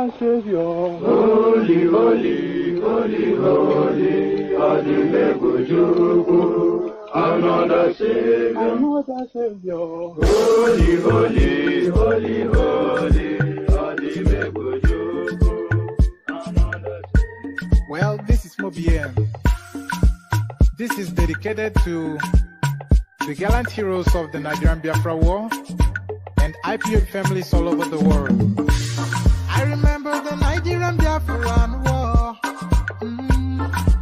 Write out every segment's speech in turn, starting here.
another Savior. Holy, holy, holy, holy, Adimebujuku, another Savior. Another Savior. Holy, holy, holy, holy, Adimebujuku, another Savior. Well, this is Mobien. This is dedicated to the gallant heroes of the Nigerian Biafra War and IPO families all over the world. I remember the Nigerian Biafran War,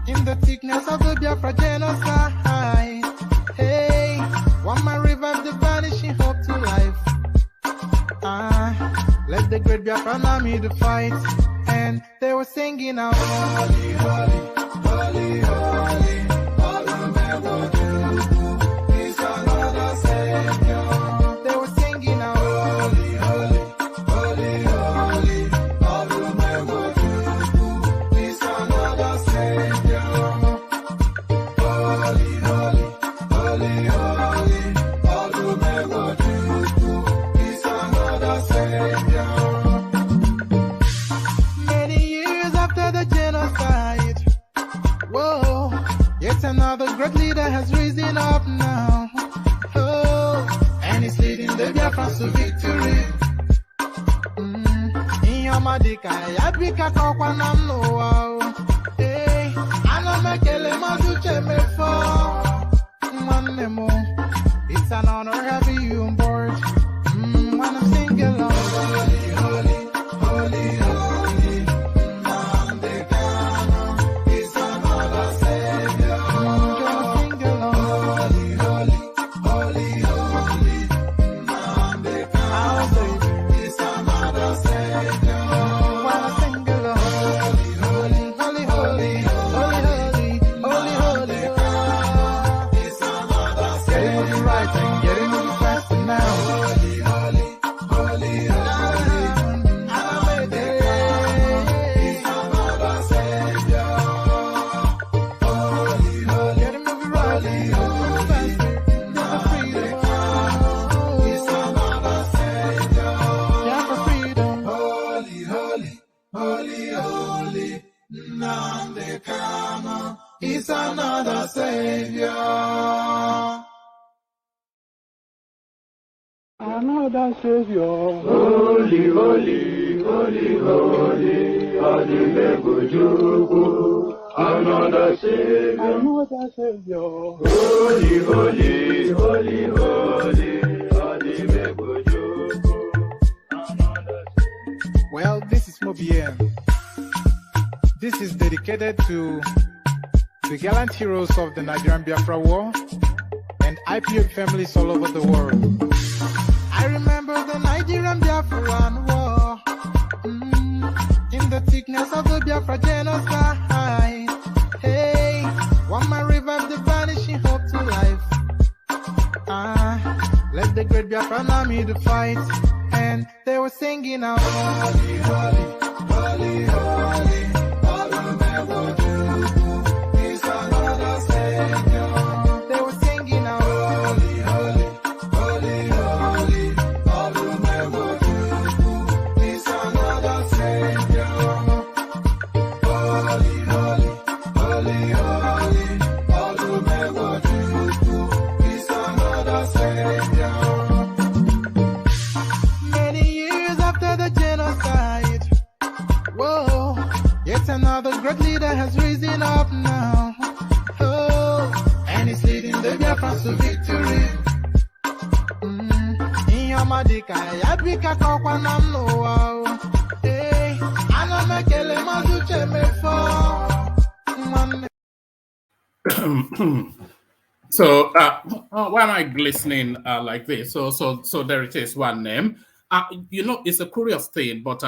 in the thickness of the Biafra genocide. Hey, one man revived the vanishing hope to life. Let the great Biafran army to fight, and they were singing out, holy, holy, holy, holy, all the is another Savior. They were singing out, holy, holy, holy, holy, all the is another Savior. Holy, holy, holy, holy, all the is another Savior. Many years after the genocide, whoa, yet another great leader has risen up now. Oh, and he's leading the Biafrans to victory. In your madika, yabika kokwanam no. Hey, anamekele mazuche mefo. Manemo, it's an honor having you on board. When I'm singing along, holy, holy, holy, holy, Namdekano is another Savior. Gonna sing along, holy, holy, holy, holy, Namdekano is another Savior. When I sing along, holy, holy, holy, holy, holy, holy, holy, is another Savior. Getting moving right and getting moving faster now. Holy, holy, holy, holy, is another Savior. Holy, holy, getting moving right and moving faster. Is another Savior. Yeah, for freedom. Holy, holy, holy, holy, Namdekano is another Savior. Another Savior. Holy, holy, holy, holy, Adimebujuku, another Savior. Another Savior. Holy, holy, holy, holy, Adimebujuku, another Savior. Well, this is Mobien. This is dedicated to the gallant heroes of the Nigerian Biafra War and IPO families all over the world. I remember the Nigerian Biafran War, in the thickness of the Biafra genocide. Hey, one man revived the vanishing hope to life. Let the great Biafran army to fight, and they were singing out, holy, holy, holy, holy, all the is another Savior. They were singing out, holy, holy, holy, holy, all the is another Savior. Holy, holy, holy, holy, all the is another Savior. Many years after the genocide, whoa, yet another great leader has risen up now. Oh, and he's leading the Biafrans to victory. In your madika, yabika kokwanam no. Hey, anamekele mazuche mefo. So why am I glistening like this? So there it is, one name. It's a curious thing, but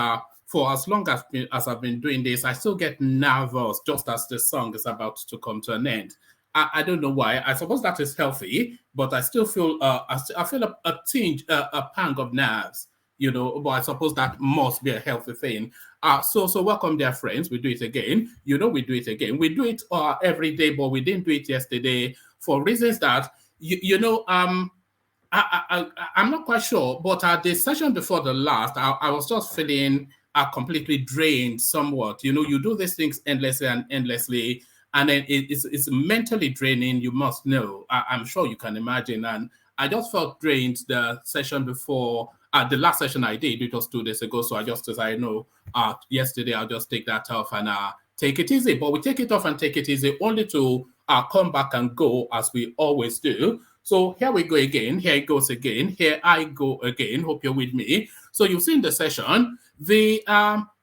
for as long as I've been doing this, I still get nervous just as the song is about to come to an end. I don't know why. I suppose that is healthy, but I still feel I feel a tinge, a pang of nerves. But I suppose that must be a healthy thing. So welcome, dear friends. We do it again. We do it again. We do it every day, but we didn't do it yesterday for reasons that I'm not quite sure. But the session before the last, I was just feeling are completely drained somewhat. You know, you do these things endlessly and endlessly, and then it's mentally draining. You must know. I'm sure you can imagine. And I just felt drained the session before. The last session I did, it was 2 days ago. So I just decided, no, yesterday I'll just take that off and take it easy. But we take it off and take it easy only to come back and go as we always do. So here we go again. Here it goes again. Here I go again. Hope you're with me. So you've seen the session. The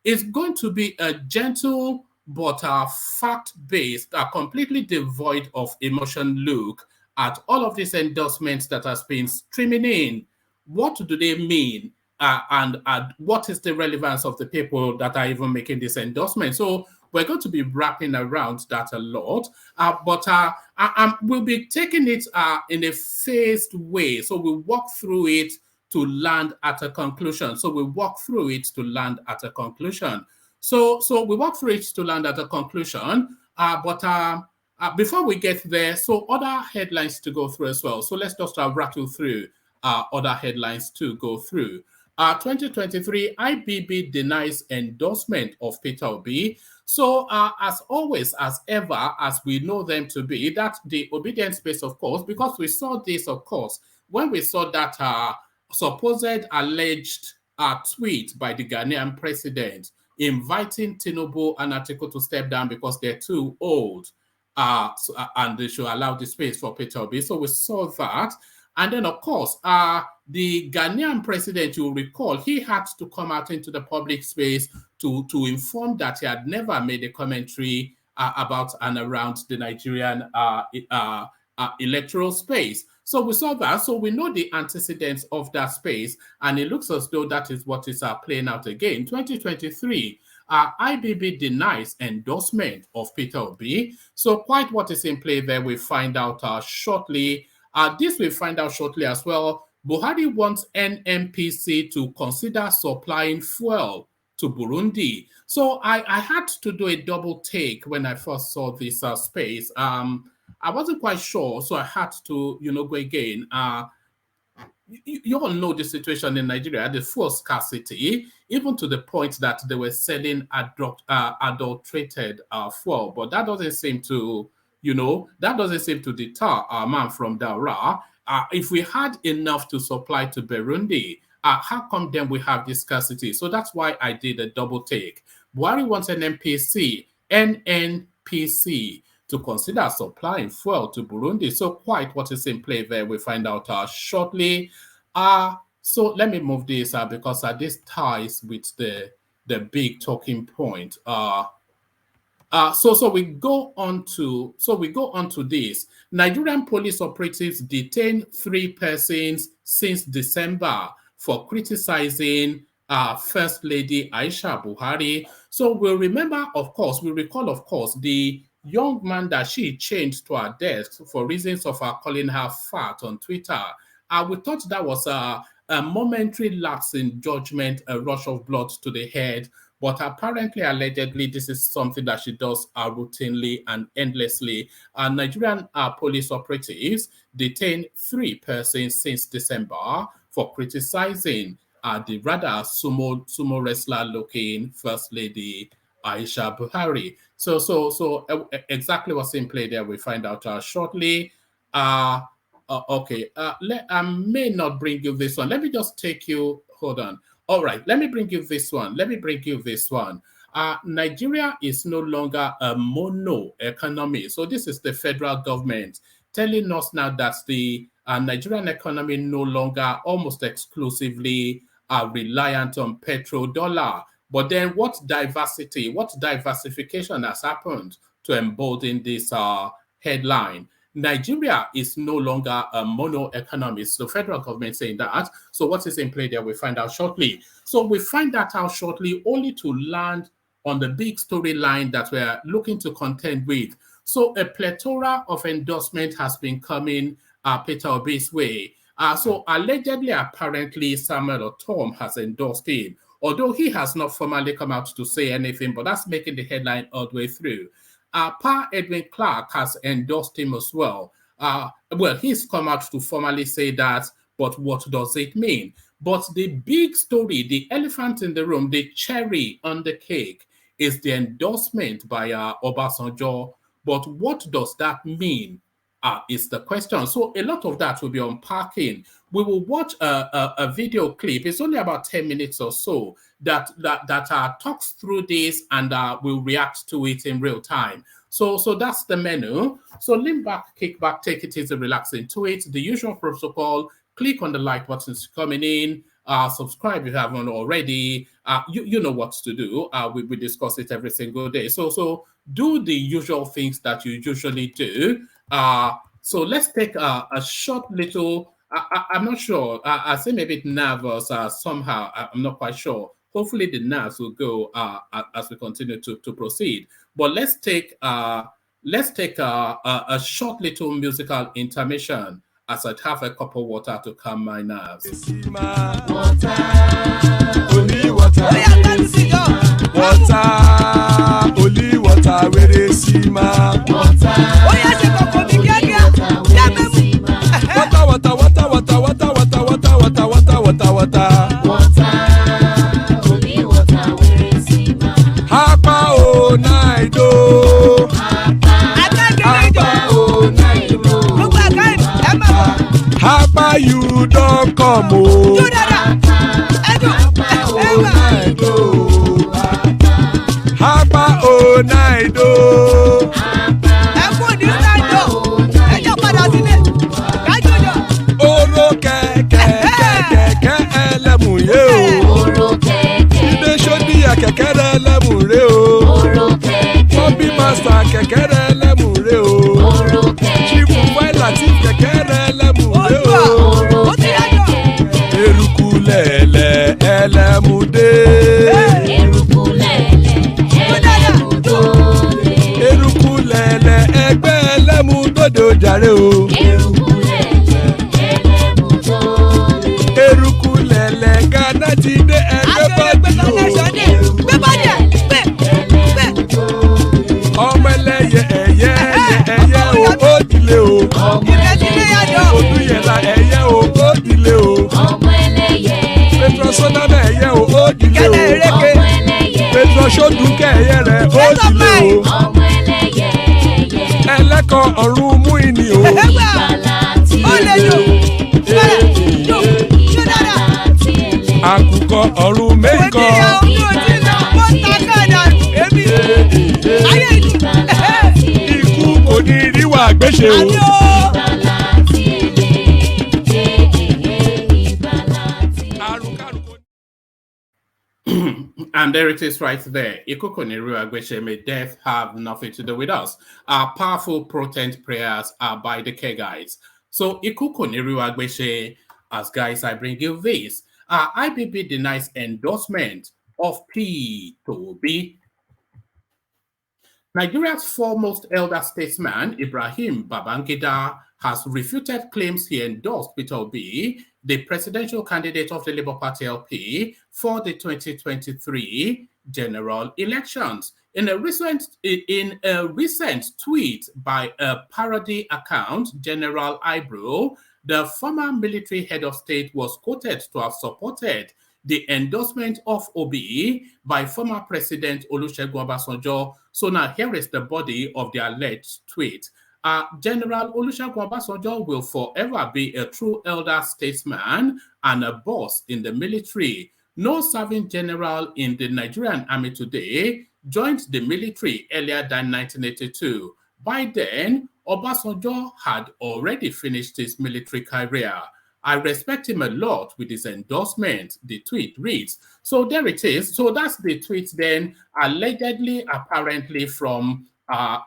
it's going to be a gentle but fact-based, completely devoid of emotion look at all of these endorsements that has been streaming in. What do they mean? And what is the relevance of the people that are even making this endorsement? So we're going to be wrapping around that a lot, but we'll be taking it in a phased way. So we'll walk through it to land at a conclusion. So we walk through it to land at a conclusion. So we walk through it to land at a conclusion, but before we get there, so other headlines to go through as well. So let's just rattle through other headlines to go through. 2023, IBB denies endorsement of Peter Obi. So as always, as ever, as we know them to be, that the obedience space, of course, because we saw this, of course, when we saw that supposed alleged tweet by the Ghanaian president inviting Tinubu and Atiku to step down because they're too old, and they should allow the space for Peter Obi. So we saw that. And then, of course, the Ghanaian president, you'll recall, he had to come out into the public space to inform that he had never made a commentary about and around the Nigerian electoral space. So we saw that. So we know the antecedents of that space, and it looks as though that is what is playing out again. 2023, IBB denies endorsement of Peter Obi. So quite what is in play there, we find out shortly. This we'll find out shortly as well. Buhari wants NNPC to consider supplying fuel to Burundi. So I had to do a double take when I first saw this space. I wasn't quite sure, so I had to, go again. You all know the situation in Nigeria, the fuel scarcity, even to the point that they were selling adulterated fuel. But that doesn't seem to, that doesn't seem to deter our man from Daura. If we had enough to supply to Burundi, how come then we have this scarcity? So that's why I did a double take. Buhari wants an NNPC to consider supplying fuel to Burundi. So quite what is in play there, we find out shortly. So let me move this because this ties with the big talking point. So we go on to this. Nigerian police operatives detained 3 persons since December for criticizing First Lady Aisha Buhari. So we recall, of course, the young man that she changed to her desk for reasons of calling her fat on Twitter. We thought that was a momentary lapse in judgment, a rush of blood to the head. But apparently, allegedly, this is something that she does routinely and endlessly. Nigerian police operatives detained 3 persons since December for criticizing the rather sumo wrestler-looking First Lady Aisha Buhari. So exactly what's in play there, we find out shortly. Okay, I may not bring you this one. Let me just take you, hold on. All right, let me bring you this one. Nigeria is no longer a mono economy. So this is the federal government telling us now that the Nigerian economy no longer almost exclusively reliant on petrodollar. But then what diversification has happened to embolden this headline? Nigeria is no longer a mono economy. So the federal government saying that. So what is in play there, we find out shortly. So we find that out shortly only to land on the big storyline that we're looking to contend with. So a plethora of endorsement has been coming Peter Obi's way. So allegedly, apparently, Samuel Otom has endorsed him, although he has not formally come out to say anything, but that's making the headline all the way through. Pa Edwin Clark has endorsed him as well. He's come out to formally say that, but what does it mean? But the big story, the elephant in the room, the cherry on the cake, is the endorsement by Obasanjo. But what does that mean? Is the question. So a lot of that will be unpacking. We will watch a video clip. It's only about 10 minutes or so that talks through this, and we'll react to it in real time. So that's the menu. So lean back, kick back, take it easy, relax into it. The usual protocol. Click on the like buttons coming in. Subscribe if you haven't already. You know what to do. We discuss it every single day. So do the usual things that you usually do. So let's take a short little. I'm not sure. I seem a bit nervous somehow. I'm not quite sure. Hopefully the nerves will go as we continue to proceed. But let's take a short little musical intermission as I have a cup of water to calm my nerves. Water, only water, only water, where they see ma. Water, only water, where they see ma. Hapa o naido, hapa o naido. Hapa you don't come o. Hapa o naido. Oro kẹ̀kẹ́ ẹlẹ́mù yé o. Ilé sọ́dí kẹ̀kẹ́ ẹlẹ́mù rẹ o. Bobby master kẹ̀kẹ́ ẹlẹ́mù rẹ o. Chief Wáìlà tí kẹ̀kẹ́ ẹlẹ́mù rẹ o. Eruku lẹ̀lẹ̀ ẹlẹ́mù dé. Eruku lẹ̀lẹ̀ ẹgbẹ́ ẹlẹ́mù dòde ojàre o. Eruku lẹ̀lẹ̀ Ghana ti dé ẹgbẹ́ bọ́dì o. Ọmọ ẹlẹ́yẹ ẹyẹ o ó dilé o. Odúyẹ̀lá ẹyẹ o ó dilé o. Petrosoname ẹyẹ o ó dilé o. Petrosodúnkẹ́ ẹyẹ rẹ̀ ó dilé o. Ẹlẹ́kọ̀ ọ̀run mú ìní o. Àkùkọ ọ̀run méjìkọ. Ikú kò ní ríwà gbéṣe o. And there it is right there. Ikukoniru Agbeche, may death have nothing to do with us. Our powerful, potent prayers are by the care guys. So Ikukoniru Agbeche, as guys, I bring you this. IBB denies endorsement of P2B. Nigeria's foremost elder statesman, Ibrahim Babangida, has refuted claims he endorsed Peter Obi, the presidential candidate of the Labour Party LP, for the 2023 general elections. In a recent tweet by a parody account, General Eyebrow, the former military head of state was quoted to have supported the endorsement of Obi by former President Olusegun Obasanjo. So now here is the body of the alleged tweet. General Olusegun Obasanjo will forever be a true elder statesman and a boss in the military. No serving general in the Nigerian army today joined the military earlier than 1982. By then, Obasanjo had already finished his military career. I respect him a lot with his endorsement, the tweet reads. So there it is. So that's the tweet then, allegedly, apparently from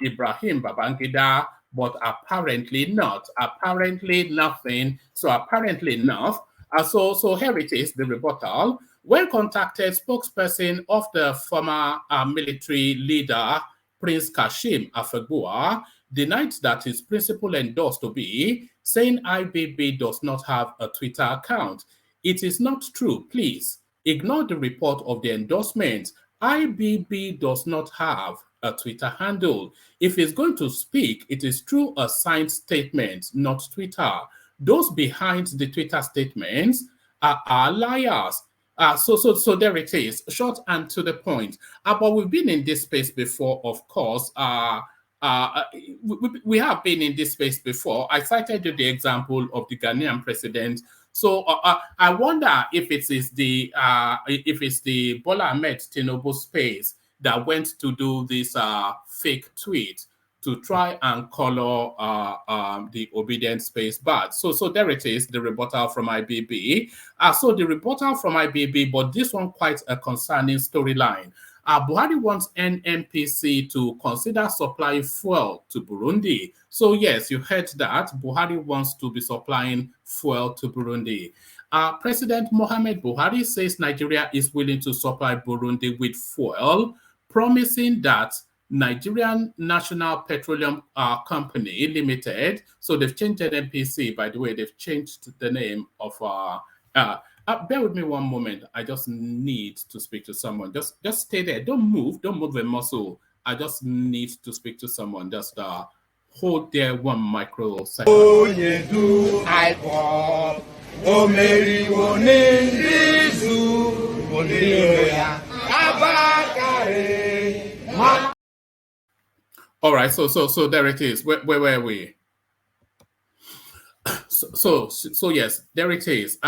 Ibrahim Babangida, but apparently not. Apparently nothing. So apparently enough. So here it is, the rebuttal. When contacted, spokesperson of the former military leader, Prince Kashim Afegbua, denied that his principal endorsed Obi, saying IBB does not have a Twitter account. It is not true, please. Ignore the report of the endorsement. IBB does not have a Twitter handle. If it's going to speak, it is through a signed statement, not Twitter. Those behind the Twitter statements are liars. So there it is, short and to the point. But we've been in this space before, of course. We have been in this space before. I cited you the example of the Ghanaian president. So I wonder if it's the Bola Ahmed Tinubu space that went to do this fake tweet to try and color the obedient space bad. So there it is, the rebuttal from IBB. So the rebuttal from IBB, but this one quite a concerning storyline. Buhari wants NNPC to consider supplying fuel to Burundi. So yes, you heard that. Buhari wants to be supplying fuel to Burundi. President Mohamed Buhari says Nigeria is willing to supply Burundi with fuel, promising that Nigerian National Petroleum Company Limited. So they've changed NNPC, by the way. They've changed the name of bear with me one moment. I just need to speak to someone. Just stay there. Don't move the muscle. I just need to speak to someone. Just hold there 1 microsecond. All right, so there it is. Where were we? So yes, there it is.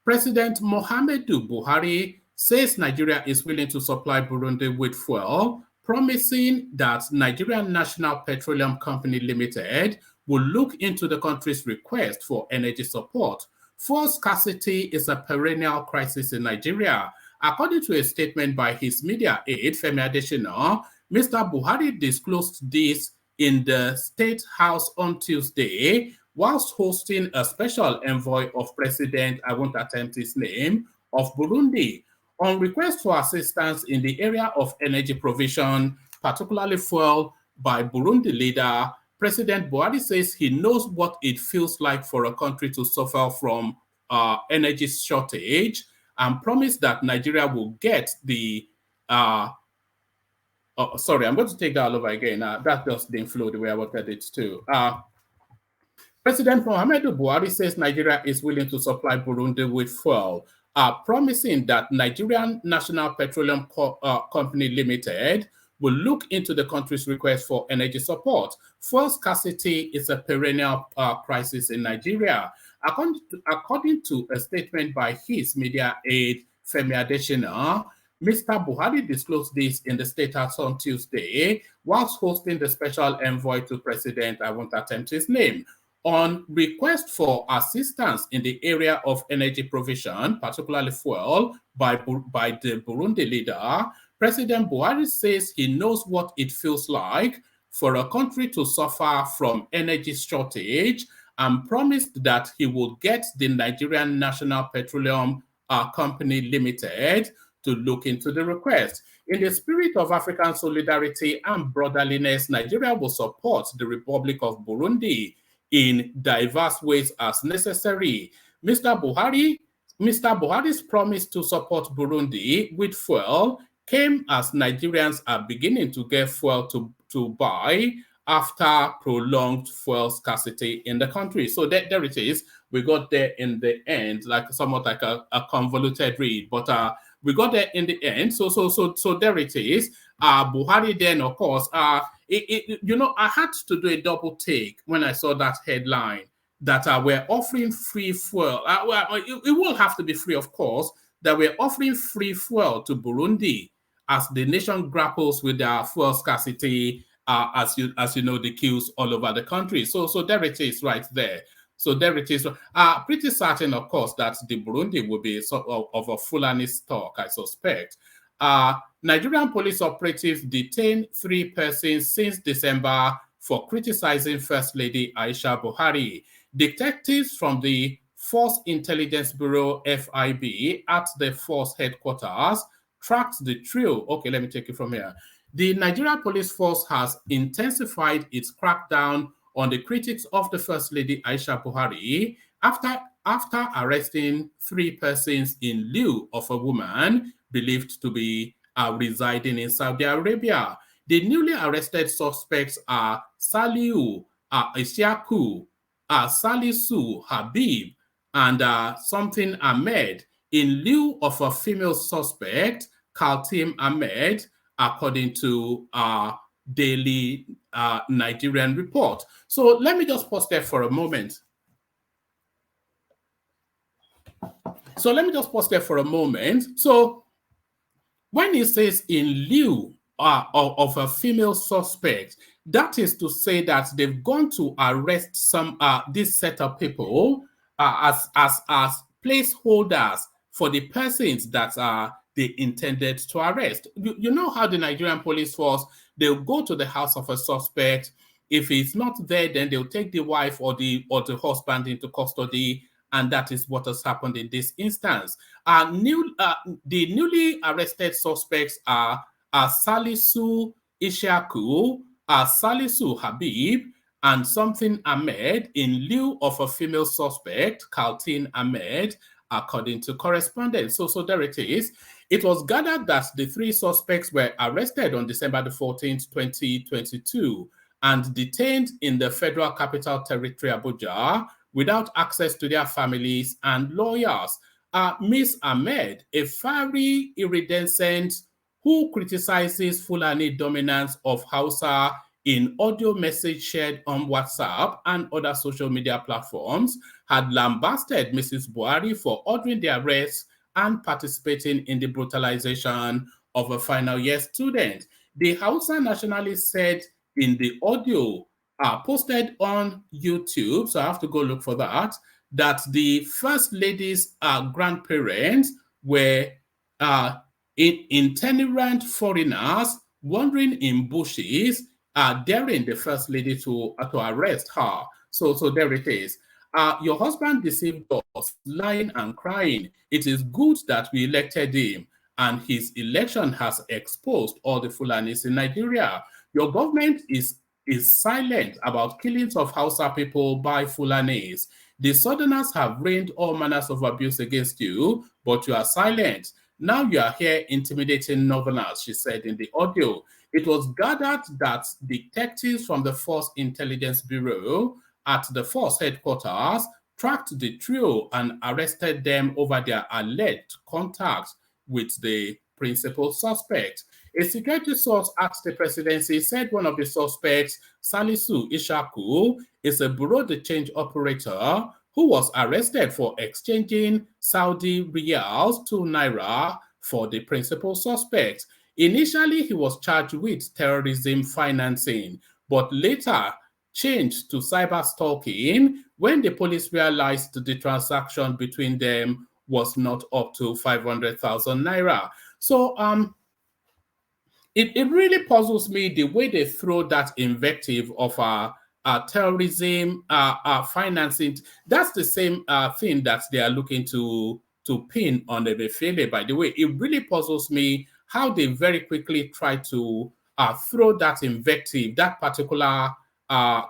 President Muhammadu Buhari says Nigeria is willing to supply Burundi with fuel, promising that Nigerian National Petroleum Company Limited will look into the country's request for energy support. Fuel scarcity is a perennial crisis in Nigeria. According to a statement by his media aide, Femi Adesina, Mr. Buhari disclosed this in the State House on Tuesday, whilst hosting a special envoy of President, I won't attempt his name, of Burundi, on request for assistance in the area of energy provision, particularly fuel, by Burundi leader. President Buhari says he knows what it feels like for a country to suffer from energy shortage, and promised that Nigeria will get the sorry, I'm going to take that all over again. That just didn't flow the way I wanted it to. President Muhammadu Buhari says Nigeria is willing to supply Burundi with fuel, promising that Nigerian National Petroleum Company Limited will look into the country's request for energy support. Fuel scarcity is a perennial crisis in Nigeria. According to a statement by his media aide, Femi Adesina, Mr. Buhari disclosed this in the State House on Tuesday, whilst hosting the special envoy to President, I won't attempt his name, on request for assistance in the area of energy provision, particularly fuel, by the Burundi leader. President Buhari says he knows what it feels like for a country to suffer from energy shortage, and promised that he will get the Nigerian National Petroleum Company Limited to look into the request. In the spirit of African solidarity and brotherliness, Nigeria will support the Republic of Burundi in diverse ways as necessary. Mr. Buhari's promise to support Burundi with fuel came as Nigerians are beginning to get fuel to buy after prolonged fuel scarcity in the country. So there it is. We got there in the end, like somewhat like a convoluted read, but we got there in the end. So there it is. Buhari then, of course, I had to do a double take when I saw that headline that we're offering free fuel. It will have to be free, of course, that we're offering free fuel to Burundi as the nation grapples with their fuel scarcity, as you know, the queues all over the country. So there it is right there. So there it is. Pretty certain, of course, that the Burundi will be sort of a Fulani stock, I suspect. Nigerian police operatives detained 3 persons since December for criticizing First Lady Aisha Buhari. Detectives from the Force Intelligence Bureau, FIB, at the force headquarters tracked the trio. Okay, let me take it from here. The Nigerian police force has intensified its crackdown on the critics of the First Lady Aisha Buhari after arresting 3 persons in lieu of a woman believed to be residing in Saudi Arabia. The newly arrested suspects are Saliu Isiaku, Salisu Habib, and something Ahmed. in lieu of a female suspect, Kaltim Ahmed, according to Daily Nigerian Report. So let me just pause there for a moment. So when it says in lieu of a female suspect, that is to say that they've gone to arrest some this set of people as placeholders for the persons that they intended to arrest. You know how the Nigerian police force, they'll go to the house of a suspect. If he's not there, then they'll take the wife or the husband into custody. And that is what has happened in this instance. The newly arrested suspects are Salisu Ishaku, Salisu Habib, and something Ahmed in lieu of a female suspect, Kaltin Ahmed, according to correspondence. So there it is. It was gathered that the three suspects were arrested on December the 14th, 2022, and detained in the Federal Capital Territory, Abuja, without access to their families and lawyers. Ms. Ahmed, a fiery iridescent who criticizes Fulani dominance of Hausa in audio message shared on WhatsApp and other social media platforms, had lambasted Mrs. Buhari for ordering the arrest and participating in the brutalization of a final year student. The Hausa nationalist said in the audio posted on YouTube, so I have to go look for that the First Lady's grandparents were itinerant foreigners wandering in bushes, daring the First Lady to arrest her. So there it is. Your husband deceived us, lying and crying. It is good that we elected him, and his election has exposed all the Fulanis in Nigeria. Your government is silent about killings of Hausa people by Fulanis. The Southerners have rained all manners of abuse against you, but you are silent. Now you are here intimidating Northerners, she said in the audio. It was gathered that detectives from the Force Intelligence Bureau at the Force headquarters tracked the trio and arrested them over their alleged contact with the principal suspect. A security source asked the presidency, said one of the suspects, Salisu Ishaku, is a bureau de change operator who was arrested for exchanging Saudi riyals to naira for the principal suspect. Initially, he was charged with terrorism financing, but later changed to cyber stalking when the police realized the transaction between them was not up to 500,000 naira. So, it really puzzles me the way they throw that invective of terrorism financing. That's the same thing that they are looking to pin on the Emefiele. By the way, it really puzzles me how they very quickly try to throw that invective, that particular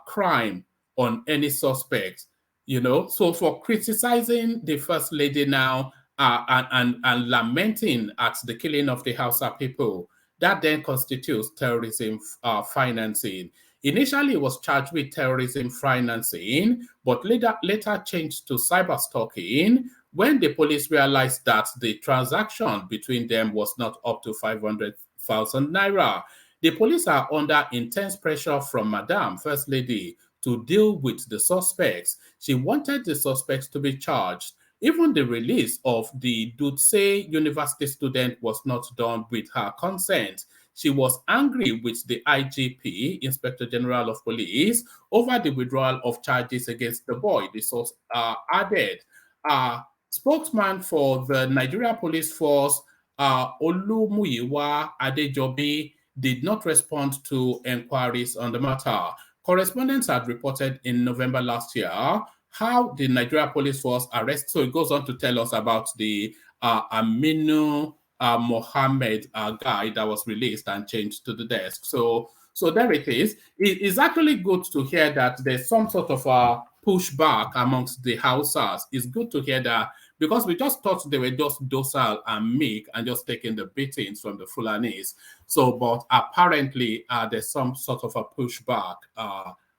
crime on any suspect. You know, so for criticizing the First Lady now and lamenting at the killing of the Hausa people, that then constitutes terrorism financing. Initially, it was charged with terrorism financing, but later changed to cyber stalking when the police realized that the transaction between them was not up to 500,000 naira. The police are under intense pressure from Madam First Lady to deal with the suspects. She wanted the suspects to be charged. Even the release of the Dutse University student was not done with her consent. She was angry with the IGP, Inspector General of Police, over the withdrawal of charges against the boy, the source added. Spokesman for the Nigeria Police Force, Olumuyiwa Adejobi, did not respond to inquiries on the matter. Correspondents had reported in November last year how the Nigeria Police Force arrested. So it goes on to tell us about the Aminu Mohammed guy that was released and changed to the desk. So there it is. It is actually good to hear that there's some sort of a pushback amongst the Hausas. It's good to hear that, because we just thought they were just docile and meek and just taking the beatings from the Fulanis. So, but apparently there's some sort of a pushback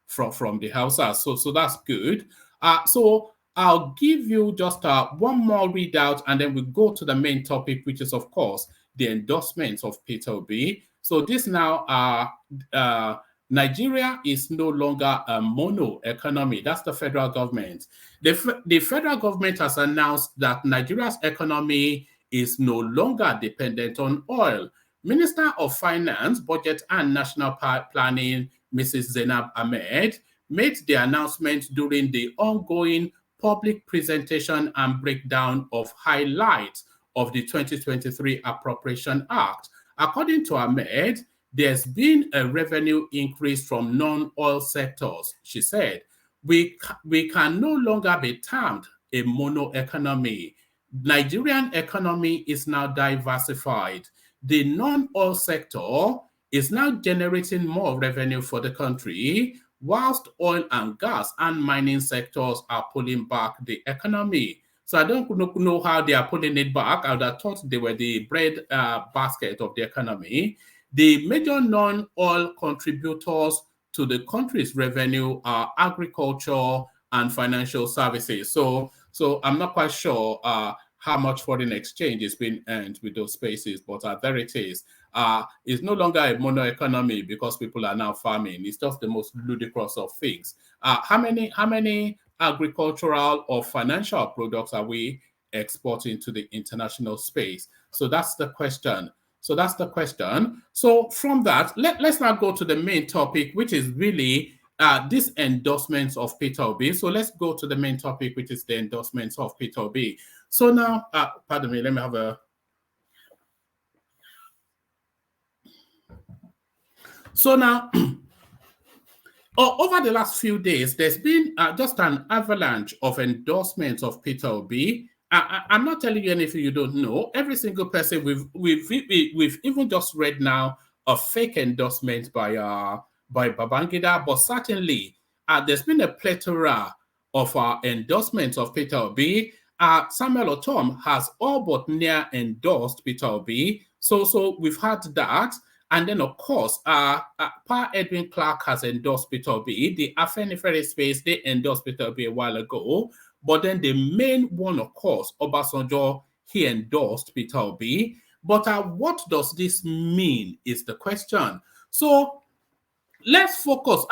from the Hausas. So that's good. I'll give you just one more readout, and then we go to the main topic, which is, of course, the endorsements of Peter Obi. So this now, Nigeria is no longer a mono economy. That's the federal government. The federal government has announced that Nigeria's economy is no longer dependent on oil. Minister of Finance, Budget and National Planning, Mrs. Zainab Ahmed, made the announcement during the ongoing public presentation and breakdown of highlights of the 2023 Appropriation Act. According to Ahmed, there's been a revenue increase from non-oil sectors. She said, we can no longer be termed a mono economy. Nigerian economy is now diversified. The non-oil sector is now generating more revenue for the country, whilst oil and gas and mining sectors are pulling back the economy. So I don't know how they are pulling it back. I would have thought they were the bread basket of the economy. The major non-oil contributors to the country's revenue are agriculture and financial services. So I'm not quite sure how much foreign exchange is being earned with those spaces, but there it is. It's no longer a mono economy because people are now farming. It's just the most ludicrous of things. How many agricultural or financial products are we exporting to the international space? So that's the question. So from that, let's now go to the main topic, which is really these endorsements of Peter Obi. So let's go to the main topic, which is the endorsements of Peter Obi. So now, pardon me, let me have a... So now, over the last few days, there's been just an avalanche of endorsements of Peter Obi. I'm not telling you anything you don't know. Every single person we've even just read now a fake endorsement by Babangida, but certainly there's been a plethora of endorsements of Peter Obi. Samuel Otom has all but near endorsed Peter Obi. So we've had that. And then, of course, Pa Edwin Clark has endorsed Peter Obi. The Afenifere space, they endorsed Peter Obi a while ago. But then the main one, of course, Obasanjo, he endorsed Peter Obi. But what does this mean is the question. So let's focus.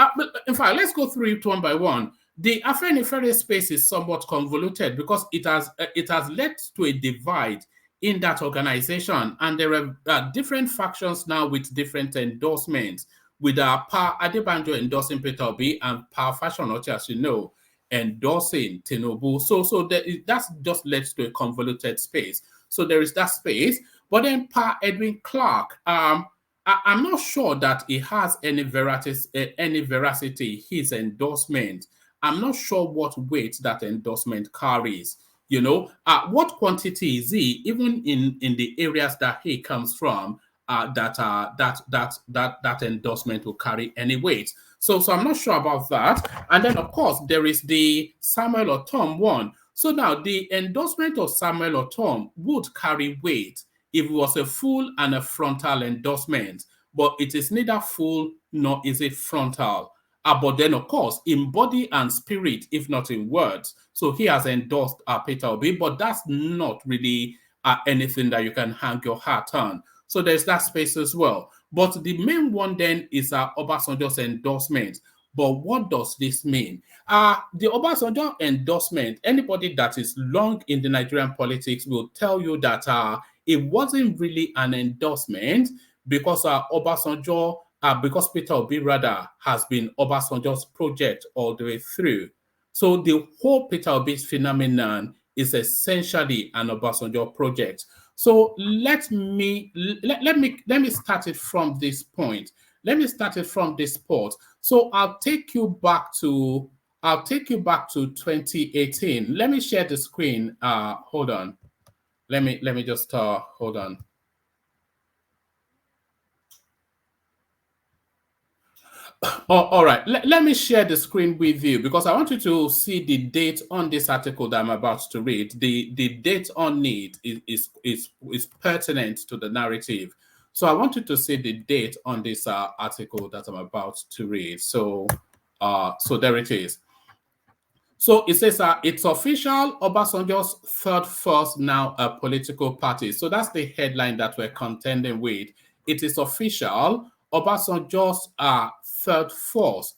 In fact, let's go through it one by one. The Afenifere space is somewhat convoluted because it has led to a divide in that organization, and there are different factions now with different endorsements, with Pa Adebanjo endorsing Peter Obi and Pa Fashonachi, as you know, endorsing Tinubu. So that's just led to a convoluted space. So there is that space, but then Pa Edwin Clark, I'm not sure that he has any veracity, his endorsement. I'm not sure what weight that endorsement carries. You know, what quantity is he, even in the areas that he comes from, that endorsement will carry any weight. So I'm not sure about that. And then, of course, there is the Samuel Otom one. So now the endorsement of Samuel Otom would carry weight if it was a full and a frontal endorsement, but it is neither full nor is it frontal. But then, of course, in body and spirit, if not in words. So he has endorsed Peter Obi, but that's not really anything that you can hang your hat on. So there's that space as well. But the main one then is Obasanjo's endorsement. But what does this mean? The Obasanjo endorsement, anybody that is long in the Nigerian politics will tell you that it wasn't really an endorsement because Obasanjo... because Peter Obi rather has been Obasanjo's project all the way through. So the whole Peter Obi's phenomenon is essentially an Obasanjo project. So let me start it from this point. Let me start it from this spot. So I'll take you back to 2018. Let me share the screen. Hold on. Let me just hold on. Oh, all right. Let me share the screen with you because I want you to see the date on this article that I'm about to read. The date on it is pertinent to the narrative. So I want you to see the date on this article that I'm about to read. So there it is. So it says it's official, Obasanjo's third force now a political party. So that's the headline that we're contending with. It is official, Obasanjo's third force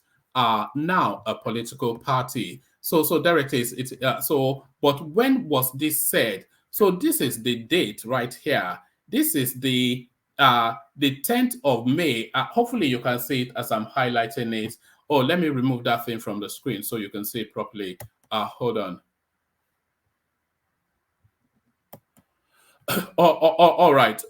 now a political party. So there it is. But when was this said? So this is the date right here. This is the 10th of May. Hopefully you can see it as I'm highlighting it. Oh, let me remove that thing from the screen so you can see it properly. Hold on. All right.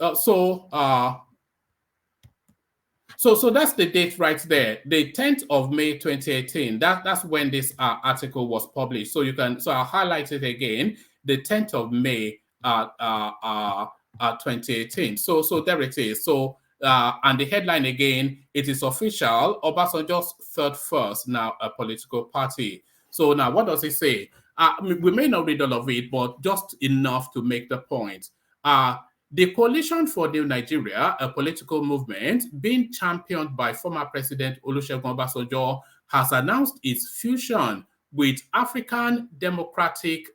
So that's the date right there, the 10th of May 2018. That's when this article was published. So I'll highlight it again, the 10th of May 2018. So there it is. So and the headline again, it is official, Obasanjo's third force now a political party. So now what does it say? We may not read all of it, but just enough to make the point. The Coalition for New Nigeria, a political movement being championed by former President Olusegun Obasanjo, has announced its fusion with African Democratic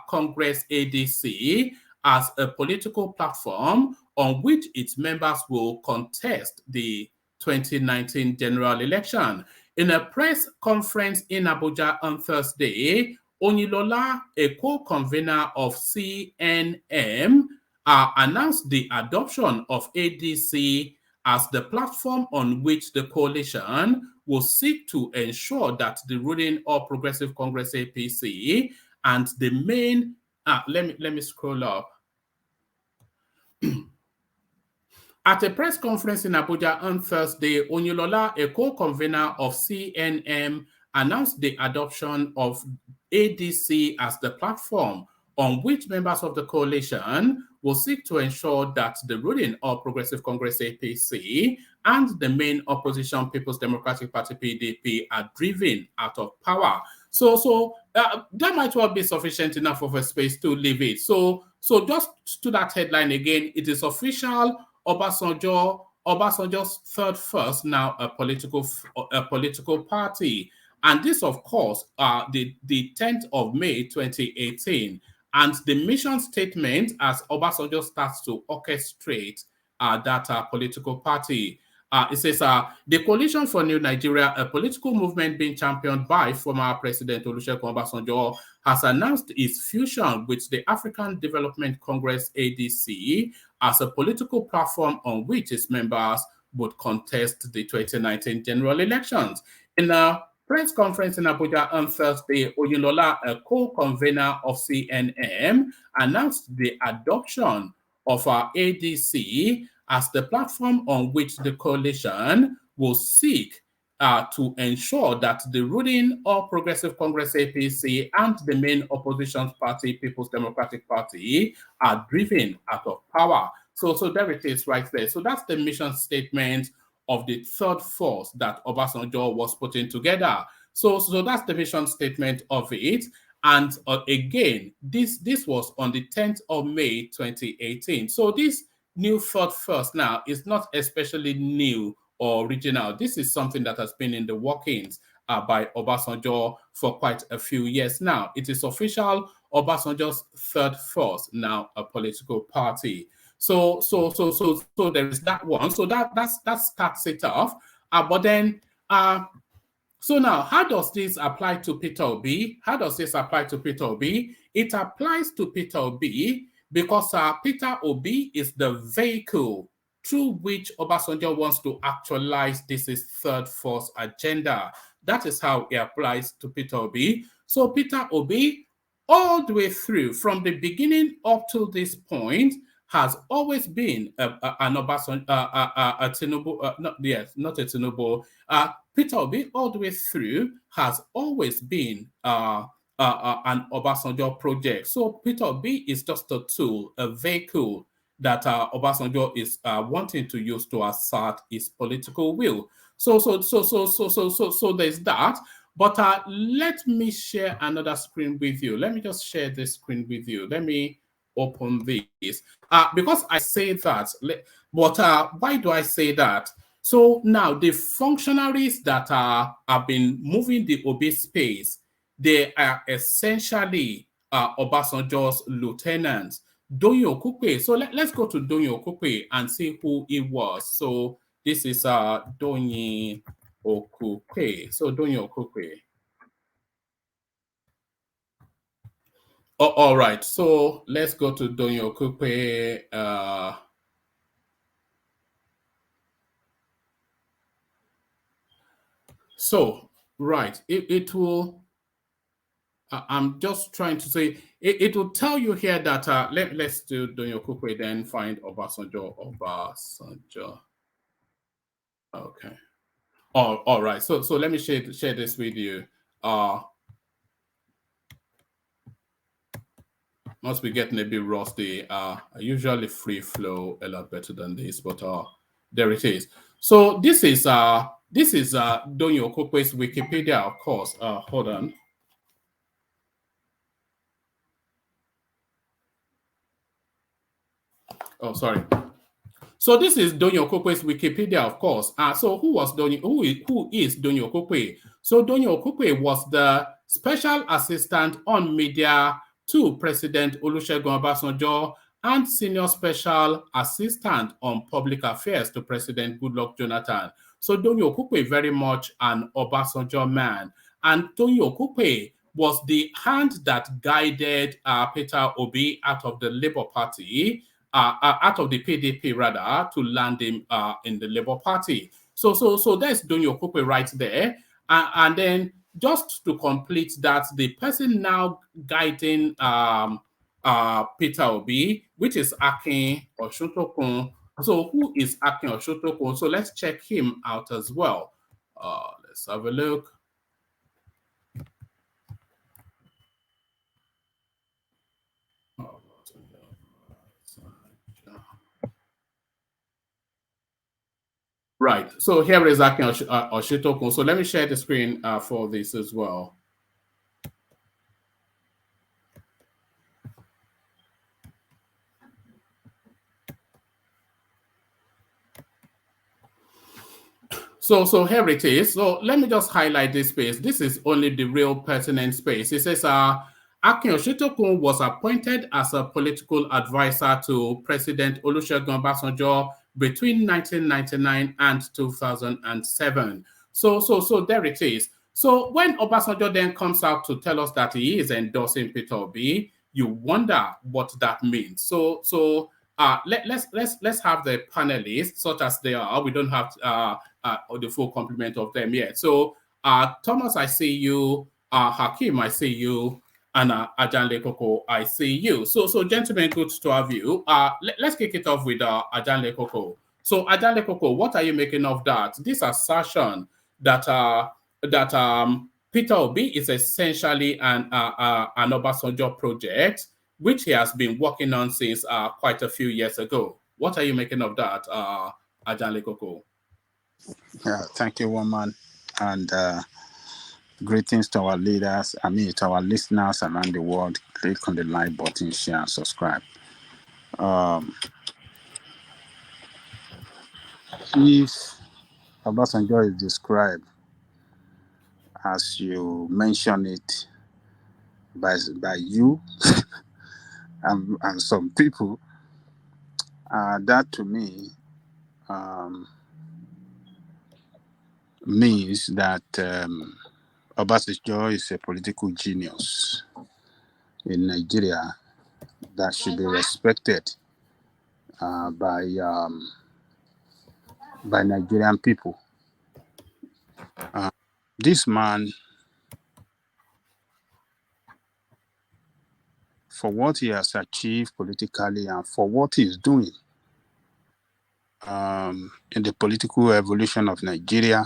Congress ADC as a political platform on which its members will contest the 2019 general election. In a press conference in Abuja on Thursday, Onilola, a co-convener of CNM, announced the adoption of ADC as the platform on which the coalition will seek to ensure that the ruling All Progressive Congress APC and the main let me scroll up. At a press conference in Abuja on Thursday, Onilola, a co-convener of CNM, announced the adoption of ADC as the platform on which members of the coalition will seek to ensure that the ruling All Progressive Congress APC and the main opposition People's Democratic Party PDP are driven out of power. So that might well be sufficient enough of a space to leave it. So just to that headline again, it is official, Obasanjo's third force now a political party. And this, of course, the 10th of May 2018. And the mission statement as Obasanjo starts to orchestrate that political party. It says, the Coalition for New Nigeria, a political movement being championed by former President Olusegun Obasanjo, has announced its fusion with the African Development Congress ADC as a political platform on which its members would contest the 2019 general elections. In a press conference in Abuja on Thursday, Oyinlola, a co-convener of CNM, announced the adoption of our ADC as the platform on which the coalition will seek to ensure that the ruling All Progressive Congress APC and the main opposition party, People's Democratic Party, are driven out of power. So there it is right there. So that's the mission statement of the third force that Obasanjo was putting together. So that's the mission statement of it. And again, this was on the 10th of May 2018. So this new third force now is not especially new or original. This is something that has been in the workings by Obasanjo for quite a few years now. It is official, Obasanjo's third force now a political party. So there is that one. So that starts it off. But then, so now, how does this apply to Peter Obi? How does this apply to Peter Obi? It applies to Peter Obi because Peter Obi is the vehicle through which Obasanjo wants to actualize this third force agenda. That is how it applies to Peter Obi. So Peter Obi, all the way through, from the beginning up to this point, has always been an Obasanjo, a Tinubu, not a Tinubu. Peter Obi, all the way through, has always been an Obasanjo project. So Peter Obi is just a tool, a vehicle that Obasanjo is wanting to use to assert his political will. So there's that. But let me share another screen with you. Let me just share this screen with you. Let me open this. Because I say that, but why do I say that? So now the functionaries that have been moving the Obi space, they are essentially Obasanjo's lieutenants. Donyo Okupe. So let's go to Donyo Okupe and see who he was. So this is Donyi Okupe. So Donyo Okupe. Oh, all right. So let's go to Donyo Okupe. So right, it will. I'm just trying to say it will tell you here that let's do Donyo Okupe, then find Obasanjo. Okay. Oh, all right. So let me share this with you. Must be getting a bit rusty. I usually free flow a lot better than this, but there it is. So this is Donyo Okupe's Wikipedia, of course. Hold on. Oh, sorry. So this is Donyo Okupe's Wikipedia, of course. So who is Donyo Okupe? So Donyo Okupe was the special assistant on media to President Olusegun Obasanjo and senior special assistant on public affairs to President Goodluck Jonathan. So Donyo Okupe very much an Obasanjo man. And Donyo Okupe was the hand that guided Peter Obi out of the Labour Party, out of the PDP rather, to land him in the Labour Party. So there's Donyo Okupe right there. And then just to complete that, the person now guiding Peter Obi, which is Akin Osuntokun. So who is Akin Osuntokun? So let's check him out as well. Let's have a look. Right. So here is Akin Osuntokun. So let me share the screen for this as well. So here it is. So let me just highlight this space. This is only the real pertinent space. It says Akin Osuntokun was appointed as a political advisor to President Olusegun Obasanjo between 1999 and 2007. So there it is. So when Obasanjo then comes out to tell us that he is endorsing Peter Obi, you wonder what that means. So let's have the panelists such as they are. We don't have the full complement of them yet. So Thomas, I see you. Hakim, I see you. And Ajanle Koko, I see you. So gentlemen, good to have you. Let's kick it off with Ajanle Koko. So Ajanle Koko, what are you making of that? This assertion that Peter Obi is essentially an Obasanjo project, which he has been working on since quite a few years ago. What are you making of that, Ajanle Koko? Yeah, thank you, woman, and greetings to our leaders. To our listeners around the world. Click on the like button, share, and subscribe. If Obasanjo is described as you mention it by you and some people, that to me means that Obasanjo is a political genius in Nigeria that should be respected by Nigerian people. This man, for what he has achieved politically and for what he's doing in the political evolution of Nigeria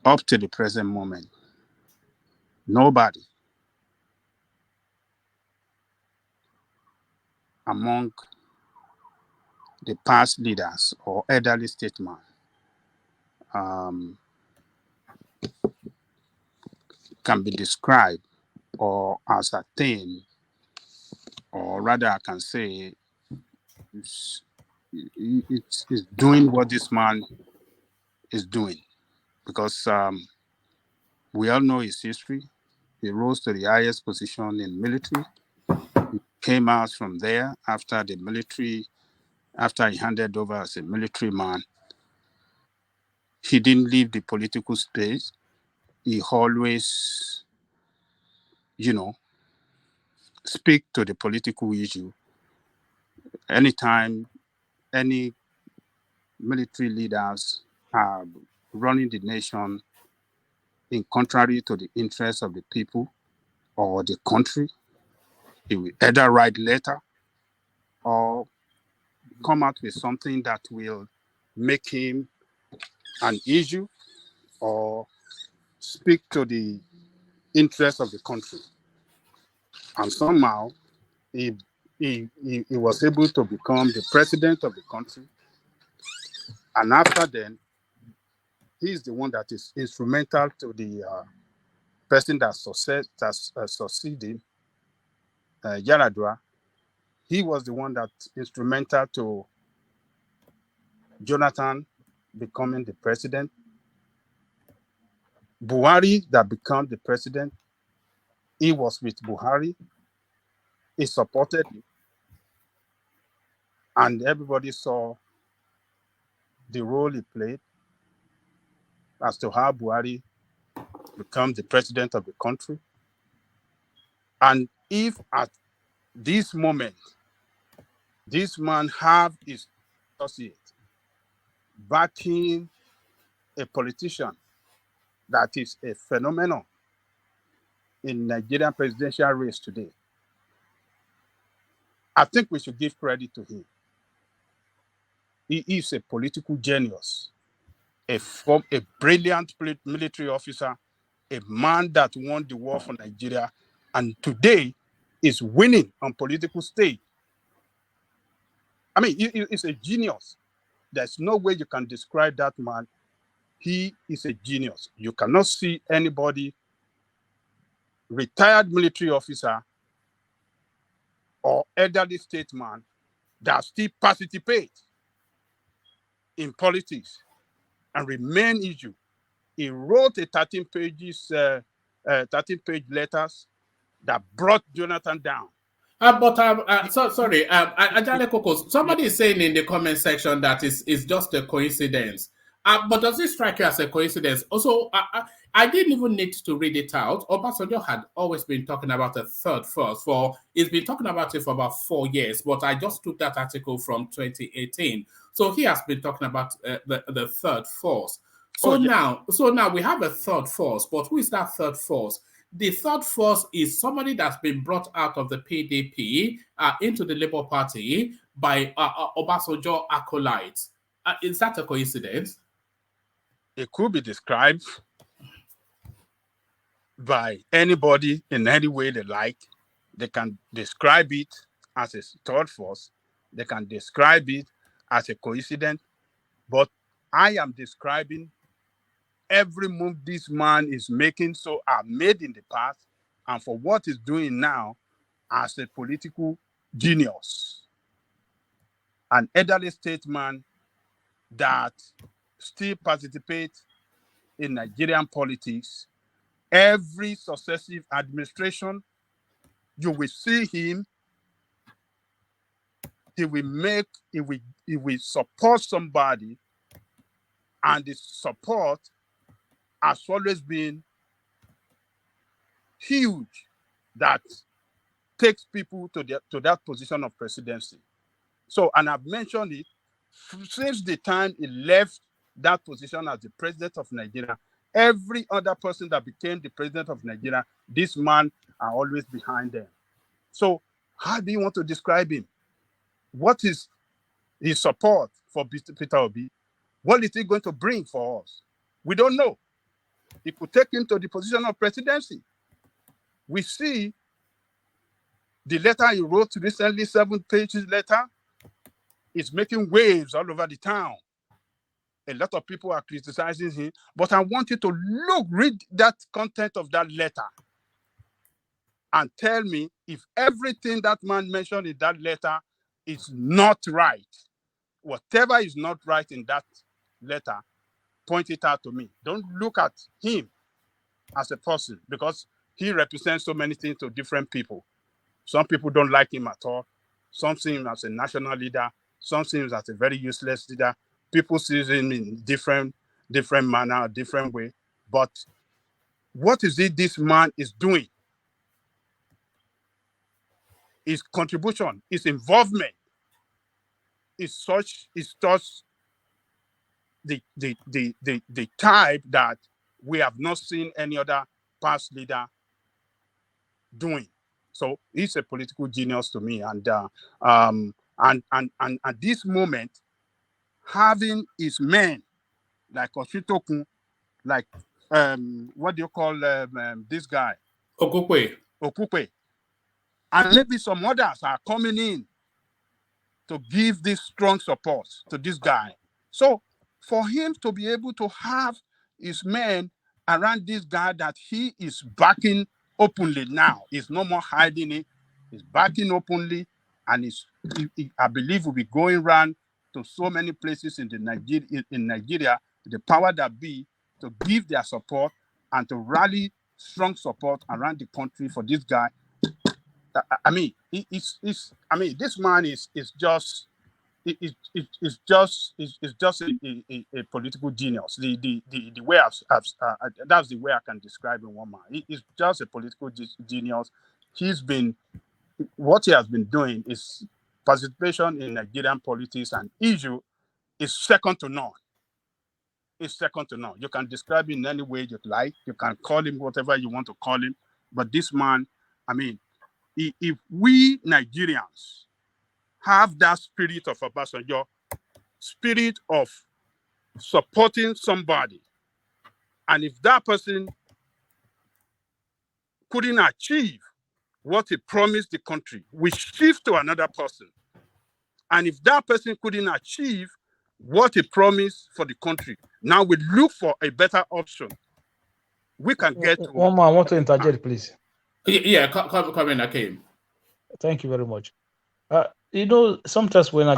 up to the present moment, nobody among the past leaders or elderly statesmen can be described or ascertained, or rather I can say it's doing what this man is doing, because we all know his history. He rose to the highest position in military. He came out from there after he handed over as a military man. He didn't leave the political space. He always, speak to the political issue. Anytime any military leaders are running the nation in contrary to the interests of the people or the country, he will either write letter or come out with something that will make him an issue or speak to the interests of the country. And somehow he was able to become the president of the country. And after then, he's the one that is instrumental to the person that succeeded Yaradua. He was the one that instrumental to Jonathan becoming the president. Buhari that became the president, he was with Buhari. He supported him. And everybody saw the role he played as to how Buhari became the president of the country. And if at this moment, this man have his associate backing a politician that is a phenomenon in Nigerian presidential race today, I think we should give credit to him. He is a political genius, a brilliant military officer, a man that won the war for Nigeria, and today is winning on political stage. I mean, he's a genius. There's no way you can describe that man. He is a genius. You cannot see anybody, retired military officer or elderly statesman, that still participate in politics and remain issue. He wrote a 13-page letters that brought Jonathan down. Sorry, Ajale Kokos, somebody is saying in the comment section that it's just a coincidence. But does it strike you as a coincidence? Also, I didn't even need to read it out. Obasanjo had always been talking about a third force. He's been talking about it for about 4 years, but I just took that article from 2018. So he has been talking about the third force. So now we have a third force, but who is that third force? The third force is somebody that's been brought out of the PDP into the Labour Party by Obasanjo acolytes. Is that a coincidence? It could be described by anybody in any way they like. They can describe it as a third force. They can describe it as a coincidence. But I am describing every move this man is making, so I've made in the past, and for what he's doing now as a political genius. An elderly statesman that still participates in Nigerian politics. Every successive administration, you will see him. He will support somebody, and the support has always been huge, that takes people to that position of presidency. So, and I've mentioned it, since the time he left that position as the president of Nigeria, every other person that became the president of Nigeria, this man are always behind them. So how do you want to describe him? What is his support for Peter Obi? What is he going to bring for us? We don't know. He could take him to the position of presidency. We see the letter he wrote recently, 7-page letter, is making waves all over the town. A lot of people are criticizing him, but I want you to read that content of that letter and tell me if everything that man mentioned in that letter is not right. Whatever is not right in that letter, point it out to me. Don't look at him as a person, because he represents so many things to different people. Some people don't like him at all. Some see him as a national leader. Some see him as a very useless leader. People see him in different manner, different way. But what is it this man is doing? His contribution, his involvement is such the type that we have not seen any other past leader doing. So he's a political genius to me, and at this moment, having his men like Oshitokun, like what do you call this guy Okukwe, and maybe some others are coming in to give this strong support to this guy. So for him to be able to have his men around this guy that he is backing openly now, he's no more hiding it, he's backing openly, and I believe will be going around to so many places in Nigeria, the power that be, to give their support and to rally strong support around the country for this guy. I mean, this man is just a political genius. The way that's the way I can describe him. One man, he's just a political genius. What he has been doing is participation in Nigerian politics and issue is second to none. It's second to none. You can describe him in any way you like. You can call him whatever you want to call him. But this man, if we Nigerians have that spirit of Obasanjo, spirit of supporting somebody, and if that person couldn't achieve what he promised the country, we shift to another person. And if that person couldn't achieve what he promised for the country, now we look for a better option. We can get to... One more, I want to interject, please. Yeah, come in, Akeem. Thank you very much. Sometimes when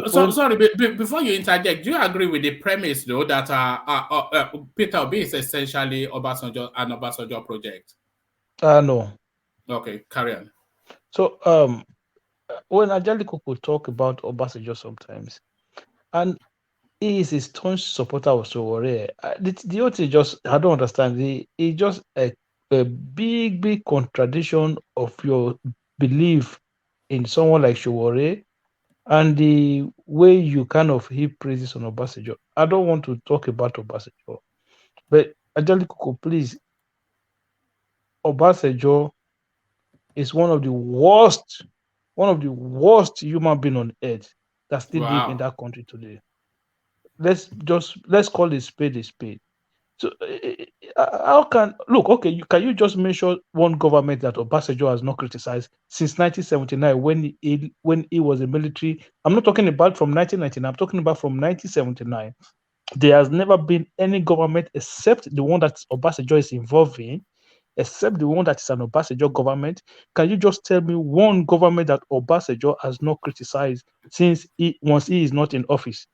sorry, before you interject, do you agree with the premise, though, that Peter Obi is essentially an Obasanjo project? No. Okay, carry on. So, when Ajali Koko talk about Obasanjo sometimes, and he is a staunch supporter of Sowore, the other just, I don't understand. It's just a big contradiction of your belief in someone like Sowore and the way you kind of heap praises on Obasanjo. I don't want to talk about Obasanjo, but Ajali Koko, please, Obasanjo is one of the worst human beings on earth that still live in that country today. Let's call it spade a spade. So can you just mention one government that Obasanjo has not criticized since 1979 when he was a military? I'm not talking about from 1999. I'm talking about from 1979. There has never been any government except the one that Obasanjo is involved in, except the one that is an Obasanjo government. Can you just tell me one government that Obasanjo has not criticized once he is not in office?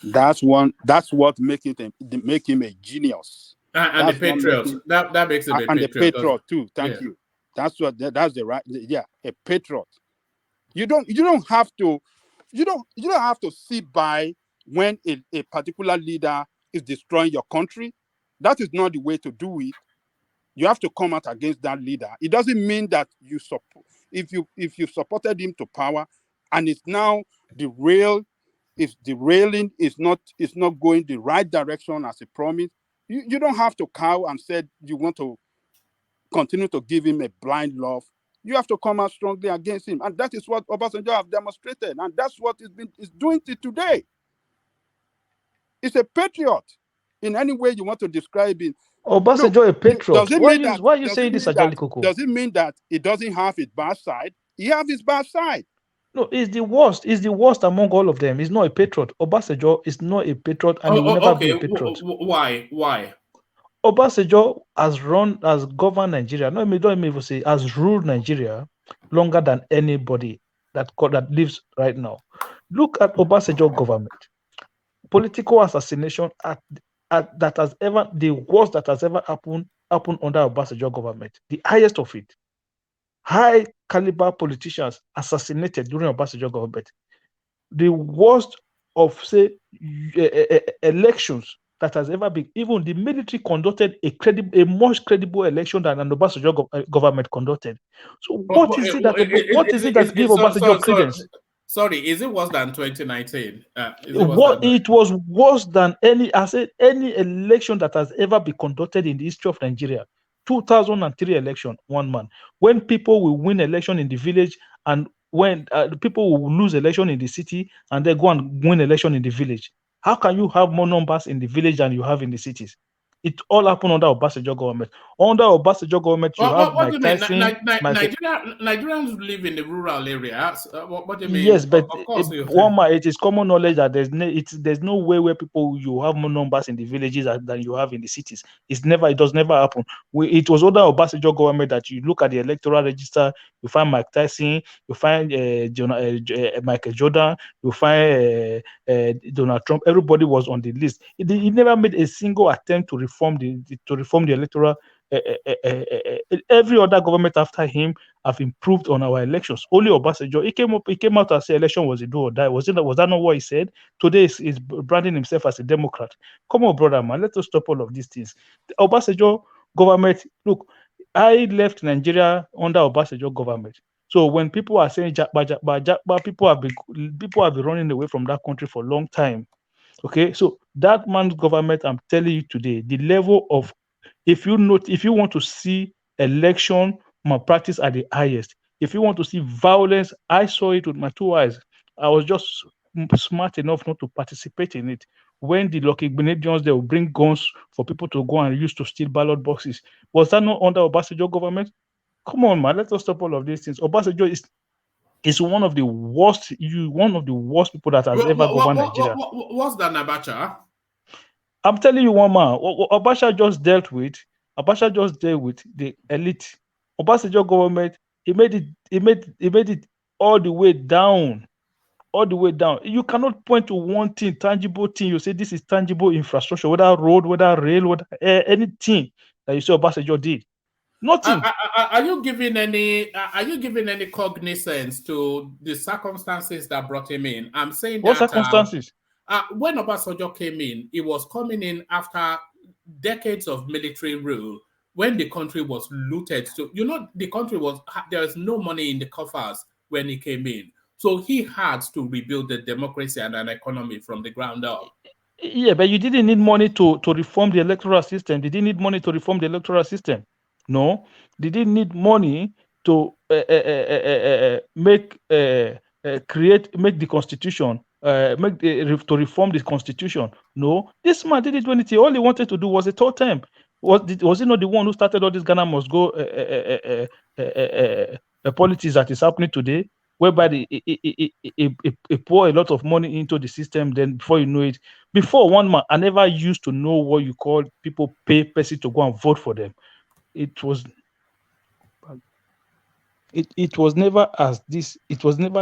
That's what make him a genius. And the patriot. That makes him a patriot. And the patriot too. Thank you. That's the right. Yeah, a patriot. You don't have to sit by when a particular leader is destroying your country. That is not the way to do it. You have to come out against that leader. It doesn't mean that you support if you supported him to power and it's now derailing is not going the right direction as a promise. You don't have to cow and said you want to continue to give him a blind love. You have to come out strongly against him, and that is what Obasanjo have demonstrated, and that's what is doing it today. It's a patriot in any way you want to describe him. Obasanjo a patriot. Why are you saying this, Ajali Koko? Does it mean that it doesn't have its bad side? He has his bad side. No, it's the worst. It's the worst among all of them. He's not a patriot. Obasanjo is not a patriot, and he will never be a patriot. Why? Obasanjo has governed Nigeria. No, don't even say has ruled Nigeria longer than anybody that lives right now. Look at Obasanjo government. Political assassination at the worst that has ever happened under Obasanjo government. The highest of it. High caliber politicians assassinated during Obasanjo government. The worst of, say, elections that has ever been. Even the military conducted a much credible election than an Obasanjo government conducted. So what is it that gave Obasanjo credence? Sorry, is it worse than 2019? It was worse than any election that has ever been conducted in the history of Nigeria. 2003 election, one man. When people will win election in the village, and when people will lose election in the city, and they go and win election in the village. How can you have more numbers in the village than you have in the cities? It all happened under Obasanjo government. Under Obasanjo government, you have Mike Tyson. Nigerians live in the rural areas. What do you mean? Yes, but of course, it is common knowledge that there's no way where you have more numbers in the villages than you have in the cities. It does never happen. It was under Obasanjo government that you look at the electoral register, you find Mike Tyson, you find Michael Jordan, you find Donald Trump. Everybody was on the list. He never made a single attempt to reform the electoral. Every other government after him have improved on our elections. Only Obasanjo, he came out and said election was a do or die. Was that not what he said? Today he's branding himself as a Democrat. Come on, brother, man, let us stop all of these things. The Obasanjo government, look, I left Nigeria under Obasanjo government. So when people are saying Jakba, people have been running away from that country for a long time. Okay, so that man's government, I'm telling you today, the level of, if you want to see election malpractice at the highest, if you want to see violence, I saw it with my two eyes. I was just smart enough not to participate in it. When the Lucky Benedians, they will bring guns for people to go and use to steal ballot boxes. Was that not under Obasanjo government? Come on, man, let us stop all of these things. Obasanjo is one of the worst people that has ever governed Nigeria. What's that, Abacha? I'm telling you, one man. Abacha just dealt with the elite. Obasanjo government, he made it all the way down. All the way down. You cannot point to one thing, tangible thing. You say this is tangible infrastructure, whether road, whether rail, whether anything that you say Obasanjo did. Nothing. Are you giving any cognizance to the circumstances that brought him in? I'm saying what that circumstances? when Obasanjo came in, he was coming in after decades of military rule, when the country was looted. So the country there was no money in the coffers when he came in. So he had to rebuild the democracy and an economy from the ground up. Yeah, but you didn't need money to reform the electoral system. They didn't need money to reform the electoral system. No, they didn't need money to make the constitution, to reform the constitution. No, this man didn't do anything. All he wanted to do was a third term. Was he not the one who started all this Ghana must go politics that is happening today, whereby they pour a lot of money into the system? Then before you know it, before one man, I never used to know what you call people pay person to go and vote for them. It was never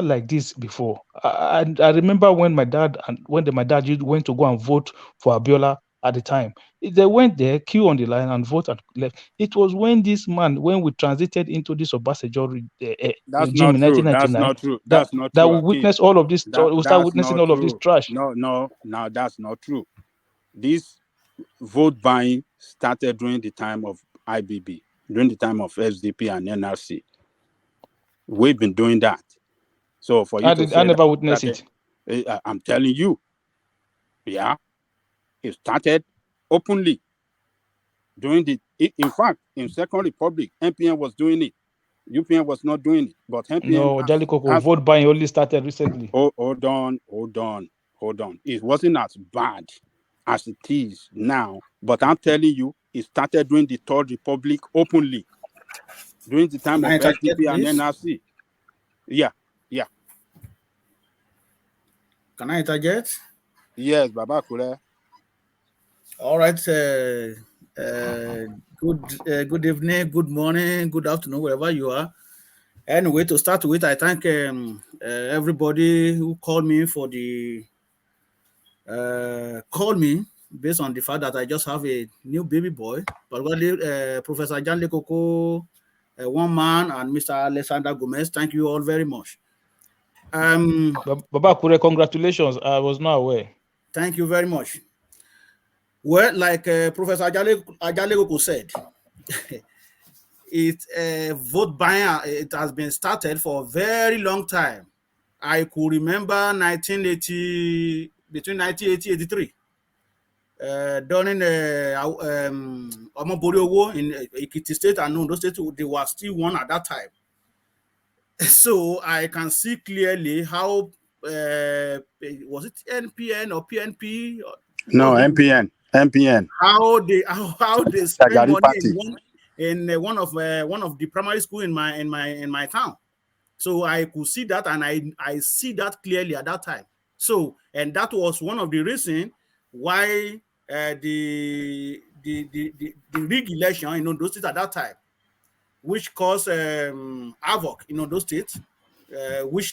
like this before. I remember when my dad went to go and vote for Abiola at the time. They went there, queue on the line and vote and left. It was when we transited into this Obasanjo regime in 1999. That's not true. That we witnessed all of this. We start witnessing all of this trash. No, that's not true. This vote buying started during the time of IBB, during the time of SDP and NRC. We've been doing that. So for you I never witnessed it. I'm telling you, yeah, it started openly. In fact, in Second Republic, MPN was doing it. UPN was not doing it, but MPN. No, Jalikoko, vote buying only started recently. Hold on. It wasn't as bad as it is now, but I'm telling you, it started during the Third Republic openly. During the time of SDP and NRC. Yeah. Can I interject? Yes, Baba Kule. All right. Good evening, good morning, good afternoon, wherever you are. Anyway, to start with, I thank everybody who called me based on the fact that I just have a new baby boy, particularly Professor Janle Koko, one man, and Mr. Alexander Gomez. Thank you all very much. Baba Kure, congratulations. I was not aware. Thank you very much. Well, like Professor Ajale Koko said, vote buying, it has been started for a very long time. I could remember 1980, between 1980 and 83. During Omobori in Ekiti State and Ondo State, they were still one at that time. So I can see clearly how was it NPN or PNP? No, MPN. How they spend Shagari money Party. in one of the primary school in my town. So I could see that, and I see that clearly at that time. So, and that was one of the reasons why the rig election in Ondo State at that time, which caused havoc in Ondo State, which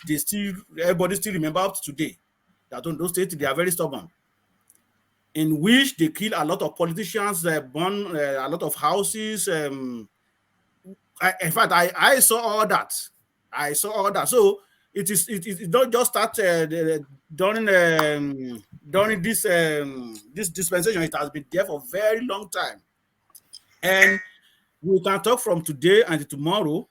everybody still remember up to today. That Ondo State, they are very stubborn. In which they kill a lot of politicians, burn a lot of houses. In fact, I saw all that. I saw all that. So it don't just start during this dispensation. It has been there for a very long time, and we can talk from today and tomorrow.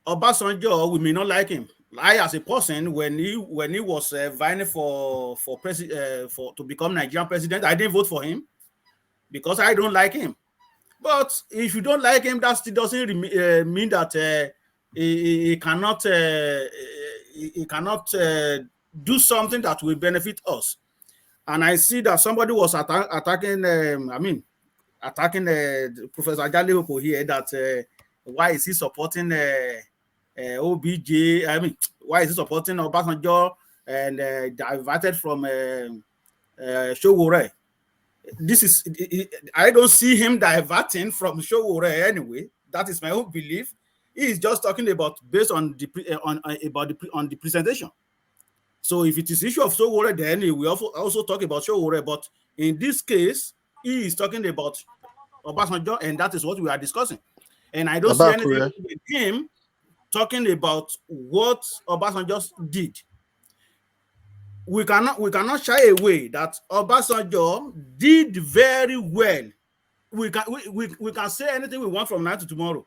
Obasanjo, we may not like him. I, as a person, when he was vying for to become Nigerian president, I didn't vote for him because I don't like him. But if you don't like him, that still doesn't mean that he cannot do something that will benefit us. And I see that somebody was attacking Professor Ajale here, that why is he supporting OBJ? I mean, why is he supporting Obasanjo and diverted from Showore? I don't see him diverting from Showore anyway. That is my own belief. He is just talking about based on the presentation. So if it is issue of Showore, then we also talk about Showore. But in this case, he is talking about Obasanjo, and that is what we are discussing. And I don't see anything with him talking about what Obasanjo did. We cannot shy away that Obasanjo did very well. We can say anything we want from now to tomorrow.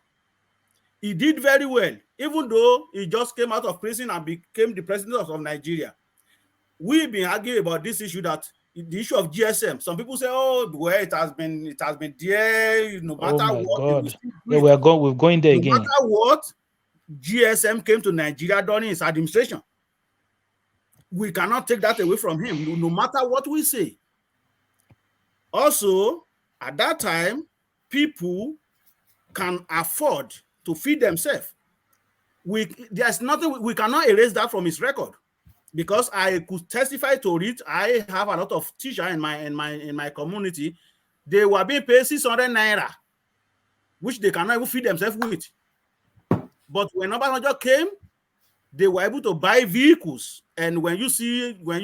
He did very well, even though he just came out of prison and became the president of Nigeria. We've been arguing about this issue, that the issue of GSM. Some people say, "Oh, well, it has been there, no matter what." God. Yeah, we're going there again. No matter what, GSM came to Nigeria during his administration. We cannot take that away from him, no matter what we say. Also, at that time, people can afford to feed themselves. There's nothing, we cannot erase that from his record, because I could testify to it. I have a lot of teachers in my community. They were being paid 600 naira, which they cannot even feed themselves with. But when Obasanjo came, they were able to buy vehicles. And when you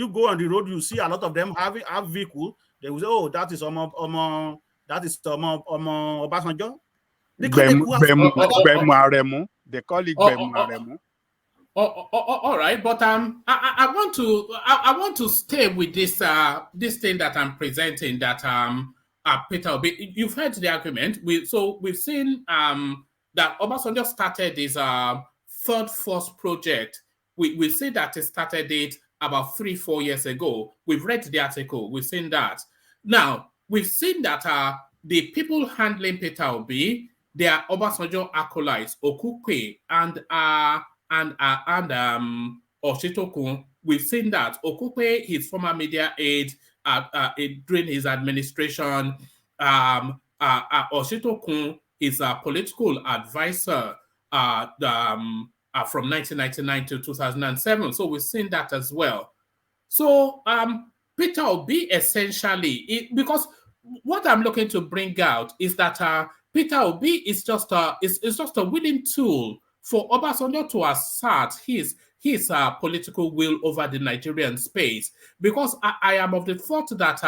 go on the road, you see a lot of them have vehicles. They will say, "Oh, that is Obasanjo." They call it Bemu. All right, but I want to stay with this thing that I'm presenting, that Peter, you've heard the argument. We've seen that Obasanjo started this third force project. We see that he started it about 3-4 years ago. We've read the article. We've seen that. Now we've seen that the people handling Peter Obi, they are Obasanjo acolytes, Okukwe and Oshitokun. We've seen that Okukwe, his former media aide during his administration, Oshitokun is a political advisor from 1999 to 2007. So we've seen that as well. So Peter Obi essentially, because what I'm looking to bring out is that Peter Obi is just a willing tool for Obasanjo to assert his his political will over the Nigerian space. Because I am of the thought that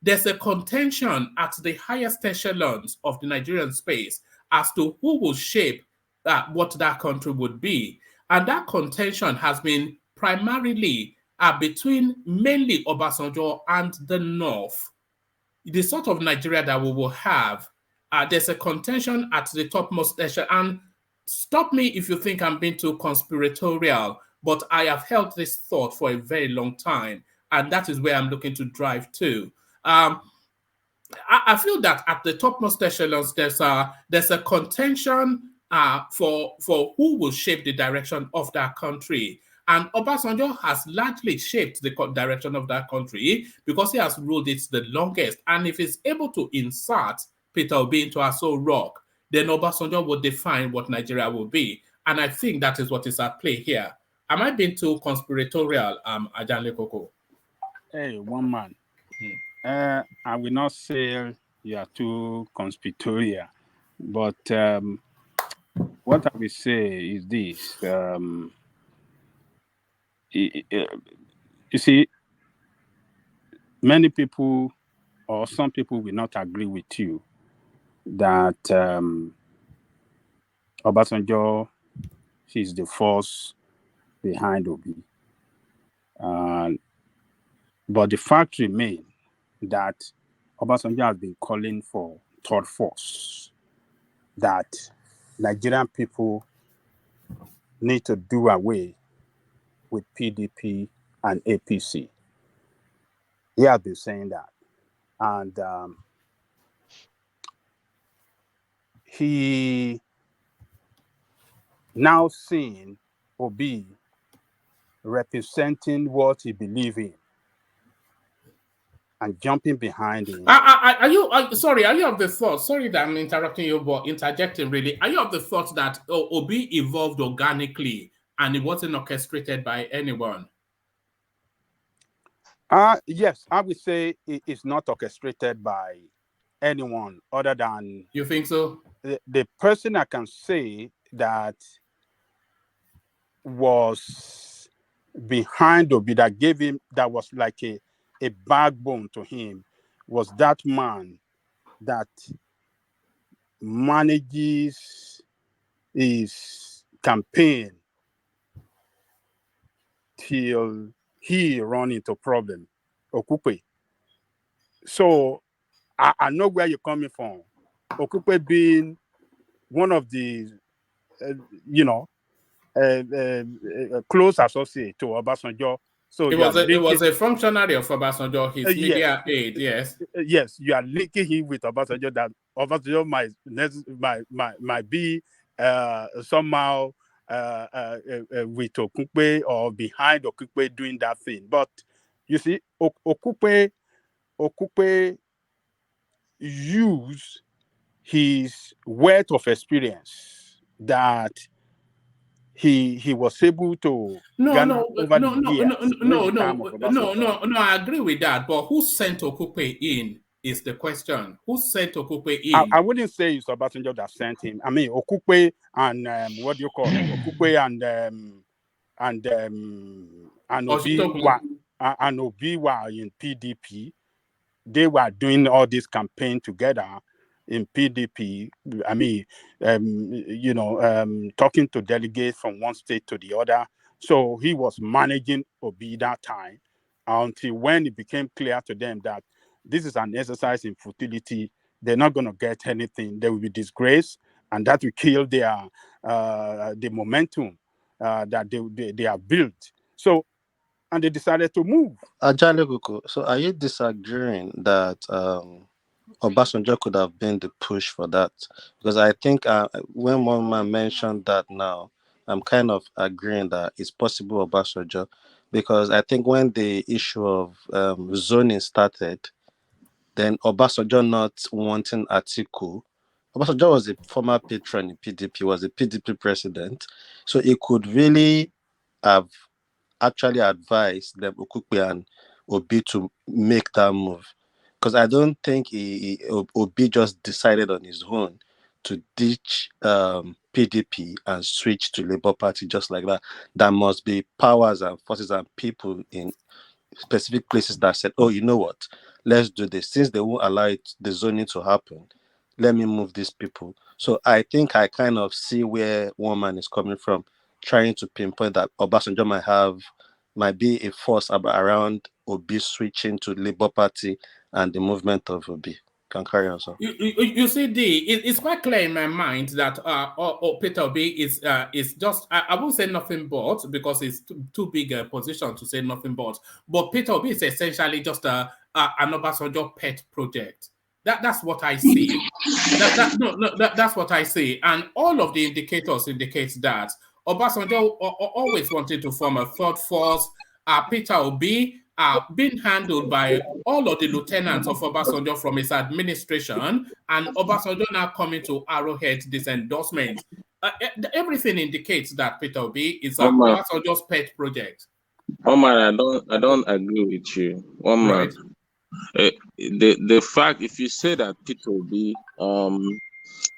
there's a contention at the highest echelons of the Nigerian space as to who will shape what that country would be. And that contention has been primarily between mainly Obasanjo and the North. The sort of Nigeria that we will have, there's a contention at the topmost echelon. And stop me if you think I'm being too conspiratorial, but I have held this thought for a very long time, and that is where I'm looking to drive to. I feel that at the topmost echelons, there's a contention for who will shape the direction of that country. And Obasanjo has largely shaped the direction of that country because he has ruled it the longest. And if he's able to insert Peter Obi into Aso Rock, then Obasanjo will define what Nigeria will be. And I think that is what is at play here. Am I being too conspiratorial, Ajanle Koko? Hey, one man. I will not say you are too conspiratorial, but what I will say is this. You see, many people or some people will not agree with you that Obasanjo is the force behind Obi. But the fact remains that Obasanjo has been calling for third force, that Nigerian people need to do away with PDP and APC. He has been saying that. And he now seeing Obi representing what he believes in and jumping behind him. Are you of the thought, sorry that I'm interrupting you, but interjecting really, are you of the thought that Obi evolved organically and it wasn't orchestrated by anyone? Yes, I would say it's not orchestrated by anyone other than... You think so? The person I can say that was behind Obi, that gave him, that was like a backbone to him, was that man that manages his campaign till he run into problem, Okupe. So I know where you're coming from. Okupe being one of the, close associate to Obasanjo. So it was a functionary of Obasanjo, his media aide, yes. Yes, you are linking him with Obasanjo, that Obasanjo might be somehow with Okupe or behind Okupe doing that thing. But you see, Okupe used his wealth of experience that he was able to No, I agree with that. But who sent Okupe in is the question. Who sent Okupe in? I wouldn't say it's Obasanjo that sent him. I mean, Okupe and what do you call it? Okupe and Obi were in PDP. They were doing all this campaign together in PDP. I mean, talking to delegates from one state to the other. So he was managing Obi that time until when it became clear to them that this is an exercise in futility. They're not going to get anything. They will be disgraced, and that will kill their the momentum that they have built. So, and they decided to move. So are you disagreeing that Obasanjo could have been the push for that? Because I think when one man mentioned that now, I'm kind of agreeing that it's possible Obasanjo, because I think when the issue of zoning started, then Obasanjo not wanting Atiku, Obasanjo was a former patron in PDP, was a PDP president, so he could really have actually advised them, Okupe and Obi, to make that move. Because I don't think Obi just decided on his own to ditch PDP and switch to Labour Party just like that. There must be powers and forces and people in specific places that said, oh, you know what, let's do this. Since they won't allow the zoning to happen, let me move these people. So I think I kind of see where one man is coming from, trying to pinpoint that Obasanjo might be a force around Obi switching to Labour Party and the movement of Obi. Can carry on, sir. You see, it's quite clear in my mind that Peter Obi is just, I won't say nothing but, because it's too big a position to say nothing but Peter Obi is essentially just an Obasanjo pet project. That's what I see. That's what I see. And all of the indicators indicate that Obasanjo always wanted to form a third force. Peter Obi being handled by all of the lieutenants of Obasanjo from his administration, and Obasanjo now coming to arrowhead this endorsement. Everything indicates that Peter Obi is Obasanjo's pet project. Omar, I don't agree with you. Omar, right. The fact, if you say that Peter Obi,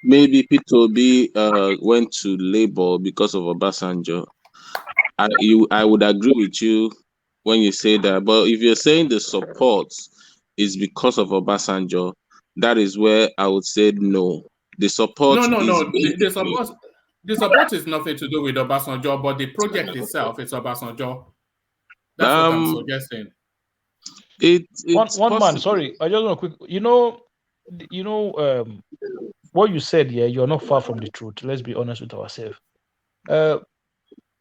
maybe Peter Obi went to Labour because of Obasanjo, I would agree with you when you say that. But if you're saying the support is because of Obasanjo, that is where I would say no. The support No. Is the support is nothing to do with Obasanjo, but the project itself is Obasanjo. That's what I'm suggesting. It's one man. Sorry, I just want to quick. What you said here, you're not far from the truth. Let's be honest with ourselves.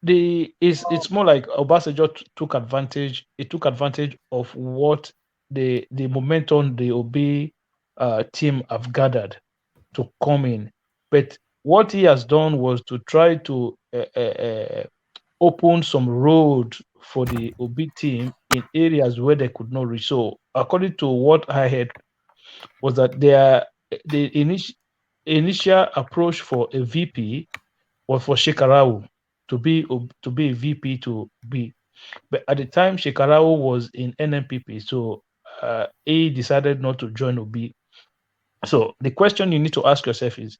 It's more like Obasanjo took advantage. It took advantage of what the momentum the Obi team have gathered to come in. But what he has done was to try to open some road for the Obi team in areas where they could not reach. So, according to what I heard, was that the initial approach for a VP was for Shekarau to be a VP to be. But at the time, Shekarau was in NNPP, so he decided not to join Obi. So the question you need to ask yourself is,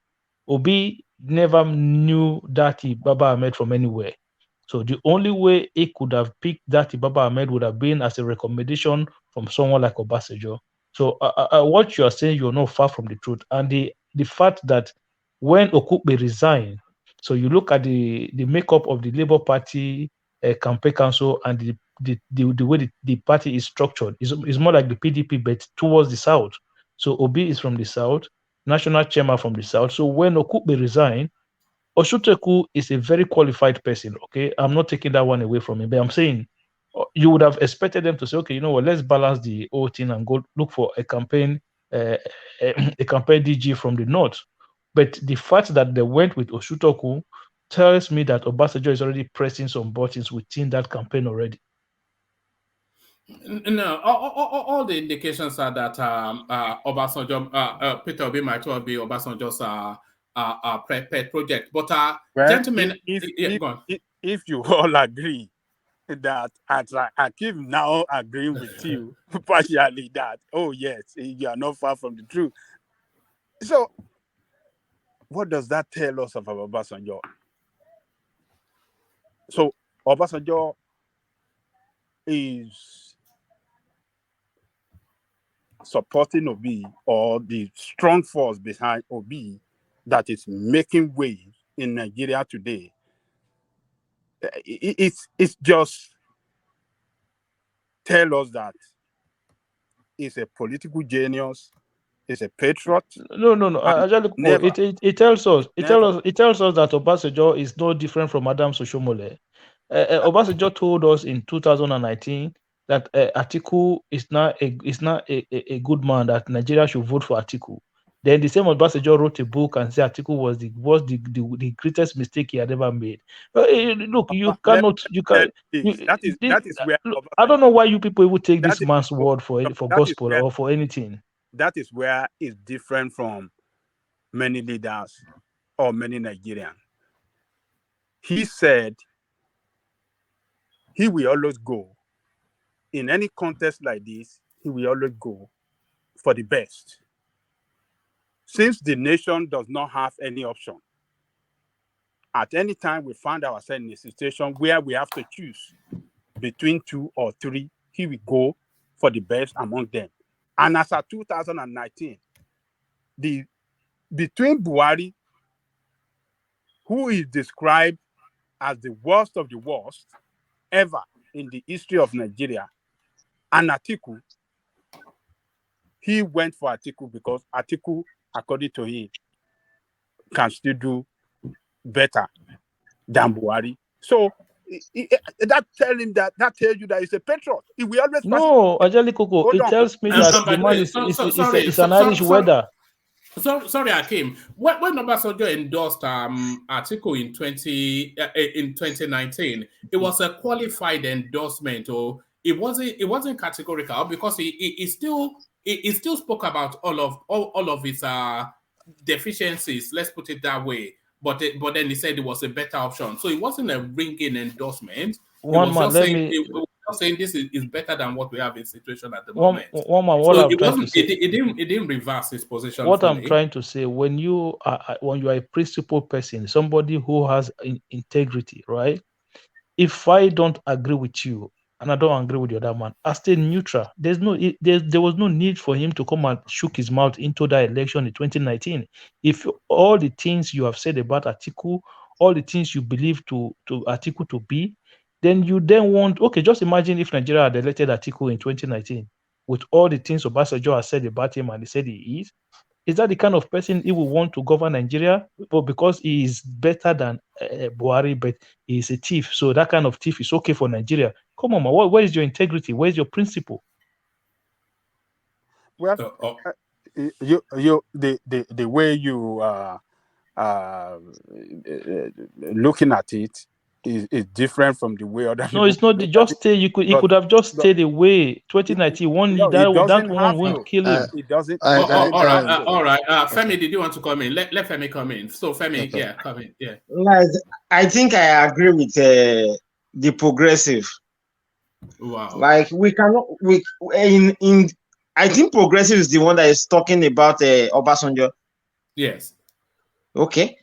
Obi never knew Datti Baba Ahmed from anywhere. So the only way he could have picked Datti Baba Ahmed would have been as a recommendation from someone like Obasanjo. So what you are saying, you're not far from the truth. And the fact that when Okupe resigned, so you look at the makeup of the Labour Party campaign council and the way the party is structured is more like the PDP, but towards the south. So Obi is from the south, national chairman from the south. So when Okupe resigned, Oshuteku is a very qualified person. Okay, I'm not taking that one away from him, but I'm saying you would have expected them to say, okay, you know what, let's balance the whole thing and go look for a campaign DG from the north. But the fact that they went with Oshuteku tells me that Obasanjo is already pressing some buttons within that campaign already. No, all the indications are that Obasanjo, Peter Obi might well be Obasanjo's pet project. But gentlemen, if you all agree that, as I keep now agreeing with you partially that, oh yes, you are not far from the truth. So, what does that tell us about Obasanjo? So, Obasanjo is supporting Obi, or the strong force behind Obi that is making waves in Nigeria today. It's just tell us that he's a political genius, he's a patriot. No. It tells us that Obasanjo is no different from Adams Oshomole. Obasanjo told us in 2019 that Atiku is not a good man, that Nigeria should vote for Atiku. Then the same Obasanjo wrote a book and said Atiku was the greatest mistake he had ever made. Look, that is where I don't know why you people would take this man's word for gospel or for anything. That is where it's different from many leaders or many Nigerians. He said he will always go in any contest like this. He will always go for the best. Since the nation does not have any option, at any time we find ourselves in a situation where we have to choose between 2 or 3, he will go for the best among them. And as of 2019, between Buhari, who is described as the worst of the worst ever in the history of Nigeria, and Atiku, he went for Atiku because Atiku, according to him, can still do better than Buhari. So that tells you that he's a patriot. He will always No, Ajali Koko, it tells me that the man is an Irish weather. Sorry, Akim. When Obasanjo endorsed Atiku in 2019, it was a qualified endorsement, or it wasn't categorical because he still spoke about all of his deficiencies. Let's put it that way. But then he said it was a better option. So it wasn't a ringing endorsement. Saying this is better than what we have in situation at the moment. It didn't reverse his position. What fully. I'm trying to say, when you are a principled person, somebody who has integrity, right? If I don't agree with you and I don't agree with the other man, I stay neutral. There was no need for him to come and shook his mouth into that election in 2019. If all the things you have said about Atiku, all the things you believe to Atiku to be, then you want, okay, just imagine if Nigeria had elected Atiku in 2019 with all the things Obasanjo has said about him and he said he is. Is that the kind of person he will want to govern Nigeria? But because he is better than Buhari, but he is a thief, so that kind of thief is okay for Nigeria. Come on, man. Where is your integrity? Where is your principle? Well, the way you looking at it is different from the way other people. No, it's not. Just stay. He could have just stayed away. 2091. That one won't kill him. It doesn't. All right. Femi, did you want to come in? Let Femi come in. So Femi, okay. Come in. Yeah. Right. I think I agree with the progressive. Wow. Like we cannot. I think progressive is the one that is talking about Obasanjo. Yes. Okay.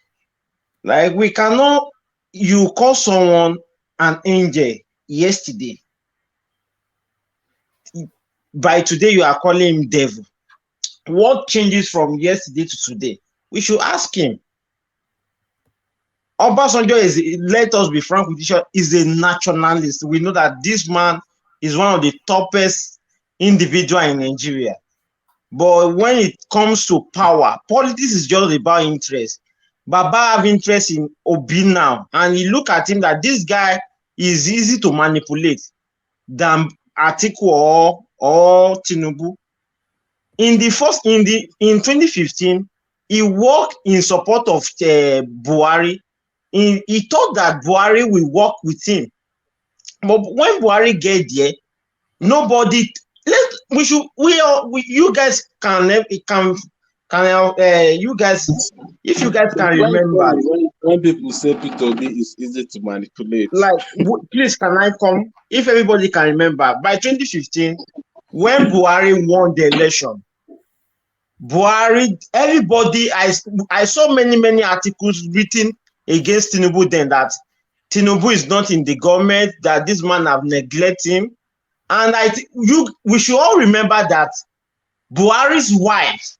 Like we cannot. You call someone an angel yesterday. By today, you are calling him devil. What changes from yesterday to today? We should ask him. Obasanjo let us be frank with each other, is a nationalist. We know that this man is one of the toughest individuals in Nigeria. But when it comes to power, politics is just about interest. Baba have interest in Obi now, and you look at him that this guy is easy to manipulate than Atiku or Tinubu. In 2015, he worked in support of Buhari. He thought that Buhari will work with him, but when Buhari get there, nobody. You guys you guys, if you guys can remember, when people say P2B is easy to manipulate, like, please, can I come? If everybody can remember, by 2015, when Buhari won the election, everybody, I saw many articles written against Tinubu then that Tinubu is not in the government, that this man have neglected him, and we should all remember that Buhari's wife,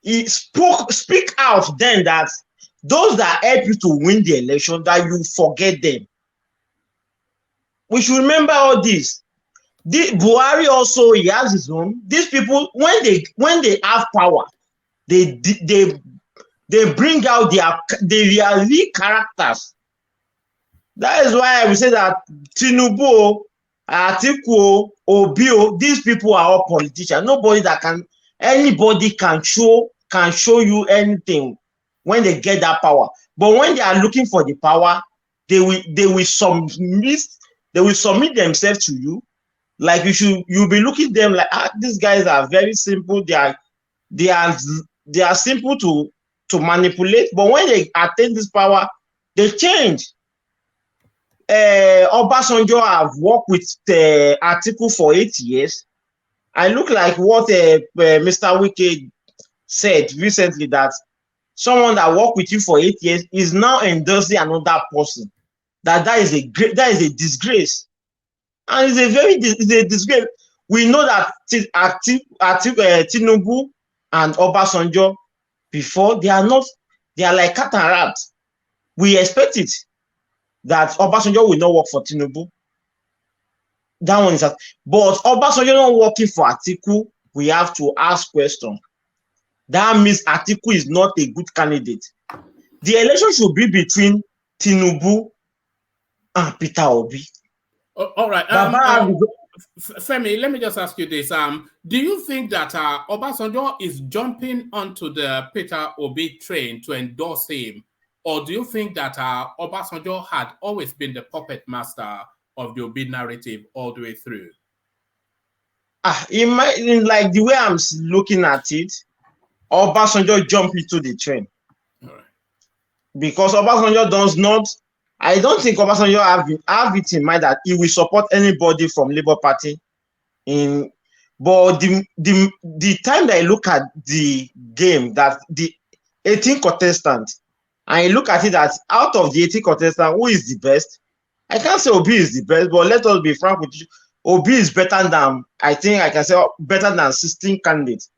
he speak out then that those that help you to win the election, that you forget them. We should remember all this. Buhari also, he has his own. These people, when they have power, they bring out their real characters. That is why we say that Tinubu, Atiku, Obi, these people are all politicians. Anybody can show you anything when they get that power. But when they are looking for the power, they will submit themselves to you. Like you'll be looking at them like, these guys are very simple. They are simple to manipulate. But when they attain this power, they change. Obasanjo have worked with Atiku for 8 years. I look like what Mr. Wike said recently, that someone that worked with you for 8 years is now endorsing another person. That is a disgrace, and it's a disgrace. We know that Tinubu and Obasanjo before, they are like cat and rat. We expect it that Obasanjo will not work for Tinubu. That one is that. But Obasanjo not working for Atiku, we have to ask questions. That means Atiku is not a good candidate. The election should be between Tinubu and Peter Obi. All right. Femi, let me just ask you this. Do you think that Obasanjo is jumping onto the Peter Obi train to endorse him? Or do you think that Obasanjo had always been the puppet master of the Obi narrative all the way through? In like the way I'm looking at it, Obasanjo jumped into the train. All right. Because Obasanjo does not, I don't think Obasanjo have it in mind that he will support anybody from Labour Party. But the time that I look at the game, that the 18 contestants, and I look at it that out of the 18 contestants, who is the best? I can't say Obi is the best, but let us be frank with you. Obi is better than, I think I can say, better than 16 candidates,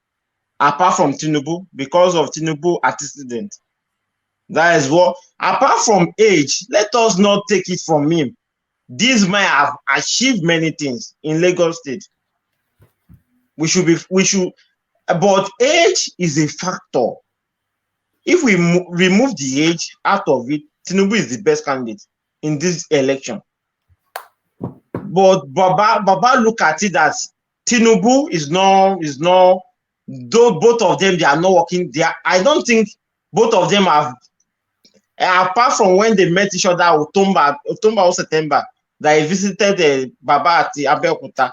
apart from Tinubu, because of Tinubu antecedent. That is what, apart from age, let us not take it from him. This man have achieved many things in Lagos State. But age is a factor. If we remove the age out of it, Tinubu is the best candidate in this election. But Baba look at it as Tinubu is not, though both of them, they are not working. I don't think both of them have, apart from when they met each other, October or September, that he visited Baba at Abeokuta.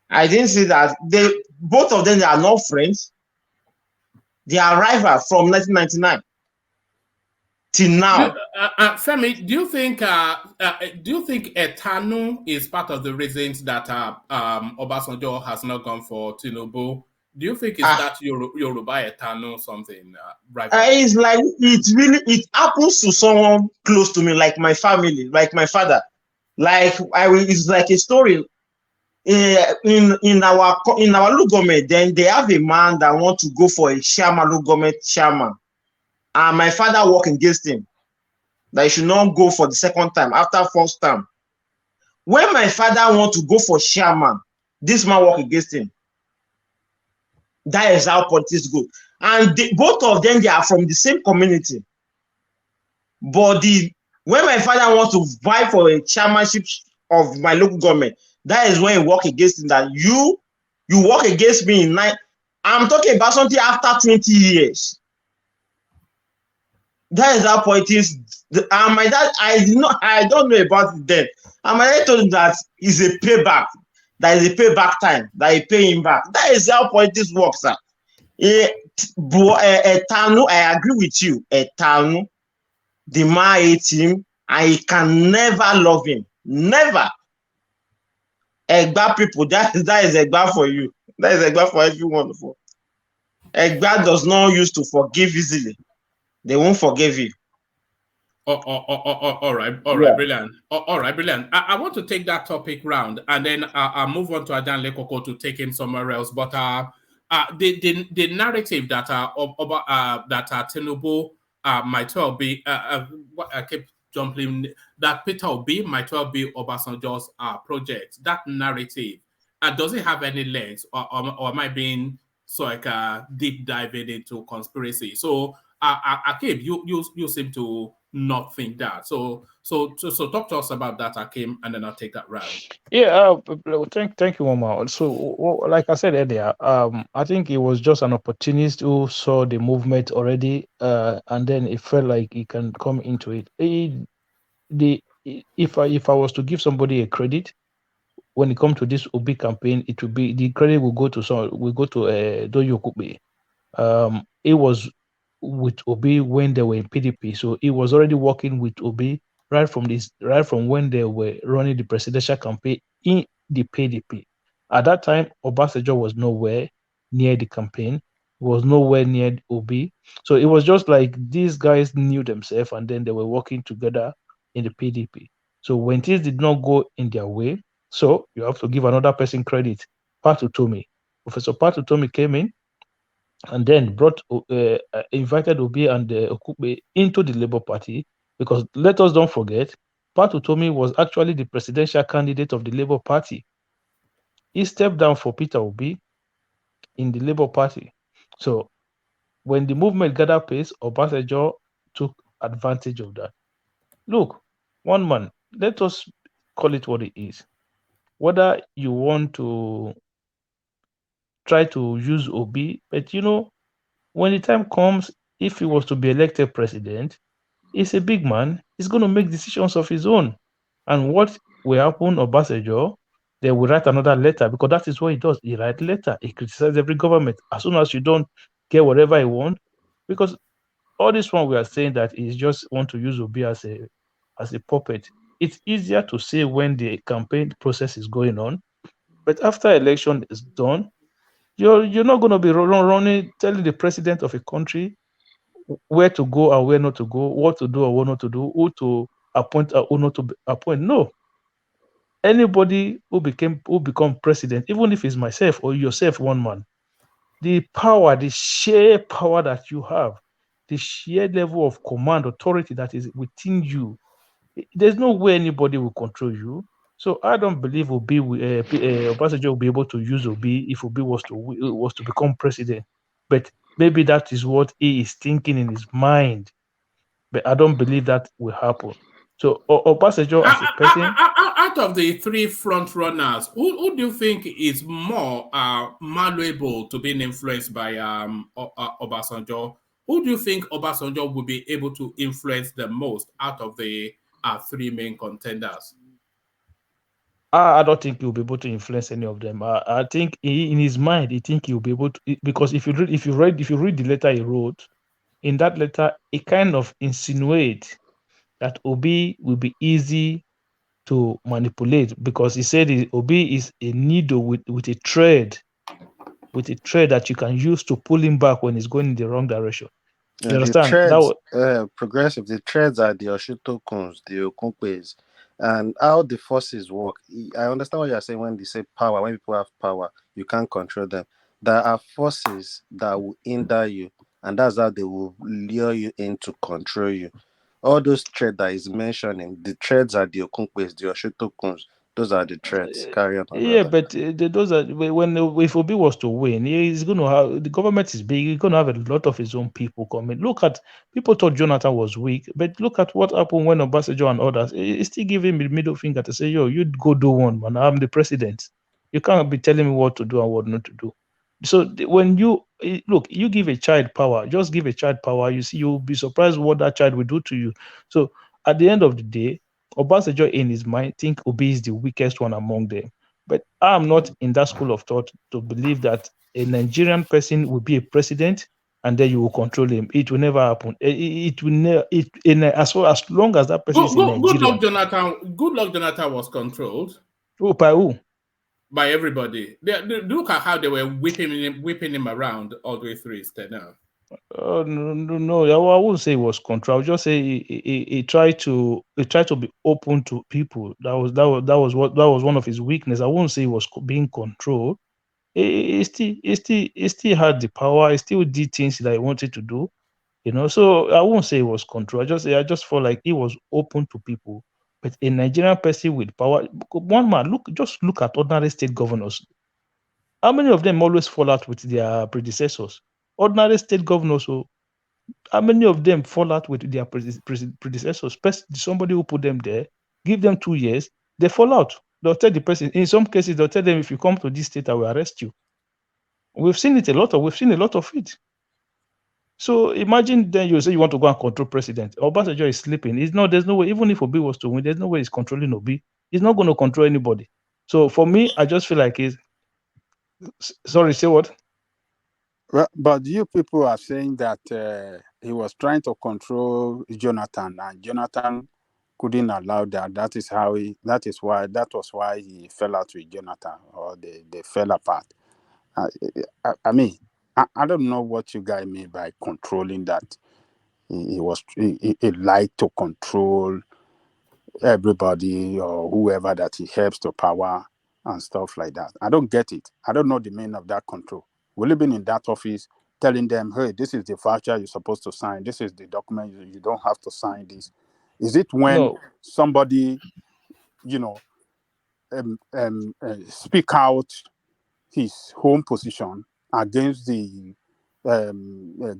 I didn't see that. Both of them, they are not friends. They are rivals from 1999 till now. Femi, do you think Etanu is part of the reasons that Obasanjo has not gone for Tinubu? Do you think that Yoruba Etanu something? It's like it happens to someone close to me, like my family, like my father. It's like a story. In our local government, then they have a man that want to go for a local government chairman, and my father work against him that he should not go for the second time after first time. When my father want to go for chairman, this man work against him. That is how politics go. And both of them, they are from the same community. But when my father wants to vie for a chairmanship of my local government, that is when he work against him. That you work against me in 9. I'm talking about something after 20 years. That is how politics. And my dad, I don't know about it then. And my dad told him that is a payback. That is a payback time. That he pay him back. That is how politics works, sir. Etanu, I agree with you. Etanu, the man hates him, and he can never love him. Never. Egba people, that is Egba for you. That is Egba for everyone. Egba does not used to forgive easily. They won't forgive you. All right, brilliant. All right, brilliant. I want to take that topic round, and then I'll move on to Adan Lekoko to take him somewhere else. But the narrative that Tinubu might well be I keep jumping, that Peter Obi might well be Obasanjo's project. That narrative, does it have any legs, or am I being so like deep diving into conspiracy? So Akeem, you seem to not think that. So talk to us about that, Akeem, and then I'll take that round. Yeah, thank you, Mama. So, like I said earlier, I think it was just an opportunist who saw the movement already, and then it felt like he can come into it. If I was to give somebody a credit when it comes to this Obi campaign, it would be, the credit will go to Doyo Kube. It was with Obi when they were in PDP, so he was already working with Obi right from when they were running the presidential campaign in the PDP. At that time, Obasanjo was nowhere near the campaign, was nowhere near Obi. So it was just like these guys knew themselves and then they were working together in the PDP. So when things did not go in their way, so you have to give another person credit. Patutomi. Professor Patutomi came in and then invited Obi and Okupe into the Labour Party because let us don't forget, Patutomi was actually the presidential candidate of the Labour Party. He stepped down for Peter Obi in the Labour Party. So when the movement gathered pace, Obasanjo took advantage of that. Look, one man, let us call it what it is. Whether you want to try to use Obi, but when the time comes, if he was to be elected president, he's a big man. He's going to make decisions of his own. And what will happen, Obasanjo, they will write another letter because that is what he does. He writes letter. He criticizes every government. As soon as you don't get whatever he want, because all this one we are saying that is just want to use Obi as a puppet. It's easier to say when the campaign process is going on, but after election is done, you're not going to be running telling the president of a country where to go and where not to go, what to do or what not to do, who to appoint or who not to appoint. No. Anybody who become president, even if it's myself or yourself, one man, the power, the sheer power that you have, the sheer level of command authority that is within you, there's no way anybody will control you. So I don't believe Obasanjo will be able to use Obi if Obi was to become president. But maybe that is what he is thinking in his mind. But I don't believe that will happen. So Obasanjo as a person, Out of the three front runners, who do you think is more malleable to being influenced by Obasanjo? Who do you think Obasanjo will be able to influence the most out of the three main contenders? I don't think he'll be able to influence any of them. I think in his mind, he think he'll be able to, because if you read the letter he wrote, in that letter, it kind of insinuates that Obi will be easy to manipulate because he said Obi is a needle with a thread, that you can use to pull him back when he's going in the wrong direction. You The understand? threads, progressive, the threads are the Oshitokons, the Okumpes, and how the forces work. I understand what you're saying when they say power. When people have power, you can't control them. There are forces that will hinder you, and that's how they will lure you in to control you. All those threads that he's mentioning, the threads are the Okumpes, the Oshitokons. Those are the threads. Carry on, my Yeah, brother. but those are when if Obi was to win, he's going to have the government is big. He's going to have a lot of his own people coming. Look at people thought Jonathan was weak, but look at what happened when Obasanjo and others. He still give him the middle finger to say, "Yo, you go do one, man. I'm the president. You can't be telling me what to do and what not to do." So when you look, you give a child power. Just give a child power. You see, you'll be surprised what that child will do to you. So at the end of the day, Obasanjo in his mind think Obi is the weakest one among them. But I'm not in that school of thought to believe that a Nigerian person will be a president and then you will control him. It will never happen. It will never. As long as that person is in Nigeria. Good luck, Jonathan was controlled. Oh, by who? By everybody. Look at how they were whipping him around all the way through his tenure. No, I wouldn't say it was control. I would just say he tried to be open to people. That was one of his weaknesses. I wouldn't say he was being controlled. He still had the power. He still did things that he wanted to do. So I won't say it was control. I just felt like he was open to people. But a Nigerian person with power, one man, just look at ordinary state governors. How many of them always fall out with their predecessors? Ordinary state governors, so how many of them fall out with their predecessors? Somebody who put them there, give them 2 years, they fall out. They'll tell the person, in some cases, they'll tell them, if you come to this state, I will arrest you. We've seen a lot of it. So imagine then you say you want to go and control president. Obasanjo is sleeping. There's no way, even if Obi was to win, there's no way he's controlling Obi. He's not going to control anybody. So for me, I just feel like sorry, say what? Well, but you people are saying that he was trying to control Jonathan, and Jonathan couldn't allow that. That was why he fell out with Jonathan, or they fell apart. I mean, I don't know what you guys mean by controlling that. He liked to control everybody or whoever that he helps to power and stuff like that. I don't get it. I don't know the meaning of that control. Will you be in that office telling them, hey, this is the voucher you're supposed to sign, this is the document, you don't have to sign this? Is it when somebody, speak out his home position against the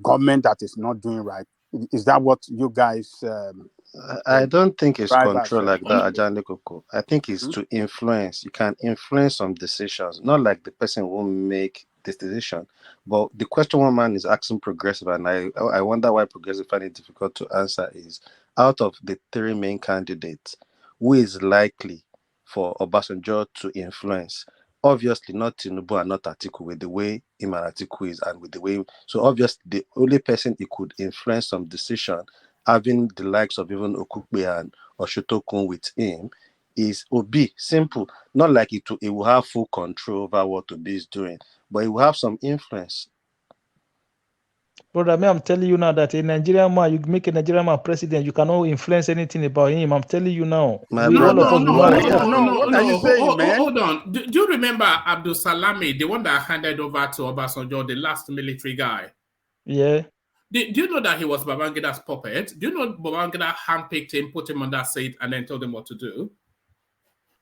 government that is not doing right? Is that what you guys I don't think it's drive control ourselves? like that, Ajani Koko. I think it's to influence. You can influence some decisions, not like the person will make this decision. But the question one man is asking progressive, and I wonder why progressive find it difficult to answer, is out of the three main candidates, who is likely for Obasanjo to influence? Obviously not Tinubu and not Atiku, with the way him and Atiku is, and with the way, so obviously the only person he could influence some decision, having the likes of even Okukpe and Oshotokun with him, is Obi. Simple. Not like it will have full control over what Obi is doing, but it will have some influence. Brother, I'm telling you now that a Nigerian man, you make a Nigerian man president, you cannot influence anything about him. I'm telling you now. What are you saying, man? Hold on. Do you remember Abdul Salami, the one that handed over to Obasanjo, the last military guy? Yeah. Do you know that he was Babangida's puppet? Do you know Babangida handpicked him, put him on that seat, and then told him what to do?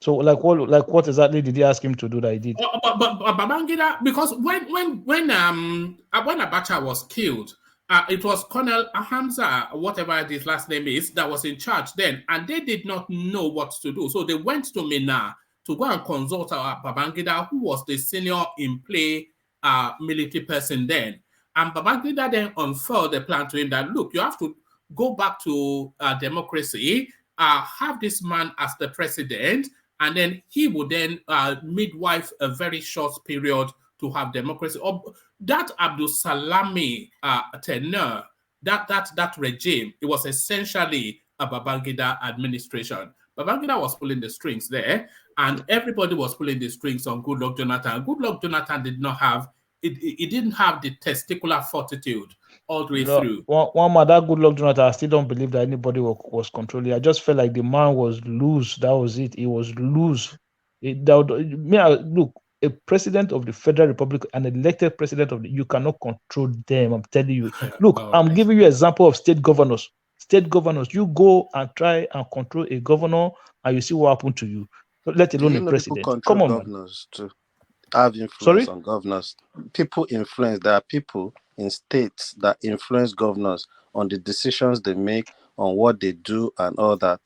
So, what exactly did he ask him to do that he did? But Babangida, because when Abacha was killed, it was Colonel Hamza, whatever his last name is, that was in charge then, and they did not know what to do. So they went to Mina to go and consult Babangida, who was the senior in play military person then. And Babangida then unfurled the plan to him that, look, you have to go back to democracy, have this man as the president, and then he would then midwife a very short period to have democracy. That Abdul Salami tenure, that regime, it was essentially a Babangida administration. Babangida was pulling the strings there, and everybody was pulling the strings on Goodluck Jonathan. Goodluck Jonathan did not have it didn't have the testicular fortitude all the way through. One man, that Goodluck Jonathan, I still don't believe that anybody was controlling. I just felt like the man was loose. That was it. He was loose. Look, a president of the Federal Republic, an elected president you cannot control them. I'm telling you. Look, I'm giving you an example of state governors. State governors, you go and try and control a governor, and you see what happened to you. Let alone a president. Come on, governors too. Have influence on governors. People influence. There are people in states that influence governors on the decisions they make, on what they do, and all that.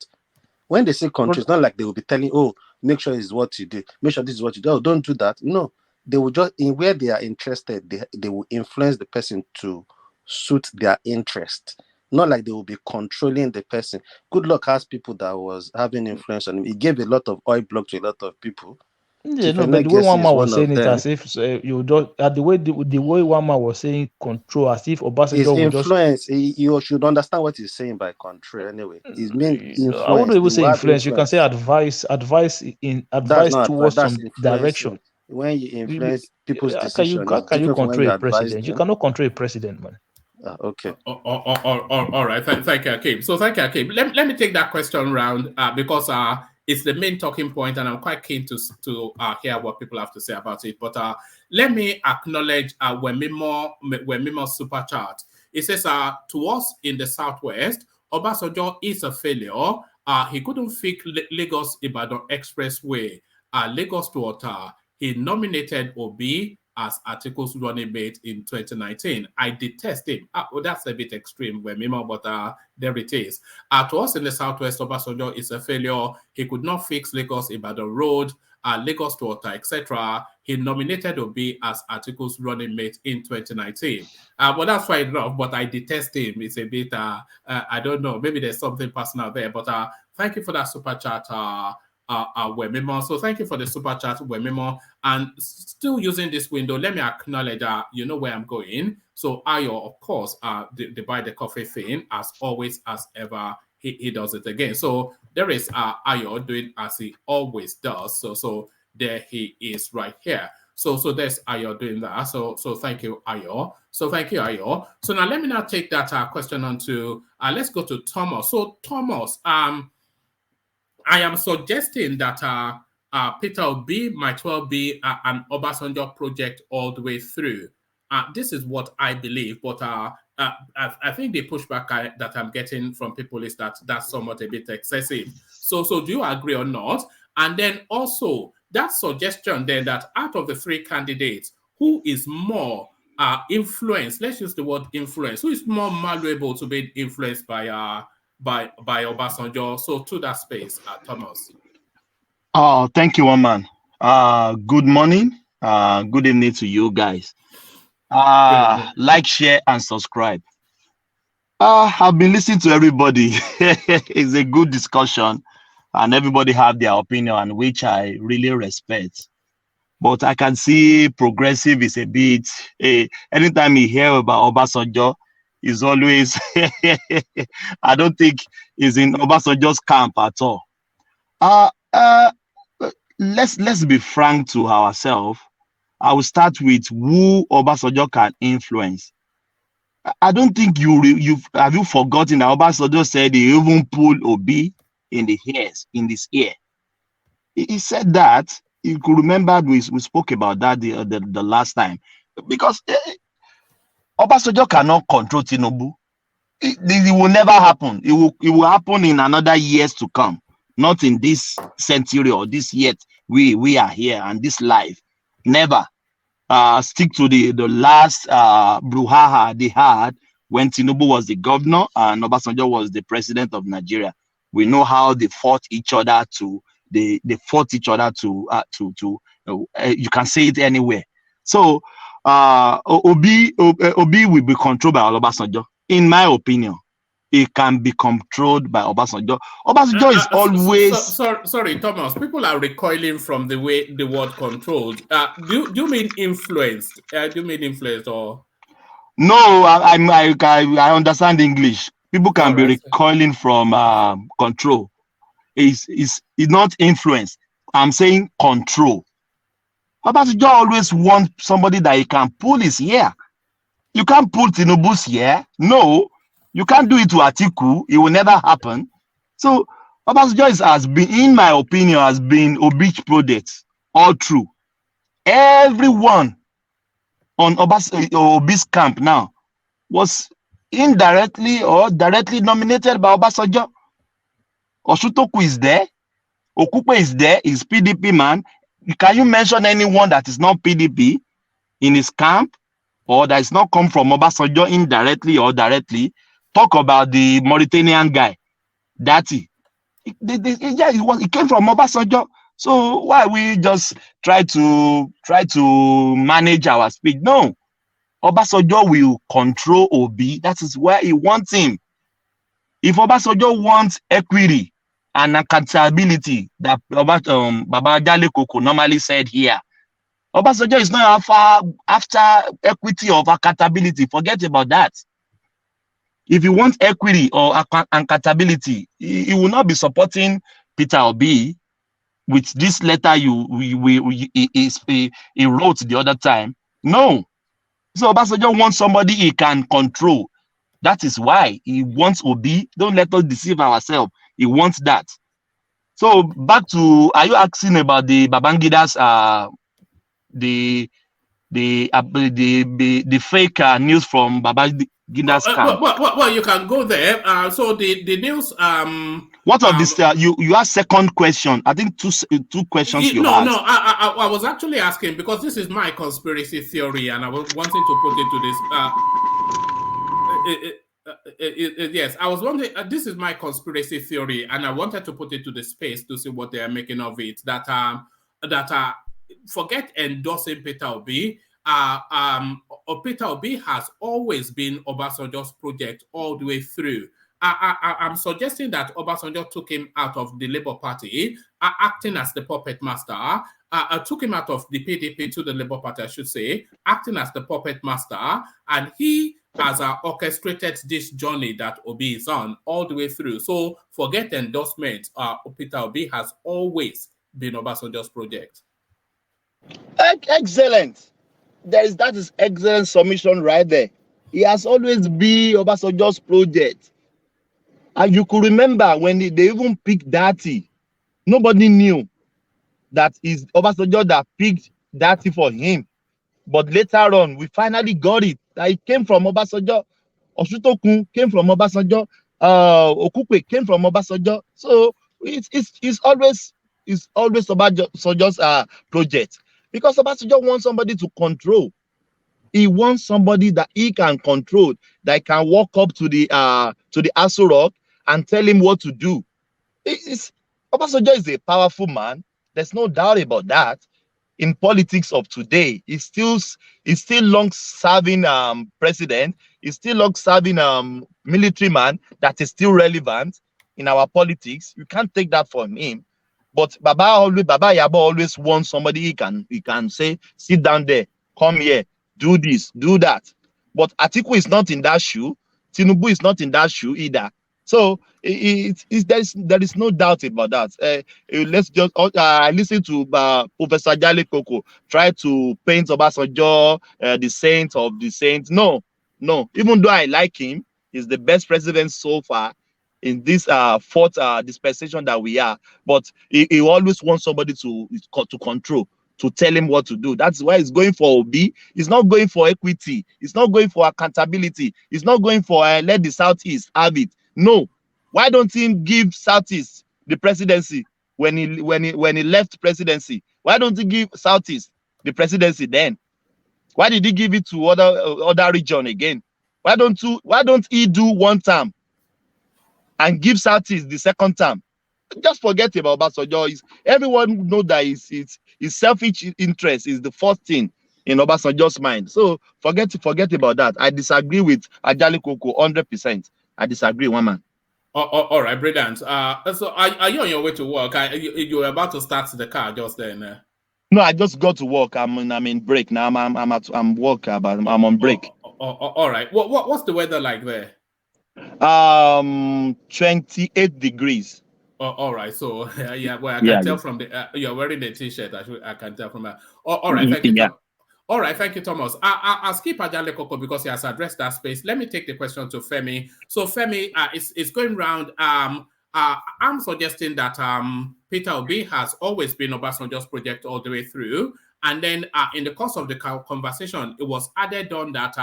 When they say control, it's not like they will be telling, oh, make sure this is what you do, make sure this is what you do. Oh, don't do that. No, they will just, in where they are interested, they will influence the person to suit their interest. Not like they will be controlling the person. Goodluck has people that was having influence on him. He gave a lot of oil block to a lot of people. Yeah, no, but the way one man was saying it, as if you don't, the way one man was saying control, as if Obasanjo would influence. You should understand what he's saying by control. Anyway, he's mean influence. I wouldn't even say influence. You can say advice towards some direction. When you influence people's decisions, how can you control a president? You cannot control a president, man. Okay. All right. Thank you, Akeem. So thank you, Akeem. Let me take that question round because it's the main talking point, and I'm quite keen to hear what people have to say about it. But let me acknowledge Wemimo Super Chat. It says, to us in the Southwest, Obasanjo is a failure. He couldn't fix Lagos-Ibadan Expressway, Lagos to Ota. He nominated Obi as Atiku's running mate in 2019. I detest him. That's a bit extreme, Wemimo, but there it is. To us in the Southwest, Obasanjo is a failure. He could not fix Lagos-Ibadan Road, Lagos to Ota, etc. He nominated Obi as Atiku's running mate in 2019. But that's fine enough, but I detest him. It's a bit, I don't know, maybe there's something personal there, but thank you for that super chat, Wemimo. So thank you for the super chat, Wemimo. And still using this window, let me acknowledge you know where I'm going. So Ayo, of course, the buy the coffee thing, as always, as ever, he does it again. So there is Ayo doing as he always does. So there he is right here. So there's Ayo doing that. So thank you, Ayo. So thank you, Ayo. So now let me now take that question on to let's go to Thomas. So Thomas, I am suggesting that Peter Obi might well be an Obasanjo project all the way through. This is what I believe, but I think the pushback that I'm getting from people is that that's somewhat a bit excessive. So do you agree or not? And then also that suggestion then that out of the three candidates, who is more influenced? Let's use the word influence. Who is more malleable to be influenced by Obasanjo? So to that space, Thomas. Oh, thank you, Woman. Good morning. Good evening to you guys. Like, share, and subscribe. I've been listening to everybody. It's a good discussion, and everybody have their opinion, which I really respect. But I can see progressive is a bit. Anytime you hear about Obasanjo, is always. I don't think is in Obasanjo's camp at all. Let's be frank to ourselves. I will start with who Obasanjo can influence. I don't think you've forgotten that Obasanjo said he even pulled Obi in his ear. He said that. You could remember we spoke about that the last time, because Obasanjo cannot control Tinubu. It will never happen. It will happen in another years to come, not in this century or this yet. We are here and this life. Never. Stick to the last brouhaha they had when Tinubu was the governor and Obasanjo was the president of Nigeria. We know how they fought each other to you can say it anywhere. So Obi will be controlled by Obasanjo. In my opinion, it can be controlled by Obasanjo. Obasanjo is always sorry, Thomas. People are recoiling from the way the word controlled. Do you mean influenced? Do you mean influenced or? No, I understand English. People can be recoiling from control. It's not influence. I'm saying control. Obasanjo always wants somebody that he can pull his ear. You can't pull Tinubu's ear. No, you can't do it to Atiku. It will never happen. So Obasanjo has been, in my opinion, has been Obi's project all through. Everyone on Obi's camp now was indirectly or directly nominated by Obasanjo. Oshutoku is there. Okupe is there. He's PDP man. Can you mention anyone that is not PDP in his camp or that is not come from Obasanjo indirectly or directly? Talk about the Mauritanian guy, Datti. He came from Obasanjo. So why we just try to manage our speech? No, Obasanjo will control Obi. That is where he wants him. If Obasanjo wants equity and accountability that Baba Jale Koko normally said here, Obasanjo is not after equity or accountability. Forget about that. If you want equity or accountability, he will not be supporting Peter Obi with this letter he wrote the other time. No. So Obasanjo wants somebody he can control. That is why he wants Obi. Don't let us deceive ourselves. He wants that. So back to, are you asking about the Babangida's the fake news from Babangida's camp? Well, you can go there. So the news. What of this? You asked second question. I think two questions you asked. No. I was actually asking because this is my conspiracy theory, and I was wanting to put it to this. Yes, I was wondering. This is my conspiracy theory, and I wanted to put it to the space to see what they are making of it. That forget endorsing Peter Obi. Peter Obi has always been Obasanjo's project all the way through. I'm suggesting that Obasanjo took him out of the Labour Party, acting as the puppet master, took him out of the PDP to the Labour Party, I should say, acting as the puppet master, and he has orchestrated this journey that Obi is on all the way through. So forget endorsement. Peter Obi has always been Obasanjo's project. Excellent. That is excellent submission right there. He has always been Obasanjo's project. And you could remember when they even picked Datti, nobody knew that is Obasanjo that picked Datti for him. But later on, we finally got it. That it came from Obasanjo. Oshutokun came from Obasanjo. Okupe came from Obasanjo. So it's always Obasanjo's project. Because Obasanjo wants somebody to control. He wants somebody that he can control, that can walk up to the Aso Rock and tell him what to do. Obasanjo is a powerful man. There's no doubt about that. In politics of today, he's still long-serving president. He's still long-serving military man that is still relevant in our politics. You can't take that from him. But Baba Yabo always wants somebody he can say, sit down there, come here, do this, do that. But Atiku is not in that shoe. Tinubu is not in that shoe either. So there is no doubt about that. Let's just listen to Professor Jale Koko try to paint Obasanjo the saint of the saints. No. Even though I like him, he's the best president so far in this fourth dispensation that we are. But he always wants somebody to control, to tell him what to do. That's why he's going for Obi. He's not going for equity. He's not going for accountability. He's not going for let the Southeast have it. No. Why don't he give Southeast the presidency when he left presidency? Why don't he give Southeast the presidency then? Why did he give it to other region again? Why don't he do one term and give Southeast the second term? Just forget about Obasanjo. Everyone know that his selfish interest is the first thing in Obasanjo's mind. So forget about that. I disagree with Ajali Koko 100%. I disagree, one man. All right, brilliant. So are you on your way to work? You were about to start the car just then. No, I just got to work. I'm in break now. I'm working, but I'm on break. All right. What's the weather like there? 28 degrees. All right. So yeah, well, I can tell from the you're wearing a t-shirt. I can tell from that. All right. Thank you. Yeah. All right, thank you, Thomas. I'll skip Ajale Koko because he has addressed that space. Let me take the question to Femi. So Femi, it's going round. I'm suggesting that Peter Obi has always been Obasanjo's project all the way through. And then in the course of the conversation, it was added on that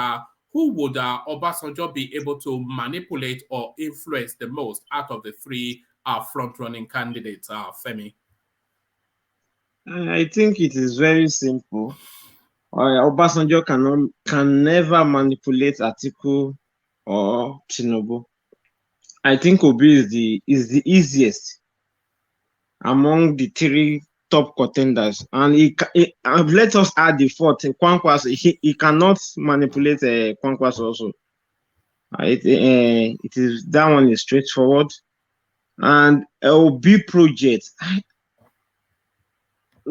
who would Obasanjo be able to manipulate or influence the most out of the three front-running candidates, Femi? I think it is very simple. Obasanjo can never manipulate Atiku or Tinubu. I think Obi is the easiest among the three top contenders, and let us add the fourth, Kwankwaso. He cannot manipulate Kwankwaso also. It is that one is straightforward, and Obi project.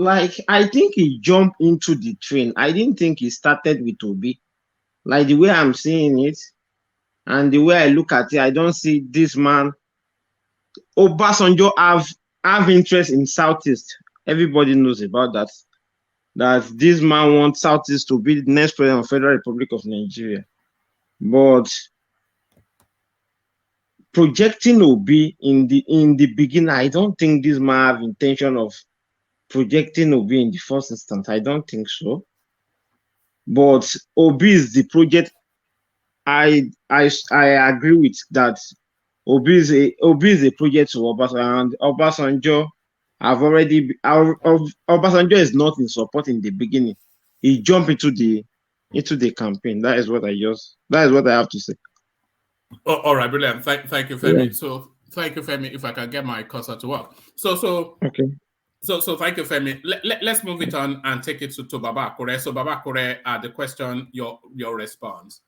I think he jumped into the train. I didn't think he started with Obi. Like the way I'm seeing it, and the way I look at it, I don't see this man. Obasanjo have interest in Southeast. Everybody knows about that. That this man wants Southeast to be the next president of the Federal Republic of Nigeria. But projecting Obi in the beginning, I don't think this man have intention of projecting Obi in the first instance. I don't think so. But Obi is the project. I agree with that. Obi is a project to Obasanjo, and Obasanjo Obasanjo is not in support in the beginning. He jumped into the campaign. That is what I have to say. All right, brilliant. Thank you, Femi. Yeah. So thank you, Femi. If I can get my cursor to work. Okay. So thank you, Femi. Let's move it on and take it to Baba Akure. So Baba Akure, the question, your response.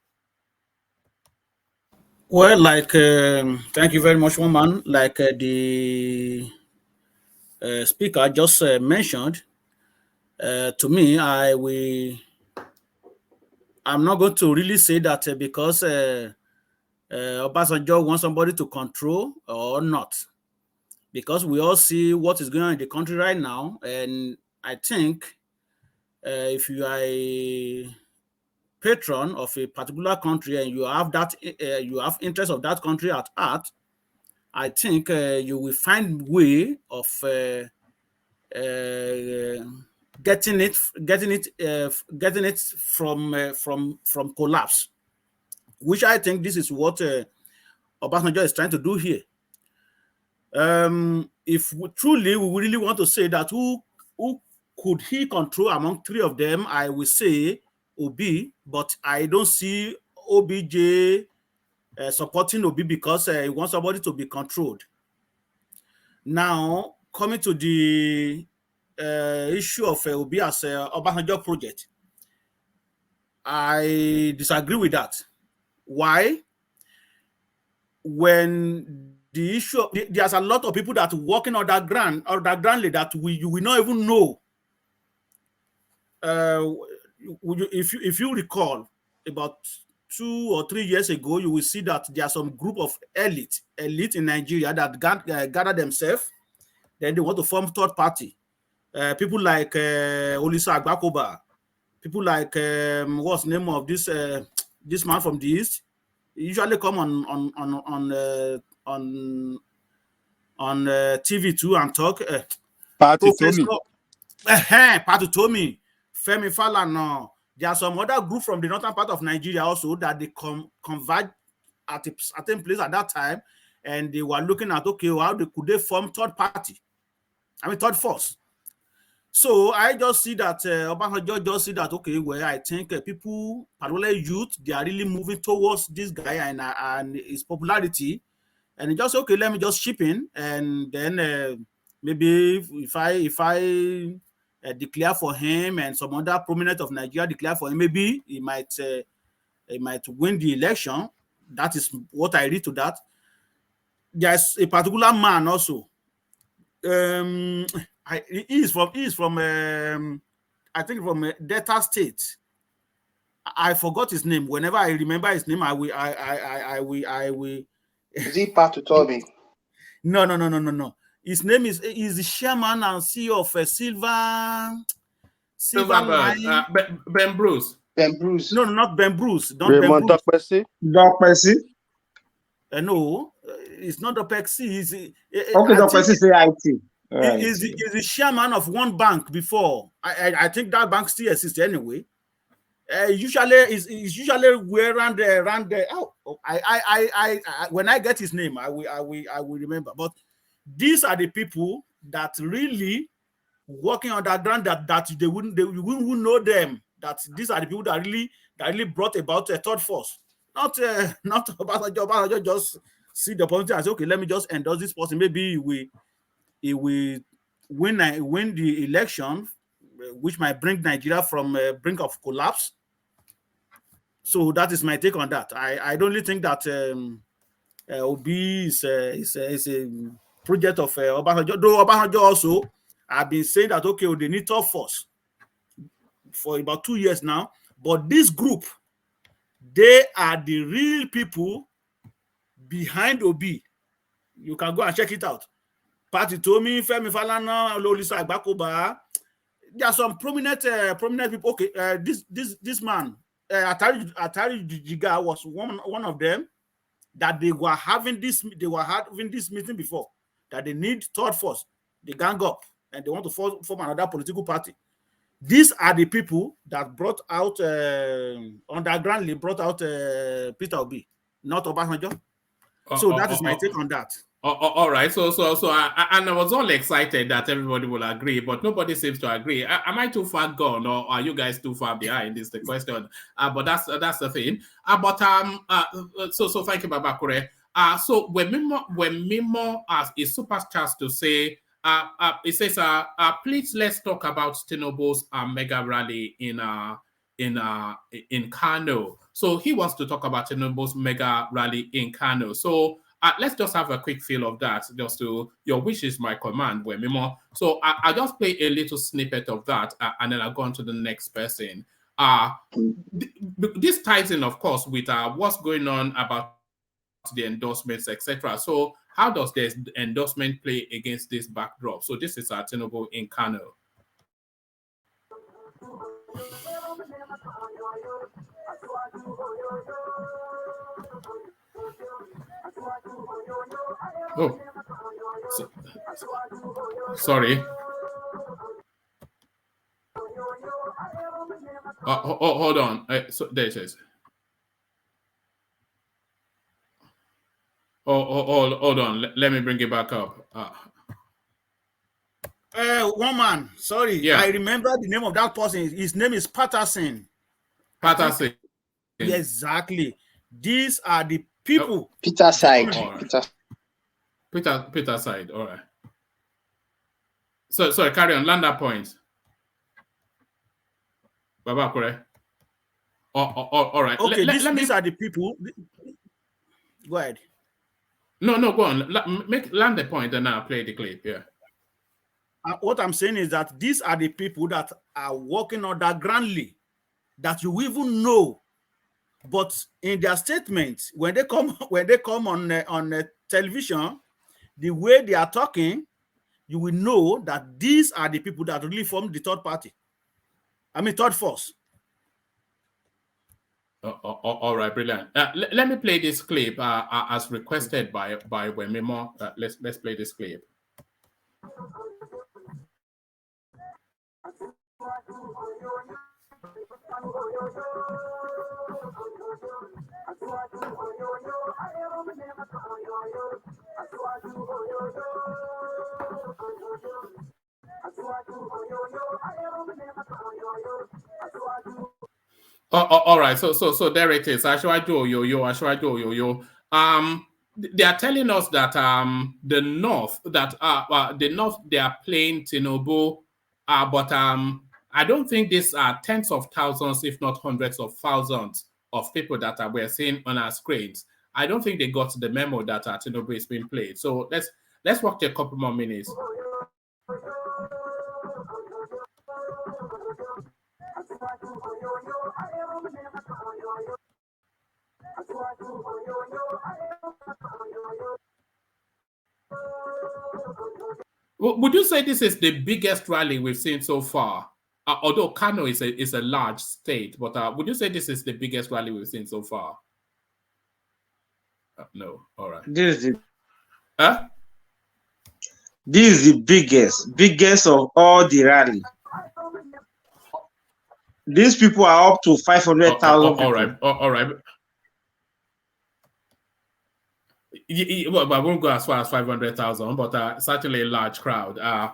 Well, thank you very much, woman. Like the speaker just mentioned, To me, I'm not going to really say that because Obasanjo wants somebody to control or not, because we all see what is going on in the country right now, and I think if you are a patron of a particular country and you have that you have interest of that country at heart, I think you will find way of getting it from collapse, which I think this is what Obasanjo is trying to do here. If truly we really want to say that who could he control among three of them, I will say Obi, but I don't see OBJ supporting Obi because he wants somebody to be controlled. Now, coming to the issue of Obi as Obasanjo project, I disagree with that. Why? When the issue, there's a lot of people that are working on that ground that you will not even know. If you recall, about 2 or 3 years ago, you will see that there are some group of elite in Nigeria that gather themselves. Then they want to form third party. People like Olisa Agbakoba, people like what's the name of this man from the East? He usually come on TV too and talk. Patutomi, Femi Falana. There are some other group from the northern part of Nigeria also that they converge at a certain place at that time, and they were looking at, okay, how could they form third force. So I just see that Obasanjo just see that, okay, well, I think people, particularly youth, they are really moving towards this guy and his popularity, and just, okay, let me just chip in, and then maybe if I declare for him and some other prominent of Nigeria declare for him, maybe he might win the election. That is what I read to that. There's a particular man also. He is from I think from Delta State. I forgot his name. Whenever I remember his name, I will. Is he Patutomi? No. His name is the chairman and CEO of Silver Line. Ben Bruce. Ben Bruce. No, not Ben Bruce. Raymond Dokpesi. No, it's not Dokpesi. Okay, Dokpesi say IT. He's the chairman of one bank before. I think that bank still exists anyway. Usually around there. When I get his name, I will remember. But these are the people that really working on that ground that you wouldn't know them. That these are the people that really brought about a third force. Not Obasanjo just see the opportunity and say, okay, let me just endorse this person. Maybe he will win the election, which might bring Nigeria from brink of collapse. So that is my take on that. I don't really think that Obi is a project of Obasanjo. Though Obasanjo also have been saying that, okay, they need third force for about 2 years now. But this group, they are the real people behind Obi. You can go and check it out. Patutomi, Femi Falana, Olisa Agbakoba. There are some prominent people. Okay, this man, Atari Jiga was one of them. That they were having this meeting before. That they need third force. They gang up and they want to form another political party. These are the people that brought out undergroundly brought out Peter Obi, not Obasanjo. So that is my take on that. All right. So I was all excited that everybody will agree, but nobody seems to agree. Am I too far gone, or are you guys too far behind? Is the question. But that's the thing. So thank you, Babakure. So when Mimo is super charged to say, it says, please let's talk about Tinubu's mega rally in Kano. So he wants to talk about Tinubu's mega rally in Kano. So let's just have a quick feel of that. Just to your wish is my command, Wemimo. So I'll just play a little snippet of that, and then I'll go on to the next person. This ties in, of course, with what's going on about the endorsements, etc. So how does the endorsement play against this backdrop? So this is Tinubu in Kano. Oh, sorry. Hold on. So there it is. Hold on. Let me bring it back up. One man. Sorry, yeah. I remember the name of that person. His name is Patterson. Patterson. Exactly. These are the people. Peter side. Peter side. All right. So sorry, carry on. Land that point. Baba, correct. All right. Okay, these are the people. Go ahead. No, go on. Land the point, and I'll play the clip. Yeah. What I'm saying is that these are the people that are working undergroundly, that you even know, but in their statements, when they come on television, the way they are talking, you will know that these are the people that really form the third party. I mean, third force. All right, brilliant. Let me play this clip as requested by Wemimo. Let's play this clip. All right. So there it is. Ashwaju yo. They are telling us that the North they are playing Tinubu, but I don't think these are tens of thousands, if not hundreds of thousands of people that we're seeing on our screens. I don't think they got the memo that Tinubu is being played. So let's watch a couple more minutes. Would you say this is the biggest rally we've seen so far? Although Kano is a large state, but would you say this is the biggest rally we've seen so far? No. All right. This is the biggest of all the rally. These people are up to 500,000 people. All right. Well, I won't go as far as 500,000, but certainly a large crowd. The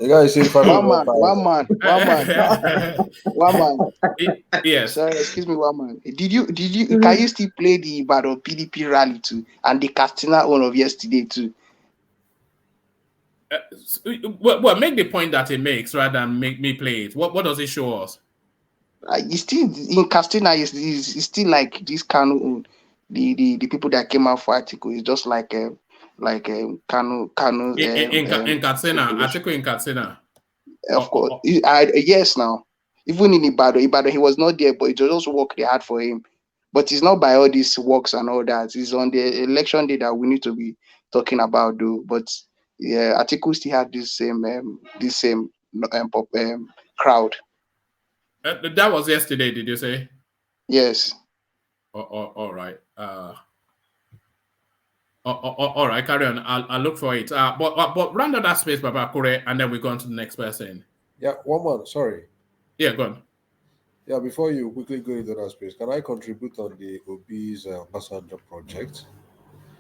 guy said one man. Yes. Sorry, excuse me, one man. Can you still play the Ibadan PDP rally too, and the Katsina one of yesterday too? Well, make the point that it makes rather than make me play it. What does it show us? It's still in Katsina. It's still like this Kanu, the people that came out for article. It's just like Kanu. In Katsina, article in Katsina. Of course, yes. Now, even in Ibadan, he was not there, but it was also work they had for him. But it's not by all these works and all that. It's on the election day that we need to be talking about, though. But yeah, article still had this same crowd. That was yesterday, did you say? Yes. All right. All right, carry on. I'll look for it. But round out that space, Baba Kure, and then we go on to the next person. Yeah, one more. Sorry. Yeah, go on. Yeah, before you quickly go into that space, can I contribute on the Obi's Obasanjo project?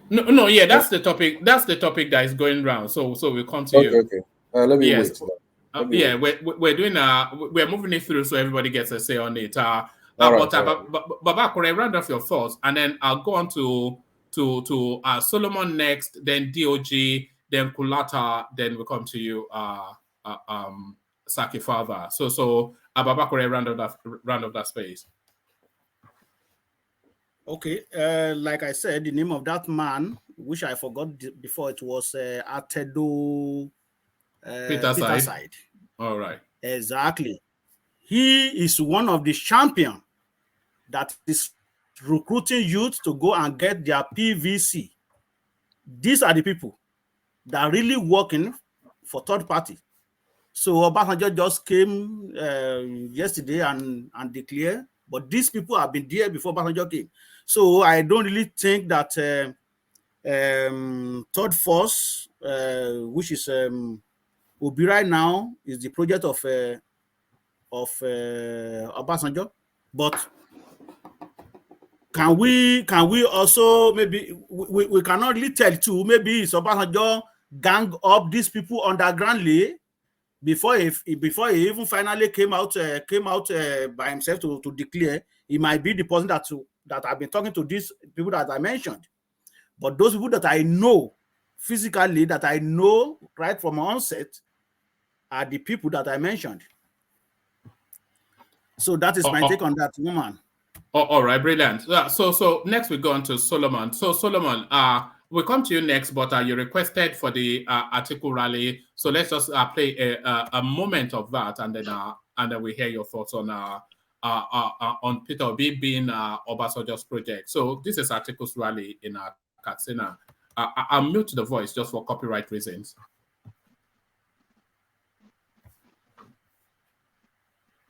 No. Yeah, that's the topic. That's the topic that is going round. So we'll come to you. Okay. Let me wait. We're doing we're moving it through so everybody gets a say on it. Baba Kure, round off your thoughts, and then I'll go on to Solomon next, then DOG, then Kulata, then we'll come to you, Saki Father. So Babakure round of that space. Okay, like I said, the name of that man, which I forgot before, it was Atedo Peterside. All right. Exactly. He is one of the champion that is recruiting youth to go and get their PVC. These are the people that are really working for third party. So Obasanjo just came yesterday and declared, but these people have been there before Obasanjo came. So I don't really think that third force, which is Obi right now, is the project of Obasanjo. But can we also maybe we cannot really tell too? Maybe it's Obasanjo gang up these people undergroundly before he even finally came out by himself to declare. He might be the person that I've been talking to, these people that I mentioned. But those people that I know physically, that I know right from onset, are the people that I mentioned. So that is my take on that, woman. All right, brilliant. So next we go on to Solomon. So Solomon, we'll come to you next, but you requested for the article rally. So let's just play a moment of that, and then we hear your thoughts on Peter Obi being Obasanjo's project. So this is articles rally in Katsina. I'll mute the voice just for copyright reasons.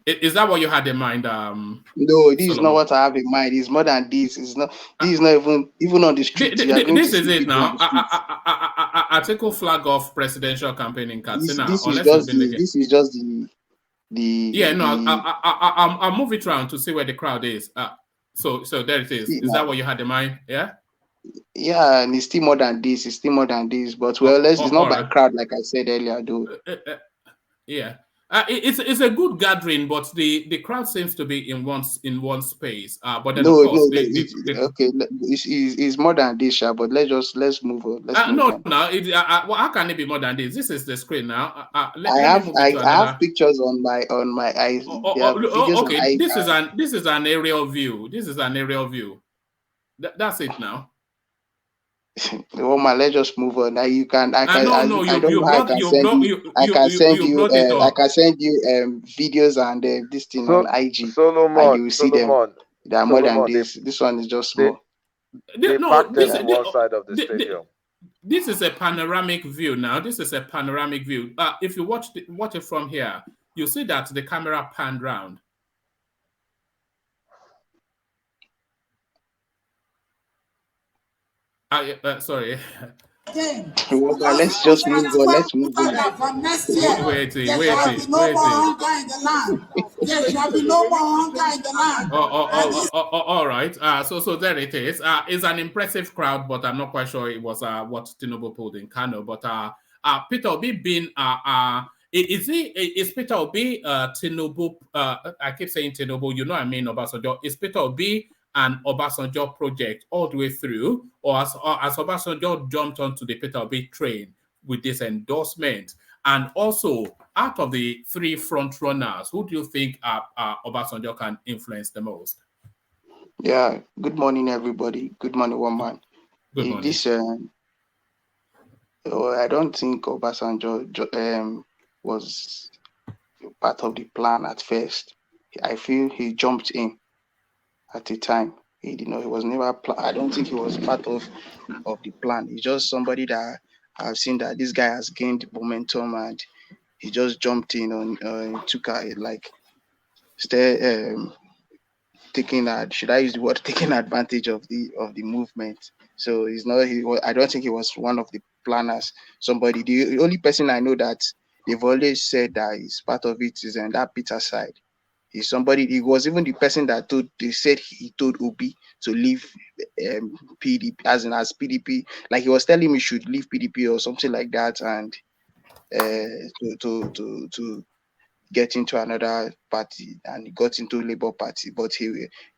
Is that what you had in mind? No, this is not what I have in mind. It's more than this. It's not. This is not even on the street. This is it now. Article flag off presidential campaign in Katsina. This is just the. Yeah, no. I'll move it around to see where the crowd is. So there it is. Is that what you had in mind? Yeah. Yeah, and it's still more than this. It's still more than this. But well, it's not by crowd, like I said earlier, though. Yeah. It's a good gathering, but the crowd seems to be in one space. But then no, of course, okay, it's more than this, but let's move on. No. How can it be more than this? This is the screen now. I have pictures on my eyes. Okay, this is an aerial view. This is an aerial view. That's it now. Woman, let's just move on. Now I can send you videos and this thing on IG. Solomon, and you will see them. They are more than this. This one is just small. They packed them on one side of the stadium. This is a panoramic view now. This is a panoramic view. If you watch it from here, you see that the camera panned round. Sorry. Let's just move on. Let's move on. Wait. There shall be no more hunger in the land. All right. So there it is. It's an impressive crowd, but I'm not quite sure it was what Tinubu pulled in Kano. But Peter Obi being is Peter Obi Tinubu? I keep saying Tinubu. You know I mean Obasanjo. Is Peter Obi an Obasanjo project all the way through, or as Obasanjo jumped onto the Peter Obi train with this endorsement? And also, out of the three front runners, who do you think Obasanjo can influence the most? Yeah. Good morning, everybody. Good morning, woman. Good morning. This I don't think Obasanjo was part of the plan at first. I feel he jumped in at the time. He was never. I don't think he was part of the plan. He's just somebody that I've seen that this guy has gained momentum and he just jumped in on took taking should I use the word taking advantage of the movement. So he's not. I don't think he was one of the planners. The only person I know that they've always said that is part of it is on that Peter side. He was even the person that he told Obi to leave PDP as PDP. Like he was telling him he should leave PDP or something like that, and to get into another party, and he got into Labour Party. But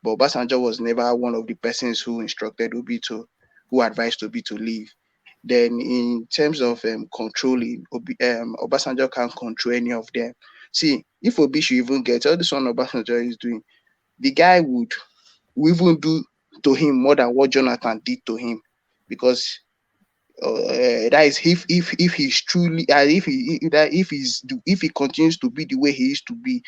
Obasanjo was never one of the persons who instructed Obi who advised Obi to leave. Then in terms of controlling, Obasanjo can't control any of them. See, if Obi should even get all this one Obasanjo is doing, the guy would even do to him more than what Jonathan did to him, because that is if he's truly if he continues to be the way he is to be,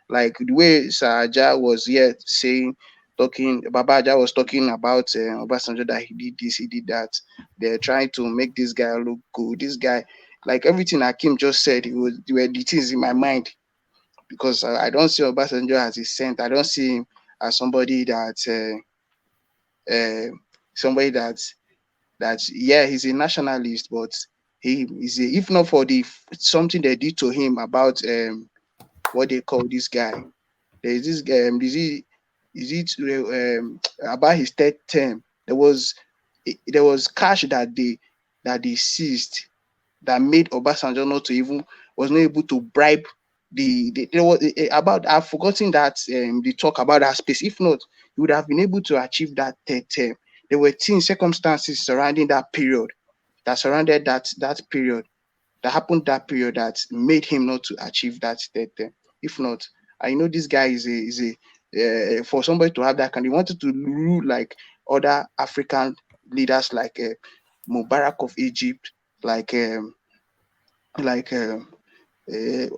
like the way Saja was here saying, Baba Aja was talking about Obasanjo, that he did this, he did that. They're trying to make this guy look good. This guy, like everything Hakim just said, were the things in my mind, because I don't see Obasanjo as a saint. I don't see him as somebody that yeah, he's a nationalist, but he is if not for the something they did to him about what they call this guy. There's this about his third term. There was cash that they seized that made Obasanjo was not able to bribe there was about, I've forgotten that the talk about that space. If not, he would have been able to achieve that third term. There were circumstances surrounding that period that surrounded that period that happened that period that made him not to achieve that third term. If not, I know this guy is a for somebody to have that kind. He wanted to rule like other African leaders, like Mubarak of Egypt, like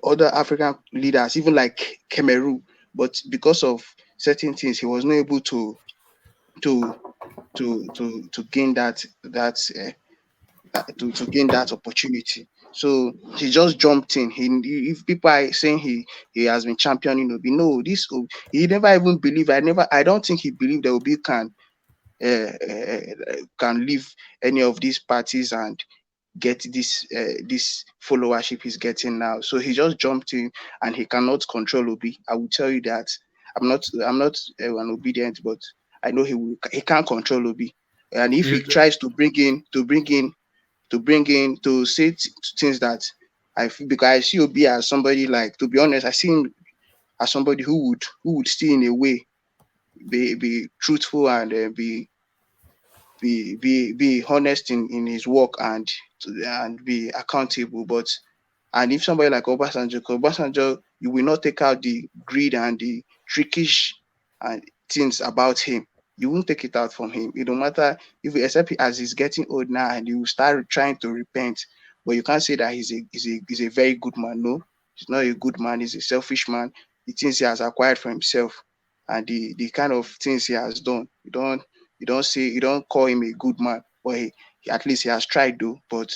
other African leaders, even like Cameroon. But because of certain things, he was not able to gain to gain that opportunity. So he just jumped in. If people are saying he has been championing Obi, no, he never even believed. I don't think he believed that Obi can leave any of these parties and get this followership he's getting now. So he just jumped in, and he cannot control Obi. I will tell you that. I'm not an obedient, but I know he can't control Obi. And if he tries to say things that I feel, because I see Obi as somebody, like, to be honest, I see him as somebody who would still in a way be truthful and be honest in his work and be accountable. But and if somebody like Obasanjo, you will not take out the greed and the trickish and things about him. You won't take it out from him. It don't matter except as he's getting old now, and he will start trying to repent. But you can't say that he's a very good man. No, he's not a good man. He's a selfish man. The things he has acquired for himself and the kind of things he has done, you don't call him a good man. But at least he has tried though. But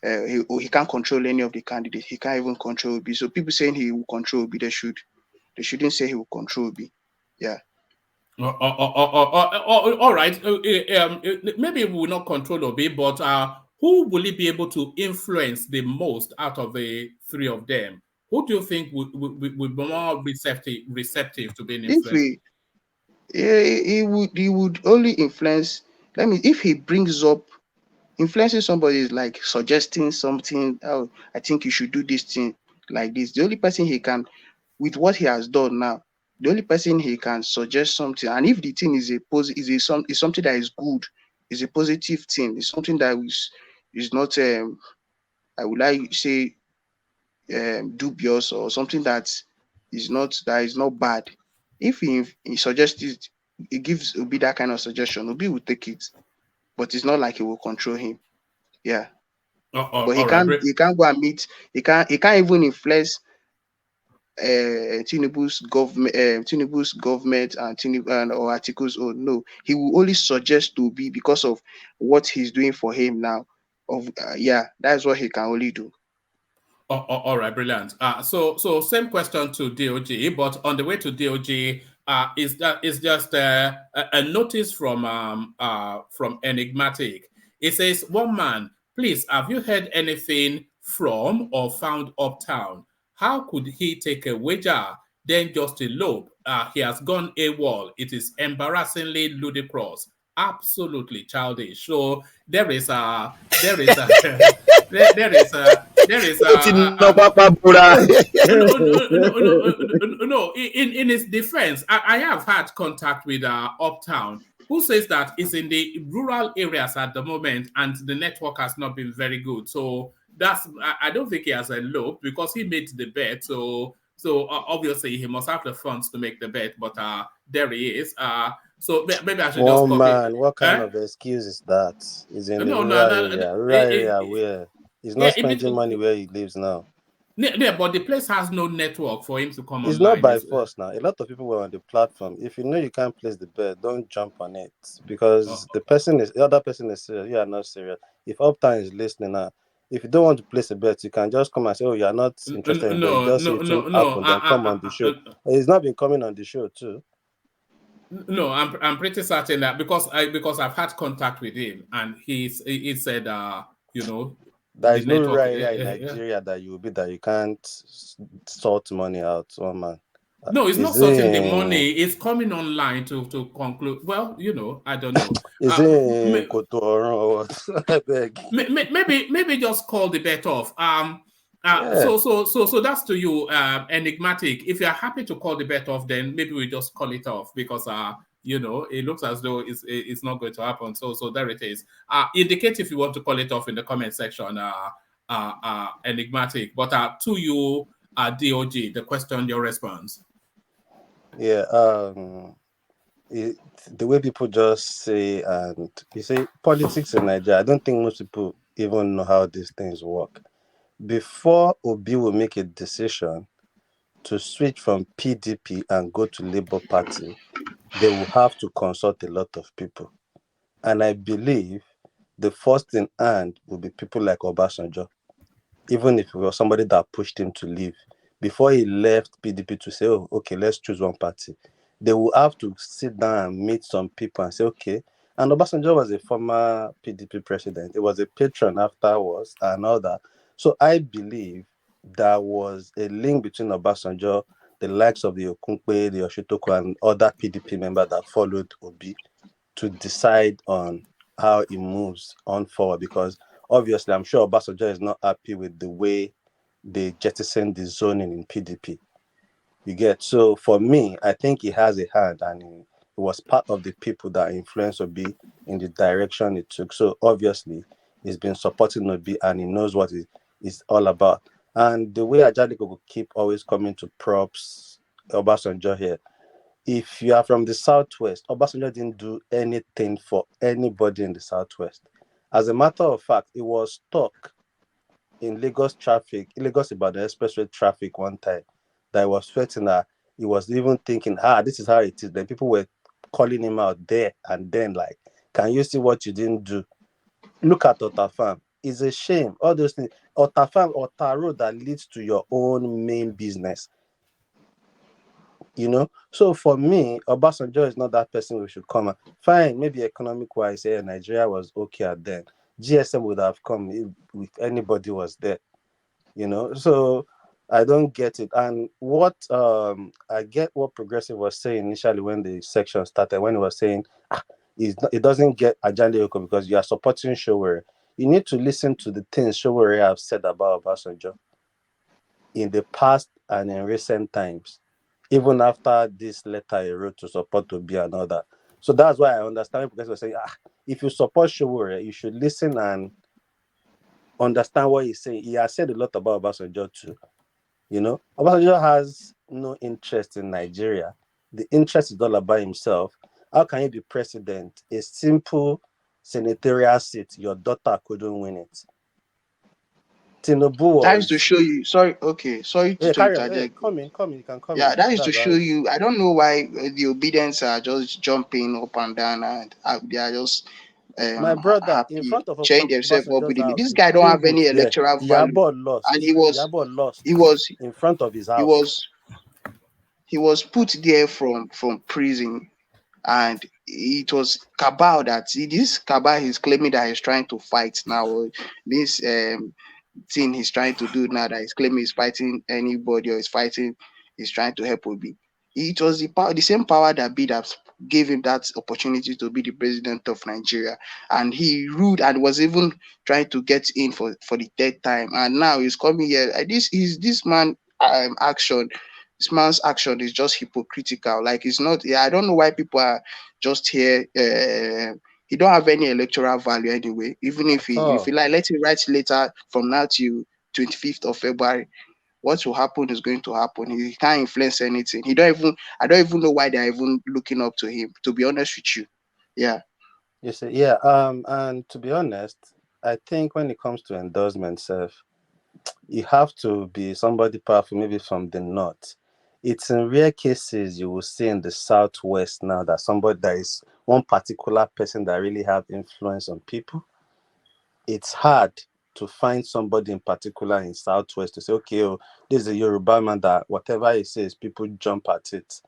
he can't control any of the candidates. He can't even control Obi. So people saying he will control Obi, they shouldn't say he will control Obi. Yeah. All right. Maybe we will not control Obi, but who will he be able to influence the most out of the three of them? Who do you think would be more receptive to being influenced? He would only influence. If he brings up influencing somebody is like suggesting something. Oh, I think you should do this thing like this. The only person he can, with what he has done now, the only person he can suggest something, and if the thing is something that is good, is a positive thing, it's something that is not I would like to say dubious, or something that is not bad. If he suggests it, he gives Obi that kind of suggestion, Obi will take it, but it's not like he will control him. Yeah. But he can't go and meet. He can't even influence Tinubu's government and Tinubu or articles. Or no, he will only suggest to be because of what he's doing for him now. That's what he can only do. All right, brilliant. So same question to DOG, but on the way to DOG, is just a notice from Enigmatic. It says, one man, please, have you heard anything from or found Uptown? How could he take a wager, then just elope? He has gone AWOL. It is embarrassingly ludicrous. Absolutely childish. So there is a no. In his defense, I have had contact with Uptown, who says that it's in the rural areas at the moment and the network has not been very good. So I don't think he has a loop because he made the bet. So obviously he must have the funds to make the bet, but there he is. So maybe I should just One copy. man, what kind of excuse is that? He's in the No, rural area. Rural area where he's not spending money where he lives now. Yeah, but the place has no network for him to come It's not online. by force now. A lot of people were on the platform. If you know you can't place the bet, don't jump on it because the other person is serious. You are not serious. If Uptown is listening now, if you don't want to place a bet, you can just come and say, "Oh, you are not interested in bet." You just say it won't happen. Then come on the show. He's not been coming on the show too. No, I'm pretty certain that because I've had contact with him and he said there the is no network area in Nigeria that you can't sort money out. One man. No, it's not Is sorting the it money. It's coming online to conclude. Well, I don't know. Is it Kotoron or what? I beg. Maybe just call the bet off. Yeah. So that's to you, enigmatic. If you're happy to call the bet off, then maybe we just call it off because it looks as though it's not going to happen. So there it is. Indicate if you want to call it off in the comment section, enigmatic. But to you, DOG, the question, your response. Yeah. The way people just say, and you say politics in Nigeria, I don't think most people even know how these things work. Before Obi will make a decision to switch from PDP and go to Labour Party, they will have to consult a lot of people. And I believe the first in hand will be people like Obasanjo, even if it was somebody that pushed him to leave. Before he left PDP to say, oh, okay, let's choose one party, they will have to sit down and meet some people and say, okay. And Obasanjo was a former PDP president. He was a patron afterwards and all that. So I believe there was a link between Obasanjo, the likes of the Okunkwe, the Oshitoko, and other PDP members that followed Obi to decide on how he moves on forward. Because obviously, I'm sure Obasanjo is not happy with the way they jettisoned the zoning in PDP. You get? So for me, I think he has a hand and he was part of the people that influenced Obi in the direction it took. So obviously, he's been supporting Obi and he knows what it is all about. And the way Ajadiko will keep always coming to props Obasanjo here. If you are from the Southwest, Obasanjo didn't do anything for anybody in the Southwest. As a matter of fact, he was stuck in Lagos Ibadan expressway traffic one time that he was sweating that he was even thinking, this is how it is. Then people were calling him out there and then like, can you see what you didn't do? Look at Otafam. It's a shame. All those things. Otafam, Ota road that leads to your own main business. So for me, Obasanjo is not that person we should come. Fine, maybe economic wise, Nigeria was okay at then. GSM would have come if anybody was there. So I don't get it. And what I get what Progressive was saying initially when the section started, when he was saying it doesn't get Ajande Oko because you are supporting Showore. You need to listen to the things Showore have said about Obasanjo in the past and in recent times, even after this letter he wrote to support Obi and all that. So that's why I understand Progressive was saying, if you support Showore, you should listen and understand what he's saying. He has said a lot about Obasanjo too. Obasanjo has no interest in Nigeria. The interest is all about himself. How can he be president? A simple senatorial seat, your daughter couldn't win it. Tinubu was... That is to show you. Sorry to interject. Come in. You can come in. Yeah, that is to show you. I don't know why the obedience are just jumping up and down and they are just my brother happy, in front of change themselves up with house, this guy don't have any electoral value. Lost. And he was in front of his house. He was put there from prison, and it was cabal this cabal he's claiming that he's trying to fight now. This thing he's trying to do now that he's claiming he's fighting anybody or he's trying to help Obi. It was the same power that gave him that opportunity to be the president of Nigeria, and he ruled and was even trying to get in for the third time, and now he's coming here. This man's action is just hypocritical. Like, it's not. I don't know why people are just here. He don't have any electoral value anyway. Even if he like, let him write later from now till 25th of February. what will happen is going to happen. He can't influence anything. I don't even know why they're even looking up to him, to be honest with you. Yeah. You see, yeah. And to be honest, I think when it comes to endorsement, self, you have to be somebody powerful, maybe from the north. It's in rare cases you will see in the southwest now that somebody that is one particular person that really have influence on people. It's hard to find somebody in particular in southwest to say, okay, oh, this is a Yoruba man that whatever he says, people jump at it.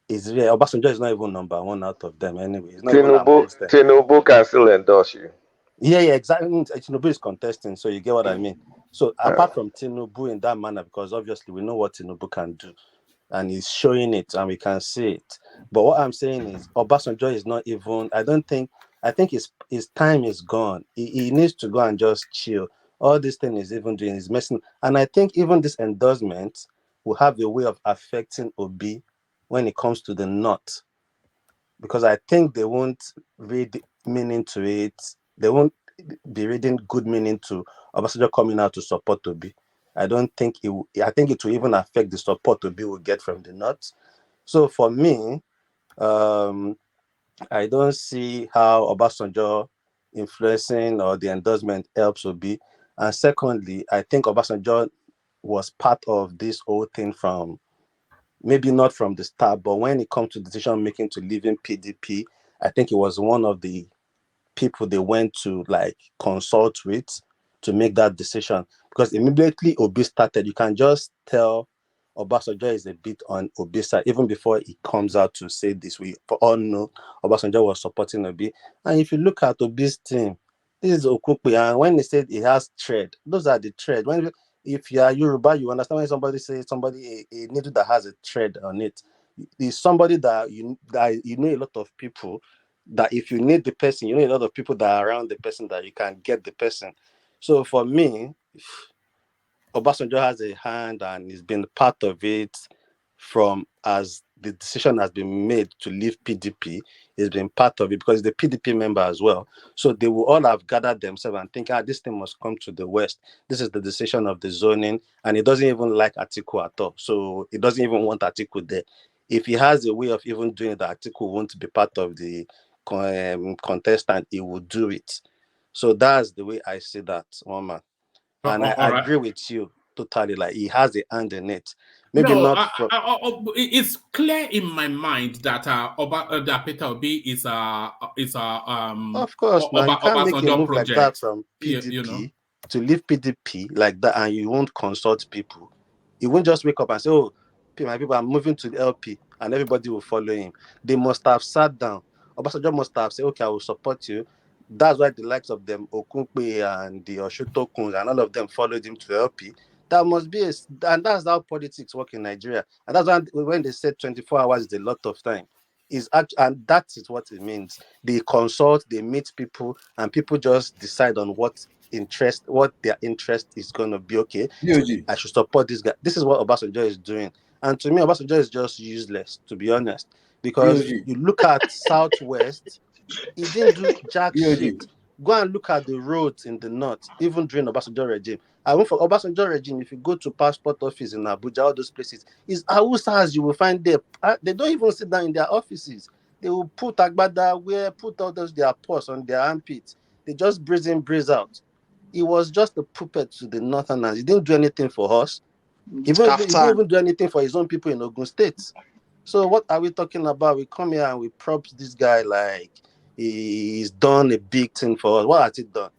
It's rare. Obasanjo is not even number one out of them anyway. He's not even amongst them. Tinubu can still endorse you. Yeah, exactly. Tinubu is contesting, so you get what I mean. So apart from Tinubu in that manner, because obviously we know what Tinubu can do, and he's showing it, and we can see it. But what I'm saying is, Obasanjo is not even. I think his time is gone. He needs to go and just chill. All this thing is even doing is messing, and I think even this endorsement will have a way of affecting Obi when it comes to the north, because I think they won't read meaning to it. They won't be reading good meaning to Obasanjo coming out to support Obi. I don't think it will, I think it will even affect the support Obi will get from the north. So for me, um, I don't see how Obasanjo influencing or the endorsement helps Obi. And secondly, I think Obasanjo was part of this whole thing from maybe not from the start, but when it comes to decision making to leave in PDP, I think it was one of the people they went to like consult with to make that decision. Because immediately Obi started, you can just tell Obasanjo is a bit on Obi's side, even before he comes out to say this. We all know Obasanjo was supporting Obi. And if you look at Obi's team, this is Okupe, and when they said he has thread, those are the thread. If you are Yoruba, you understand when somebody says a needle that has a thread on it. Is somebody that you know a lot of people that if you need the person, you know a lot of people that are around the person that you can get the person. So for me, Obasanjo has a hand and he's been part of it from as the decision has been made to leave PDP. He's been part of it because he's the PDP member as well. So they will all have gathered themselves and think, this thing must come to the West. This is the decision of the zoning. And he doesn't even like Atiku at all. So he doesn't even want Atiku there. If he has a way of even doing that, Atiku won't be part of the contestant, he will do it. So that's the way I see that, one man. And I all right. agree with you totally. Like he has a hand in it. Maybe not from. It's clear in my mind that that Peter Obi is Of course, now you can't make a Obasanjo move project. like that from PDP You know? to leave PDP like that, and you won't consult people. You won't just wake up and say, "Oh, my people, I'm moving to the LP," and everybody will follow him. They must have sat down. Obasanjo must have said, "Okay, I will support you." That's why the likes of them Okunpe and the Oshutokuns and all of them followed him to LP. That must be and that's how politics work in Nigeria. And that's why when they said 24 hours is a lot of time. And that is what it means. They consult, they meet people, and people just decide on what their interest is going to be. Okay, I should support this guy. This is what Obasanjo is doing. And to me, Obasanjo is just useless, to be honest. Because you look at Southwest, he didn't do jack shit. Go and look at the roads in the north, even during Obasanjo regime. I went for Obasanjo regime. If you go to passport office in Abuja, all those places, is Hausas you will find there. They don't even sit down in their offices. They will put agbada, put all those their paws on their armpits. They just breathe in, breathe out. He was just a puppet to the northerners. He didn't do anything for us. He didn't even do anything for his own people in Ogun State. So what are we talking about? We come here and we props this guy like he's done a big thing for us. What has he done?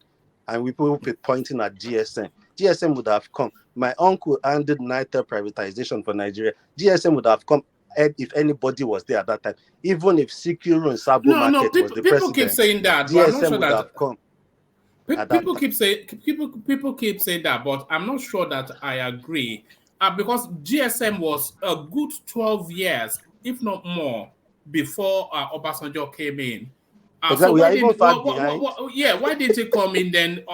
And we will be pointing at GSM. GSM would have come. My uncle handled NITEL privatization for Nigeria. GSM would have come if anybody was there at that time. Even if Sikiru and Sabo Market was the president. People keep saying that, but I'm not GSM sure would that have come. People keep saying that, but I'm not sure that I agree. Because GSM was a good 12 years, if not more, before Obasanjo came in. Exactly. So we why are even didn't far behind. why didn't he come in then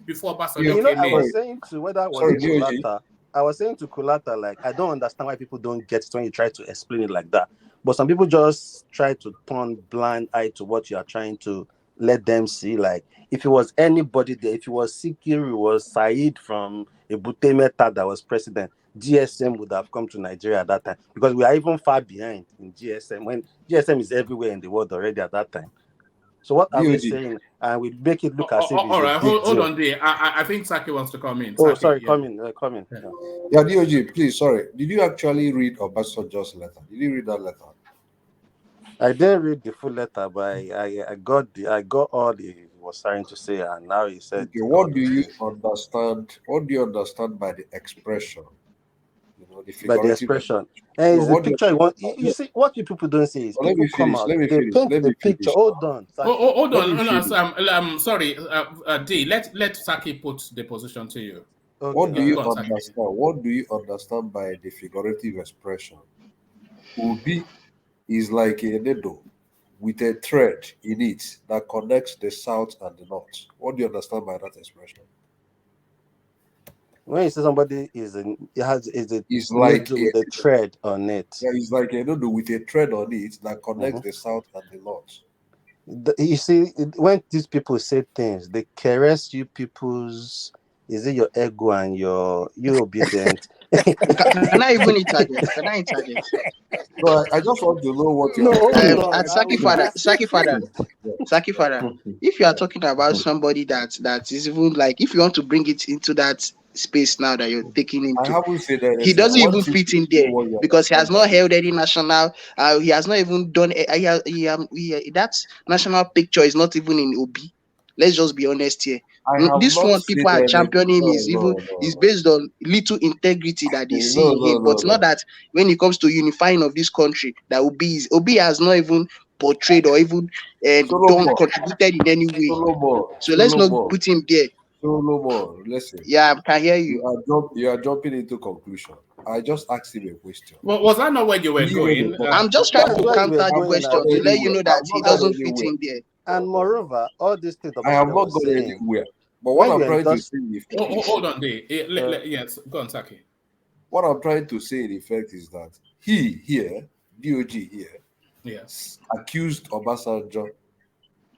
before Obasanjo came in? I was saying to whether it was Kulata. I was saying to Kulata, like, I don't understand why people don't get it when you try to explain it like that. But some people just try to turn blind eye to what you are trying to let them see. Like if it was anybody there, if it was Sikiri, it was Said from Ebute Meta that was president, GSM would have come to Nigeria at that time because we are even far behind in GSM when GSM is everywhere in the world already at that time. So what are we DOD. saying? And we make it look as if it's All a right, big hold deal. on there. I think Saki wants to come in. Oh, Saki, sorry, yeah. come in. Yeah. Yeah, DOG, please, sorry. Did you actually read Obasanjo's letter? Did you read that letter? I didn't read the full letter, but I got all he was trying to say, and now he said Okay, all what do those you things. understand? What do you understand by the expression? You know, the By the figurative expression. expression. And No, it's the what do you picture you want. You no, see, what you people don't see is let me people come finish. out, Let me they finish. paint Let the me picture. finish Hold now. on, Saki. Hold Let on, me finish. sorry, D. Let Saki put the position to you. Okay, What do you go on, Saki. understand? What do you understand by the figurative expression? Ubi is like a needle with a thread in it that connects the south and the north. What do you understand by that expression? when you say somebody is a It's like needle a with a thread on it. yeah, it's like a needle with a thread on it that connects Mhm. the south and the north. You see, when these people say things, they caress you people's. Is it your ego and your obedient? Can I even interject? Can I interject? So I just want to know what you No, hold understand. And on. I will ask. Saki Father, if you are talking about somebody that is even like, if you want to bring it into that space now that you're taking him I to, haven't said he anything. I doesn't want even you fit to in say there what you because he has understand by not it. held any national. He has not even done. That national picture is not even in Obi. Let's just be honest here. I have This not one said people are anything. championing No, is even no, no, is no. based on little integrity that they No, see in no, him, no, but not no. that when it comes to unifying of this country, that Obi has not even portrayed or even done Solomon, contributed in any way. So let's not Solomon, put him there. Solomon, listen. Yeah, I can hear you. You are jumping into conclusion. I just asked him a question. Well, was that not where you Do were you know going? the topic? I'm just trying That's to where you were counter the I've going, not question gone to Abi. let you anywhere. know that I've he not gone doesn't fit anywhere. in there. And moreover, all these things I have Obasanjo not was gone saying, anywhere. But what when you I'm trying to endorse, say in effect is Hold on there. uh, Yes, go on, Saki. what I'm trying to say in effect is that he here, DOG here, Yes. accused Obasanjo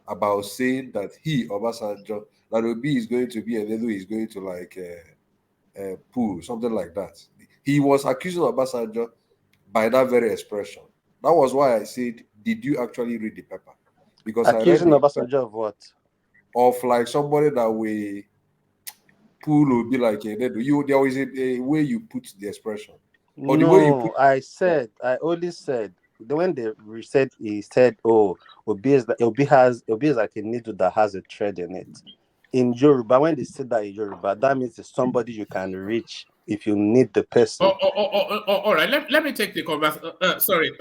about saying that Obasanjo, that Obi is going to be a little, is going to like pull, something like that. He was accusing Obasanjo by that very expression. That was why I said, did you actually read the paper? Because I read accusing the Obasanjo of what? of like somebody that we pull will be like there is a way you put the expression. Or the way you put No, I only said when they said he said, "Oh, Obi is like a needle that has a thread in it." In Yoruba, when they say that in Yoruba, that means it's somebody you can reach if you need the person. All right. Let me take the conversation. Sorry.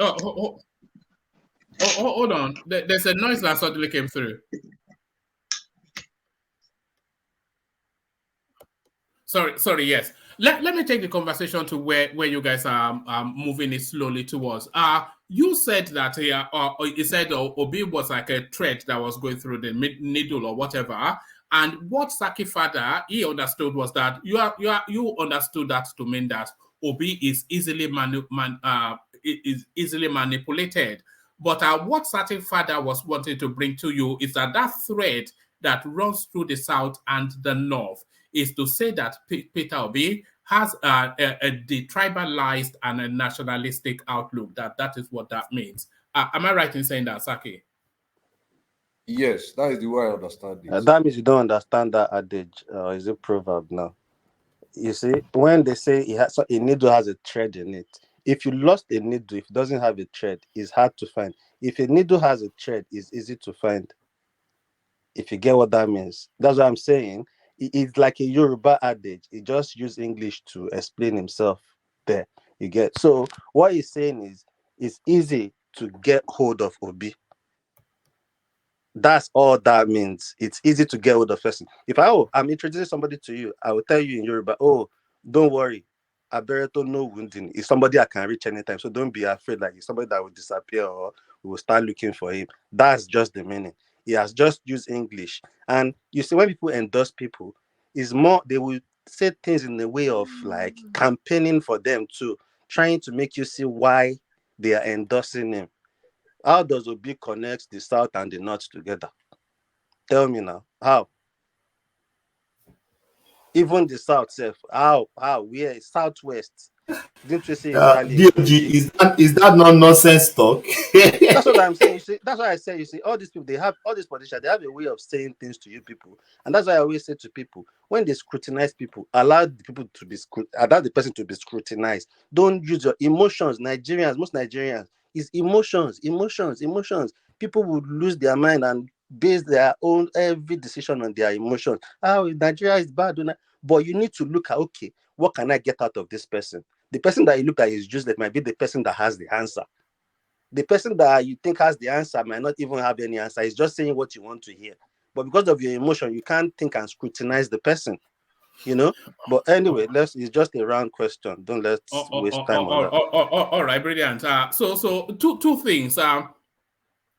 Hold on. There's a noise that suddenly came through. Sorry, yes. Let me take the conversation to where you guys are moving it slowly towards. You said that you said Obi was like a thread that was going through the needle or whatever. And what Saki father he understood was that you understood that to mean that Obi is is easily manipulated. But what Saki father was wanting to bring to you is that thread that runs through the south and the north is to say that Peter Obi has a detribalized and a nationalistic outlook. That is what that means. Am I right in saying that, Saki? yes, that is the way I understand it. That means you don't understand that adage, is it proverb now? You see, when they say a needle has a thread in it, if you lost a needle, if it doesn't have a thread, it's hard to find. If a needle has a thread, it's easy to find. If you get what that means, that's what I'm saying. It's like a Yoruba adage. He just used English to explain himself there. You get so what he's saying is it's easy to get hold of Obi. That's all that means. It's easy to get hold of person. If I'm introducing somebody to you, I will tell you in Yoruba, oh, don't worry. Abereto no wounding. It's somebody I can reach anytime. So don't be afraid like it's somebody that will disappear or we will start looking for him. That's just the meaning. He has just used English. And you see, when people endorse people, it's more they will say things in the way of like campaigning for them too, trying to make you see why they are endorsing him. How does Obi connect the South and the North together? Tell me now. How? Even the south self. How? Where? Southwest. Didn't you say it's hardly DOG, existing? is that not nonsense talk? That's what I'm saying. You see, that's why I say, you see, all these people, they have all these politicians, they have a way of saying things to you people. And that's why I always say to people, when they scrutinize people, allow the people to be allow the person to be scrutinized. Don't use your emotions. Nigerians, most Nigerians, is emotions. People would lose their mind and base their own every decision on their emotions. Oh, Nigeria is bad. But you need to look at, okay, what can I get out of this person? The person that you look at is useless might be the person that has the answer. The person that you think has the answer might not even have any answer. It's just saying what you want to hear. But because of your emotion, you can't think and scrutinize the person, you know? But anyway, it's just a round question. Don't let's waste time on that. All right, brilliant. So two things.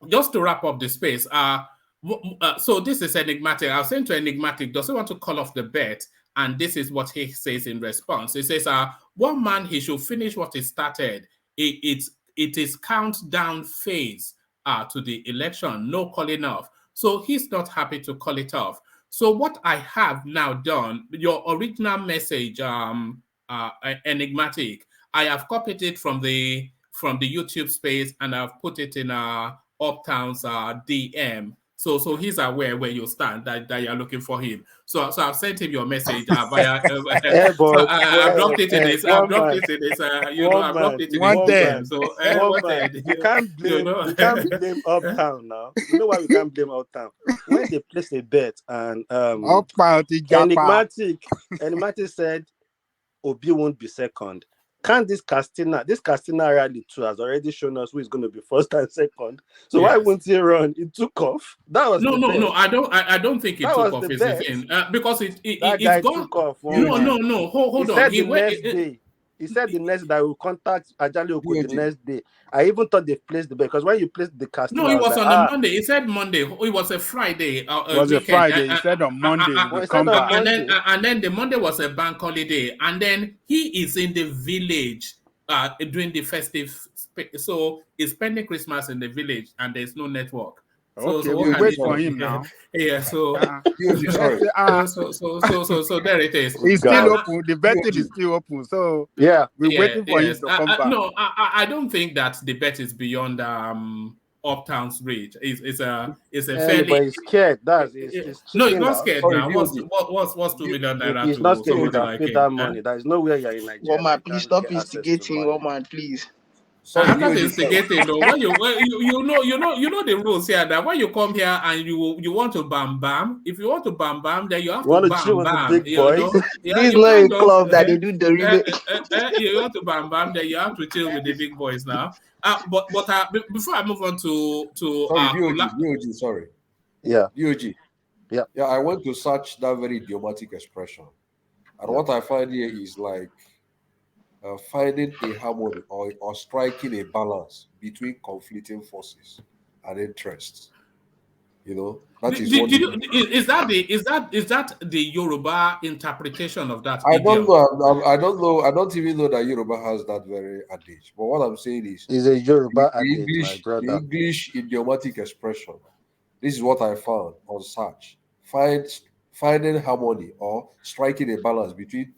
Just to wrap up the space. So this is Enigmatic. I was saying to Enigmatic, does he want to call off the bet? And this is what he says in response. He says, one man, he should finish what he started. It is countdown phase to the election, no calling off. So he's not happy to call it off. So what I have now done, your original message, Enigmatic, I have copied it from the YouTube space and I've put it in Uptown's DM. So he's aware where you stand, that you're looking for him. So I've sent him your message via. I dropped it in his. I dropped it in his. I dropped it in his DM. So we can't blame Uptown now. You know why we can't blame Uptown? When they placed a bet and Enigmatic said Obi won't be second. Can't this Castina rally too has already shown us who is going to be first and second. So why won't he run? It took off. That was no. I don't think it took off. Is the thing because it's gone. Took off. No. Hold on. He said the next day I will contact Ajali Oko the next day. I even thought they placed the bet because when you placed the Castina, no, it was on a Monday. He said Monday. It was a Friday. It was a Friday. He said on Monday. And then the Monday was a bank holiday. And then he is in the village during the festive. So he's spending Christmas in the village and there's no network. Okay, we'll wait for him now. Yeah, so there it is. It's still open. The betting is still open. So we're waiting for him to come back. No, I don't think that the bet is beyond Uptown's reach. It's a fairly. But he's scared. It's not scared now. What's $2 million naira? He's not scared. He can pay that money. There is no way you're in Nigeria. Woman, please stop instigating. Woman, please. I'm not instigating though. When you know the rules here that when you come here and you want to bam, if you want to bam, then you have to bam. This is not a club that they do the you want to bam, then you have to chill with the big boys now. But before I move on to sorry. Yeah. DOG. Yeah. I went to search that very idiomatic expression. And what I find here is like finding a harmony or striking a balance between conflicting forces and interests. You know, that is is that the Yoruba interpretation of that? I don't know. I don't even know that Yoruba has that very adage. But what I'm saying is a Yoruba adage, my brother. The English idiomatic expression. This is what I found on search. Finding harmony or striking a balance between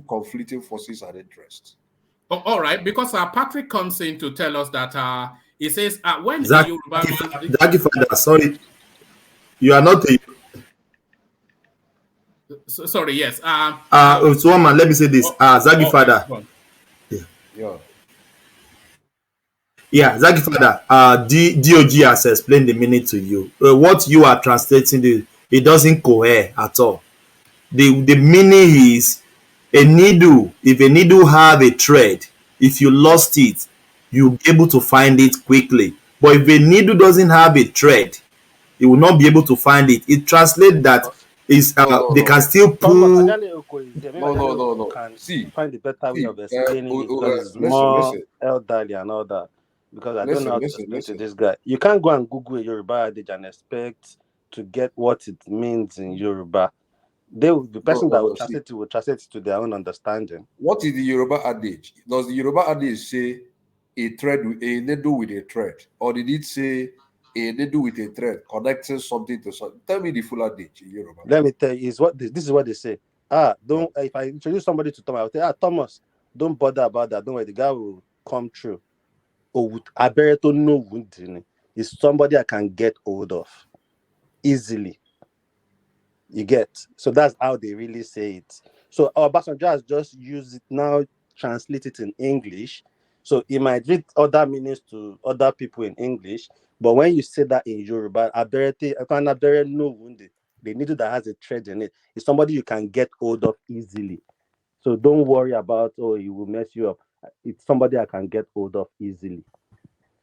conflicting forces and interests. Oh, all right, because Patrick comes in to tell us that he says when the Yoruba Father, sorry, you are not a. Sorry, yes. So one man, let me say this. Zagi Father. Yeah, Zagi Father. DOG has explained the meaning to you. What you are translating, it doesn't cohere at all. The meaning is a needle. If a needle have a thread, if you lost it, you'll be able to find it quickly. But if a needle doesn't have a thread, you will not be able to find it. It translates that they can still pull. No. See, find the better way of explaining it because it's more elderly and all that. Because I don't know how to explain to this guy. You can't go and Google a Yoruba adage and expect to get what it means in Yoruba. The person that will translate it will translate it to their own understanding. What is the Yoruba adage? Does the Yoruba adage say a needle with a thread, or did it say they do with a thread, connecting something to something. Tell me the full adage in Yoruba. Let me tell you, this is what they say. Don't if I introduce somebody to Thomas, I will say, Thomas, don't bother about that. Don't worry, the guy will come true. I better to know is somebody I can get hold of easily. You get, so that's how they really say it. So Obasanjo has just used it now, translate it in English. So it might read other meanings to other people in English, but when you say that in Yoruba, the needle that has a thread in it is somebody you can get hold of easily. So don't worry about he will mess you up. It's somebody I can get hold of easily.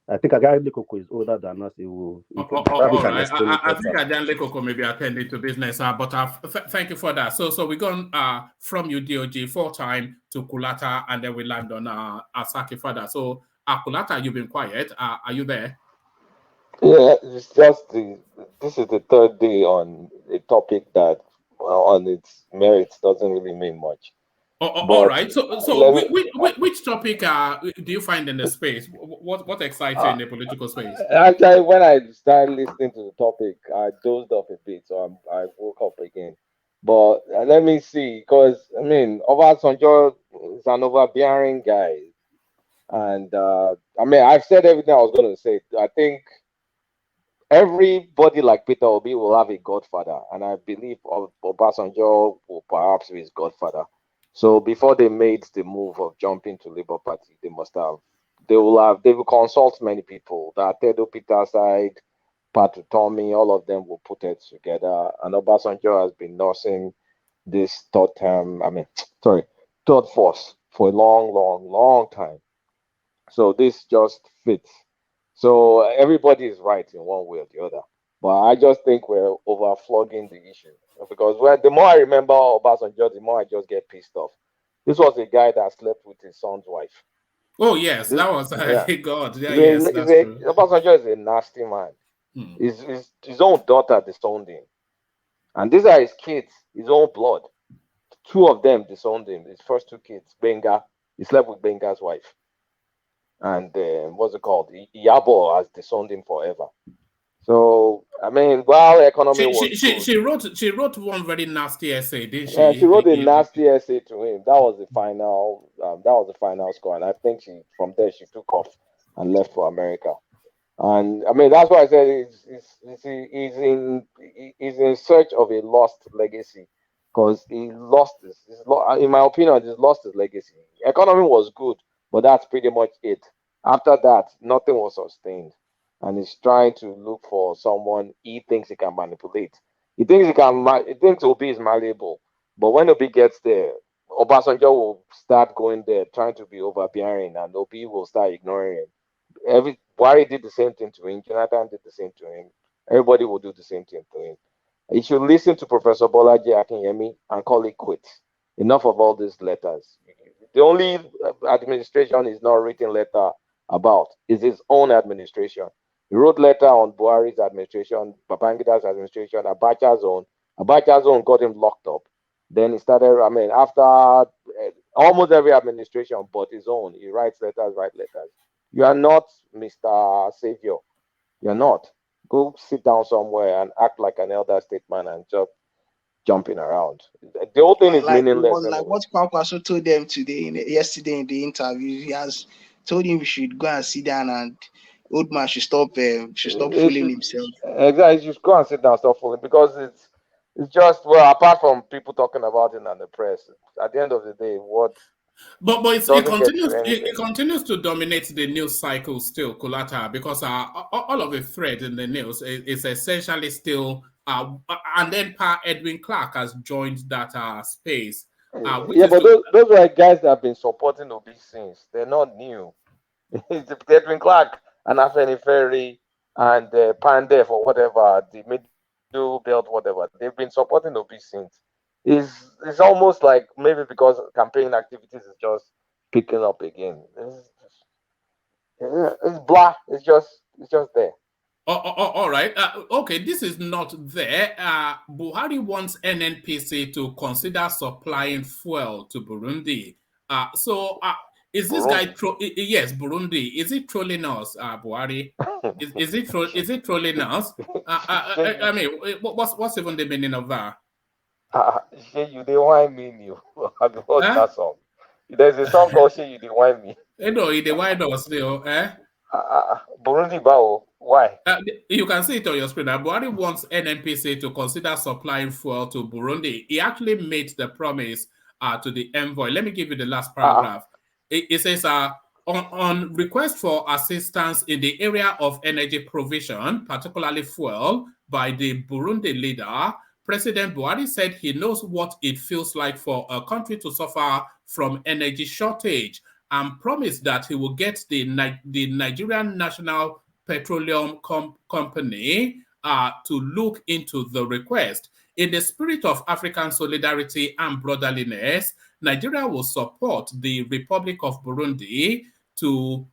I think Agari Koko is older than us. All right. I think Ajan Koko may be attending to business, but thank you for that. So we're going from you, DOG, 4-time to Kulata, and then we land on Asaki Fada. So Kulata, you've been quiet. Are you there? Yeah, it's just this is the third day on a topic that, on its merits, doesn't really mean much. All right. So which topic do you find in the space? What excites you in the political space? Actually, when I started listening to the topic, I dozed off a bit, so I woke up again. But let me see, because I mean, Obasanjo is an overbearing guy, and I mean, I've said everything I was going to say. I think everybody like Peter Obi will have a godfather, and I believe Obasanjo will perhaps be his godfather. So before they made the move of jumping to Labour Party, they will consult many people. That Tedo Peter side, Patu Tommy, all of them will put it together. And Obasanjo has been nursing this third force for a long time. So this just fits. So everybody is right in one way or the other. But I just think we're overflogging the issue, because the more I remember Obasanjo, the more I just get pissed off. This was a guy that slept with his son's wife. Oh yes, that was God. Yeah, yes, that's true. Obasanjo is a nasty man. His own daughter disowned him, and these are his kids, his own blood. 2 of them disowned him. His first 2 kids, Benga, he slept with Benga's wife. And what's it called? Yabo has disowned him forever. So I mean, while economy she wrote one very nasty essay, didn't she? Yeah, she wrote a nasty essay to him. That was the final score, and I think from there she took off and left for America. And I mean, that's why I said he's in search of a lost legacy, because he lost in my opinion, he's lost his legacy. Economy was good, but that's pretty much it. After that, nothing was sustained, and he's trying to look for someone he thinks he can manipulate. He thinks Obi is malleable, but when Obi gets there, Obasanjo will start going there, trying to be overbearing, and Obi will start ignoring him. Buhari did the same thing to him. Jonathan did the same to him. Everybody will do the same thing to him. He should listen to Professor Bolaji Akinyemi and call it quits. Enough of all these letters. The only administration is not written letter about is his own administration. He wrote letter on Buhari's administration, Babangida's administration, Abacha's own. Abacha's own got him locked up. Then he started, after almost every administration but his own, he writes letters. You are not Mr. Savior. You're not. Go sit down somewhere and act like an elder statesman and just jumping around. The whole thing is meaningless. Like what Kwankwaso told them yesterday in the interview. He has told him we should go and sit down, and old man should stop fooling himself. Exactly, you should go and sit down, stop fooling, because it's just, well, apart from people talking about it in the press, at the end of the day, But it continues to dominate the news cycle still, Kulata, because all of the thread in the news is essentially still, and then Edwin Clark has joined that space. Those were guys that have been supporting Obi since. They're not new. Edwin Clark and Afeni Ferry and Pandef or whatever, the Middle Belt, whatever, they've been supporting Obi since. It's almost like maybe because campaign activities is just picking up again. It's blah. It's just there. All right. Okay, this is not there. Buhari wants NNPC to consider supplying fuel to Burundi. So Is this guy yes, Burundi? Is it trolling us, Buhari? Is it trolling us? I mean, what's even the meaning of that? Shey you dey whine me new. What's that song? There's a song called Shey you dey whine me. No, he dey whine us still, Burundi bao. Why? You can see it on your screen. Buhari wants NNPC to consider supplying fuel to Burundi. He actually made the promise to the envoy. Let me give you the last paragraph. It says, on request for assistance in the area of energy provision, particularly fuel, by the Burundi leader, President Buhari said he knows what it feels like for a country to suffer from energy shortage and promised that he will get the Nigerian National Petroleum Company to look into the request. In the spirit of African solidarity and brotherliness, Nigeria will support the Republic of Burundi to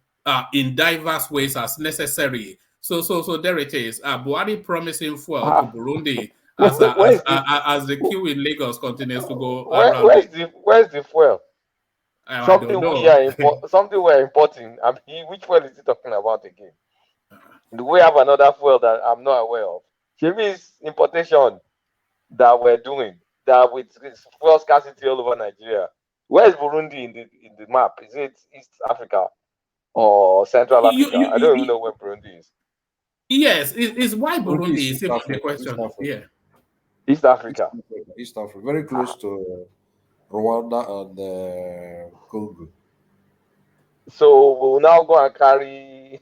in diverse ways as necessary. So there it is. Buhari promising fuel to Burundi as the queue in Lagos continues to go around. Where's the fuel? Something something we're importing. I mean, which fuel is he talking about again? Do we have another fuel that I'm not aware of? Maybe it's importation that we're doing that with fuel scarcity all over Nigeria. Where is Burundi in the map? Is it East Africa or Central Africa? I don't even know where Burundi is. Yes, it's why Burundi is the question. Yeah, East Africa. East Africa, very close to Rwanda and Congo. So we'll now go and carry.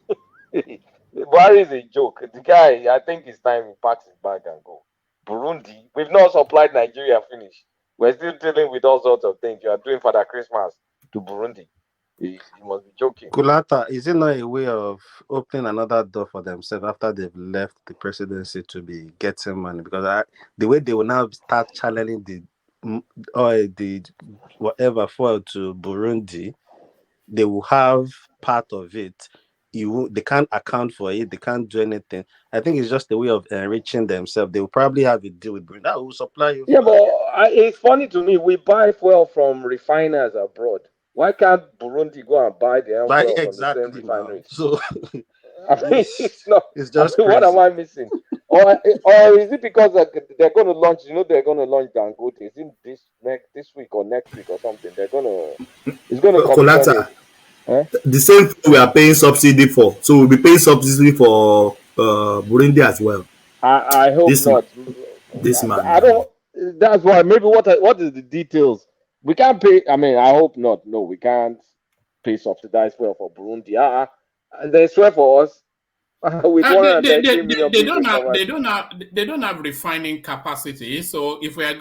Buhari is a joke. The guy, I think it's time he packs his bag and go. Burundi, we've not supplied Nigeria finish. We're still dealing with all sorts of things. You are doing Father Christmas to Burundi. You must be joking. Kulata, is it not a way of opening another door for themselves after they've left the presidency to be getting money? Because the way they will now start channeling the whatever fuel to Burundi, they will have part of it. They can't account for it. They can't do anything. I think it's just a way of enriching themselves. They will probably have a deal with Burundi. That will supply you. Yeah, but it's funny to me. We buy fuel from refiners abroad. Why can't Burundi go and buy their own fuel from the same refineries? So I mean, it's not. It's just what am I missing? Or is it because they're going to launch? They're going to launch Dangote. Is it this week or next week or something? It's going to Colata. The same thing we are paying subsidy for, so we'll be paying subsidy for Burundi as well. I hope not. This man. I don't. That's why maybe what is the details? We can't pay. I mean, I hope not. No, we can't pay subsidized fuel for Burundi. They swear for us. With they don't have refining capacity. So if we are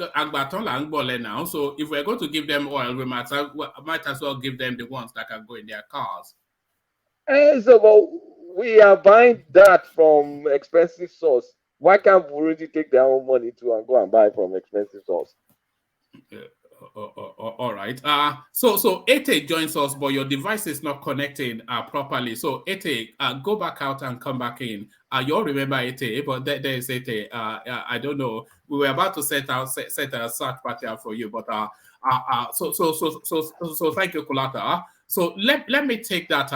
now, so if we are going to give them oil, we might as well give them the ones that can go in their cars. So we are buying that from expensive source. Why can't Burundi take their own money too and go and buy from expensive source? All right. So Ete joins us, but your device is not connected properly. So Ete, go back out and come back in. You all remember Ete, but there is Ete. I don't know. We were about to set a search party out for you, but so thank you, Kulata. So let me take that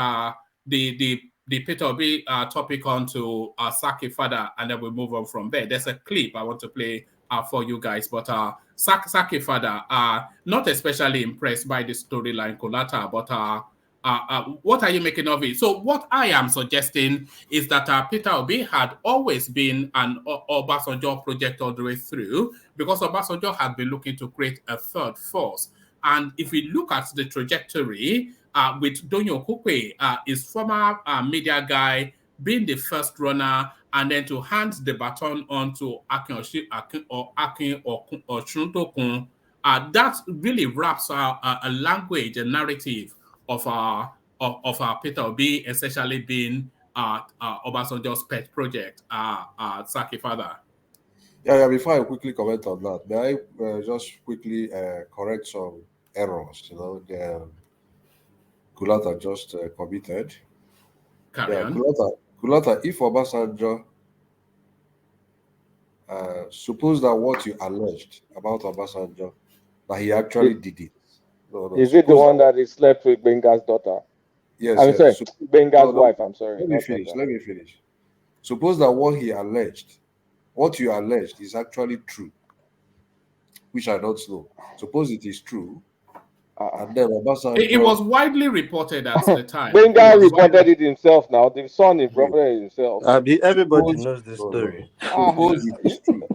the Peter B topic on to Saki Fada, and then we move on from there. There's a clip I want to play for you guys, but Saki Fada not especially impressed by the storyline, Kolata, but what are you making of it? So what I am suggesting is that Peter Obi had always been an Obasanjo project all the way through, because Obasanjo had been looking to create a third force. And if we look at the trajectory with Donyo Kukwe, his former media guy, being the first runner, and then to hand the baton on to Akin Ochuntokun, that really wraps a language, a narrative of Peter Obi essentially being Obasanjo's pet project, Saki Father. Yeah, before I quickly comment on that, may I just quickly correct some errors, the Kulata just committed. Carry on. Kulata, if Obasanjo, suppose that what you alleged about Obasanjo, that he actually did it, No, Is it the one that he slept with Benga's daughter? Yes, I'm sorry, yes. Benga's No, wife. I'm sorry, let me not finish. daughter. Let me finish. Suppose that what you alleged is actually true, which I don't know. Suppose it is true, and then It was Obasanjo. widely reported at the time. Benga reported it himself now. The son reported it himself. Everybody knows this story. Suppose it is true.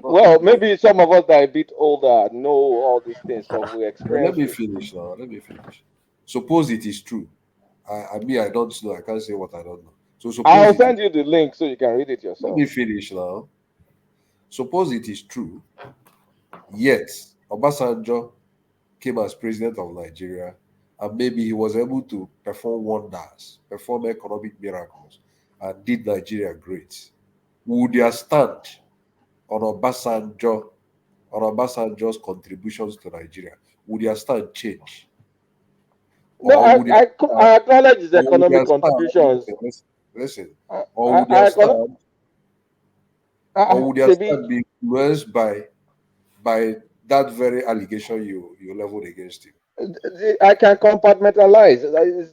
Well, maybe some of us that are a bit older know all these things because we Let experienced me it. finish now. Let me finish. Suppose it is true. I mean, I don't know. I can't say what I don't know. So suppose I'll it is. send you the link so you can read it Let yourself. me finish now. Suppose it is true. Yet Obasanjo came as president of Nigeria, and maybe he was able to perform wonders, perform economic miracles, and did Nigeria great. Would their stand on Obasanjo's contributions to Nigeria, would their stand change? No, Or would their I acknowledge his or would economic their stand, contributions. listen, I, or I, would their I, stand, or would their Shebi, stand be influenced by that very allegation you leveled against him? I can compartmentalize.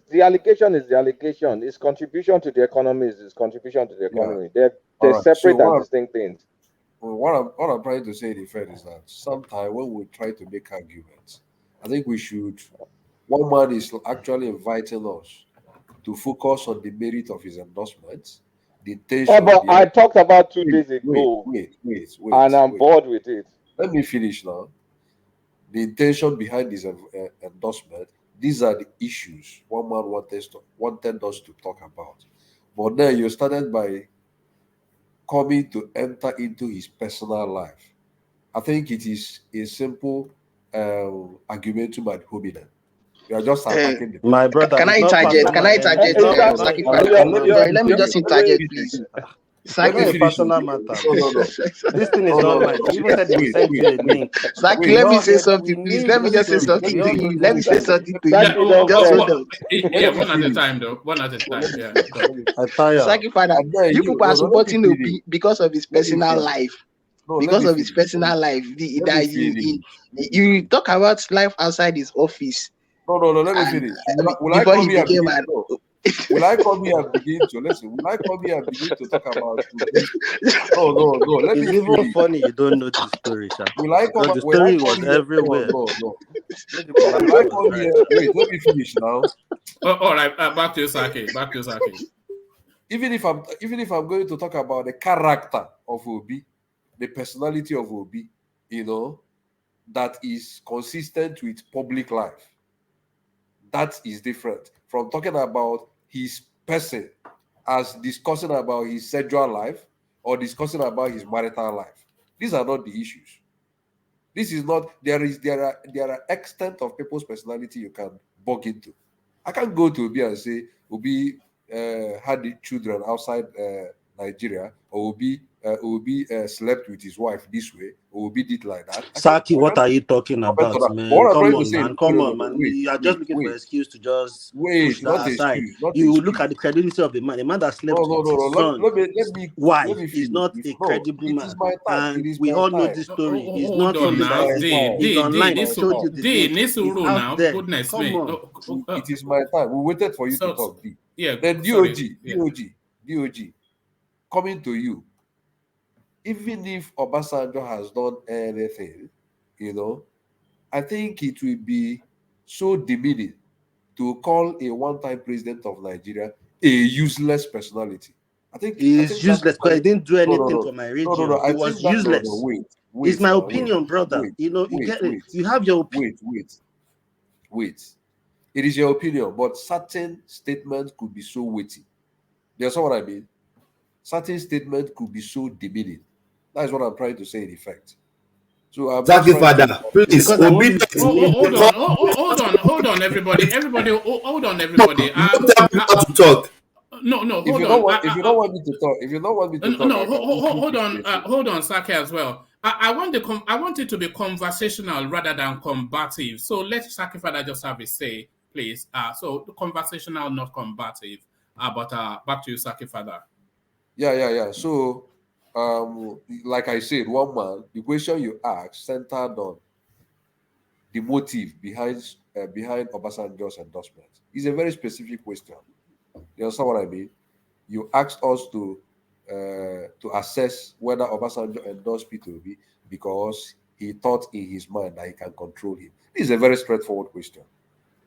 The allegation is the allegation. His contribution to the economy is his contribution to the Yeah. economy. They're All right. So separate and distinct things. what I'm trying to say in effect is that sometimes when we try to make arguments, I think we should. One man is actually inviting us to focus on the merit of his endorsements, the intention But I behind. talked about 2 Wait, days ago, wait. and I'm bored with it. Let me finish now. The intention behind his endorsement. These are the issues one man wanted us to talk about. But then you started by coming to enter into his personal life. I think it is a simple argumentum ad hominem. You are just attacking the My brother, Can it's I not interject? Can personal. I It's interject, not. It's not. Saki It's not Father? a personal Bro, matter. let me just interject, please. It's not a Saki, personal matter. No. This thing is No, online. He even said he will send you a link. Saki, We let me all say get. We something, please. need Let me this just say story. something We to all know you. this Let me say story. something to Yeah, you. Just hold on. one at a time, though. One at a time. Yeah. I tire. Saki Father, you people are supporting Obi because of his personal life. No, let Because me of his finish. personal life. Let me finish. You talk about life outside his office. No. Let me And finish. Will I before he come here and became begin? an No. Will I come here and begin to listen? Will I come here and begin to talk about Obi? No. Let It's me even finish. funny you don't know the story, Sha. Will I come? Because the Will I story come was here? everywhere. No. Let the collapse Will I was come right. here? Wait, let me finish now. All right. Back to you, Saki. Even if I'm going to talk about the character of Obi, the personality of Obi, that is consistent with public life. That is different from talking about his person as discussing about his sexual life or discussing about his marital life. These are not the issues. This is not there are extent of people's personality you can bug into. I can't go to Obi and say Obi had the children outside Nigeria, or Obi slept with his wife this way, or Obi did like that. Saki, what are you talking comment on about, that. But man? what I'm Come trying to on, say, man. Come on, no, man. You are just looking for an excuse to just push that not aside. excuse, not You excuse. look at the credibility of the man. The man that slept No. with his son. Let me Wife finish. is not a No, credible it man. is my time. And It is we my all know time. this story. It's Hold not on something that now. is online. I showed you the link. It's out there. Goodness Come me. on. It is my time. We waited for you to talk. Yeah. Then DOG, coming to you. Even if Obasanjo has done anything, I think it will be so demeaning to call a one-time president of Nigeria a useless personality. I think Useless because he didn't do anything no. for my region. I He think was that useless. It's my opinion, brother. You get it. You have your opinion. Wait. It is your opinion, but certain statements could be so weighty. You understand what I mean? Certain statements could be so demeaning. That is what I'm trying to say in effect. So I'm just trying to. Please, Obi. Hold on, everybody. Hold on, everybody. To talk. No, If hold you on. don't want me to talk, Hold on, Saki as well. I want it to be conversational rather than combative. So let Saki Father just have a say, please. So conversational, not combative. But back to you, Saki Father. Yeah. So, like I said, one man, the question you asked centered on the motive behind Obasanjo's endorsement? It's a very specific question. You understand what I mean? You asked us to assess whether Obasanjo endorsed P2B because he thought in his mind that he can control him. This is a very straightforward question.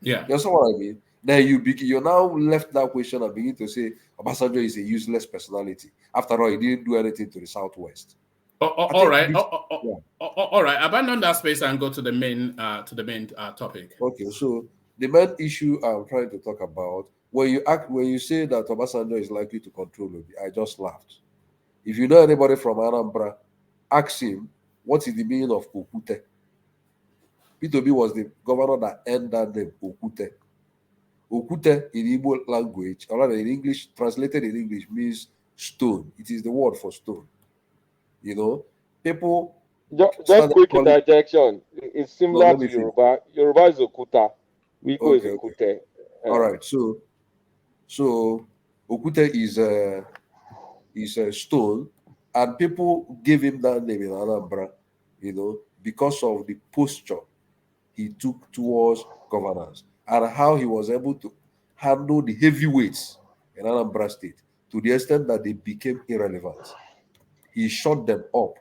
Yeah. You understand what I mean? Then you now left that question and begin to say Obasanjo is a useless personality. After all, he didn't do anything to the Southwest. All right. All right. Abandon that space and go to the main topic. Okay, so the main issue I'm trying to talk about, when you say that Obasanjo is likely to control Obi, I just laughed. If you know anybody from Anambra, ask him what is the meaning of Okute. P2B was the governor that earned that name, Okute. Okute in Igbo language, or rather in English, translated in English, means stone. It is the word for stone. You know, people Just quick calling. interjection. It's No, similar let me to finish. Yoruba. Yoruba is Okuta. Wiko is Okay. Okute. All right. So Okute is a stone, and people gave him that name in Anambra, because of the posture he took towards governance and how he was able to handle the heavyweights in Anambra State to the extent that they became irrelevant. He shut them up.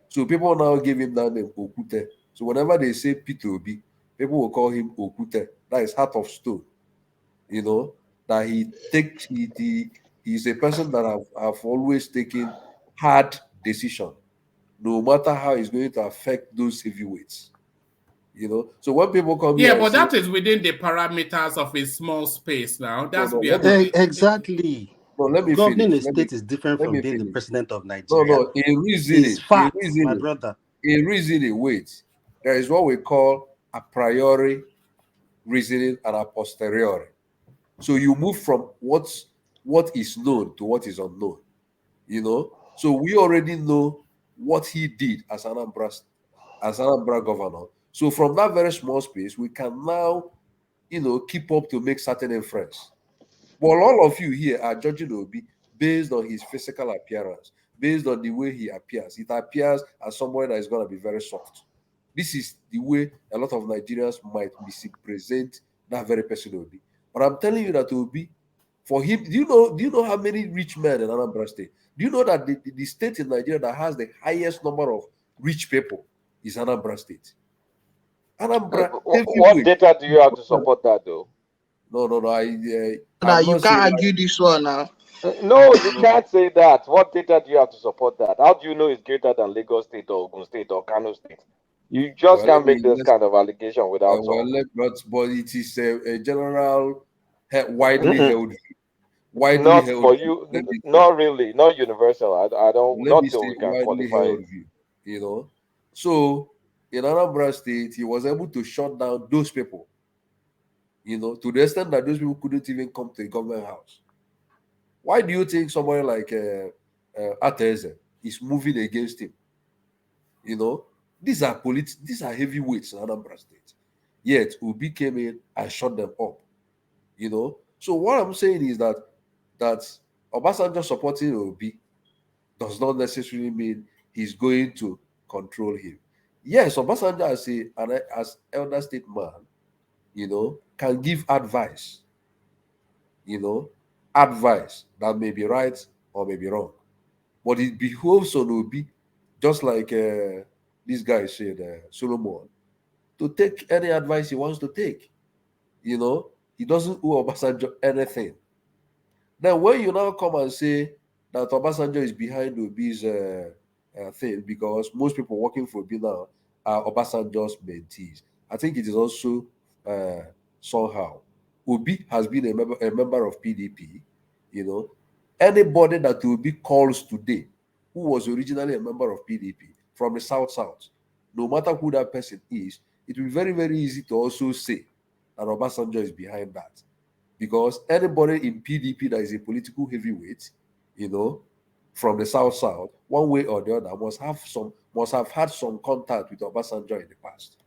So people now give him that name Okute. So whenever they say P2B, people will call him Okute. That is heart of stone. That he's a person that have always taken hard decision, no matter how it's going to affect those heavyweights. So when people come here and but say, that is within the parameters of a small space now. That's Exactly. no, let me Governing finish. a state is different Let from me being the finish. president of No, Nigeria. in It's fact, my reasoning, brother. wait. There is what we call a priori reasoning and a posteriori. So you move from what is known to what is unknown. So we already know what he did as Anambra governor. So from that very small space, we can now, keep up to make certain inference. But all of you here are judging Obi based on his physical appearance, based on the way he appears. It appears as someone that is going to be very soft. This is the way a lot of Nigerians might misrepresent that very person Obi. But I'm telling you that Obi, for him, do you know how many rich men in Anambra State? Do you know that the state in Nigeria that has the highest number of rich people is Anambra State? Anambra, What data do you have to support that, though? No. Now I'm you not saying can't argue this one now. No, you can't say that. What data do you have to support that? How do you know it's greater than Lagos State or Ogun State or Kano State? You just can't make this kind of allegation without but it is a general, widely held view. Not for you, not really, not universal. I don't, Let me not till say we can widely qualify held it. view. So in Anambra State, he was able to shut down those people, to the extent that those people couldn't even come to the government house. Why do you think somebody like Ateze is moving against him? These are heavyweights in Anambra State. Yet Obi came in and shut them up. So what I'm saying is that Obasanjo supporting Obi does not necessarily mean he's going to control him. Yes, Obasanjo as elder statesman, can give advice. Advice that may be right or may be wrong. But it behoves on Obi, just like this guy said, Solomon, to take any advice he wants to take. He doesn't owe Obasanjo anything. Then when you now come and say that Obasanjo is behind Obi's thing, because most people working for Obi now are Obasanjo's mentees, I think it is also somehow. Obi has been a member of PDP. Anybody that Obi calls today, who was originally a member of PDP from the South, no matter who that person is, it will be very, very easy to also say that Obasanjo is behind that. Because anybody in PDP that is a political heavyweight, from the South, one way or the other, must have had some contact with Obasanjo in the past.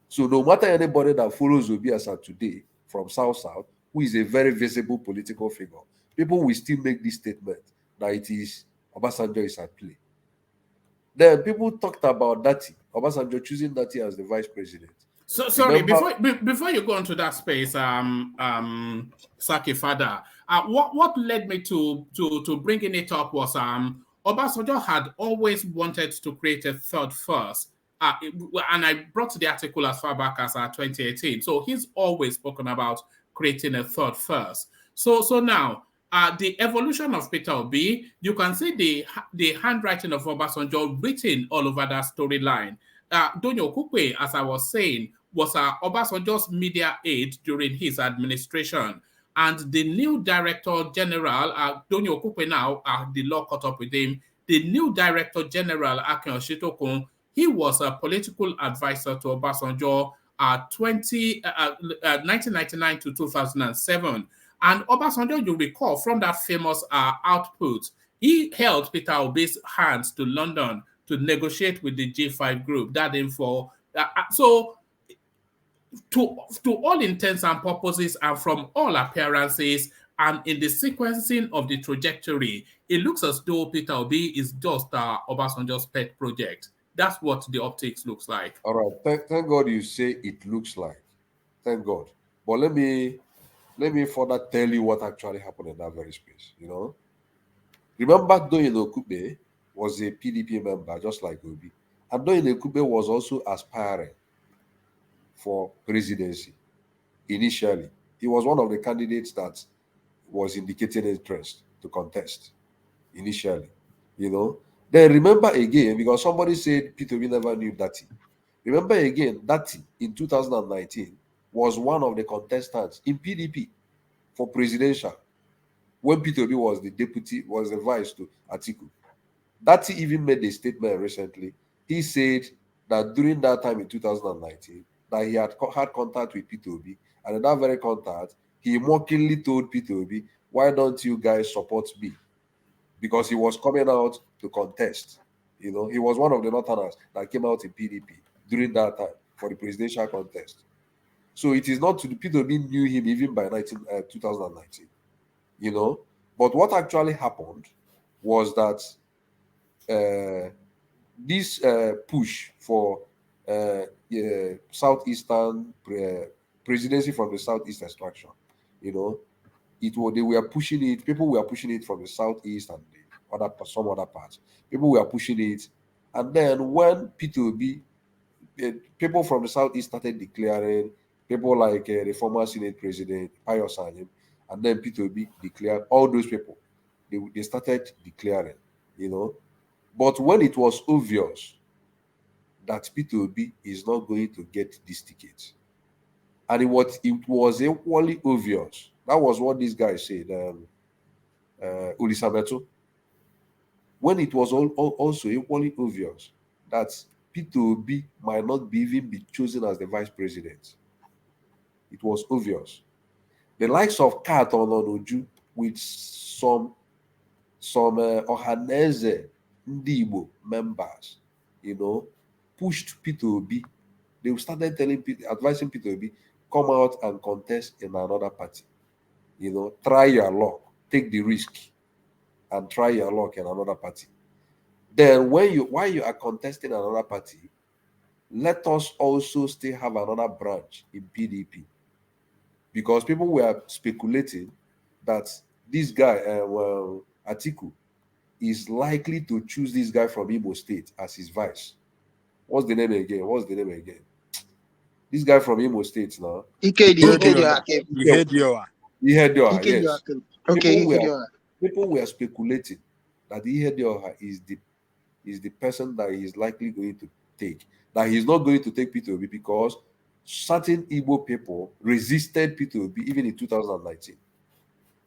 So no matter anybody that follows Obi as of today from South, who is a very visible political figure, people will still make this statement that it is Obasanjo is at play. Then people talked about Datti, Obasanjo choosing Datti as the vice president. So sorry, Remember, before you go into that space, Saki Fada, what led me to bringing it up was Obasanjo had always wanted to create a third first. And I brought the article as far back as 2018. So he's always spoken about creating a third first. So now, the evolution of Peter Obi, you can see the handwriting of Obasanjo written all over that storyline. Donyo Kukwe, as I was saying, was Obasanjo's media aide during his administration. And the new director general, Donyo Kukwe now, the law caught up with him. The new director general, Akin Oshitokun, he was a political advisor to Obasanjo 1999 to 2007. And Obasanjo, you recall, from that famous output, he held Peter Obi's hands to London to negotiate with the G5 group. That info. So, to all intents and purposes, and from all appearances, and in the sequencing of the trajectory, it looks as though Peter Obi is just Obasanjo's pet project. That's what the optics looks like. all right, thank God you say it looks like. Thank God. But let me further tell you what actually happened in that very space. Remember Doyin Okube was a PDP member, just like Obi. And Doyin Okube was also aspiring for presidency initially. He was one of the candidates that was indicating interest to contest initially. Then remember again, because somebody said Peter Obi never knew Datti. Remember again, Datti in 2019 was one of the contestants in PDP for presidential when Peter Obi was the vice to Atiku. Datti even made a statement recently. He said that during that time in 2019, that he had had contact with Peter Obi, and in that very contact, he mockingly told Peter Obi, "Why don't you guys support me?" Because he was coming out to contest. He was one of the Northerners that came out in PDP during that time for the presidential contest. So it is not to the Peter Obi knew him even by 2019. But what actually happened was that this push for southeastern presidency from the southeast extraction, they were pushing it. People were pushing it from the southeast and some other parts. People were pushing it, and then when Peter Obi, people from the southeast started declaring, people like the former Senate President Pius Salim, and then Peter Obi declared. All those people, they started declaring, But when it was obvious that Peter Obi is not going to get this ticket, and it was equally obvious. That was what this guy said, Ulisabeto. When it was also equally obvious that Peter Obi might not even be chosen as the vice president, it was obvious. The likes of Kat Ononuju with some Ohaneze Ndibo members, pushed Peter Obi. They started advising Peter Obi, come out and contest in another party. Try your luck, take the risk, and try your luck in another party. Then while you are contesting another party, let us also still have another branch in PDP. Because people were speculating that this guy, Atiku, is likely to choose this guy from Imo State as his vice. What's the name again? This guy from Imo State now. Ihedioha, Ihedioha. yes. Okay, people were speculating that Ihedioha is the person that he is likely going to take. That he's not going to take Peter Obi because certain Igbo people resisted Peter Obi even in 2019.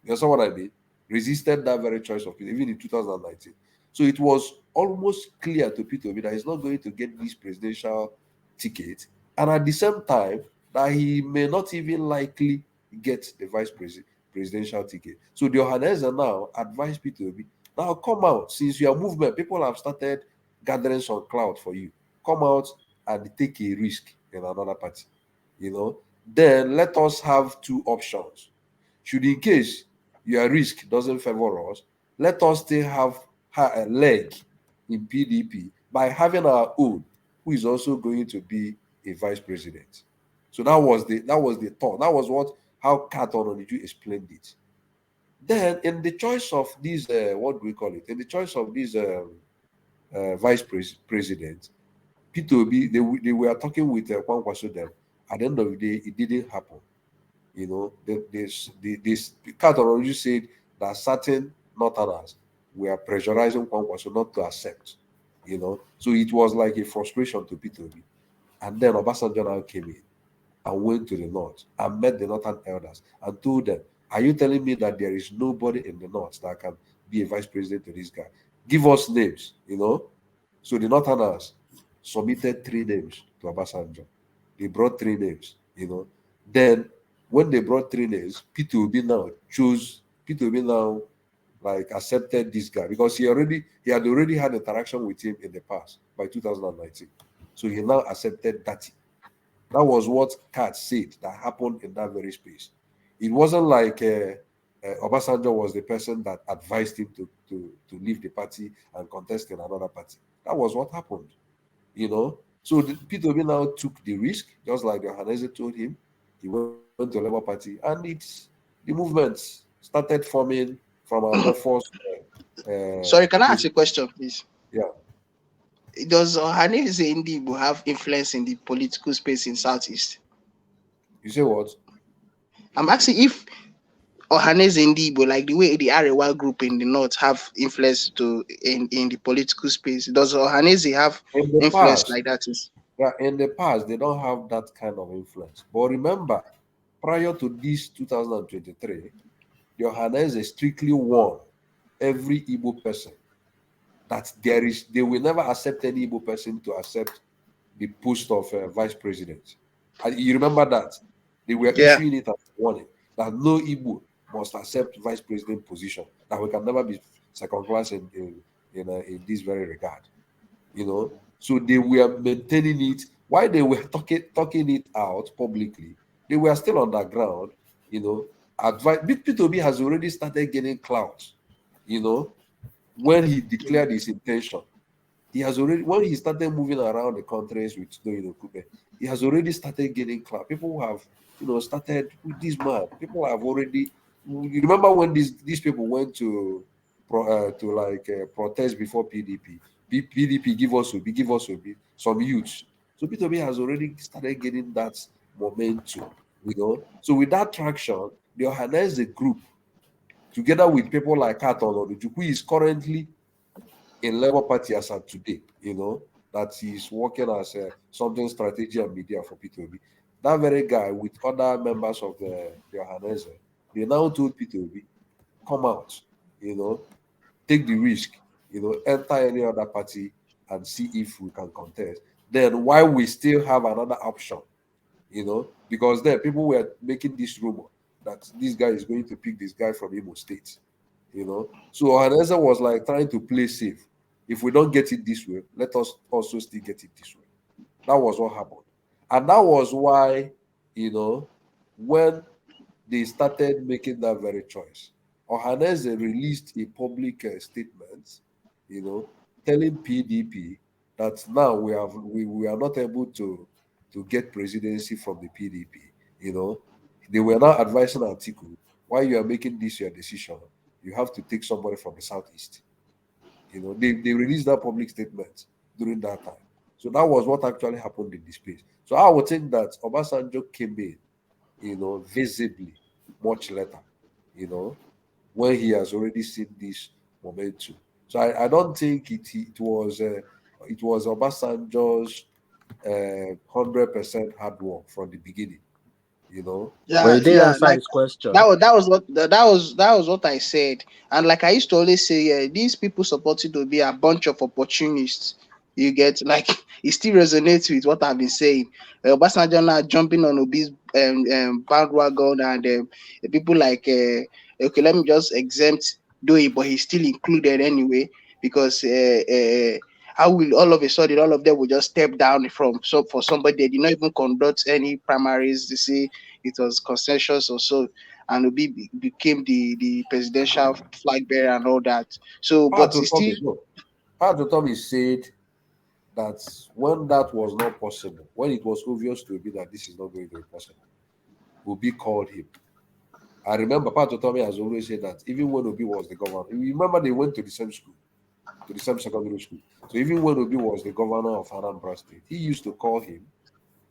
You understand what I mean? Resisted that very choice of Peter even in 2019. So it was almost clear to Peter Obi that he's not going to get this presidential ticket, and at the same time that he may not even likely get the presidential ticket. So the Ohanese now advise Peter Obi, now come out, since your movement, people have started gathering some clout for you. Come out and take a risk in another party. Then let us have two options. Should in case your risk doesn't favor us, let us still have a leg in PDP by having our own, who is also going to be a vice president. So that was the thought. That was how Carter Oniju explained it. Then in the choice of these what do we call it? In the choice of these president, P2B, they were talking with Kwankwaso then. At the end of the day, it didn't happen. You know, this Carter Oniju said that certain Northerners were pressurizing Kwankwaso not to accept. You know, so it was like a frustration to P2B. And then Obasanjo now came in and went to the north and met the northern elders and told them, are you telling me that there is nobody in the north that can be a vice president to this guy? Give us names, you know. So the northerners submitted 3 names to Obasanjo. They brought 3 names, you know. Then when they brought 3 names, P2B now like accepted this guy because he had already had interaction with him in the past by 2019. So he now accepted Datti. That was what Kat said that happened in that very space. It wasn't like Obasanjo was the person that advised him to leave the party and contest in another party. That was what happened, you know. So P2B now took the risk, just like Johannes told him. He went to Labour Party, and the movement started forming from our very first. Sorry, can I ask a question, please? Yeah. Does Ohaneze Ndigbo have influence in the political space in Southeast? You say what? I'm asking if Ohaneze Ndigbo, like the way the Arewa group in the north have influence in the political space, does Ohaneze have In the influence past, like that? yeah, in the past, they don't have that kind of influence. But remember, prior to this 2023, Johannes strictly warned every Igbo person that they will never accept any Igbo person to accept the post of vice president. And you remember that they were issuing it as a warning that no Igbo must accept vice president position. That we can never be second class in this very regard. You know, so they were maintaining it while they were talking it out publicly. They were still on the ground. You know, P2B has already started getting clout. You know, when he declared his intention, he has already, when he started moving around the countries with Coupe, he has already started getting clout. People have, started with this man. People have already. You remember when these people went to protest before PDP? PDP give us Obi, some youths. So P2B has already started getting that momentum. So with that traction, they organize a group together with people like Katon Oduju, who is currently in Labour Party as of today, that he's working as something strategy and media for P2B. That very guy with other members of the Johannes, they now told P2B, come out, take the risk, enter any other party and see if we can contest. Then why we still have another option, because then people were making this rumor that this guy is going to pick this guy from Imo State. So Ohaneze was like trying to play safe. If we don't get it this way, let us also still get it this way. That was what happened. And that was why, when they started making that very choice, Ohaneze released a public statement, telling PDP that now we are not able to get presidency from the PDP. They were now advising Atiku, while you are making this your decision, you have to take somebody from the southeast. They released that public statement during that time. So that was what actually happened in this place. So I would think that Obasanjo came in, visibly much later, when he has already seen this momentum. So I don't think it was Obasanjo's 100% hard work from the beginning. Yeah, like that was what I said. And like I used to always say, these people supported to be a bunch of opportunists. You get, like, it still resonates with what I've been saying. Obasanjo now jumping on Obi's bandwagon, and people like okay, let me just exempt Doi, but he's still included anyway, because how will all of a sudden all of them will just step down for somebody they did not even conduct any primaries to see it was consensus or so, and Obi became the presidential flag bearer and all that. So, but it's still. Tommy said that when that was not possible, when it was obvious to Obi that this is not going to be possible, Obi called him. I remember Pat Otomi has always said that even when Obi was the governor, you remember they went to the same school, to the same secondary school. So even when Obi was the governor of Anambra State, he used to call him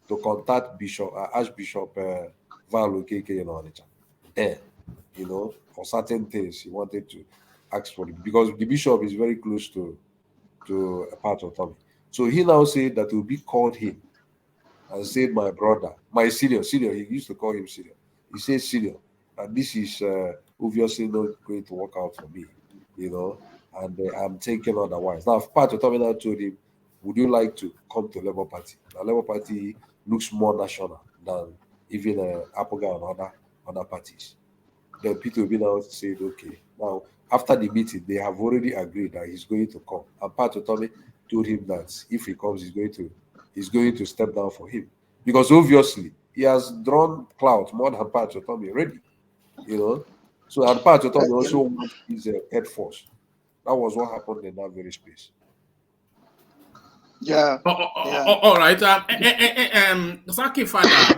to contact Archbishop Valo KK in Onitsha. Then, for certain things he wanted to ask for it because the bishop is very close to a part of Tommy. So he now said that Obi called him and said, my brother, my senior, he used to call him senior. He said, senior, and this is obviously not going to work out for me, and I'm thinking otherwise. Now, part of Tommy now told him, would you like to come to Labour Party? The Labour Party looks more national than even Apoga and other parties. Then Peter Obi now said, okay. Now, after the meeting, they have already agreed that he's going to come. And Pat Otomi told him that if he comes, he's going to step down for him. Because obviously, he has drawn clout more than Pat Otomi already. So, and Pat Otomi also wants his head force. That was what happened in that very space. Yeah. All right. Saki Fada,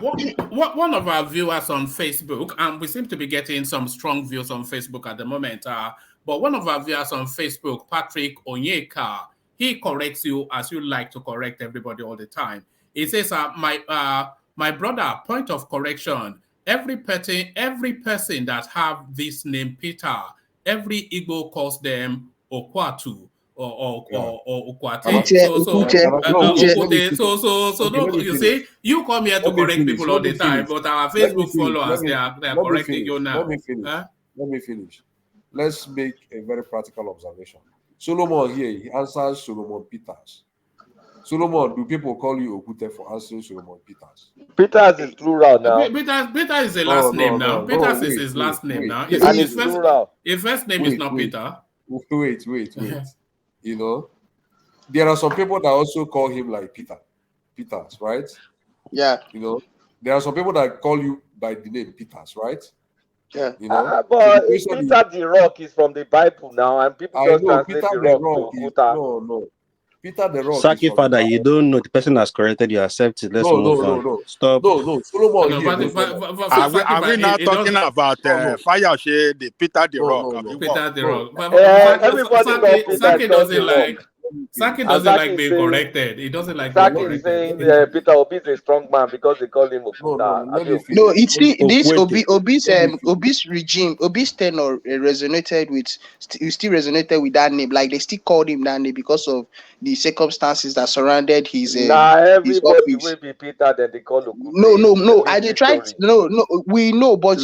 one of our viewers on Facebook, and we seem to be getting some strong views on Facebook at the moment. But one of our viewers on Facebook, Patrick Onyeka, he corrects you as you like to correct everybody all the time. He says, my brother, point of correction. Every person that have this name Peter, every Igbo calls them Okwatu. Or Ukwate. So no, you see, you come here to correct people all the time, but our Facebook followers, they are correcting you now. Let me finish. Let's make a very practical observation. Solomon here, he answers Solomon Peters. Solomon, do people call you Okute for answering Solomon Peters? Peters is plural now. Peter is the last name now. Peters is his last name now. His first name is not Peter. Wait. There are some people that also call him like Peters, right? Yeah. There are some people that call you by the name Peters, right? Yeah. But Peter the Rock is from the Bible now, and people just translate Peter the Rock to Kuta. No. Peter the Rock. Saki Father, you don't know. The person has corrected you. Accept it. Let's move on. No. Stop. No. Solomon Are we not talking about Fire Shade, the Peter the Rock? Peter the Rock. Everybody Saki doesn't like. Saki doesn't like being saying, corrected. He doesn't like Saki being is corrected. saying Peter Obi is a strong man because they call him Okuta. No, it's still this Obi's regime, Obi's tenor resonated with. Still resonated with that name. Like they still called him that name because of the circumstances that surrounded his. Everybody will be Peter. Then they call Okuta. No. I did try. No. We know, but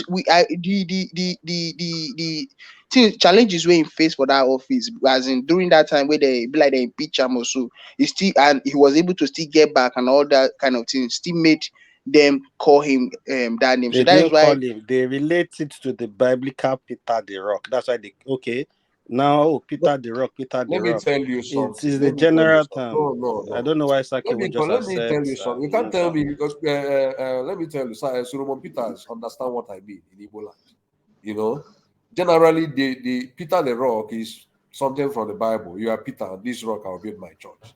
the challenges we face for that office, as in during that time where they be like they impeach him also, he was able to still get back and all that kind of thing. Still made them call him that name. So that is why they relate it to the biblical Peter the Rock. That's why now Peter the Rock. Let me tell you something. It is the general term. No. I don't know why Saki would just accept. Let me tell you something. You can't tell me because let me tell you, Solomon Peters understand what I mean in Igbo land. Generally, the Peter the Rock is something from the Bible. You are Peter, and this rock I will build my church.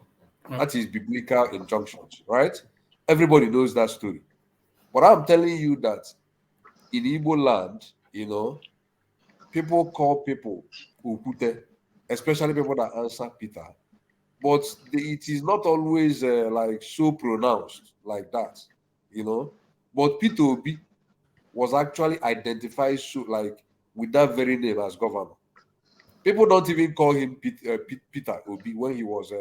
That is biblical injunctions, right? Everybody knows that story. But I'm telling you that in Igbo land, people call people Ukute, especially people that answer Peter. But it is not always like so pronounced like that, But Peter Obi was actually identified with that very name as governor. People don't even call him Peter Obi when he was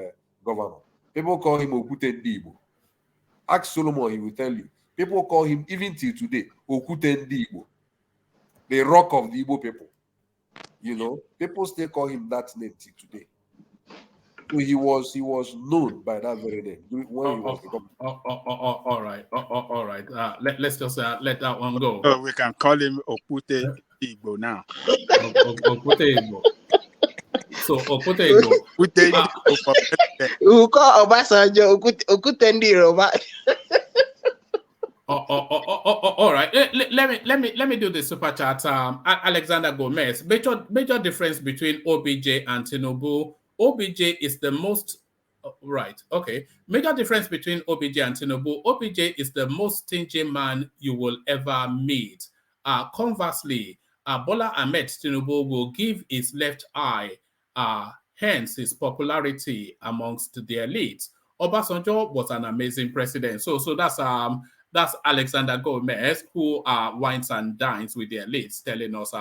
governor. People call him Okute Ndibo. Ask Solomon, he will tell you. People call him, even till today, Okute Ndibo, the rock of the Igbo people. People still call him that name till today. So he was known by that very name when he was the governor. All right. Let's just let that one go. So we can call him Okute Igbo now. Okute Igbo. So Okute Igbo. Who call Obasanjo Okute Ndiro? All right. Let me do the super chat. Alexander Gomez. Major difference between OBJ and Tinubu. OBJ is the most Right. Okay. Major difference between OBJ and Tinubu. OBJ is the most stingy man you will ever meet. Conversely, Bola Ahmed Tinubu will give his left eye, hence his popularity amongst the elites. Obasanjo was an amazing president. So that's Alexander Gomez, who wines and dines with the elites, telling us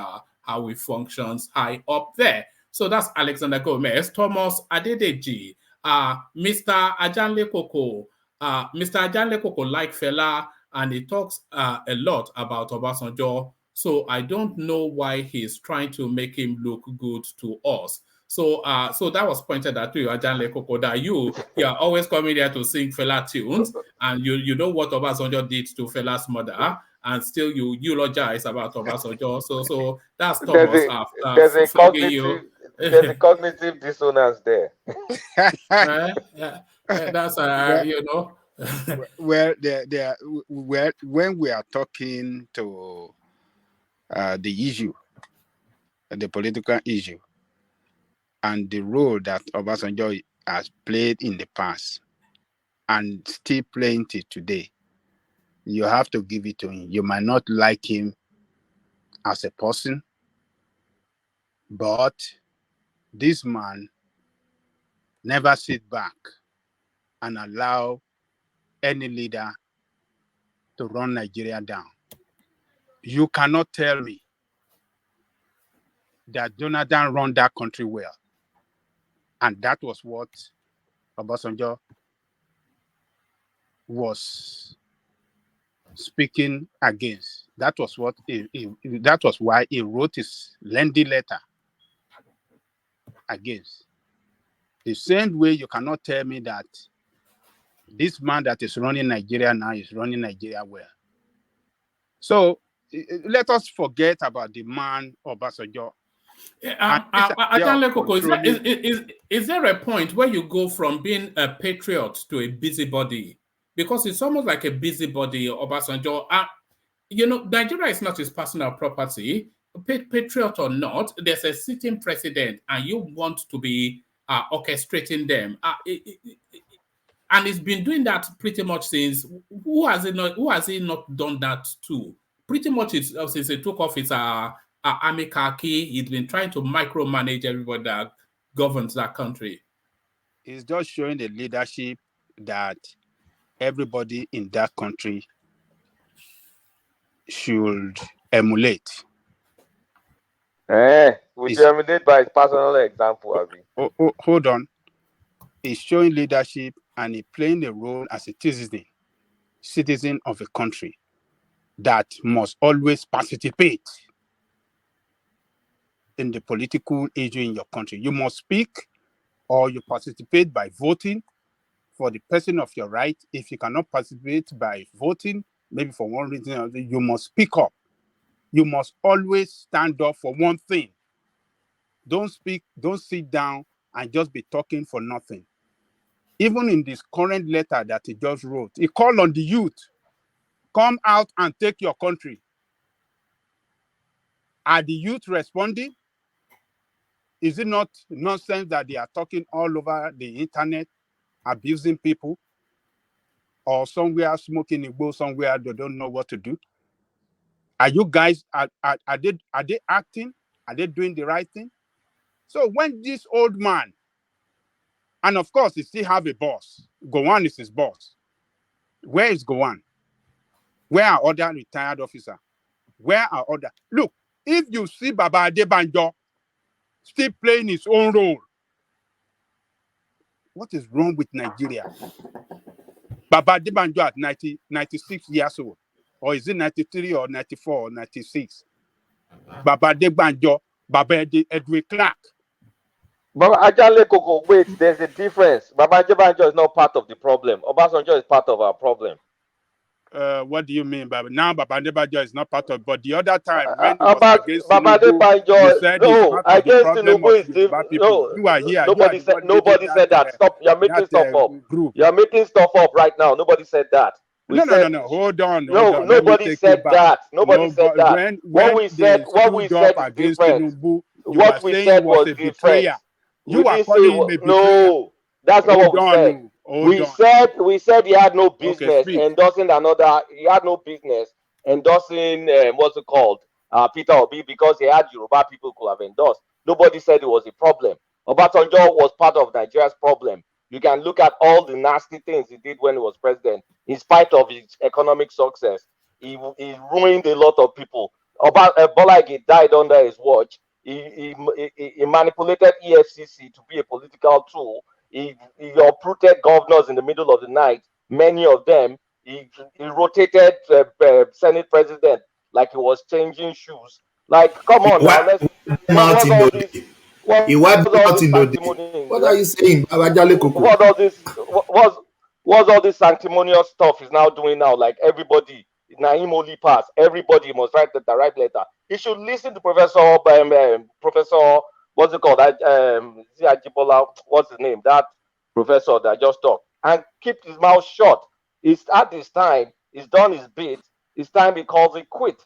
how he functions high up there. So that's Alexander Gomez. Thomas Adedeji, Mr. Ajanle Koko. Mr. Ajanle Koko like Fela, and he talks a lot about Obasanjo. So I don't know why he's trying to make him look good to us. So that was pointed at you, Ajanle Koko, that you are always coming here to sing Fela tunes, and you know what Obasanjo did to Fela's mother, and still you eulogize about Obasanjo. So that's Thomas flogging you. There's a cognitive dissonance there. That's well, when we are talking to the issue, the political issue, and the role that Obasanjo has played in the past and still playing it today, you have to give it to him. You might not like him as a person, but this man never sit back and allow any leader to run Nigeria down. You cannot tell me that Jonathan run that country well. And that was what Obasanjo was speaking against. That was what that was why he wrote his lengthy letter against. The same way you cannot tell me that this man that is running Nigeria now is running Nigeria well. So let us forget about the man Obasanjo. Is there a point where you go from being a patriot to a busybody? Because it's almost like a busybody, Obasanjo. Nigeria is not his personal property. Patriot or not, there's a sitting president, and you want to be orchestrating them. And he's been doing that pretty much since. Who has he not done that to? Pretty much since he took off his army khaki, he's been trying to micromanage everybody that governs that country. It's just showing the leadership that everybody in that country should emulate. We should emulate by personal example, Abi. Hold on. He's showing leadership and he's playing a role as a citizen of a country that must always participate in the political issue in your country. You must speak or you participate by voting for the person of your right. If you cannot participate by voting, maybe for one reason or another, you must speak up. You must always stand up for one thing. Don't sit down and just be talking for nothing. Even in this current letter that he just wrote, he called on the youth, come out and take your country. Are the youth responding? Is it not nonsense that they are talking all over the internet, abusing people, or somewhere smoking igbo, somewhere they don't know what to do? Are you guys, are they acting? Are they doing the right thing? So when this old man, and of course, he still have a boss. Gowon is his boss. Where is Gowon? Where are other retired officers? Where are other? Look, if you see Baba Adebanjo still playing his own role, what is wrong with Nigeria? Baba Adebanjo at 96 years old, or is it 93 or 94 or 96? Baba Adebanjo, Baba Edwin Clark. Baba Ajanle Koko, wait, there's a difference. Baba Adebanjo is not part of the problem. Obasanjo is part of our problem. What do you mean, Baba? Now Baba Adebanjo is not part of, but the other time when he was against Baba Tinubu, you said no, he's part of the problem Tinubu of Yoruba people. No, you are here. Nobody said that. Stop. You're making stuff up. Group. You're making stuff up right now. Nobody said that. No. Hold on. Nobody said that. Nobody said that. What we said is against different. Tinubu, What we said was different. You are calling him a betrayer. That's not what we said. We said he had no business endorsing another. He had no business endorsing what's it called, Peter Obi, because he had Yoruba people who could have endorsed. Nobody said it was a problem. Obasanjo was part of Nigeria's problem. You can look at all the nasty things he did when he was president. In spite of his economic success, he ruined a lot of people. Bola Ige died under his watch. He manipulated EFCC to be a political tool. He uprooted governors in the middle of the night. Many of them. He rotated Senate president like he was changing shoes. Like, come on now, let's. What's all this? What's all this sanctimony? What are you saying, Babajale Koko? What's all this sanctimonious stuff is now doing now? Like everybody, Naim only pass. Everybody must write the right letter. He should listen to Professor what's it called? Ajibola, what's his name? That professor that just talked, and keep his mouth shut. It's at this time. He's done his bit. It's time he calls it quit.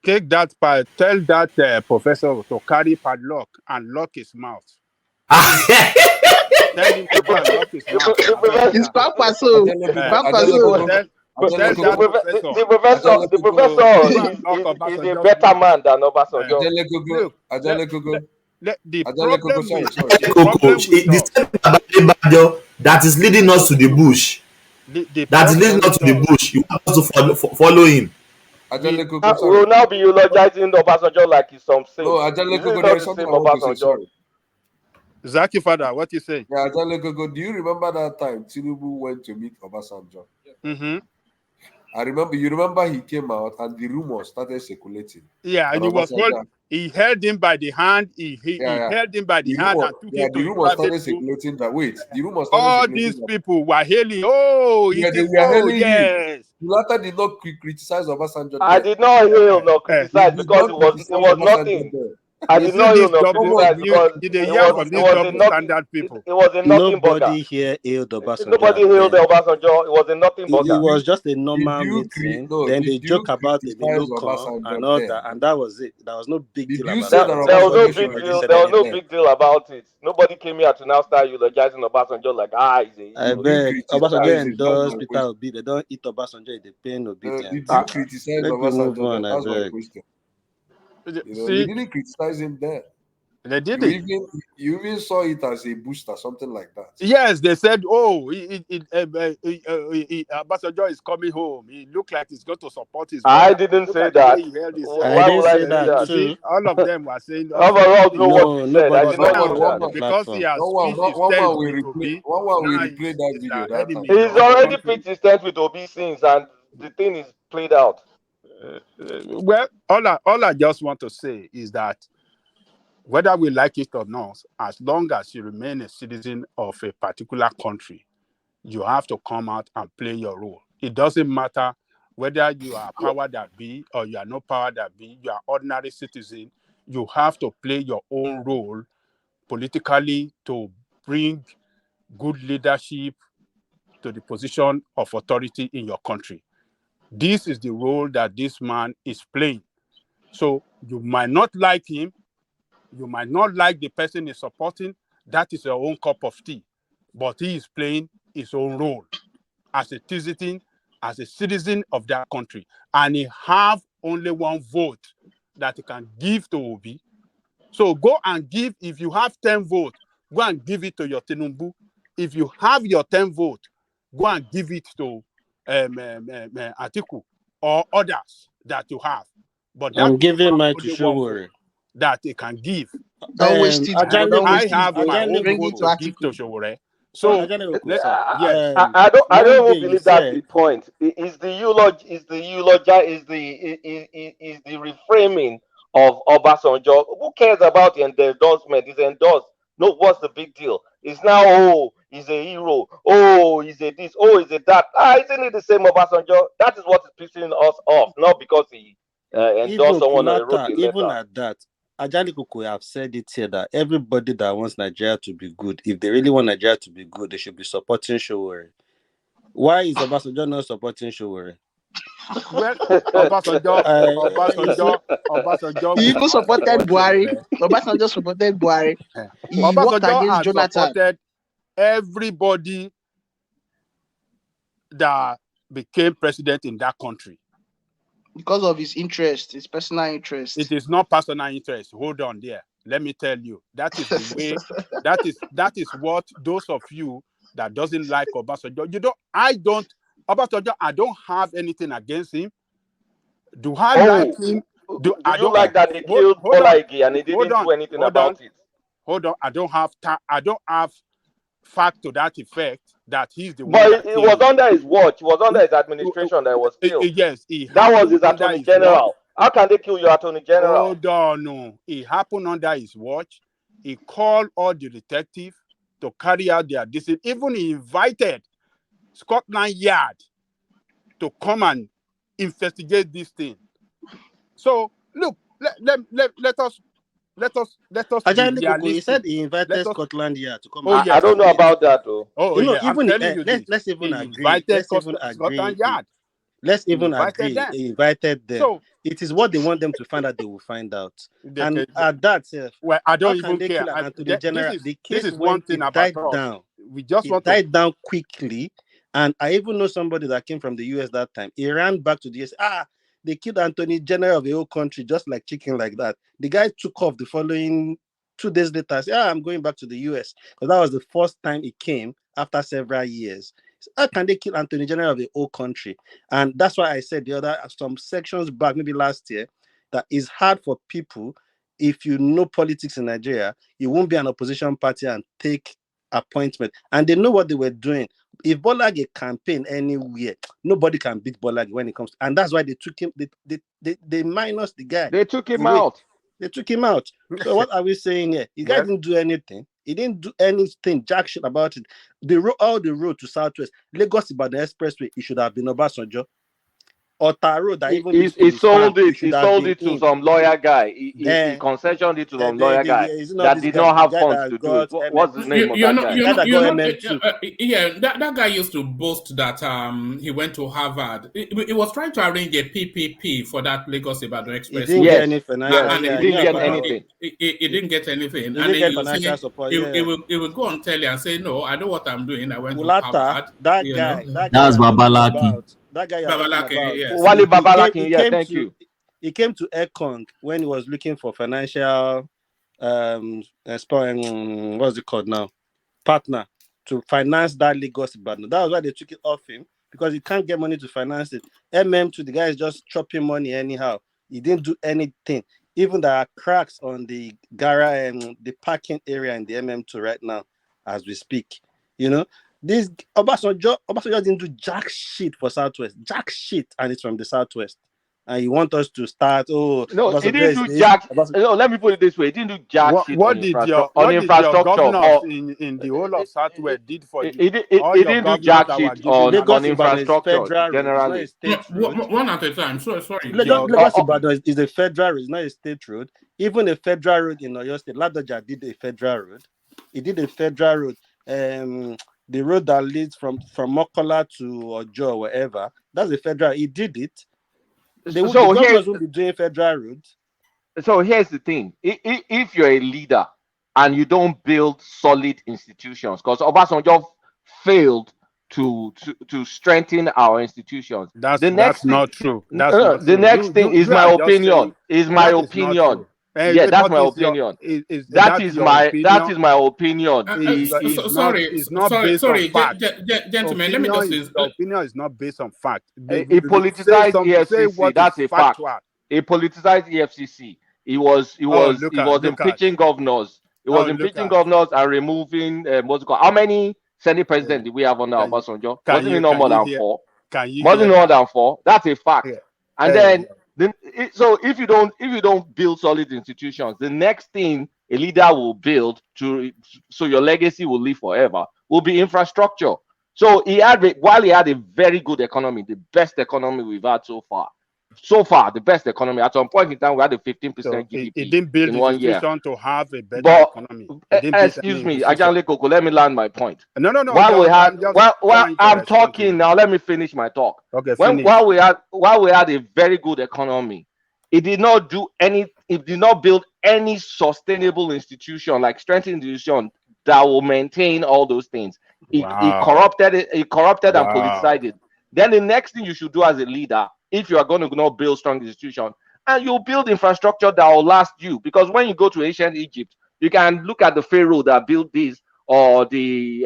Take that part. Tell that professor to carry padlock and lock his mouth. Tell him to go and lock his mouth. It's Papa so. The professor is a better man than Obasanjo. The problem that is leading us to the bush. That is leading us to the bush. You have to follow him. We will now be eulogizing Obasanjo like he's some saint. No, there is something I want to say. Sorry. Zaki Father, what you say? Yeah, do you remember that time Tinubu went to meet Obasanjo? Mm-hmm. You remember he came out and the rumors started circulating. Yeah, and he held him by the hand. He held him by the hand and took him to the rumors started circulating that all these people were hailing. Oh, they were hailing yes. You later did not criticize Obasanjo. I did not hail nor criticize because it was nothing. I did not hear did they hear from these double standard people? It was a nothing burger. Nobody here hailed Obasanjo. Nobody hailed Obasanjo. It was a nothing burger. It was just a normal meeting. Then they joke about the local and all that, and that was it. There was no big deal about it. There was no big deal. There was no big deal about it. Nobody came here to now start eulogizing Obasanjo like I beg. Obasanjo endorsed Peter Obi. They don't eat Obasanjo. They pay no obedience. Did you criticize Obasanjo? That's my question. We didn't criticize him there. They did you even saw it as a booster, something like that. Yes, they said, Obasanjo is coming home. He looked like he's going to support his brother. I didn't say that. I didn't say that too. All of them were saying overall know what he said. I did not because he has one will replay that video that time. He's already pitched his tent with Obi since, and the thing is played out. Well, all I just want to say is that whether we like it or not, as long as you remain a citizen of a particular country, you have to come out and play your role. It doesn't matter whether you are power that be or you are no power that be, you are ordinary citizen, you have to play your own role politically to bring good leadership to the position of authority in your country. This is the role that this man is playing. So you might not like him, you might not like the person he's supporting, that is your own cup of tea. But he is playing his own role as a citizen of that country. And he have only one vote that he can give to Obi. So go and give, if you have 10 votes, go and give it to your Tinubu. If you have your 10 votes, go and give it to Atiku or others that you have. But I'm giving mine to Showore. That they can give. Don't waste it. I have my own vote to give to Showore. So I don't believe that's the point. Is the reframing of Obasanjo. Who cares about the endorsement? He's endorsed. No, what's the big deal? It's now, he's a hero. He's a this. He's a that. Isn't it the same Obasanjo? That is what is pissing us off, not because he endorsed someone or wrote a letter. Even at that, Ajani Kuku have said it here that everybody that wants Nigeria to be good, if they really want Nigeria to be good, they should be supporting Showore. Why is Obasanjo not supporting Showore? Well, Obasanjo. He even supported Buhari. Obasanjo supported Buhari. He worked against Jonathan. everybody that became president in that country. Because of his interest, his personal interest. It is not personal interest. Hold on there. Let me tell you. That is the way. that is what those of you that doesn't like Obasanjo. Obasanjo, I don't have anything against him. Do I like him? Do you like that they killed Bola Ige and he didn't do anything about it? Hold on. I don't have fact to that effect that he's the one. But it was under his watch. It was under his administration that was killed. Yes, that was his attorney general. How can they kill your attorney general? Hold on, no. It happened under his watch. He called all the detectives to carry out their decision. Even he invited Scotland Yard to come and investigate this thing. So look, let us He said he invited Scotland Yard to come. I don't know about that though. Let's even agree. Scotland Yard. Let's even agree. He invited them. So it is what they want them to find out. They will find out. And at that, well, I don't even care. This is one thing about down. We just want died down quickly. And I even know somebody that came from the US that time. He ran back to the US. They killed Attorney General of the whole country just like chicken like that. The guy took off the following 2 days later. Said, I'm going back to the US. Because that was the first time he came after several years. So how can they kill Attorney General of the whole country? And that's why I said some sections back, maybe last year, that it's hard for people, if you know politics in Nigeria, you won't be an opposition party and take appointment. And they know what they were doing. If Bola Ige campaign anywhere, nobody can beat Bola Ige when it comes to, and that's why they took him. They minus the guy. They took him out. They took him out. So what are we saying here? The guy didn't do anything. He didn't do anything, jack shit about it. All the road to Southwest, Lagos Ibadan Expressway, it should have been Obasanjo. Otta Road that even he sold it. He sold it to some lawyer guy. He concessioned it to some lawyer guy that did not have funds to do it. What's the name of that guy? Yeah, that guy used to boast that he went to Harvard. He was trying to arrange a PPP for that Lagos Ibadan Express. He didn't get anything. He didn't get anything. He didn't get financial support. He will go on telly and say, "No, I know what I'm doing. I went to Harvard." That guy. That's Babalaki. That guy Wale Babalaki, thank you. He came to Ekong when he was looking for financial what's it called now? Partner to finance that Lagos Ibadan. That was why they took it off him, because he can't get money to finance it. MM2, the guy is just chopping money anyhow. He didn't do anything. Even there are cracks on the garage and the parking area in the MM2 right now as we speak. You know, this Obasanjo didn't do jack shit for Southwest. Jack shit, and it's from the Southwest. And you want us to start? No, he didn't do jack. No, let me put it this way: he didn't do jack shit on infrastructure. In the whole of Southwest did for you? He didn't do jack shit on infrastructure. Generally, one at a time. Sorry. Lagos Ibadan is a federal road, it's not a state road. Even a federal road in Oyo State, Ladoja did a federal road. He did a federal road. The road that leads from Mokola to Ojo, wherever, that's a federal. He did it. The governors will be doing federal roads. So here's the thing: if you're a leader and you don't build solid institutions, because Obasanjo failed to strengthen our institutions. That's not true. The next thing is my opinion. Is my opinion. Yeah, that's my opinion. That is my opinion. Sorry, gentlemen. Let me just say, the opinion is not based on fact. A politicized EFCC. That's a fact. A politicized EFCC. He was impeaching governors. He was impeaching governors and removing what's it called? How many Senate presidents did we have under Obasanjo? Wasn't it no more than 4? Wasn't more than 4? That's a fact. And then. So if you don't build solid institutions, the next thing a leader will build so your legacy will live forever will be infrastructure. So while he had a very good economy, the best economy we've had so far, the best economy. At some point in time, we had a 15% GDP. He didn't build in 1 year to have a better economy. Excuse me, Ajanle Koko, let me land my point. No. While I'm talking now, let me finish my talk. Okay. While we had a very good economy, it did not build any sustainable institution like strengthening the institution that will maintain all those things. He Wow. corrupted it. He corrupted and Wow. politicized it. Then the next thing you should do as a leader, if you are going to not build strong institutions, and you build infrastructure that will last you, because when you go to ancient Egypt, you can look at the pharaoh that built this, or the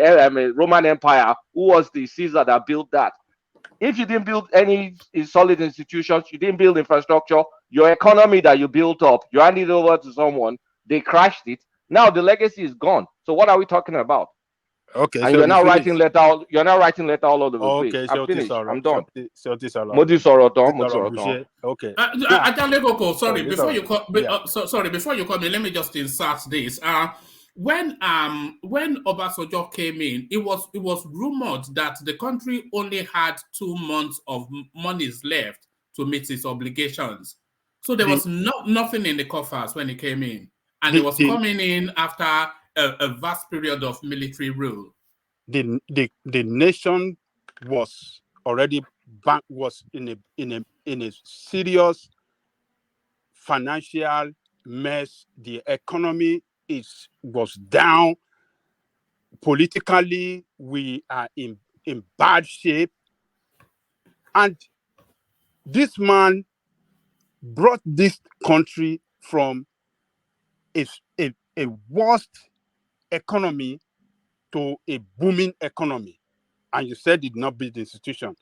Roman Empire, who was the Caesar that built that. If you didn't build any solid institutions, you didn't build infrastructure, your economy that you built up, you handed it over to someone, they crashed it. Now the legacy is gone. So what are we talking about? Okay, And so you're you now finish. writing letter. You're now writing letter all over the place. Okay, I'm so this finished. all I'm done. so this all Modi Soroton. Okay. Ajalekoko, sorry, this before all you call, yeah. sorry, before you call me, let me just insert this. When Obasanjo came in, it was rumored that the country only had 2 months of monies left to meet its obligations. So there was nothing in the coffers when he came in, and he was coming in after a vast period of military rule. The nation was already was in a serious financial mess. The economy was down. Politically, we are in bad shape. And this man brought this country from a worst economy to a booming economy. And you said it did not build the institution.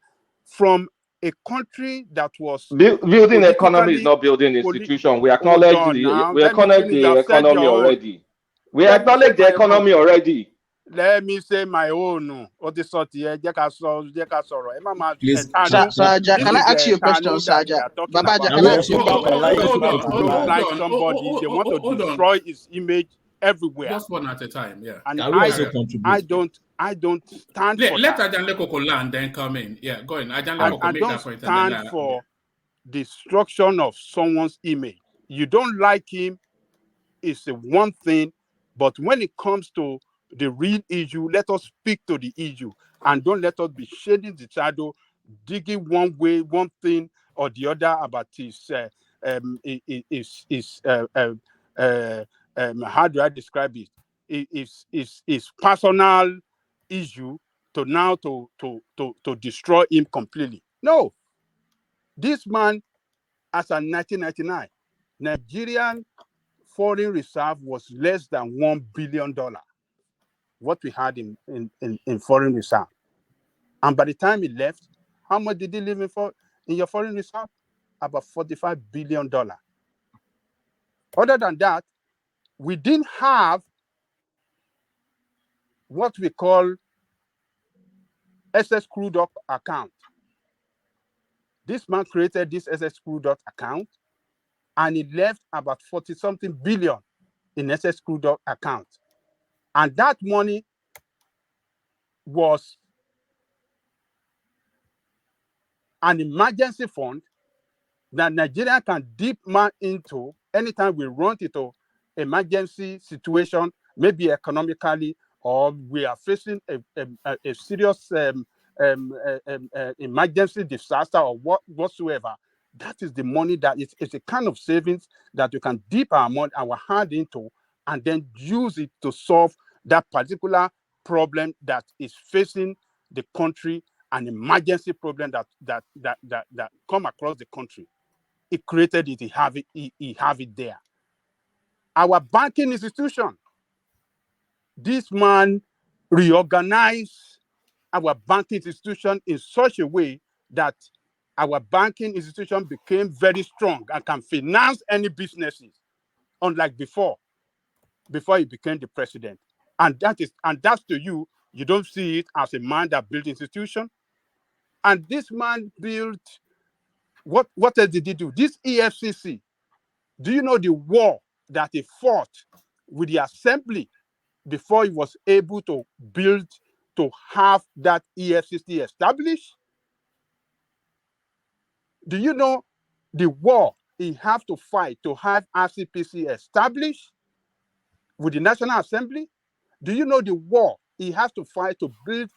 From a country that was building economy is not building institution. We acknowledge the economy already. We acknowledge the economy already. Let me say my own. Please, Sir, can I ask you a question, sir? Baba, can I ask you a question? Don't like somebody, they want to destroy his image everywhere. Just one at a time, yeah. And I don't stand for let that. Ajanlekoko land then come in. Yeah, go in. I Ajanlekoko don't stand for destruction of someone's image. You don't like him, it's one thing, but when it comes to the real issue, let us speak to the issue and don't let us be shading the shadow, digging one way, one thing or the other about his how do I describe it? Is personal issue to now to destroy him completely. No, this man, as of 1999, Nigerian foreign reserve was less than $1 billion. What we had in foreign reserve, and by the time he left, how much did he leave in your foreign reserve? About $45 billion. Other than that, we didn't have what we call SS crude up account. This man created this SS crude up account, and he left about 40-something billion in SS crude up account. And that money was an emergency fund that Nigeria can dip man into anytime we run into emergency situation, maybe economically, or we are facing a serious emergency disaster or whatsoever. That is the money that it's a kind of savings that you can dip our hand into and then use it to solve that particular problem that is facing the country, an emergency problem that come across the country. He created it, he have it there. Our banking institution, this man reorganized our banking institution in such a way that our banking institution became very strong and can finance any businesses, unlike before he became the president. And that's to you don't see it as a man that built institution. And this man built, what else did he do? This EFCC, do you know the war that he fought with the assembly before he was able to have that EFCC established? Do you know the war he have to fight to have RCPC established with the National Assembly? Do you know the war he has to fight to build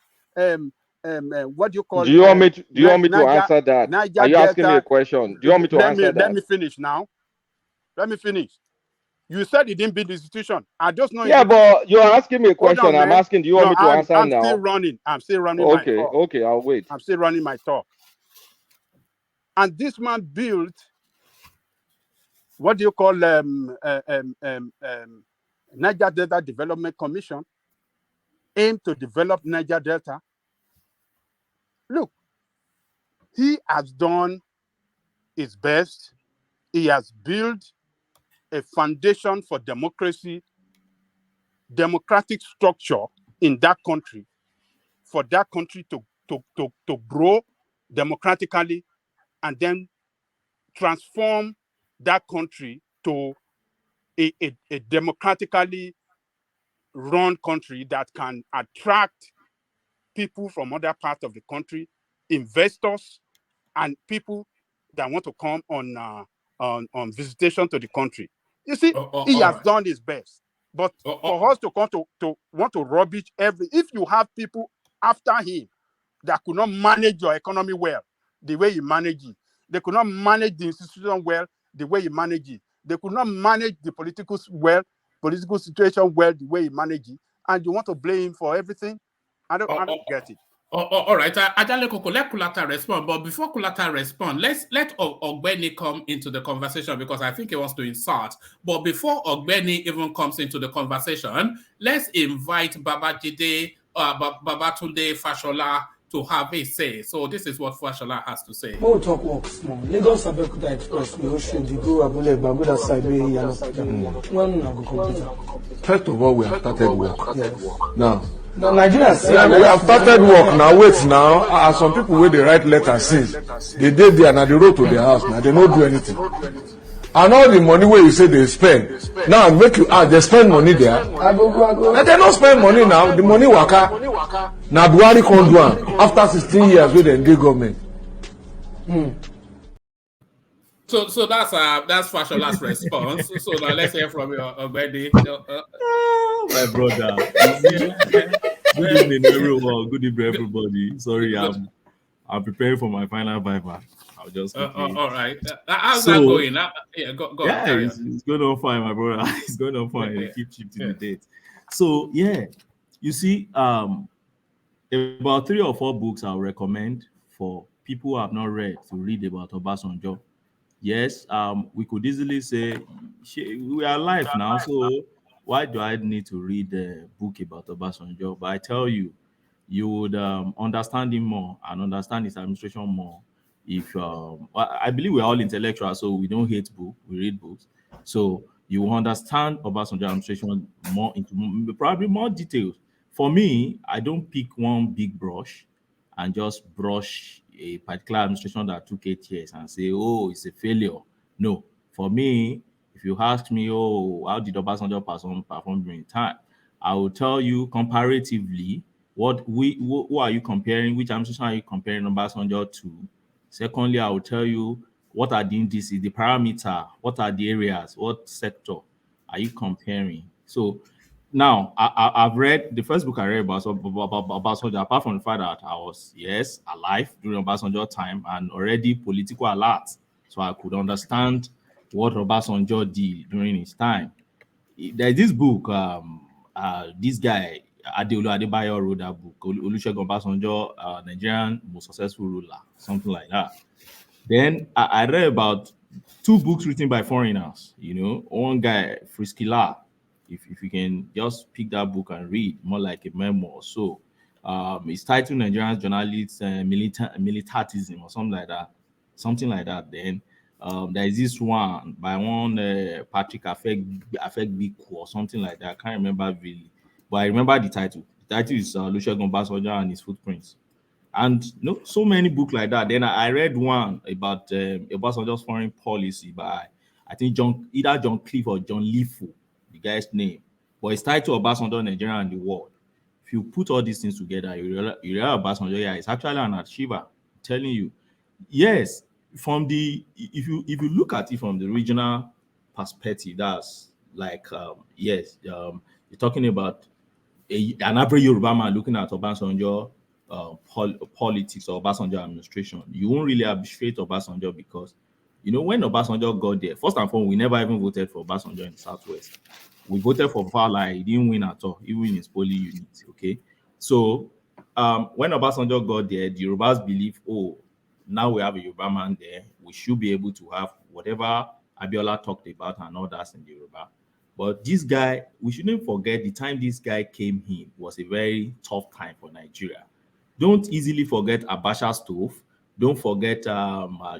what do you call? Do you want me to answer that? Niger Are you asking me a Delta? question? Do you want me to answer that? Let me finish now. Let me finish. You said he didn't build the institution. I just know. Yeah, but you're asking me a Hold question. on, I'm man. asking, do you want me to answer I'm now? still running. I'm still running my Okay, talk. okay, I'll wait. I'm still running my talk. And this man built what do you call Niger Delta Development Commission, aimed to develop Niger Delta. Look, he has done his best. He has built a foundation for democracy, democratic structure in that country, for that country to grow democratically and then transform that country to a democratically run country that can attract people from other parts of the country, investors, and people that want to come on visitation to the country. You see, he has done his best. But for us to come to want to rubbish if you have people after him that could not manage your economy well, the way he managed it, they could not manage the institution well, the way he managed it, they could not manage the political situation well, the way he managed it, and you want to blame him for everything? I don't get it. All right, Ajale Koko, let Kulata respond. But before Kulata respond, let Ogbeni come into the conversation because I think he wants to insert. But before Ogbeni even comes into the conversation, let's invite Babajide, Babatunde Fashola to have a say. So this is what Fashola has to say. We'll talk works now. Lagos Abeokuta Express, we should go Abule Baguda side where when we go complete. First of all, we have started work. Yes. Now, Nigeria we have started work now. Wait now. Some people where they write letters since they did there and they wrote to their house now. They don't do anything. And all the money where you say they spend now make you they spend money there. And they don't spend money now. The money waka. Now Buhari can't do it after 16 years with the government. So that's Fashola's response. So now let's hear from you already. My brother. Good evening, everyone. Good evening, everybody. Sorry, I'm preparing for my final Viva. I'll just all right. How's that going? Go yeah, on. It's going on fine, my brother. It's going on fine. Yeah. Keep shifting the date. So yeah, you see, about 3 or 4 books I'll recommend for people who have not read to read about Obasanjo. Yes, we could easily say we are alive now, so why do I need to read a book about Obasanjo? But I tell you, you would understand him more and understand his administration more if I believe we're all intellectuals, so we don't hate books, we read books. So you will understand Obasanjo administration more into probably more details. For me, I don't pick one big brush and just brush a particular administration that took 8 years and say, oh, it's a failure. No. For me, if you ask me, oh, how did Obasanjo perform during time? I will tell you comparatively, who are you comparing, which administration are you comparing Obasanjo to? Secondly, I will tell you what are the indices, the parameter, what are the areas, what sector are you comparing? So now, I've read the first book I read about Obasanjo, apart from the fact that I was, yes, alive during Obasanjo time and already political alert. So I could understand what Obasanjo did during his time. There's this book, this guy, Adeolu Adebayo wrote that book, Olusegun Obasanjo, Nigerian most successful ruler, something like that. Then I read about 2 books written by foreigners, one guy, Friskila. If you can just pick that book and read, more like a memoir. So it's titled Nigerian Journalists Militarism or something like that. Then there is this one by one Patrick Afegbiku or something like that. I can't remember really, but I remember the title. The title is Olusegun Obasanjo and His Footprints. And so many books like that. Then I read one about Obasanjo's foreign policy by, I think, either John Cliff or John Lifu, the guy's name. But it's titled Obasanjo, Nigeria and the World. If you put all these things together, you realize Obasanjo, it's actually an achiever. I'm telling you. Yes, if you look at it from the regional perspective, that's like, you're talking about an average Yoruba man looking at Obasanjo politics or Obasanjo administration. You won't really appreciate Obasanjo because You know, when Obasanjo got there, first and foremost, we never even voted for Obasanjo in the Southwest. We voted for Fala. He didn't win at all, even in his polling unit. Okay, so when Obasanjo got there, the Yorubas believe, oh, now we have a Yoruba man there, we should be able to have whatever Abiola talked about and all that in the Yoruba. But this guy, we shouldn't forget the time this guy came in was a very tough time for Nigeria. Don't easily forget Abacha stove. Don't forget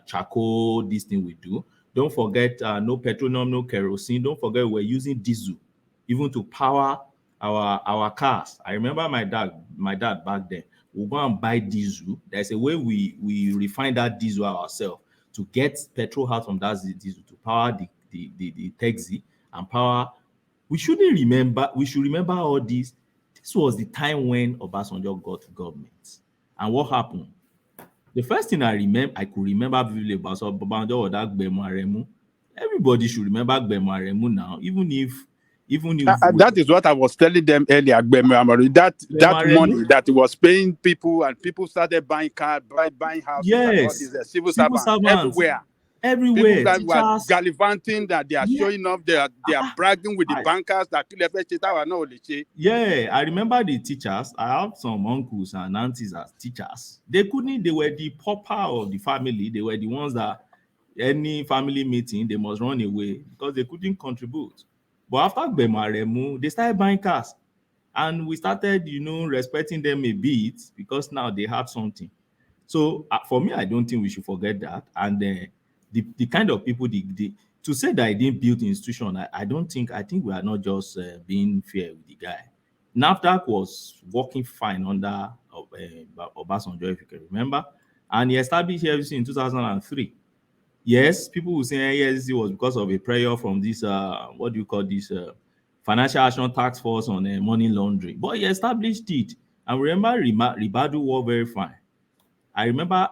charcoal, this thing we do. Don't forget no petroleum, no kerosene. Don't forget we're using diesel even to power our cars. I remember my dad back then. We'll go and buy diesel. There's a way we refine that diesel ourselves to get petrol out from that diesel to power the taxi and power. We should remember all this. This was the time when Obasanjo got to government. And what happened? The first thing I could remember vividly about Obasanjo was that Gbemu Aremu. Everybody should remember Gbemu Aremu now, even if that is what I was telling them earlier. That money that was paying people, and people started buying cars, buying houses, and all these civil servants everywhere. People that teachers, were gallivanting, that they are showing off, they are bragging with the bankers that yeah, I remember the teachers. I have some uncles and aunties as teachers. They were the pauper of the family. They were the ones that any family meeting, they must run away because they couldn't contribute. But after Gbemu Aremu, they started buying cars. And we started, respecting them a bit because now they have something. So for me, I don't think we should forget that. And the kind of people to say that I didn't build the institution, I think we are not just being fair with the guy. NAFDAC was working fine under Obasanjo, if you can remember, and he established everything in 2003. Yes, people will say yes, it was because of a prayer from this Financial Action Task Force on money laundering, but he established it. And remember, Ribadu were very fine. I remember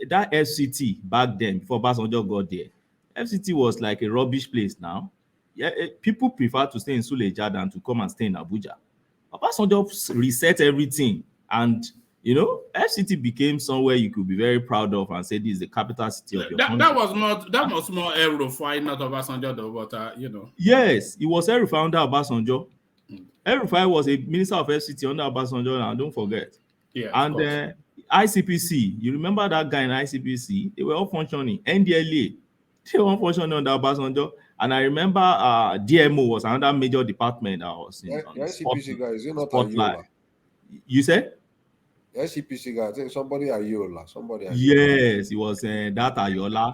that FCT back then, before Obasanjo got there. FCT was like a rubbish place now. Yeah, people prefer to stay in Suleja than to come and stay in Abuja. Obasanjo reset everything, and FCT became somewhere you could be very proud of and say this is the capital city of your country. That was not El-Rufai, not Obasanjo, though, but Yes, it was El-Rufai under Obasanjo. El-Rufai was a minister of FCT under Obasanjo, and don't forget. Yeah, and ICPC, you remember that guy in ICPC? They were all functioning. NDLA, they were all functioning under Obasanjo. And I remember DMO was another major department. I was in. The ICPC guy, is it not Ayola? You said? The ICPC guy, I think somebody Ayola. Yes, it was that Ayola.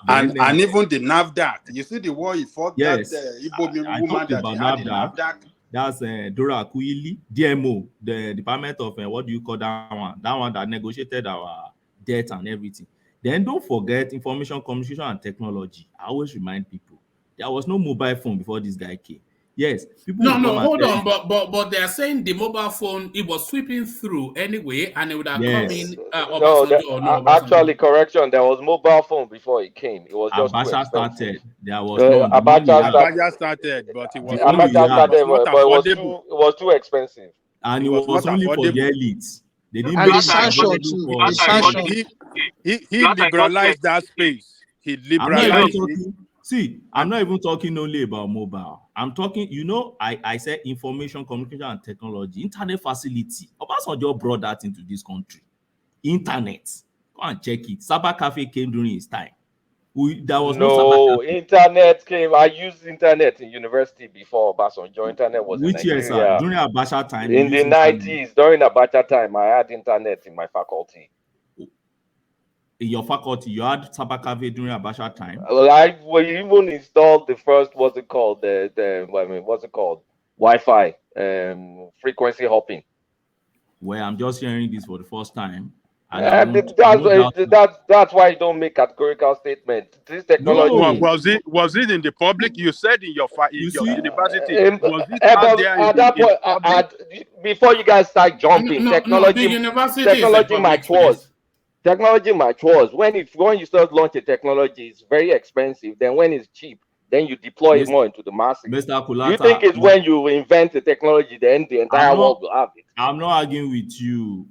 And even the NAFDAC. You see the war he fought, yes, that Igbo woman that he had in NAFDAC. That's Dora Akuili, DMO, the Department of, what do you call that one? That one that negotiated our debt and everything. Then don't forget information, communication, and technology. I always remind people, there was no mobile phone before this guy came. Yes, people. No, hold on, but they are saying the mobile phone, it was sweeping through anyway, and it would have come in. Actually, correction. There was mobile phone before it came. It was just Abacha started. There was Abacha started, but it was it was too expensive, and it was only for the elites. They didn't make it available for. He liberalized that space. He liberalized. I'm not even talking only about mobile. I'm talking, I said information, communication, and technology, internet facility. Obasanjo brought that into this country. Internet. Go and check it. Cyber Cafe came during his time. There was no internet came. I used internet in university before Obasanjo. Internet was which year, sir? During Abacha time? In the 90s, during Abacha time, I had internet in my faculty. In your faculty, you had Cyber Cafe during Abacha time? Well, we even installed the first, what's it called? Wi-Fi, frequency hopping. Well, I'm just hearing this for the first time. That's why you don't make categorical statements. This technology was it in the public? You said in your university. Was it out there at that point? Before you guys start jumping, technology matures. Technology matures. When you start launching technology, it's very expensive. Then when it's cheap, then you deploy it more into the masses. Mr. Kulata, you think it's when you invent the technology, then the entire world will have it? I'm not arguing with you.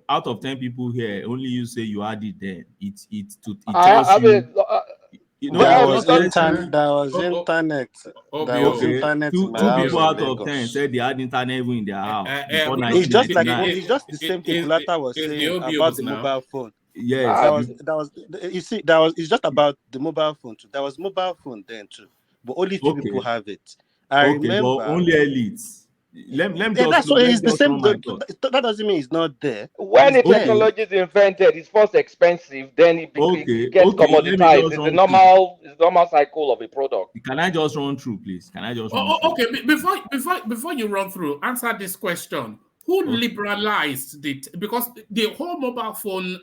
Out of 10 people here, only you say you had it then. It tells you. There was internet. internet Two in my house people in out of 10 Lagos. said they had internet even in their house before It's just like 1999. it's just the same thing Kulata was saying about the mobile phone. Yes. You see, that was it's just about the mobile phone too. There was mobile phone then too, but only few people have it. I remember but only elites. Let me that's what it's the same. run my thought. That doesn't mean it's not there. When It's the there. technology is invented, it's first expensive, then it gets let me commoditized. just It's run the normal cycle of a product. Can I just run through, please? Can I just run through? Okay, before you run through, answer this question. Who liberalized it? Because the whole mobile phone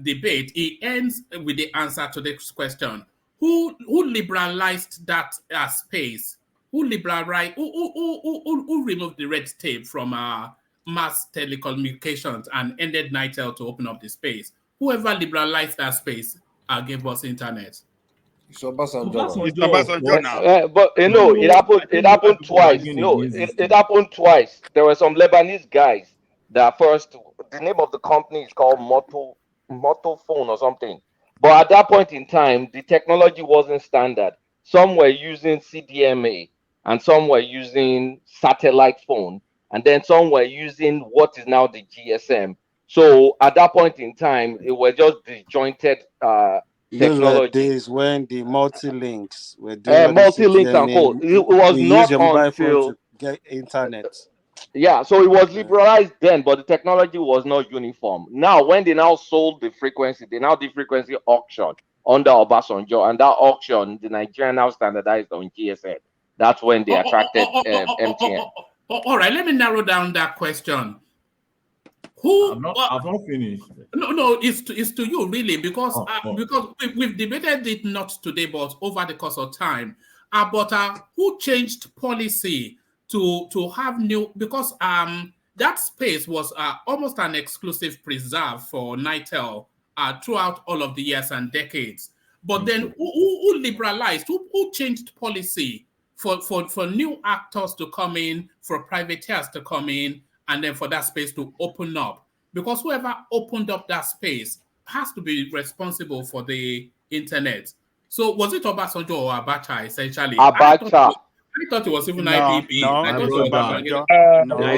debate, it ends with the answer to this question. Who liberalized that space? Who liberalized? Who removed the red tape from mass telecommunications and ended Nitel to open up the space? Whoever liberalized that space gave us internet. It's Obasanjo. It's Obasanjo now. But it happened twice. No, it happened twice. There were some Lebanese guys that first, the name of the company is called Moto Phone or something. But at that point in time, the technology wasn't standard. Some were using CDMA and some were using satellite phone, and then some were using what is now the GSM. So at that point in time, it was just disjointed Those were technology. days when the multi-links were doing Multi-links and code. It was you not use your mobile phone until to get internet. Yeah, so it was liberalized then, but the technology was not uniform. Now, when they now sold the frequency, they now did frequency auction under Obasanjo, and that auction, the Nigerian now standardized on GSM. That's when they attracted MTN. All right, let me narrow down that question. I've not finished. No, it's to you really, because we've debated it not today, but over the course of time. But who changed policy to have new, because that space was almost an exclusive preserve for Nitel throughout all of the years and decades. But then who liberalized? Who changed policy for new actors to come in, for privateers to come in, and then for that space to open up? Because whoever opened up that space has to be responsible for the internet. So was it Obasanjo or Abacha, essentially? Abacha. I thought it was even No, IBB. no, I thought it it was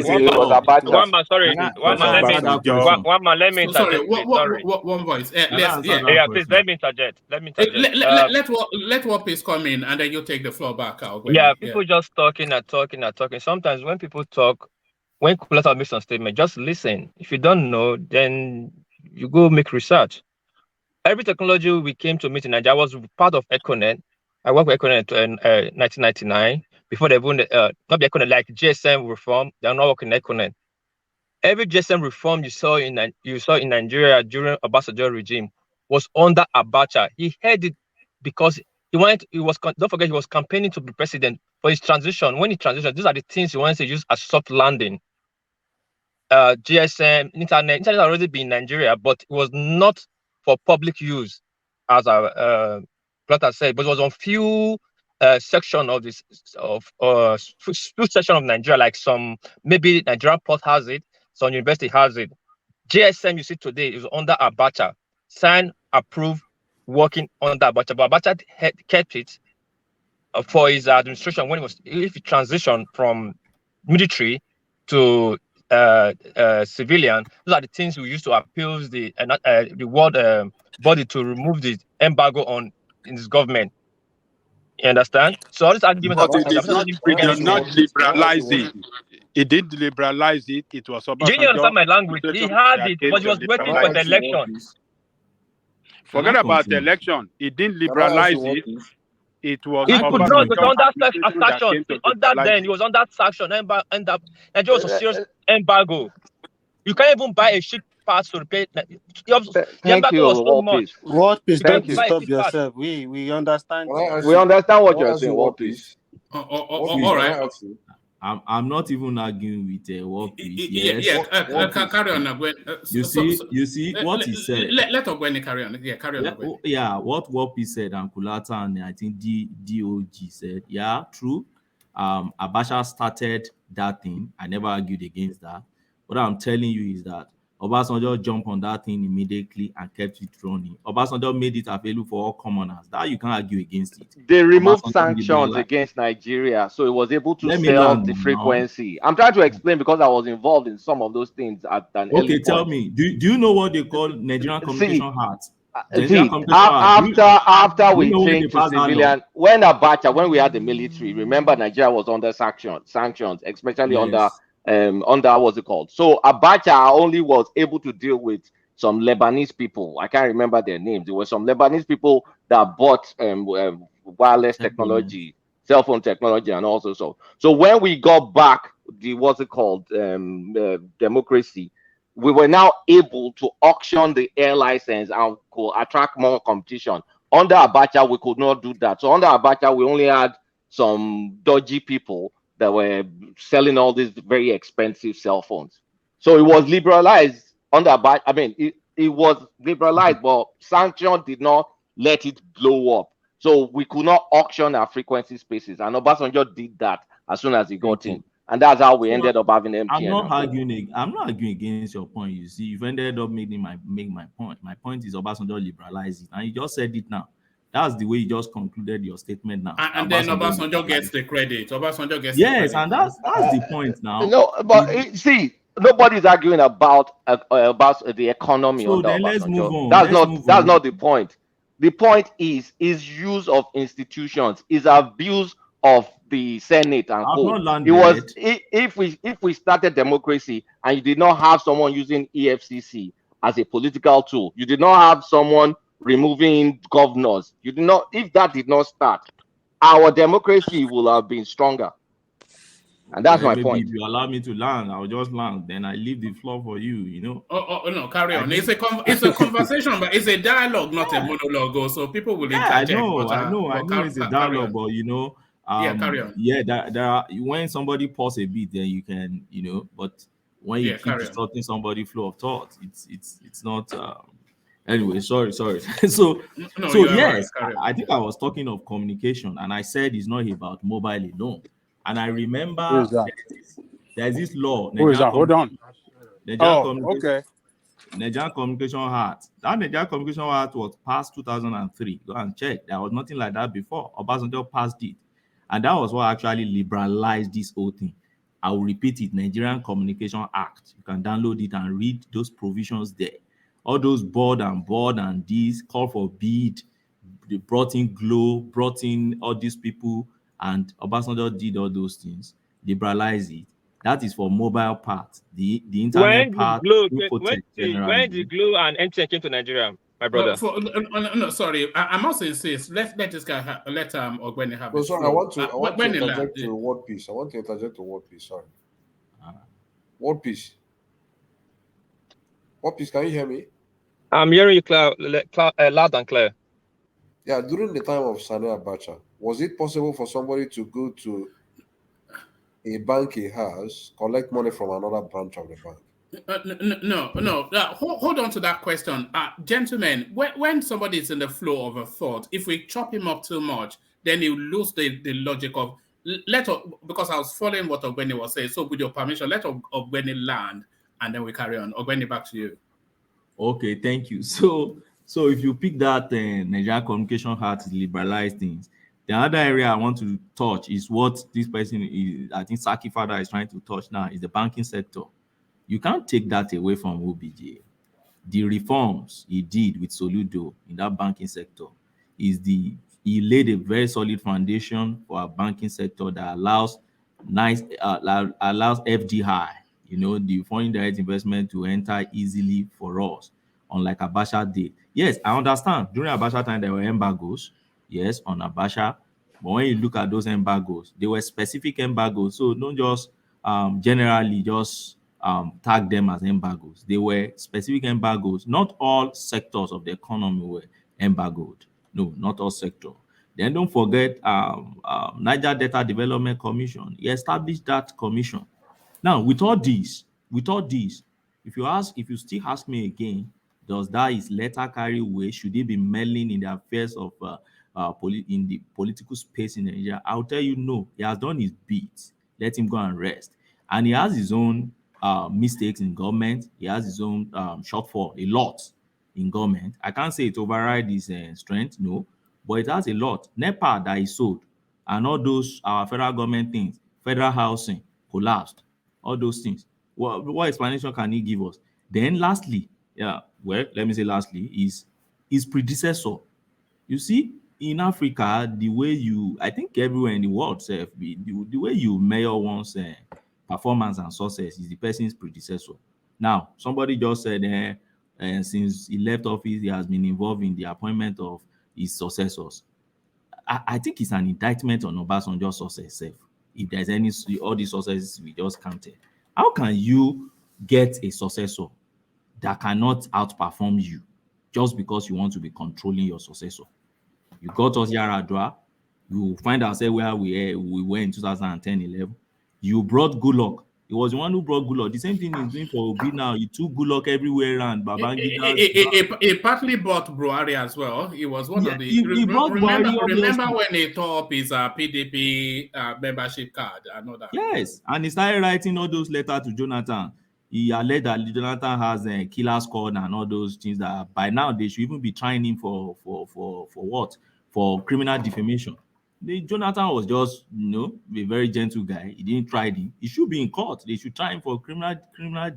was Obasanjo. One man, sorry. One man, let me interject, please. Sorry. One voice. Please, let me interject. Let Wapis come in, and then you take the floor back out. People just talking and talking and talking. Sometimes when people talk, when Kulata makes some statement, just listen. If you don't know, then you go make research. Every technology we came to meet in Nigeria, I was part of Econet. I worked with Econet in 1999. Before they won not the Econet, like GSM reform, they're not working Econet. Every GSM reform you saw in Nigeria during Obasanjo regime was under Abacha. He had it because don't forget, he was campaigning to be president for his transition. When he transitioned, these are the things he wanted to use as soft landing. GSM, internet had already been in Nigeria, but it was not for public use, as Plata said, but it was on few section of this few section of Nigeria, like some, maybe Nigerian port has it, some university has it. GSM you see today is under Abacha, signed, approved, working under Abacha, but Abacha kept it for his administration when he transitioned from military to civilian. Those are the things we used to appeal the world body to remove the embargo on in his government. You understand? So all these arguments But it did not liberalize it. It didn't liberalize it. It was Obasanjo. Do you understand my language? He had it, but he was waiting for the election. Forget about the election. It didn't liberalize it. It was Obasanjo. It was under section. Under then, he was under section. Nigeria was a serious embargo. You can't even buy a ship pass to repair. The embargo was so much. What piece? Don't disturb yourself. We understand. We understand what you're saying. What piece? All right. I'm not even arguing with what piece. Carry on. You see what he said. Let Ogweni carry on. Yeah, carry on. Yeah, what piece said, and Kulata and I think DOG said. Yeah, true. Abacha started that thing. I never argued against that. What I'm telling you is that Obasanjo jumped on that thing immediately and kept it running. Obasanjo made it available for all commoners. That you can't argue against it. They removed Obasanjo sanctions liberalized. against Nigeria, so it was able to Let me sell land the now. frequency. I'm trying to explain because I was involved in some of those things at an early Okay, tell point. me, do you know what they call Nigerian Communication Heart? Nigerian See, Communication Heart. after Do you we know when they changed to passed that law? civilian, when Abacha, when we had the military, remember Nigeria was under sanctions, especially Yes. under what's it called? So Abacha only was able to deal with some Lebanese people. I can't remember their names. There were some Lebanese people that bought wireless technology, cell phone technology, and also so when we got back the what's it called democracy, we were now able to auction the air license and could attract more competition. Under Abacha, we could not do that. So under Abacha, we only had some dodgy people that were selling all these very expensive cell phones. So it was liberalized under Abacha. I mean, it was liberalized, but sanction did not let it blow up. So we could not auction our frequency spaces. And Obasanjo did that as soon as he got in. And that's how we So ended up having I'm MTN. not arguing. I'm not arguing against your point. You see, you've ended up making my point. My point is Obasanjo liberalized it, and you just said it now. That's the way you just concluded your statement now. And then Obasanjo gets the credit. Obasanjo gets yes, the credit. and that's the point now. No, but see, nobody's arguing about the economy So under then let's move Obasanjo. on. Let's move That's on. not the point. The point is use of institutions, is abuse of the Senate and I've co. not It was landed. if we started democracy and you did not have someone using EFCC as a political tool, you did not have someone removing governors. You did not. If that did not start, our democracy will have been stronger. And that's my Maybe point. if you allow me to land, I'll just land. Then I leave the floor for you. You know. Oh no, carry on. It's a conversation, but it's a dialogue, not a monologue. So people will interject. I know. It's a dialogue, but you know, carry on. Yeah, there are when somebody pause a bit, then you can, you know. But when you keep disrupting somebody's flow of thought, it's not. Anyway, sorry. so yes, right. I think I was talking of communication, and I said it's not about mobile alone. And I remember Who is that? there's this law. Who is that? Hold on. Okay. Nigerian Communication Act. That Nigerian Communication Act was passed 2003. Go and check. There was nothing like that before. Obasanjo passed it. And that was what actually liberalized this whole thing. I will repeat it. Nigerian Communication Act. You can download it and read those provisions there. All those board and these call for bid. They brought in Glow, brought in all these people, and Obasanjo did all those things, liberalize it. That is for mobile part. The internet part, when the Glow and MTN came to Nigeria, my brother. No, sorry, I must insist. Let this guy let Ogweni have his sorry, flow. I want to interject to word piece. Sorry. Word piece. Word piece, can you hear me? I'm hearing you loud and clear. Yeah, during the time of Sani Abacha, was it possible for somebody to go to a bank he has, collect money from another branch of the bank? No. Hold on to that question. Gentlemen, when somebody is in the flow of a thought, if we chop him up too much, then you lose the logic of, because I was following what Ogweni was saying. So with your permission, let Ogweni land, and then we carry on. Ogweni, back to you. Okay, thank you. So if you pick that Nigerian Communication Act, liberalize things. The other area I want to touch is what this person is, I think Saki Father is trying to touch now, is the banking sector. You can't take that away from OBJ. The reforms he did with Soludo in that banking sector he laid a very solid foundation for a banking sector that allows FDI, you know, the foreign direct investment, to enter easily for us, unlike Abacha did. Yes, I understand. During Abacha time, there were embargoes, yes, on Abacha. But when you look at those embargoes, they were specific embargoes. So don't just generally just tag them as embargoes. They were specific embargoes. Not all sectors of the economy were embargoed. No, not all sectors. Then don't forget Niger Delta Development Commission. He established that commission. Now, with all this, if you still ask me again, does that his letter carry weight? Should he be meddling in the affairs of in the political space in Nigeria? I'll tell you no. He has done his bit. Let him go and rest. And he has his own mistakes in government. He has his own shortfall, a lot in government. I can't say it override his strength, no, but it has a lot. NEPA that he sold and all those our federal government things, federal housing collapsed, all those things. What explanation can he give us? Then lastly, let me say lastly, is his predecessor. You see, in Africa, the way I think everywhere in the world, the way you measure one's performance and success is the person's predecessor. Now, somebody just said, since he left office, he has been involved in the appointment of his successors. I think it's an indictment on Obasanjo's success self. If there's all the successes we just counted, how can you get a successor that cannot outperform you just because you want to be controlling your successor? You got us Yaradua. You find ourselves where we were in 2010-11. You brought Goodluck. It was the one who brought Goodluck. The same thing he's doing for Obi now. You took Goodluck everywhere around. Babangida. He partly bought Buhari as well. He was one of the. He brought Buhari, remember when he tore up his PDP membership card and all that? Yes, and he started writing all those letters to Jonathan. He alleged that Jonathan has a killer squad and all those things that by now they should even be trying him for what? For criminal defamation. Jonathan was just, a very gentle guy. He didn't try him. He should be in court. They should try him for criminal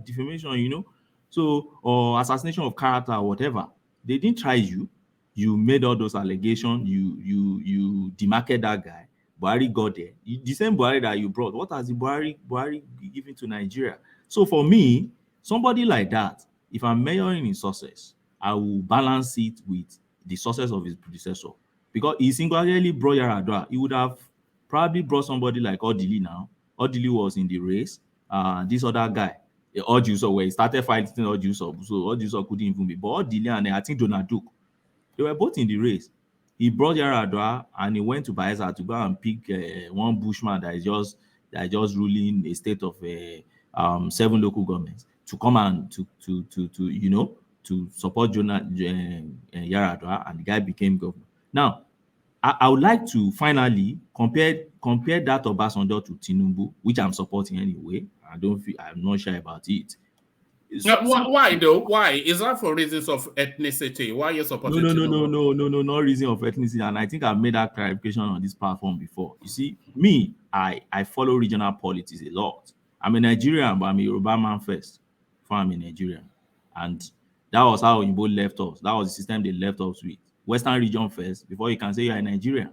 defamation, So, or assassination of character or whatever. They didn't try you. You made all those allegations. You demarcated that guy. Buhari got there. The same Buhari that you brought. What has the Buhari given to Nigeria? So for me, somebody like that, if I'm measuring his success, I will balance it with the success of his predecessor. Because he singularly brought Yaradua. He would have probably brought somebody like Odili now. Odili was in the race. This other guy, Ojuso, where he started fighting Ojuso. So Ojuso couldn't even be. But Odili and I think Donald Duke, they were both in the race. He brought Yaradua and he went to Bayelsa to go and pick one bushman that is just ruling a state of 7 local governments to come and to support Yaradua, and the guy became governor. Now, I would like to finally compare that Obasanjo to Tinubu, which I'm supporting anyway. I'm not sure about it. Why though? Why? Is that for reasons of ethnicity? Why are you supporting Tinubu? No, not reason of ethnicity. And I think I've made that clarification on this platform before. You see, me, I follow regional politics a lot. I'm a Nigerian, but I'm a Yoruba man first before I'm a Nigerian. And that was how Igbo left us. That was the system they left us with. Western region first, before you can say you're a Nigerian.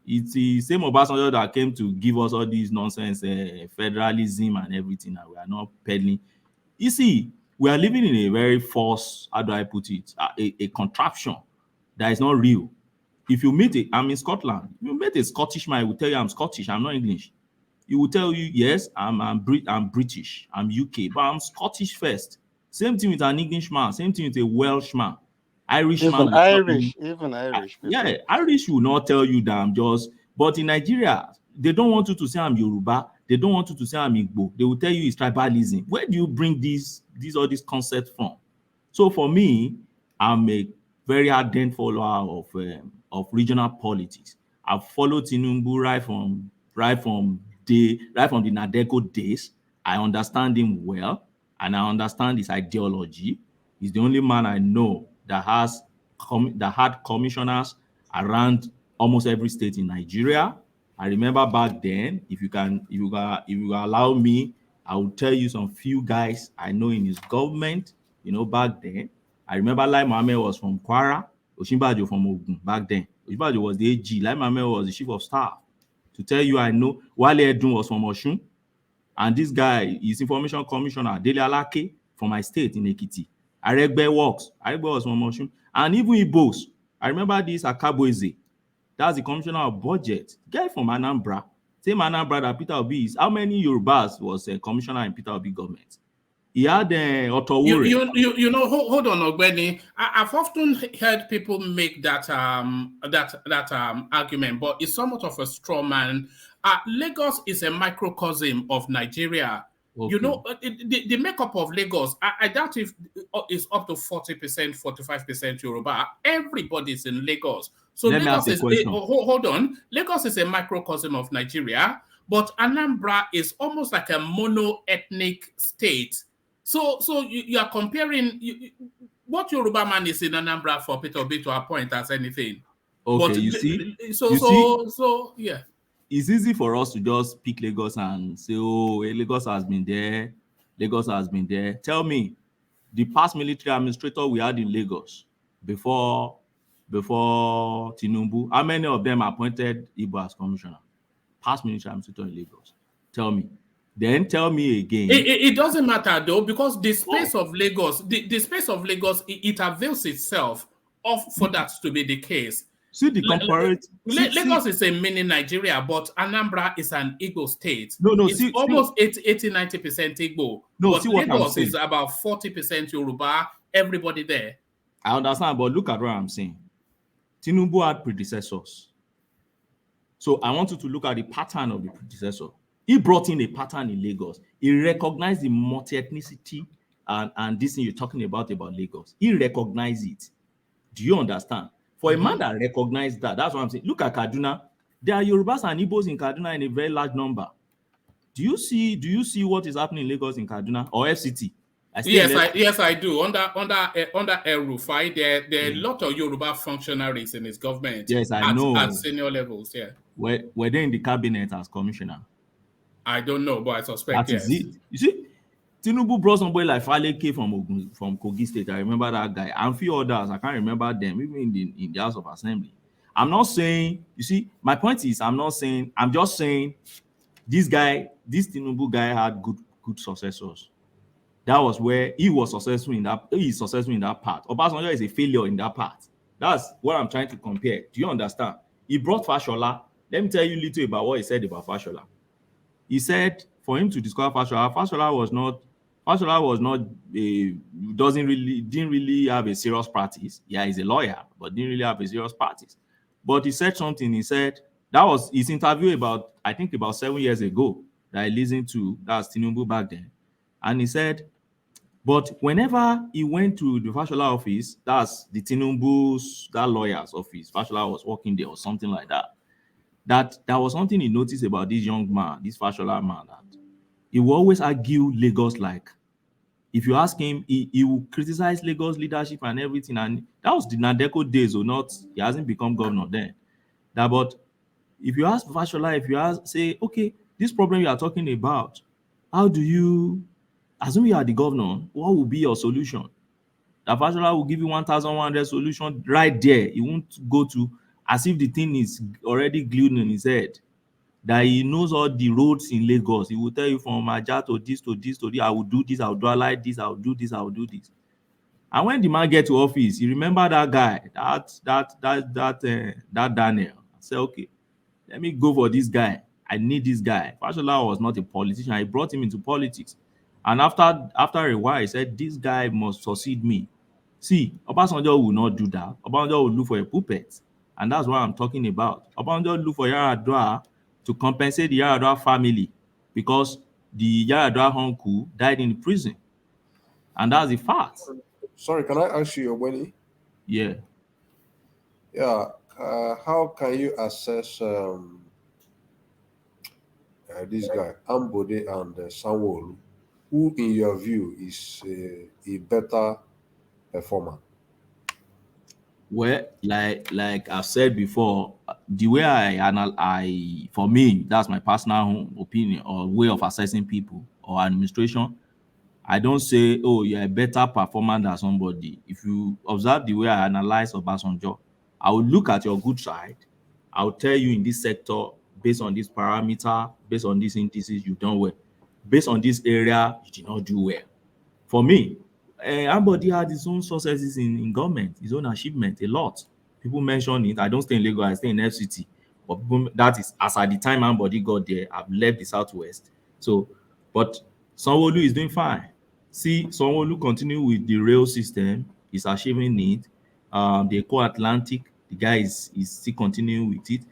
It's the same Obasanjo that came to give us all these nonsense, federalism and everything that we are not peddling. You see, we are living in a very false, how do I put it, a contraption that is not real. If you meet I'm in Scotland. If you meet a Scottish man, he will tell you I'm Scottish, I'm not English. He will tell you, yes, I'm British, I'm UK, but I'm Scottish first. Same thing with an Englishman, same thing with a Welshman. Even Irish people. Yeah, Irish will not tell you that I'm just, but in Nigeria, they don't want you to say I'm Yoruba. They don't want you to say I'm Igbo. They will tell you it's tribalism. Where do you bring all these concepts from? So for me, I'm a very ardent follower of regional politics. I've followed Tinubu right from the Nadeko days. I understand him well, and I understand his ideology. He's the only man I know that had commissioners around almost every state in Nigeria. I remember back then, if you allow me, I will tell you some few guys I know in his government, back then. I remember Lai Mohammed was from Kwara, Osinbajo from Ogun back then. Osinbajo was the AG, Lai Mohammed was the chief of staff. To tell you, I know Wale Edun was from Osun, and this guy is information commissioner, Dele Alake, from my state in Ekiti. Aregbe was from Osun, and even Igbos. I remember this Akaboeze. That's the commissioner of budget. Guy from Anambra. Same Anambra that Peter Obi is. How many Yorubas was a commissioner in Peter Obi government? He had Otowore. Hold on, Ogbeni. I've often heard people make that argument, but it's somewhat of a straw man. Lagos is a microcosm of Nigeria. Okay. The makeup of Lagos, I doubt if it's up to 40%, 45% Yoruba. Everybody's in Lagos. So Lagos is hold on. Lagos is a microcosm of Nigeria, but Anambra is almost like a mono-ethnic state. So you are comparing what Yoruba man is in Anambra for Peter Obi to appoint as anything. Okay, But you see, yeah. It's easy for us to just pick Lagos and say, oh, Lagos has been there. Lagos has been there. Tell me, the past military administrator we had in Lagos before Tinubu, how many of them appointed Igbo as commissioner? Past military administrator in Lagos. Tell me. Then tell me again. It doesn't matter though, because the space of Lagos, the space of Lagos, it avails itself for that to be the case. See the comparative. Lagos is a mini Nigeria, but Anambra is an Igbo state. No, it's almost 80-90% Igbo. No, but see what Lagos I'm saying. is about 40% Yoruba, everybody there. I understand, but look at what I'm saying. Tinubu had predecessors. So I want you to look at the pattern of the predecessor. He brought in a pattern in Lagos. He recognized the multi-ethnicity and this thing you're talking about Lagos. He recognized it. Do you understand? For a man that recognized that, that's what I'm saying. Look at Kaduna. There are Yorubas and Igbos in Kaduna in a very large number. Do you see what is happening in Lagos in Kaduna or FCT? Yes, I do. Under El Rufai, there are a lot of Yoruba functionaries in his government. Yes, I know. At senior levels, yeah. Were they in the cabinet as commissioner? I don't know, but I suspect that is it. You see, Tinubu brought somebody like Faleke from Kogi State. I remember that guy, and few others. I can't remember them, even in the House of Assembly. I'm not saying. You see, my point is, I'm just saying, this Tinubu guy had good successors. That was where he was successful in that. He is successful in that part. Obasanjo is a failure in that part. That's what I'm trying to compare. Do you understand? He brought Fashola. Let me tell you a little about what he said about Fashola. He said for him to discover Fashola, didn't really have a serious practice. Yeah, he's a lawyer, but didn't really have a serious practice. But he said something. He said that was his interview about 7 years ago that I listened to. That's Tinubu back then, and he said, but whenever he went to the Fashola office, that's the Tinubu's that lawyer's office. Fashola was working there or something like that. That was something he noticed about this young man, this Fashola man, that he will always argue Lagos like. If you ask him, he will criticize Lagos leadership and everything. And that was the Nadeko days or not. He hasn't become governor then. But if you ask Fashola, say, okay, this problem you are talking about, how do you, assume you are the governor, what will be your solution? That Fashola will give you 1,100 solution right there. He won't go to as if the thing is already glued in his head. That he knows all the roads in Lagos. He will tell you from Aja to this to this to this. I will do this. I will do like this. I will do this. I will do this. And when the man get to office, you remember that guy, that Daniel. I say, okay, let me go for this guy. I need this guy. Fashola was not a politician. I brought him into politics. And after a while, he said, this guy must succeed me. See, Obasanjo will not do that. Obasanjo will look for a puppet. And that's what I'm talking about. Obasanjo look for Yaradua to compensate the Yaradua family because the Yaradua uncle died in prison. And that's the fact. Sorry, can I ask you, Obweni? Yeah. Yeah. How can you assess this guy, Ambode and Sanwo-Olu? Who, in your view, is a better performer? Well, like I've said before, the way for me, that's my personal opinion or way of assessing people or administration. I don't say, oh, you're a better performer than somebody. If you observe the way I analyze Obasanjo, I will look at your good side. I will tell you in this sector, based on this parameter, based on these indices, you've done well. Based on this area, you did not do well. For me, everybody had his own successes in government, his own achievement, a lot. People mention it. I don't stay in Lagos, I stay in FCT. But people, that is, as at the time everybody got there, I've left the Southwest. So, but Sanwo-Olu is doing fine. See, Sanwo-Olu continue with the rail system, is achieving it. The Atlantic, the guy is still continuing with it.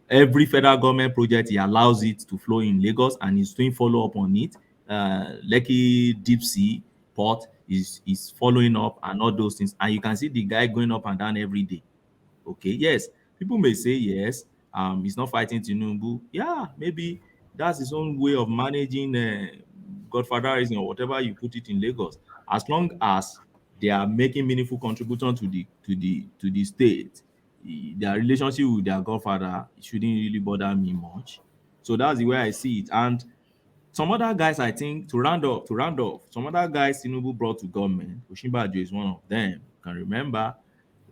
Every federal government project, he allows it to flow in Lagos and he's doing follow-up on it. Lekki Deep Sea Port is following up and all those things. And you can see the guy going up and down every day. Okay, yes. People may say, yes, He's not fighting Tinubu. Yeah, maybe that's his own way of managing godfatherism or whatever you put it in Lagos. As long as they are making meaningful contribution to the state, their relationship with their godfather shouldn't really bother me much. So that's the way I see it. And some other guys, I think, to round off, some other guys Tinubu brought to government. Osinbajo is one of them. You can remember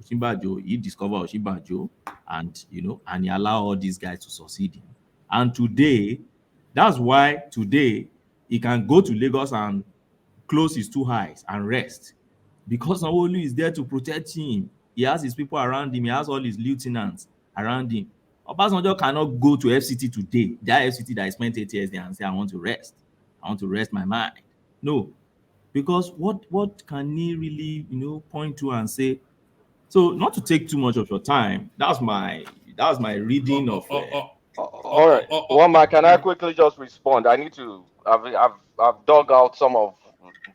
Osinbajo, he discovered Osinbajo, and and he allowed all these guys to succeed him. And today, that's why today he can go to Lagos and close his two eyes and rest, because Sanwo-Olu is there to protect him. He has his people around him. He has all his lieutenants around him. Obasanjo cannot go to FCT today, that FCT that I spent 8 years there, and say, I want to rest. I want to rest my mind. No, because what can he really point to and say? So, not to take too much of your time, that's my reading of. All right, one man, can I quickly just respond? I need to. I've dug out some of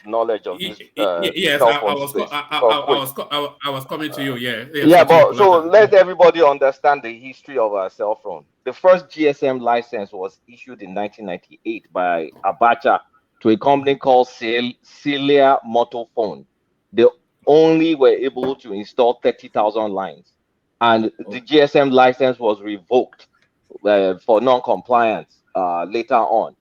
knowledge of this Yes, cell I phone was space. I was coming to you. Yeah, but so let everybody understand the history of our cell phone. The first GSM license was issued in 1998 by Abacha to a company called Celia Motophone. They only were able to install 30,000 lines, and the GSM license was revoked for non-compliance later on.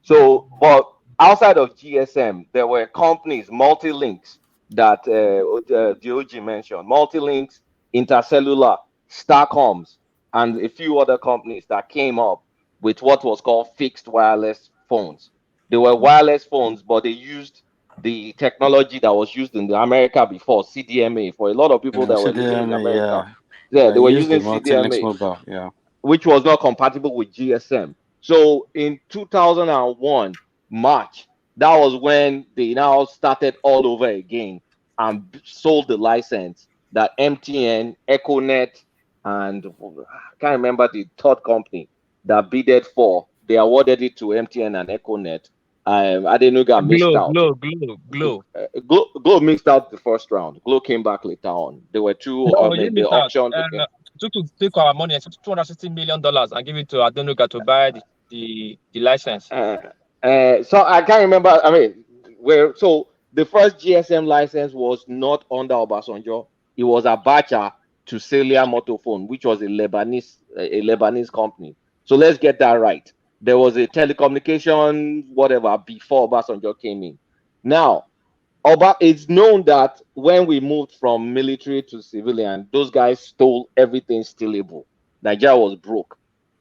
So, but outside of GSM, there were companies, Multilinks, that Dioji mentioned, Multilinks, Intercellular, Starcoms, and a few other companies that came up with what was called fixed wireless phones. They were wireless phones, but they used the technology that was used in America before, CDMA. For a lot of people that were living in CDMA, America, yeah. they were Use the using multi-links CDMA, mobile, yeah. which was not compatible with GSM. So in 2001 March, that was when they now started all over again and sold the license that MTN, Econet, and I can't remember the third company that bidded for. They awarded it to MTN and Econet. Adenuga missed out. Glow missed out the first round. Glow came back later on. There were two. No, They missed out. auctioned. To take our money, $260 million, and give it to Adenuga to buy the license. So I can't remember. I mean, so the first GSM license was not under Obasanjo. It was Abacha to Celia Motophone, which was a Lebanese company. So let's get that right. There was a telecommunication whatever before Obasanjo came in. Now, it's known that when we moved from military to civilian, those guys stole everything stealable. Nigeria was broke.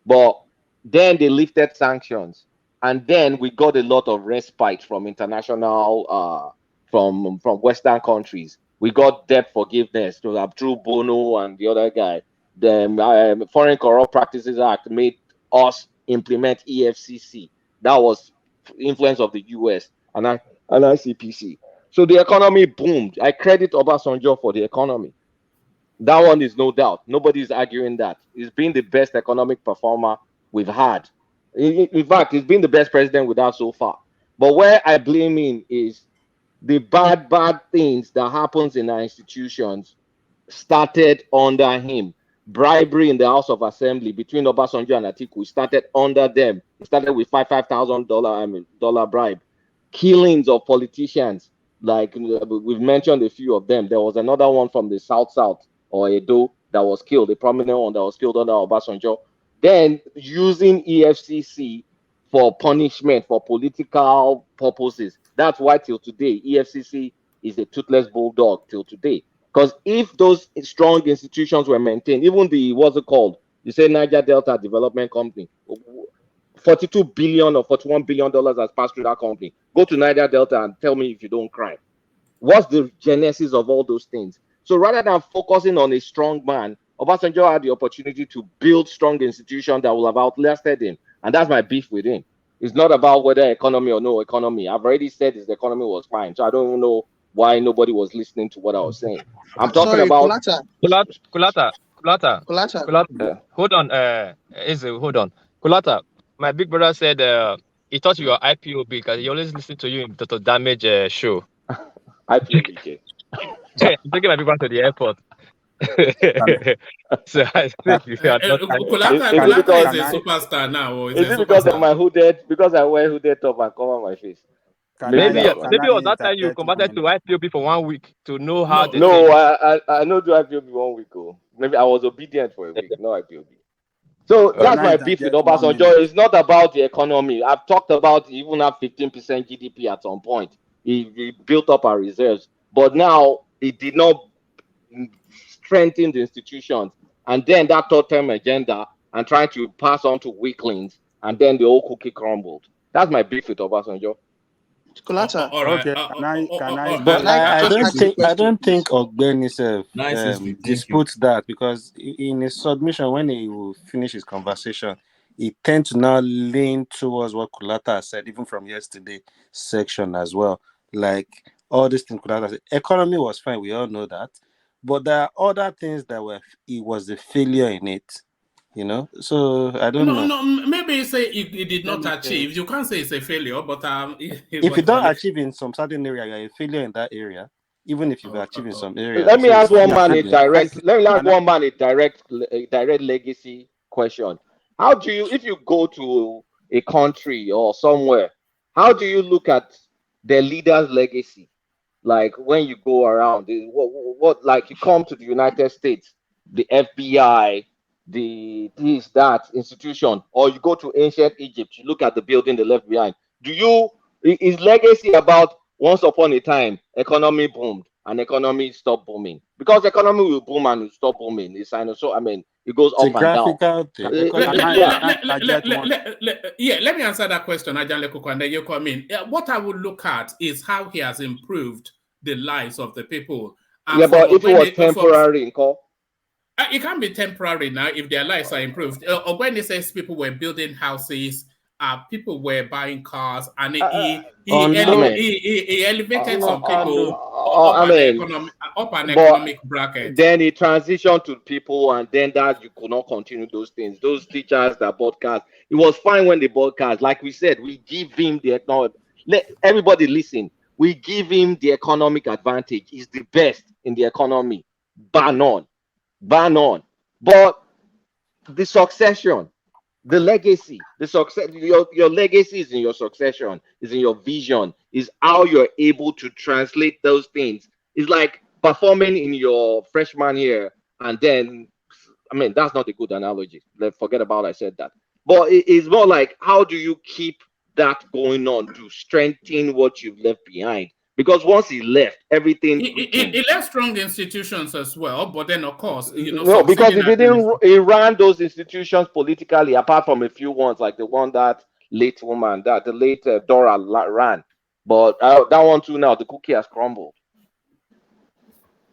But then they lifted sanctions. And then we got a lot of respite from international, from Western countries. We got debt forgiveness through Bono and the other guy. The Foreign Corrupt Practices Act made us implement EFCC. That was influence of the US and ICPC. So the economy boomed. I credit Obasanjo for the economy. That one is no doubt. Nobody's arguing that. He's been the best economic performer we've had. In fact, he's been the best president we've had so far. But where I blame him is the bad things that happens in our institutions started under him. Bribery in the House of Assembly between Obasanjo and Atiku started under them. It started with $5,000 bribe. Killings of politicians, like we've mentioned a few of them. There was another one from the South or Edo that was killed, a prominent one that was killed under Obasanjo. Then using EFCC for punishment for political purposes. That's why till today, EFCC is a toothless bulldog till today. Because if those strong institutions were maintained, even the, what's it called? You say Niger Delta Development Company, $42 billion or $41 billion has passed through that company. Go to Niger Delta and tell me if you don't cry. What's the genesis of all those things? So rather than focusing on a strong man, Obasanjo had the opportunity to build strong institutions that will have outlasted him. And that's my beef with him. It's not about whether economy or no economy. I've already said his economy was fine. So I don't know why nobody was listening to what I was saying. I'm talking about Kulata. Hold on, hold on. Kulata, my big brother said he thought you were IPOB because he always listen to you in Dr. Damage show. IPOB. I'm taking my big brother to the airport. So I think you are not. Is it because is a superstar now, or is it because of my hooded? Because I wear hooded top and cover my face? Maybe it was that time you converted to IPOB for 1 week to know how the No, thing. I know do IPOB 1 week. Oh, maybe I was obedient for a week. No IPOB. So that's my beef with Obasanjo. It's not about the economy. I've talked about even have 15% GDP at some point. He built up our reserves, but now he did not strengthen the institutions. And then that third term agenda and trying to pass on to weaklings, and then the whole cookie crumbled. That's my beef with Obasanjo. Colata. Okay, But I just don't ask a think question, please? Ogbeni self Nice history. Thank you. disputes that, because in his submission, when he will finish his conversation, he tends to now lean towards what Kulata said, even from yesterday section as well. Like all these things Kulata said. Economy was fine, we all know that. But there are other things that it was the failure in it. So I don't know. No, maybe say it did not achieve. You can't say it's a failure, but if you don't achieve in some certain area, you're a failure in that area. Even if you've achieved in some area. Let me ask one man a direct legacy question. How do you, if you go to a country or somewhere, how do you look at the leader's legacy? Like when you go around, what like you come to the United States, the FBI, this that institution, or you go to ancient Egypt, you look at the building they left behind. Is legacy about once upon a time economy boomed and economy stopped booming? Because economy will boom and will stop booming. It's so I mean it goes It's a up and down. graphical thing. Let me answer that question, Ajanle Koko, and then you come in. What I would look at is how he has improved the lives of the people. Yeah, but if it was temporary, it can't be temporary now if their lives are improved. Ogbeni says people were building houses, people were buying cars, and he elevated some people up an economic bracket. Then he transitioned to people, and then that you could not continue those things. Those teachers that bought cars, it was fine when they bought cars. Like we said, we give him the economic. Let everybody listen. We give him the economic advantage. He's the best in the economy, bar none. But the succession, the legacy, the success, your legacy is in your succession, is in your vision, is how you're able to translate those things. It's like performing in your freshman year, and then, I mean, that's not a good analogy. Forget about I said that. But it's more like, how do you keep that going on to strengthen what you've left behind? Because once he left, everything. He left strong institutions as well, but then of course, no, because he ran those institutions politically, apart from a few ones like the one that late woman, that the late Dora ran. But that one too now, the cookie has crumbled.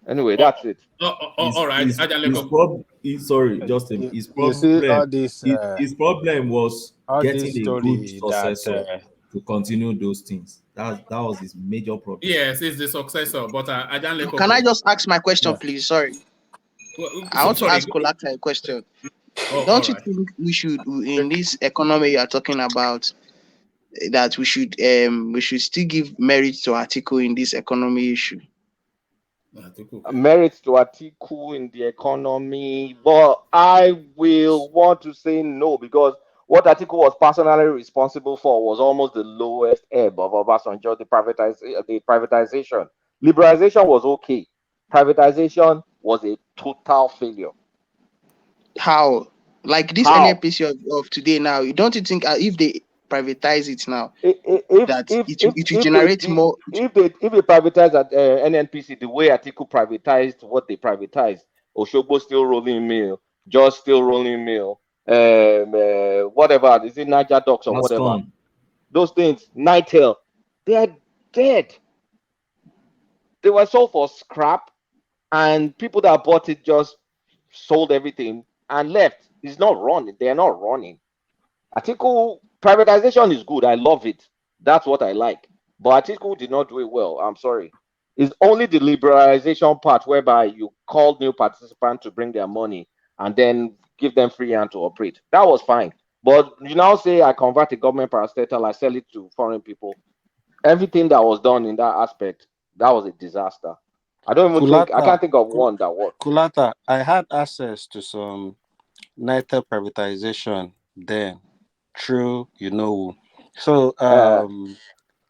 Anyway, that's it. All right. Sorry, Justin. His problem was getting a good successor to continue those things. That was his major problem. Yes, it's the successor. But Can I just ask my question, please? Sorry. I want to ask Kolata a question. Don't you think we should, in this economy you are talking about, that we should still give merit to Atiku in this economy issue? Merits to Atiku in the economy, but I will want to say no, because what Atiku was personally responsible for was almost the lowest ebb of Obasanjo, the privatization. Liberalization was okay. Privatization was a total failure. How? Like this NNPC of today now, don't you think if they privatize it now, it will generate more? If they privatize at NNPC the way Atiku privatized what they privatized, Oshogbo still rolling mill, Just still rolling mill, whatever, is it Niger Docks or whatever? Gone. Those things, Nitel, they are dead. They were sold for scrap, and people that bought it just sold everything and left. It's not running. They are not running. Atiku, privatization is good. I love it. That's what I like. But Atiku did not do it well. I'm sorry. It's only the liberalization part whereby you called new participants to bring their money and then give them free hand to operate. That was fine. But you now say I convert a government parastatal, I sell it to foreign people. Everything that was done in that aspect, that was a disaster. I don't even think I Kulata, can't think of one that worked. Kulata, I had access to some NITEL privatization then through you know who. So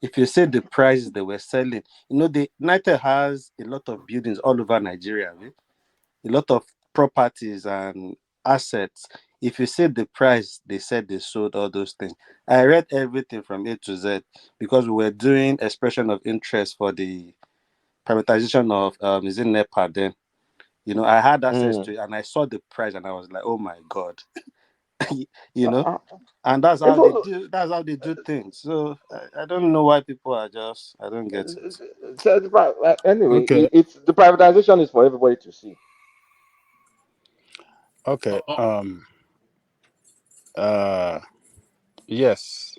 if you say the prices they were selling, the NITEL has a lot of buildings all over Nigeria, right? A lot of properties and assets. If you say the price they said they sold all those things, I read everything from A to Z because we were doing expression of interest for the privatization of is it NEPA then. I had access to it and I saw the price and I was like, oh my god. And that's how they do. That's how they do things. So I don't know why people are just. I don't get it. So anyway, Okay. it's the privatization is for everybody to see. Okay. Yes.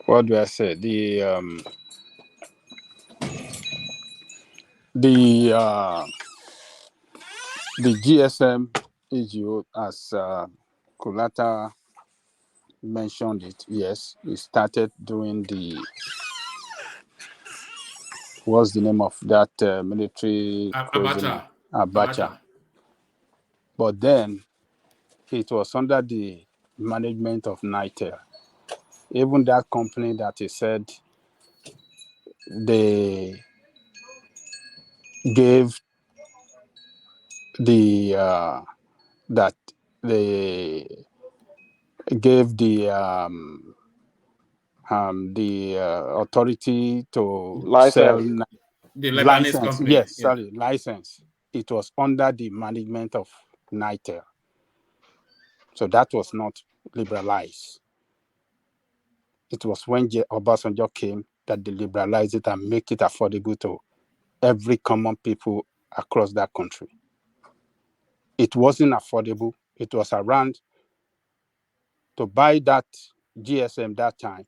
What do I say? The GSM issue, as Kulata mentioned it, yes, we started doing what's the name of that military prisoner? Abacha. But then it was under the management of NITEL. Even that company that he said they gave the that they gave the authority to License. sell The Lebanese license. company. Yes, sorry, license. It was under the management of NITEL. So that was not liberalized. It was when Obasanjo came that they liberalized it and make it affordable to every common people across that country. It wasn't affordable. It was around to buy that GSM that time.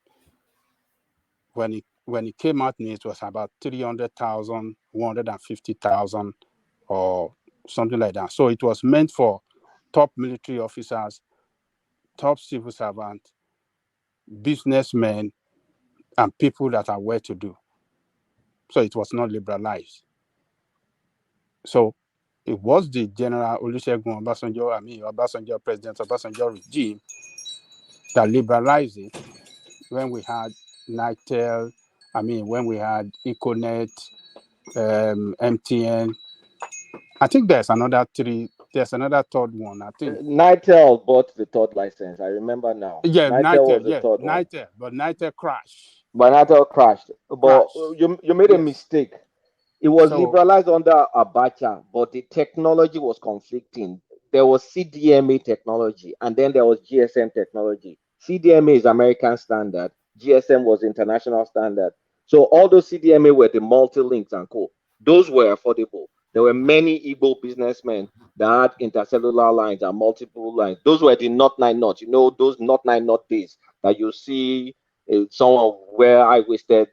When it came out, it was about 300,000, 150,000, or something like that. So it was meant for top military officers, top civil servants, businessmen, and people that are well-to-do. So it was not liberalized. So it was the General Olusegun Obasanjo, President Obasanjo regime that liberalized it when we had NITEL, when we had Econet, MTN. I think there's another third one, I think. NITEL bought the third license. I remember now. Yeah, NITEL was the third one. But NITEL crashed. But NITEL crashed. But you made a mistake. It was liberalized under Abacha, but the technology was conflicting. There was CDMA technology, and then there was GSM technology. CDMA is American standard. GSM was international standard. So all those CDMA were the multi-links and co. Those were affordable. There were many Igbo businessmen that had intercellular lines and multiple lines. Those were the not 9 knots. Those not 9 knot days that you see someone wear high-waisted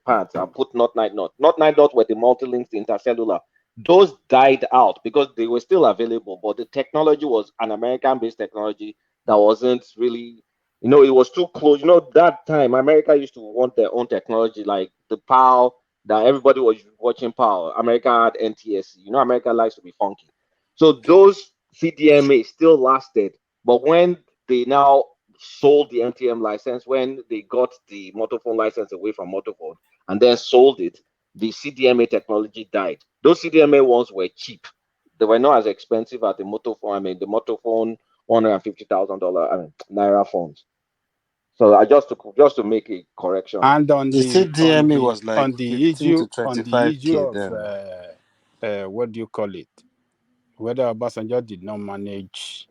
pants and put not 9 knot. Not 9 knot were the multi-links intercellular. Those died out because they were still available, but the technology was an American-based technology that wasn't really, it was too close. That time America used to want their own technology, like the PAL that everybody was watching PAL. America had NTSC. America likes to be funky. So those CDMA still lasted, but when they now sold the MTM license, when they got the Motophone license away from Motophone and then sold it, the CDMA technology died. Those CDMA ones were cheap. They were not as expensive as the Motophone. The Motophone $150,000 Naira phones. So I just to make a correction. And on the CDMA was like on the 15 to issue 25K of then. what do you call it? Whether Obasanjo did not manage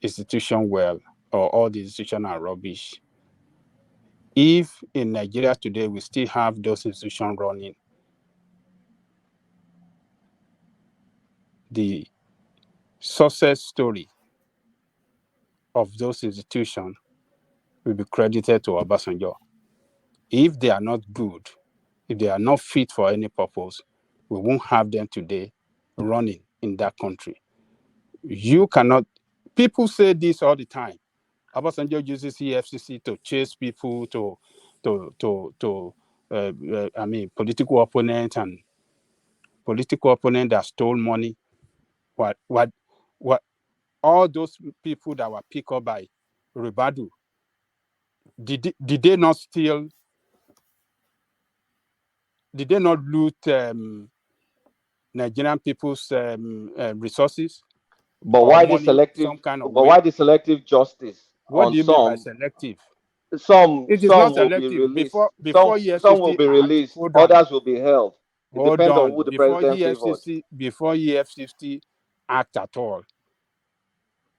institution well or all the institutions are rubbish. If in Nigeria today we still have those institutions running, the success story of those institutions will be credited to Obasanjo. If they are not good, if they are not fit for any purpose, we won't have them today running in that country. You cannot, people say this all the time. Obasanjo uses EFCC to chase people, political opponents and political opponent that stole money. What all those people that were picked up by Ribadu, did they not steal? Did they not loot Nigerian people's resources? But or why the money selective? some kind of But way? why the selective justice What on do you mean by some? selective? Some It is not some will be selective. released. Before Some will EFCC be act, released. hold on. Others will be held. It Hold depends on on. who the president favored. Before EFCC act at all,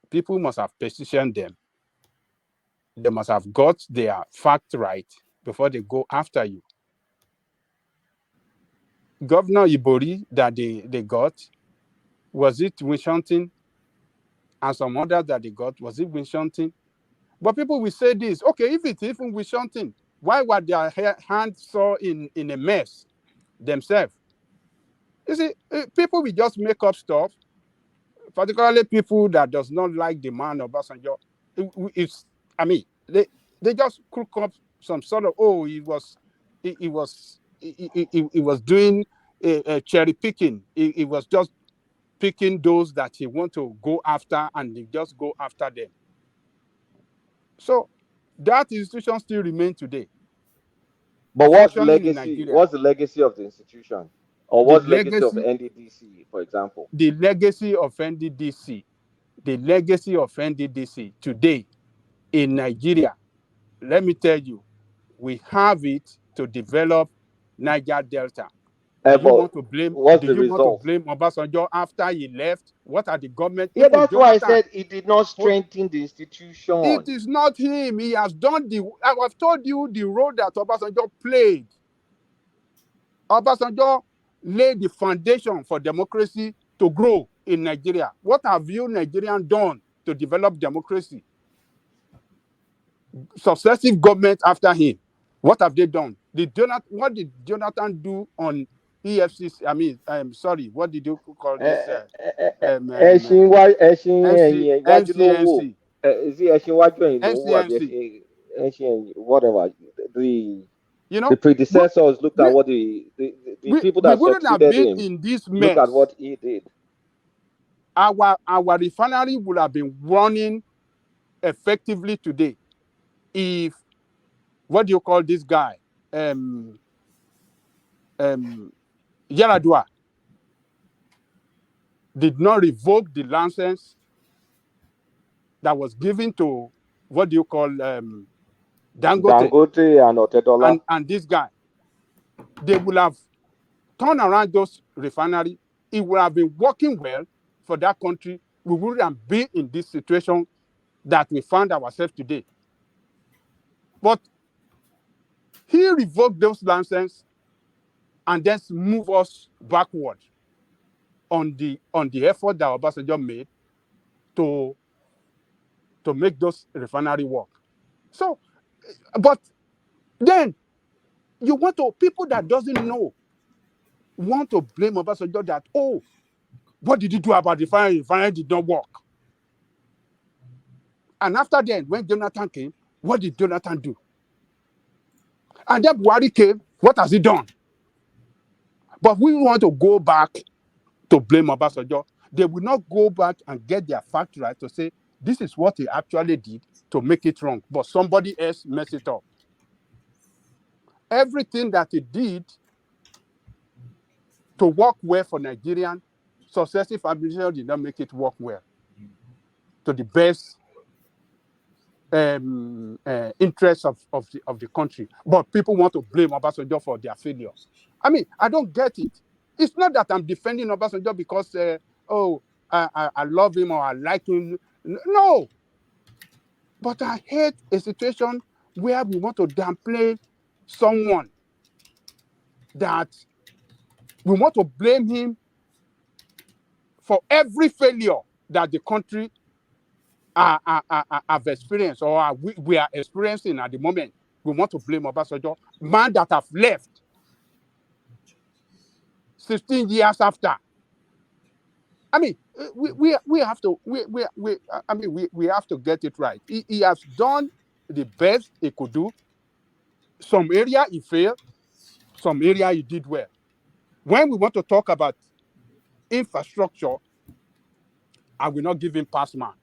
people must have petitioned them. They must have got their fact right before they go after you. Governor Ibori that they got, was it Wishantin? And some others that they got, was it Wishantin? But people will say this, okay, if it's even Wishantin, why were their hands so in a mess themselves? You see, people will just make up stuff, particularly people that does not like the man of Obasanjo. They just cook up some sort of, he was doing cherry picking. He was just picking those that he want to go after, and they just go after them. So that institution still remains today. But what's the Functioning in legacy? Nigeria. What's the legacy of the institution, or what's the legacy of NDDC, for example? The legacy of NDDC today in Nigeria, let me tell you, we have it to develop Niger Delta. Do you want to blame Obasanjo after he left? What are the government? Yeah, that's why I Jonathan, said it did not strengthen the institution. It is not him. He has done I have told you the role that Obasanjo played. Obasanjo laid the foundation for democracy to grow in Nigeria. What have you Nigerians done to develop democracy? Successive governments after him, what have they done? What did Jonathan do on EFCC? What did you call this? NCNC. Is it whatever. The predecessors looked at what the people that succeeded him in this mess. Look at what he did. Our refinery would have been running effectively today if, what do you call this guy? Yaradua did not revoke the license that was given to, what do you call, Dangote and Otedola. And this guy. They would have turned around those refineries. It would have been working well for that country. We wouldn't be in this situation that we found ourselves today. But he revoked those licenses and then move us backward on the effort that Obasanjo made to make those refineries work. So, but then you want to, people that doesn't know want to blame Obasanjo that, what did he do about the refinery? The refinery did not work. And after then, when Jonathan came, what did Jonathan do? And then Buhari came, what has he done? But we want to go back to blame Obasanjo. They will not go back and get their fact right to say, this is what he actually did to make it wrong, but somebody else messed it up. Everything that he did to work well for Nigerian, successive administration did not make it work well to the best interests of the country. But people want to blame Obasanjo for their failure. I don't get it. It's not that I'm defending Obasanjo because, I love him or I like him. No. But I hate a situation where we want to downplay someone, that we want to blame him for every failure that the country have experienced or we are experiencing at the moment. We want to blame Obasanjo, man that have left 16 years after. we have to we have to get it right. He has done the best he could do. Some area he failed, some area he did well. When we want to talk about infrastructure, I will not give him pass mark.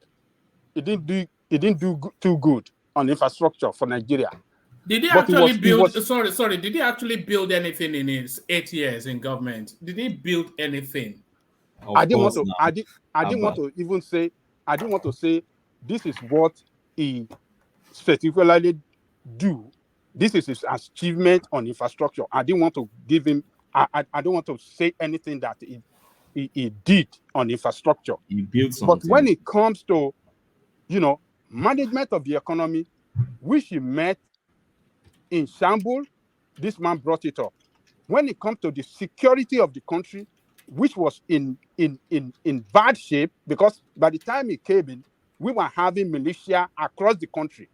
He didn't do too good on infrastructure for Nigeria. Did he But actually he build? was Sorry. Did he actually build anything in his 8 years in government? Did he build anything? I didn't want to even say, I didn't want to say this is what he particularly do. This is his achievement on infrastructure. I didn't want to give him. I don't want to say anything that he did on infrastructure. He built something. But when it comes to, management of the economy, which he met in shambles, this man brought it up. When it comes to the security of the country, which was in bad shape, because by the time he came in, we were having militia across the country.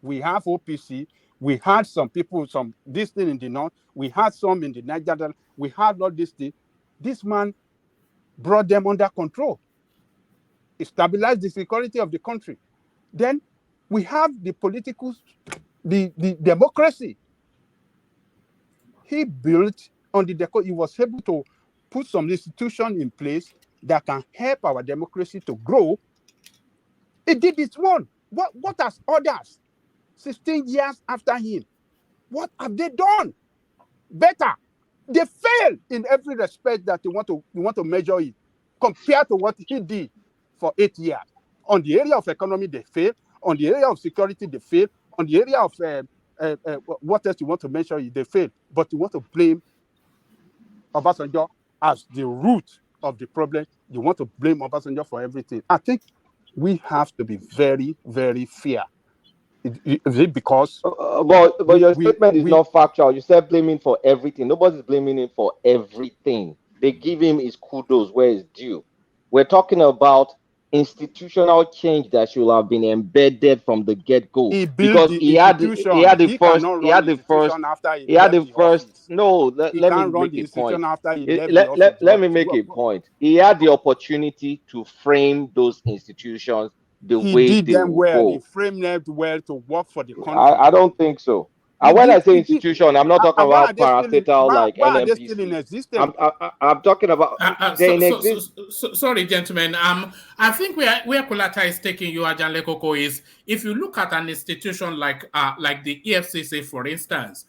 We have OPC, we had some people, this thing in the north, we had some in the Niger Delta, we had all this thing. This man brought them under control. He stabilized the security of the country. Then we have the political, the democracy. He built on the he was able to put some institution in place that can help our democracy to grow. He did this one. What has others 16 years after him? What have they done better? They failed in every respect that you want to measure it compared to what he did for 8 years. On the area of economy, they failed. On the area of security, they failed. On the area of what else you want to measure it, they failed. But you want to blame Obasanjo as the root of the problem. You want to blame Obasanjo for everything. I think we have to be very, very fair. Is it because? But your statement is not factual. You said blaming for everything. Nobody's blaming him for everything. They give him his kudos where it's due. We're talking about institutional change that should have been embedded from the get-go. He built because the he had institution. the first. Cannot He run had the the first. institution after He had left the the first. office. No, He let me can't run make the a point. institution after he left the office. Let me make a point. He had the opportunity to frame those institutions the He way did they them will well. He go. framed them well to work for the country. I don't think so. He And when did, I say he did. institution, I'm not talking And why are about they still in? parastatal Why like are they still in NNPC. existence? I'm talking about they in exist. Sorry, gentlemen. I think where Kulata is taking you, Ajanle Koko, is if you look at an institution like the EFCC, for instance,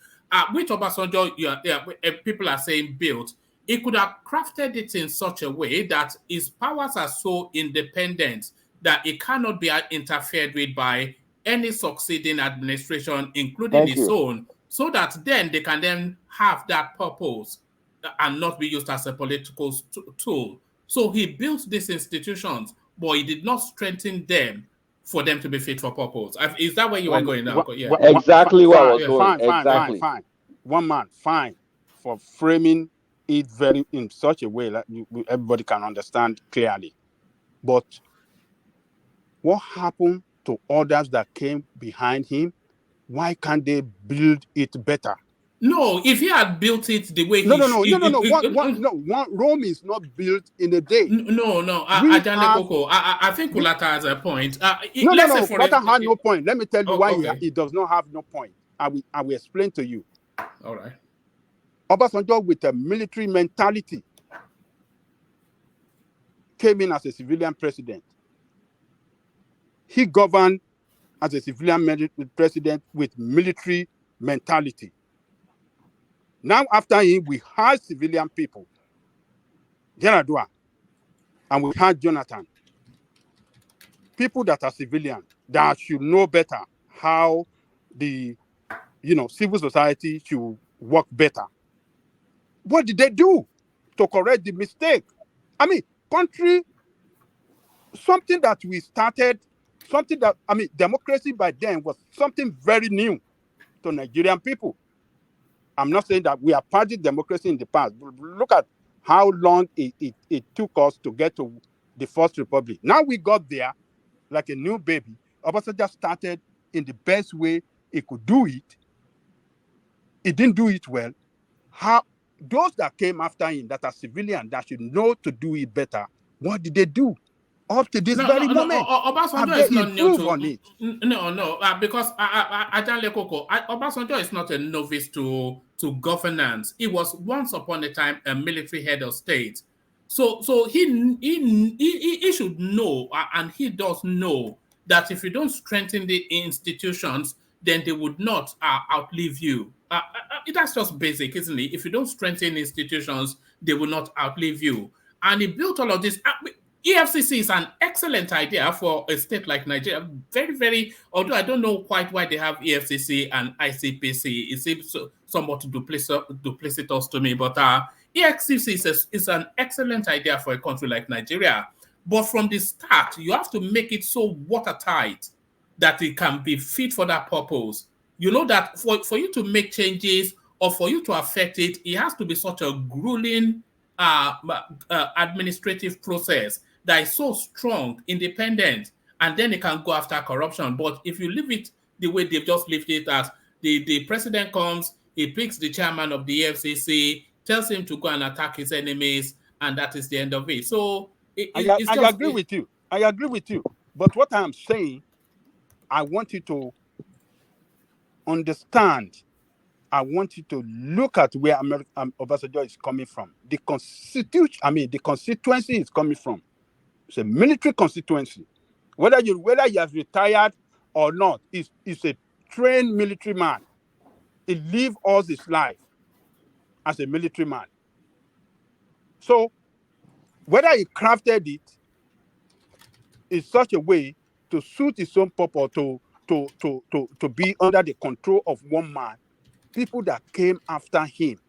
which Obasanjo, people are saying built, he could have crafted it in such a way that his powers are so independent that it cannot be interfered with by any succeeding administration, including Thank his you. own, so that then they can then have that purpose and not be used as a political tool. So he built these institutions, but he did not strengthen them for them to be fit for purpose. Is that where you were going now? Yeah. Exactly where I was going. Exactly. Fine. One man, fine, for framing it very in such a way that everybody can understand clearly. But what happened to others that came behind him? Why can't they build it better? No, if he had built it the way No. Rome is not built in a day. No. Ajane Koko, I think Kulata has a point. No. Kulata had no point. Let me tell you why he does not have no point. I will explain to you. All right. Obasanjo, with a military mentality, came in as a civilian president. He governed as a civilian president with military mentality. Now, after him, we had civilian people, Yaradua, and we had Jonathan. People that are civilian that should know better how the civil society should work better. What did they do to correct the mistake? I mean, country, something that we started, democracy by then was something very new to Nigerian people. I'm not saying that we are party democracy in the past. Look at how long it took us to get to the First Republic. Now we got there like a new baby. Obasanjo started in the best way he could do it. He didn't do it well. How those that came after him that are civilian that should know to do it better What did they do? Up to this very moment, Obasanjo have they is not new improved to on it? because Ajale Koko, Obasanjo is not a novice to governance. He was once upon a time a military head of state, so he should know, and he does know that if you don't strengthen the institutions, then they would not outlive you. That's just basic, isn't it? If you don't strengthen institutions, they will not outlive you. And he built all of this. EFCC is an excellent idea for a state like Nigeria. Very, very, although I don't know quite why they have EFCC and ICPC. It seems somewhat duplicitous to me, but EFCC is an excellent idea for a country like Nigeria. But from the start, you have to make it so watertight that it can be fit for that purpose. You know that for you to make changes or for you to affect it, it has to be such a grueling administrative process that is so strong, independent, and then it can go after corruption. But if you leave it the way they've just left it as the president comes, he picks the chairman of the FCC, tells him to go and attack his enemies, and that is the end of it. So I agree with you. I agree with you. But what I'm saying, I want you to understand. I want you to look at where Obasanjo is coming from. The constituency is coming from. It's a military constituency. Whether you have retired or not, is a trained military man. He lived all his life as a military man. So whether he crafted it in such a way to suit his own purpose, to be under the control of one man, people that came after him,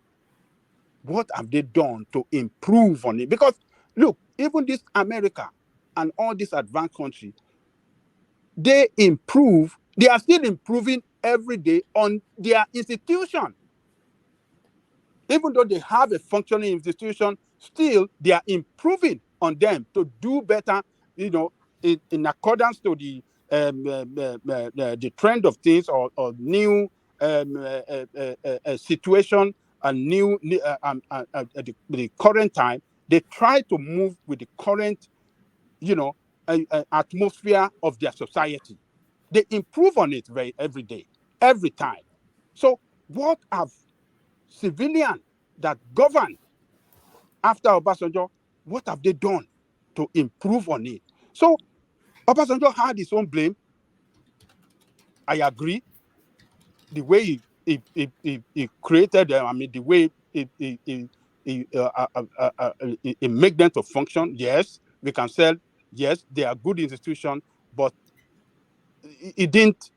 what have they done to improve on it? Because look, even this America and all these advanced countries, they are still improving every day on their institution. Even though they have a functioning institution, still they are improving on them to do better, in accordance to the trend of things or new situation and new the current time. They try to move with the current, atmosphere of their society. They improve on it every day, every time. So what have civilians that govern after Obasanjo, what have they done to improve on it? So Obasanjo had his own blame. I agree. The way he created them, the way he make them to function, yes, we can say, yes, they are good institutions, but it didn't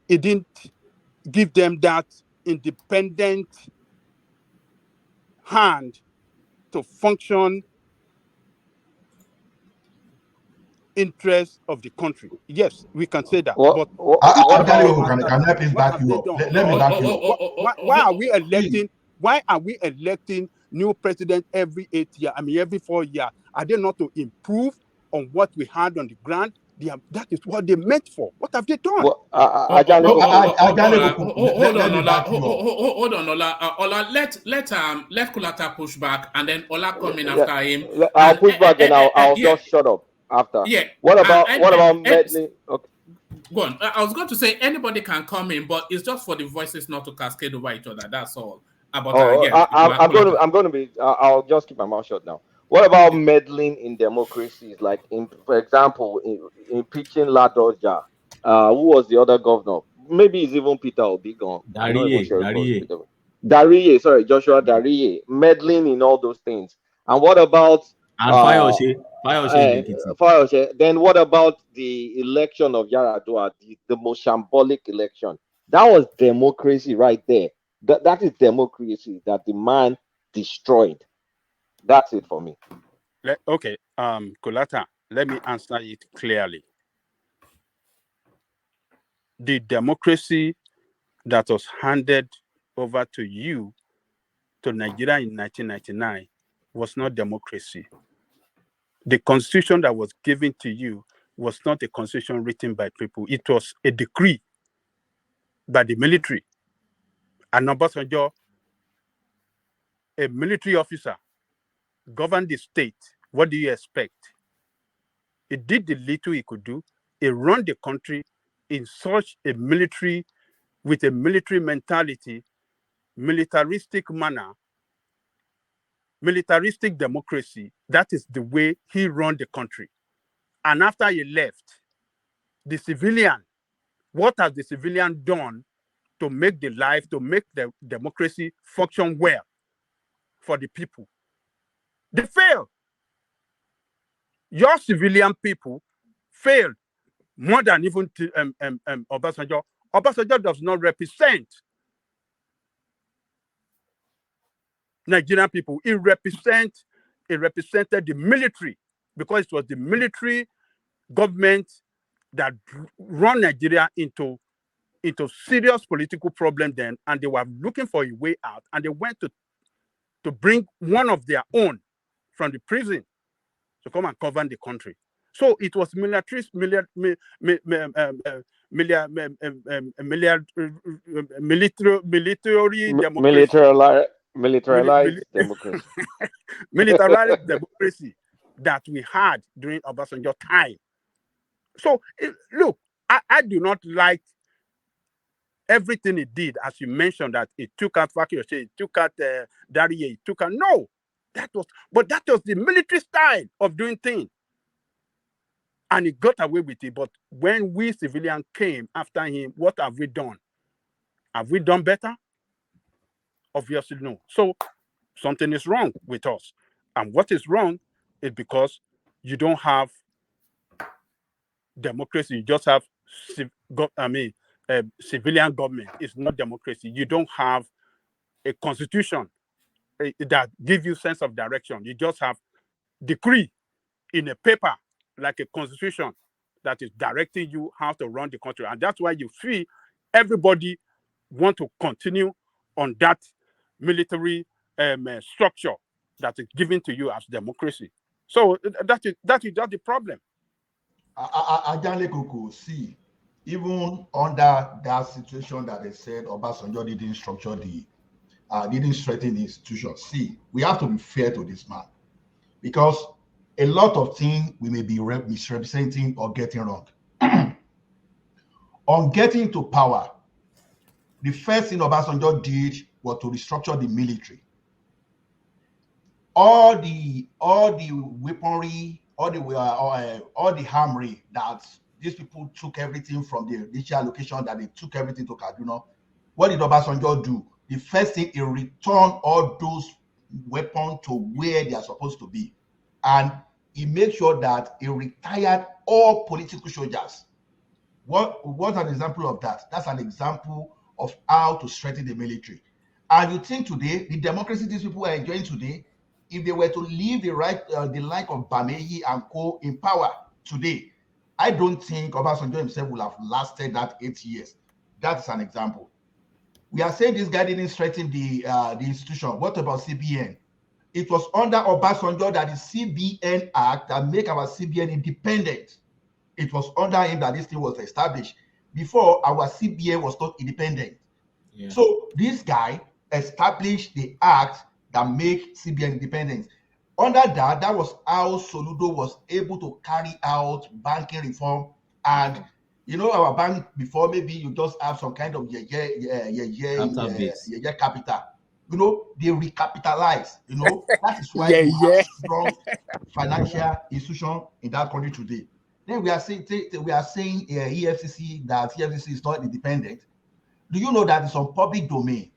give them that independent hand to function interest of the country. Yes, we can say that. But can help me back you up. Let me back you up. Why are we electing? Why are we electing new president every 8 years? Every 4 years. Are they not to improve on what we had on the ground? That is what they meant for. What have they done? Hold on, Ola. Let Kulata push back, and then Ola come in after him. I'll push back, and I'll just shut up after. Yeah. What about meddling? Okay. Go on. I was going to say anybody can come in, but it's just for the voices not to cascade over each other. That's all. I'm going to be. I'll just keep my mouth shut now. What about meddling in democracies? Like, for example, impeaching Ladoja. Who was the other governor? Maybe it's even Peter Obi gone. Dariye. Sorry, Joshua Dariye. Meddling in all those things. And what about Fayose? Then what about the election of Yaradua, the most shambolic election? That was democracy right there. That is democracy that the man destroyed. That's it for me. Okay, Kulata, let me answer it clearly. The democracy that was handed over to you, to Nigeria in 1999, was not democracy. The constitution that was given to you was not a constitution written by people. It was a decree by the military. And Obasanjo, a military officer, governed the state. What do you expect? He did the little he could do. He ran the country in such a military, with a military mentality, militaristic manner, militaristic democracy. That is the way he ran the country. And after he left, the civilian, what has the civilian done to make the democracy function well for the people? They failed. Your civilian people failed more than even Obasanjo. Obasanjo does not represent Nigerian people. He represented the military, because it was the military government that run Nigeria into serious political problem then, and they were looking for a way out, and they went to bring one of their own from the prison to come and govern the country. So it was military democracy. Militarized democracy. Militarized democracy that we had during Obasanjo time. So look, I do not like everything he did, as you mentioned, that it took out Fakir, it took out Datti, it took out. No, that was the military style of doing things. And he got away with it. But when we civilians came after him, what have we done? Have we done better? Obviously, no. So something is wrong with us. And what is wrong is because you don't have democracy. You just have civilian government. It's not democracy. You don't have a constitution that gives you sense of direction. You just have decree in a paper, like a constitution, that is directing you how to run the country. And that's why you feel everybody want to continue on that military structure that is given to you as democracy. So that's the problem. Ajale Koko, see, even under that situation that they said Obasanjo didn't structure didn't strengthen the institution. See, we have to be fair to this man, because a lot of things we may be misrepresenting or getting wrong. On getting to power, the first thing Obasanjo did was to restructure the military. All the weaponry, all the armory that these people took everything from the initial location, that they took everything to Kaduna. What did Obasanjo do? The first thing, he returned all those weapons to where they are supposed to be. And he made sure that he retired all political soldiers. What's an example of that? That's an example of how to strengthen the military. And you think today, the democracy these people are enjoying today, if they were to leave the like of Bameyi and co in power today, I don't think Obasanjo himself will have lasted that 8 years. That's an example. We are saying this guy didn't strengthen the institution. What about CBN? It was under Obasanjo that the CBN Act that make our CBN independent. It was under him that this thing was established. Before, our CBN was not independent. Yeah. So this guy established the act that make CBN independent. Under that was how Soludo was able to carry out banking reform. And you know, our bank before, maybe you just have some kind of capital. You know, they recapitalize. You know, that is why you have strong financial institution in that country today. Then we are saying EFCC, that EFCC is not independent. Do you know that it's on public domain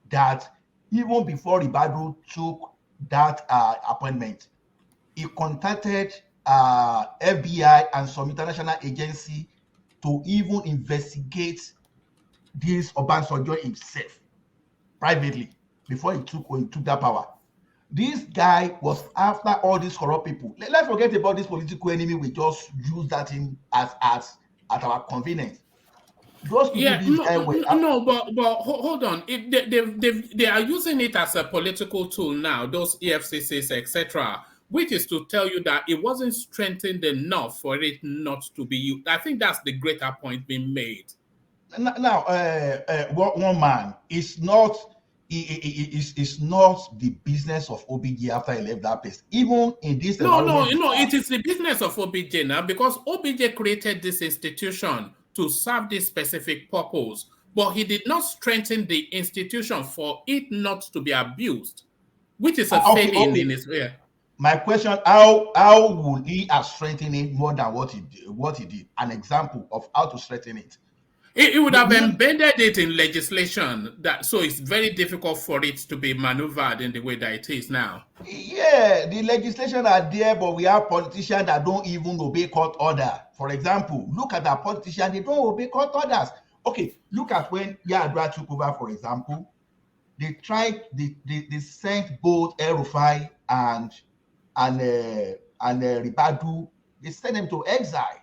that even before Ribadu took that appointment, he contacted FBI and some international agency to even investigate this Obasanjo himself privately before he took that power. This guy was after all these corrupt people. Let's forget about this political enemy. We just use that in as at our convenience. Those people, but hold on. They are using it as a political tool now. Those EFCCs, etc., which is to tell you that it wasn't strengthened enough for it not to be used. I think that's the greater point being made. Now, one man is not it's not the business of OBJ after he left that place. Even in this No, environment, it is the business of OBJ now, because OBJ created this institution to serve this specific purpose, but he did not strengthen the institution for it not to be abused, which is a failing in his way. My question: How would he have strengthened it more than what he did? An example of how to strengthen it. It would have embedded it in legislation, so it's very difficult for it to be maneuvered in the way that it is now. Yeah, the legislation are there, but we have politicians that don't even obey court order. For example, look at our politicians; they don't obey court orders. Okay, look at when Yar'Adua took over. For example, they tried. They sent both El-Rufai and Ribadu. They sent them to exile,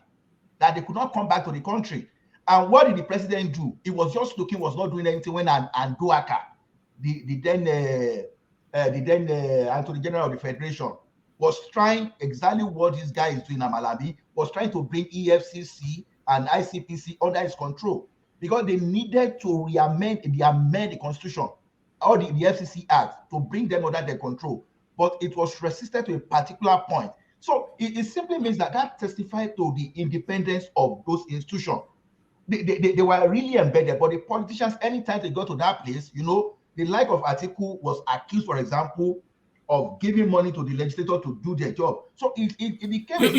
that they could not come back to the country. And what did the president do? He was just looking, was not doing anything when Anduaka, the then Attorney General of the Federation, was trying exactly what this guy is doing, Amalabi, was trying to bring EFCC and ICPC under his control, because they needed to amend the Constitution or the FCC Act to bring them under their control. But it was resisted to a particular point. So it simply means that testified to the independence of those institutions. They were really embedded, but the politicians, anytime they go to that place, the like of Atiku was accused, for example, of giving money to the legislator to do their job. So it became a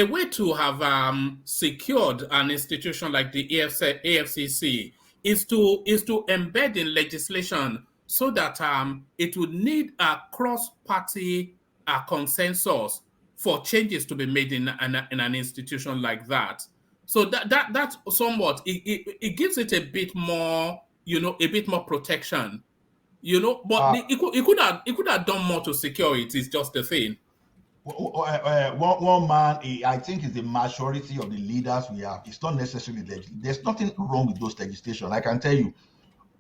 way to have secured an institution like the AFCC is to embed in legislation, so that it would need a cross-party consensus for changes to be made in an institution like that. So that's somewhat it gives it a bit more, a bit more protection, but it could have done more to secure it. Is just the thing. One man, I think, is the majority of the leaders we have. It's not necessarily there's nothing wrong with those legislation. I can tell you.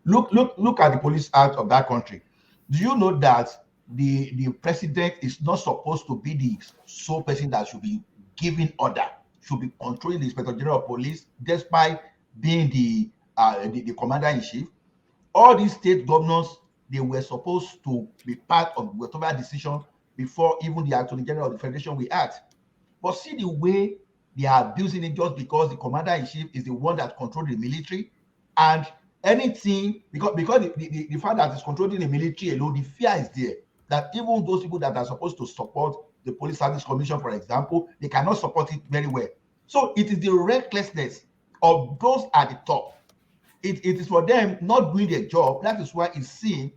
Look at the Police Act of that country. Do you know that the president is not supposed to be the sole person that should be giving order, should be controlling the Inspector General of Police, despite being the commander-in-chief? All these state governors, they were supposed to be part of whatever decision before even the Attorney General of the Federation will act. But see the way they are abusing it, just because the commander-in-chief is the one that controls the military, and anything, because the fact that it's controlling the military alone, the fear is there that even those people that are supposed to support the Police Service Commission, for example, they cannot support it very well. So it is the recklessness of those at the top. It is for them not doing their job. That is why it's seen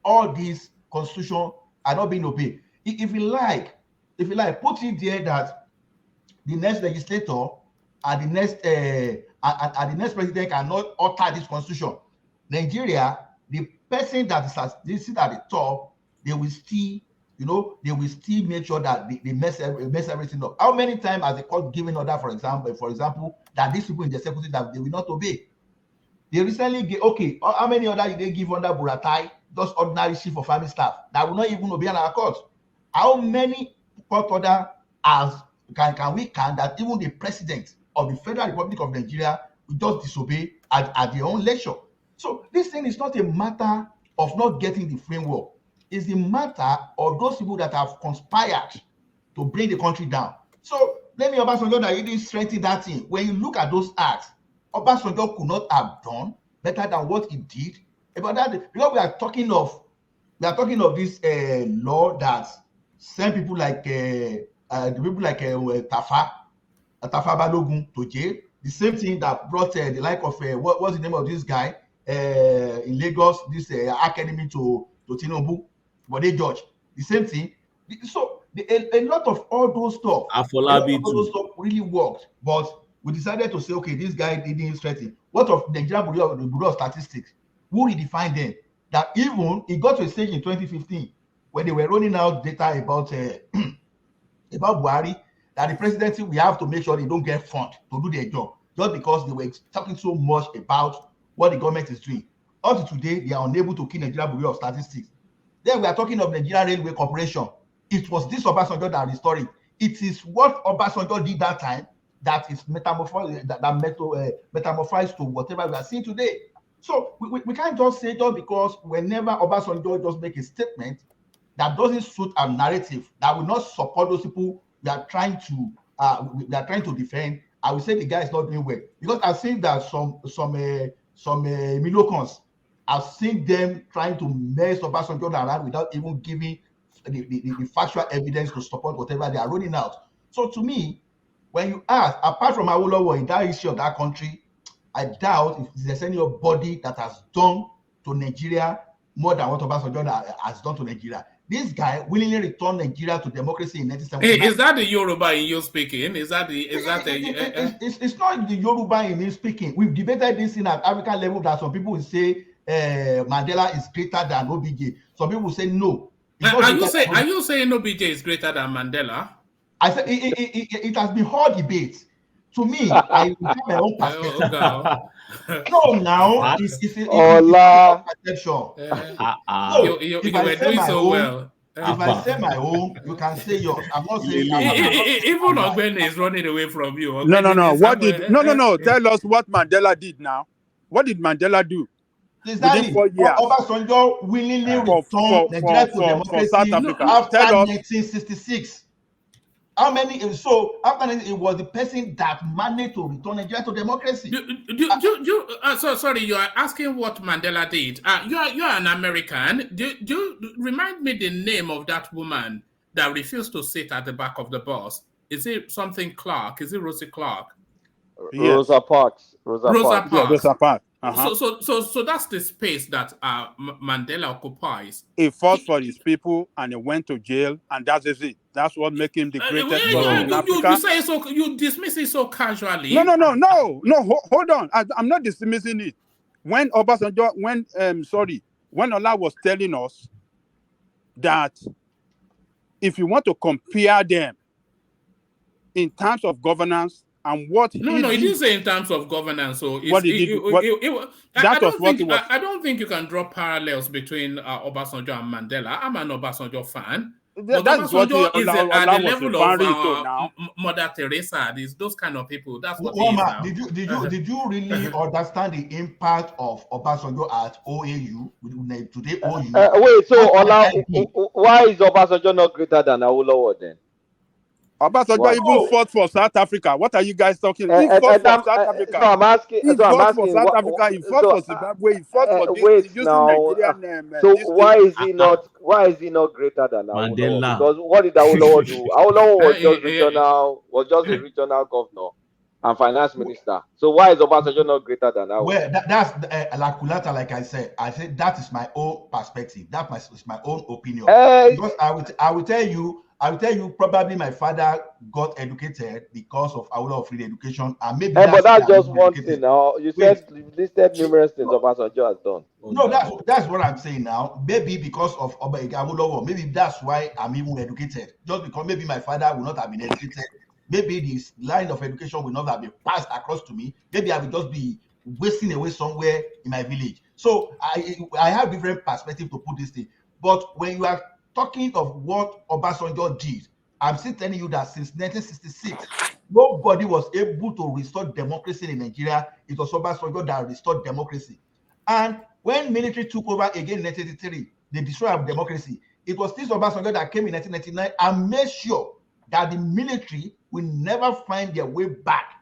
all these constitutions are not being obeyed. If you like, put it there that the next legislator and the next president cannot alter this constitution. Nigeria, the person that is at the top, they will still make sure that they mess everything up. How many times has the court given order, for example, that these people in the executive, that they will not obey? They recently gave, how many orders did they give under Buratai, just ordinary chief of army staff, that will not even obey in our court? How many court orders can we count that even the president of the Federal Republic of Nigeria will just disobey at their own leisure? So this thing is not a matter of not getting the framework. It's the matter of those people that have conspired to bring the country down. So let me Obasanjo that he didn't strengthen that thing. When you look at those acts, Obasanjo could not have done better than what he did about that. Because we are talking of this law that send people like Tafa Balogun to jail. The same thing that brought the like of what's the name of this guy in Lagos, this academy to Tinubu, but they judge the same thing. So a lot of all those stuff, really worked, but we decided to say, okay, this guy didn't threaten. What of Nigeria Bureau of Statistics? Who redefined them? That even it got to a stage in 2015 when they were running out data about Buhari, that the presidency, we have to make sure they don't get funded to do their job, just because they were talking so much about what the government is doing. Up to today, they are unable to kill Nigeria Bureau of Statistics. Then we are talking of Nigeria Railway Corporation. It was this Obasanjo that restored it. It is what Obasanjo did that time that is metamorphosed to whatever we are seeing today. So we can't just say just because whenever Obasanjo just make a statement that doesn't suit our narrative, that will not support those people we are trying to defend, I will say the guy is not doing well. Because I've seen that some Milocons, I've seen them trying to mess Obasanjo around without even giving the factual evidence to support whatever they are rolling out. So to me, when you ask, apart from Awolowo in that issue of that country, I doubt if there's anybody that has done to Nigeria more than what Obasanjo has done to Nigeria. This guy willingly returned Nigeria to democracy in 1979. Is that the Yoruba in you speaking? It's not the Yoruba in me speaking. We've debated this in at African level that some people will say Mandela is greater than OBJ. Some people will say no. Are you saying OBJ is greater than Mandela? I said it has been hard debate. To me, I have my own perspective. No, now it's perception. If I say my own, if I say my own, you can say yours. I'm not saying even Ogbeni is running away from you. No. Tell us what Mandela did now. What did Mandela do? Exactly. Within 4 years, Obasanjo willingly returned Nigeria to democracy South Africa. after 1966. How many? So after it was the person that managed to return Nigeria to democracy. Sorry, you are asking what Mandela did. You are an American. Do you remind me the name of that woman that refused to sit at the back of the bus? Is it something Clark? Is it Rosie Clark? Yes. Rosa Parks. Rosa Parks. Uh-huh. So that's the space that Mandela occupies. He fought for his people and he went to jail, and that is it. That's what makes him the greatest person in Africa. You say so. You dismiss it so casually. No. Hold on. I'm not dismissing it. When Obasanjo, when Ola was telling us that if you want to compare them in terms of governance and what he didn't say in terms of governance. So what he did. I don't think you can draw parallels between Obasanjo and Mandela. I'm an Obasanjo fan. That's what Obasanjo is at the level of Mother Teresa. Those kind of people. That's what he is now. Did you really understand the impact of Obasanjo at OAU today? OU. Wait, so Ola, why is Obasanjo not greater than Awolowo then? Obasanjo even fought for South Africa. What are you guys talking? He fought for South Africa. No, I'm asking. He fought for South Africa. He fought for Zimbabwe. He fought for this. Using Nigerian. So why is he not greater than Mandela? Because what did Awolowo do? Awolowo was just a regional governor and finance minister. So why is Obasanjo not greater than Awolowo? Well, that's Lakulata. Like I said that is my own perspective. Is my own opinion. Because I will tell you, probably my father got educated because of Awolowo free education, and maybe. But that's just one thing. Now you listed numerous things Obasanjo has done. No, that's what I'm saying now. Maybe because of Awolowo, maybe that's why I'm even educated. Just because maybe my father would not have been educated. Maybe this line of education will not have been passed across to me. Maybe I will just be wasting away somewhere in my village. So I have different perspective to put this thing. But when you are talking of what Obasanjo did, I'm still telling you that since 1966, nobody was able to restore democracy in Nigeria. It was Obasanjo that restored democracy. And when military took over again in 1983, they destroyed our democracy. It was this Obasanjo that came in 1999 and made sure that the military will never find their way back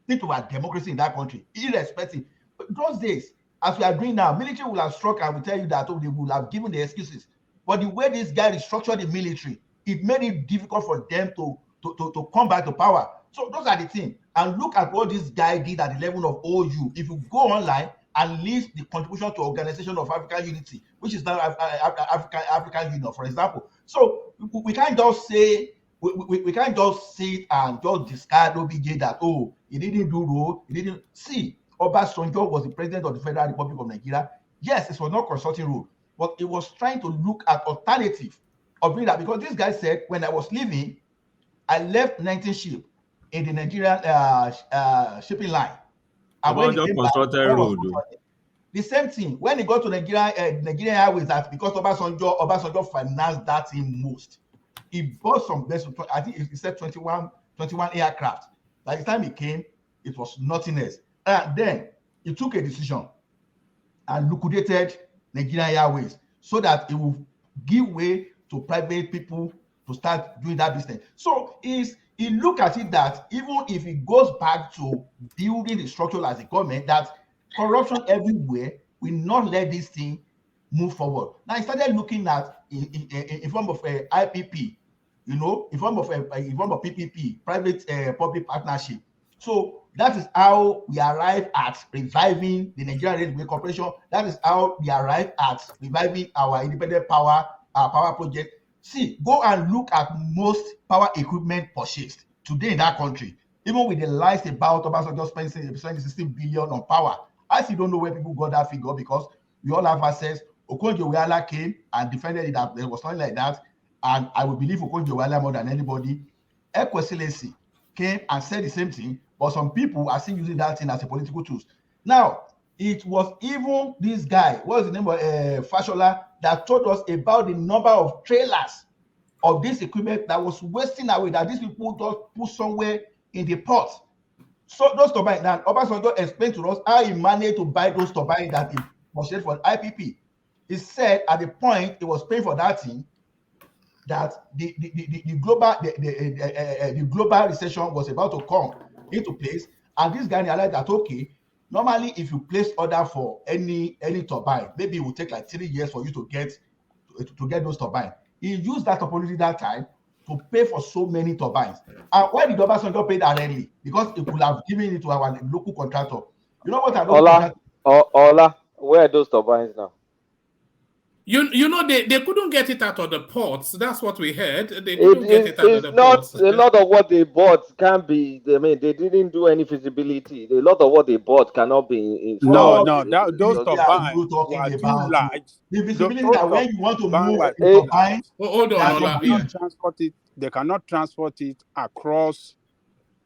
into our democracy in that country, irrespective. But those days, as we are doing now, military will have struck and will tell you that they will have given the excuses. But the way this guy restructured the military, it made it difficult for them to come back to power. So those are the things. And look at what this guy did at the level of OU. If you go online and list the contribution to Organization of African Unity, which is now African Union, for example. So we can't just say we can't just sit and just discard OBJ that he didn't do role, he didn't see. Obasanjo was the president of the Federal Republic of Nigeria. Yes, it was not consulting role, but it was trying to look at alternative of doing that, because this guy said, when I was leaving, I left 19 ships in the Nigerian shipping line. And when he came back, the same thing when he got to Nigerian Airways, that because Obasanjo financed that thing most. He bought some vessels. I think he said 21 aircraft. By the time he came, it was nothingness. And then he took a decision and liquidated Nigerian Airways so that it will give way to private people to start doing that business. So he look at it that even if it goes back to building the structure as a government, that corruption everywhere will not let this thing move forward. Now he started looking at in form of IPP, in form of PPP, private public partnership. So that is how we arrive at reviving the Nigerian Railway Corporation. That is how we arrive at reviving our independent power project. See, go and look at most power equipment purchased today in that country. Even with the lies about Obasanjo spending 16 billion on power, I still don't know where people got that figure, because we all have access. Okonjo-Iweala came and defended it that there was something like that, and I will believe Okonjo-Iweala more than anybody. Excellency came and said the same thing, but some people are still using that thing as a political tool. Now, it was even this guy, what was the name of Fashola, that told us about the number of trailers of this equipment that was wasting away, that these people just put somewhere in the port. So those turbines, now Obasanjo explained to us how he managed to buy those turbines that he purchased for IPP. He said at the point he was paying for that thing, that the global recession was about to come into place, and this guy realized that, okay, normally if you place order for any turbine, maybe it will take like 3 years for you to get those turbines. He used that opportunity that time to pay for so many turbines. And why did Obasanjo pay that early? Because he could have given it to our local contractor. You know what I know? Ola, where are those turbines now? You know, they couldn't get it out of the ports. That's what we heard. They couldn't get it out of the ports. A lot of what they bought can be. I mean, they didn't do any feasibility. A lot of what they bought cannot be installed. Those turbines were too large. The visibility that when you want to move a turbine, hold on, Ola. They cannot transport it across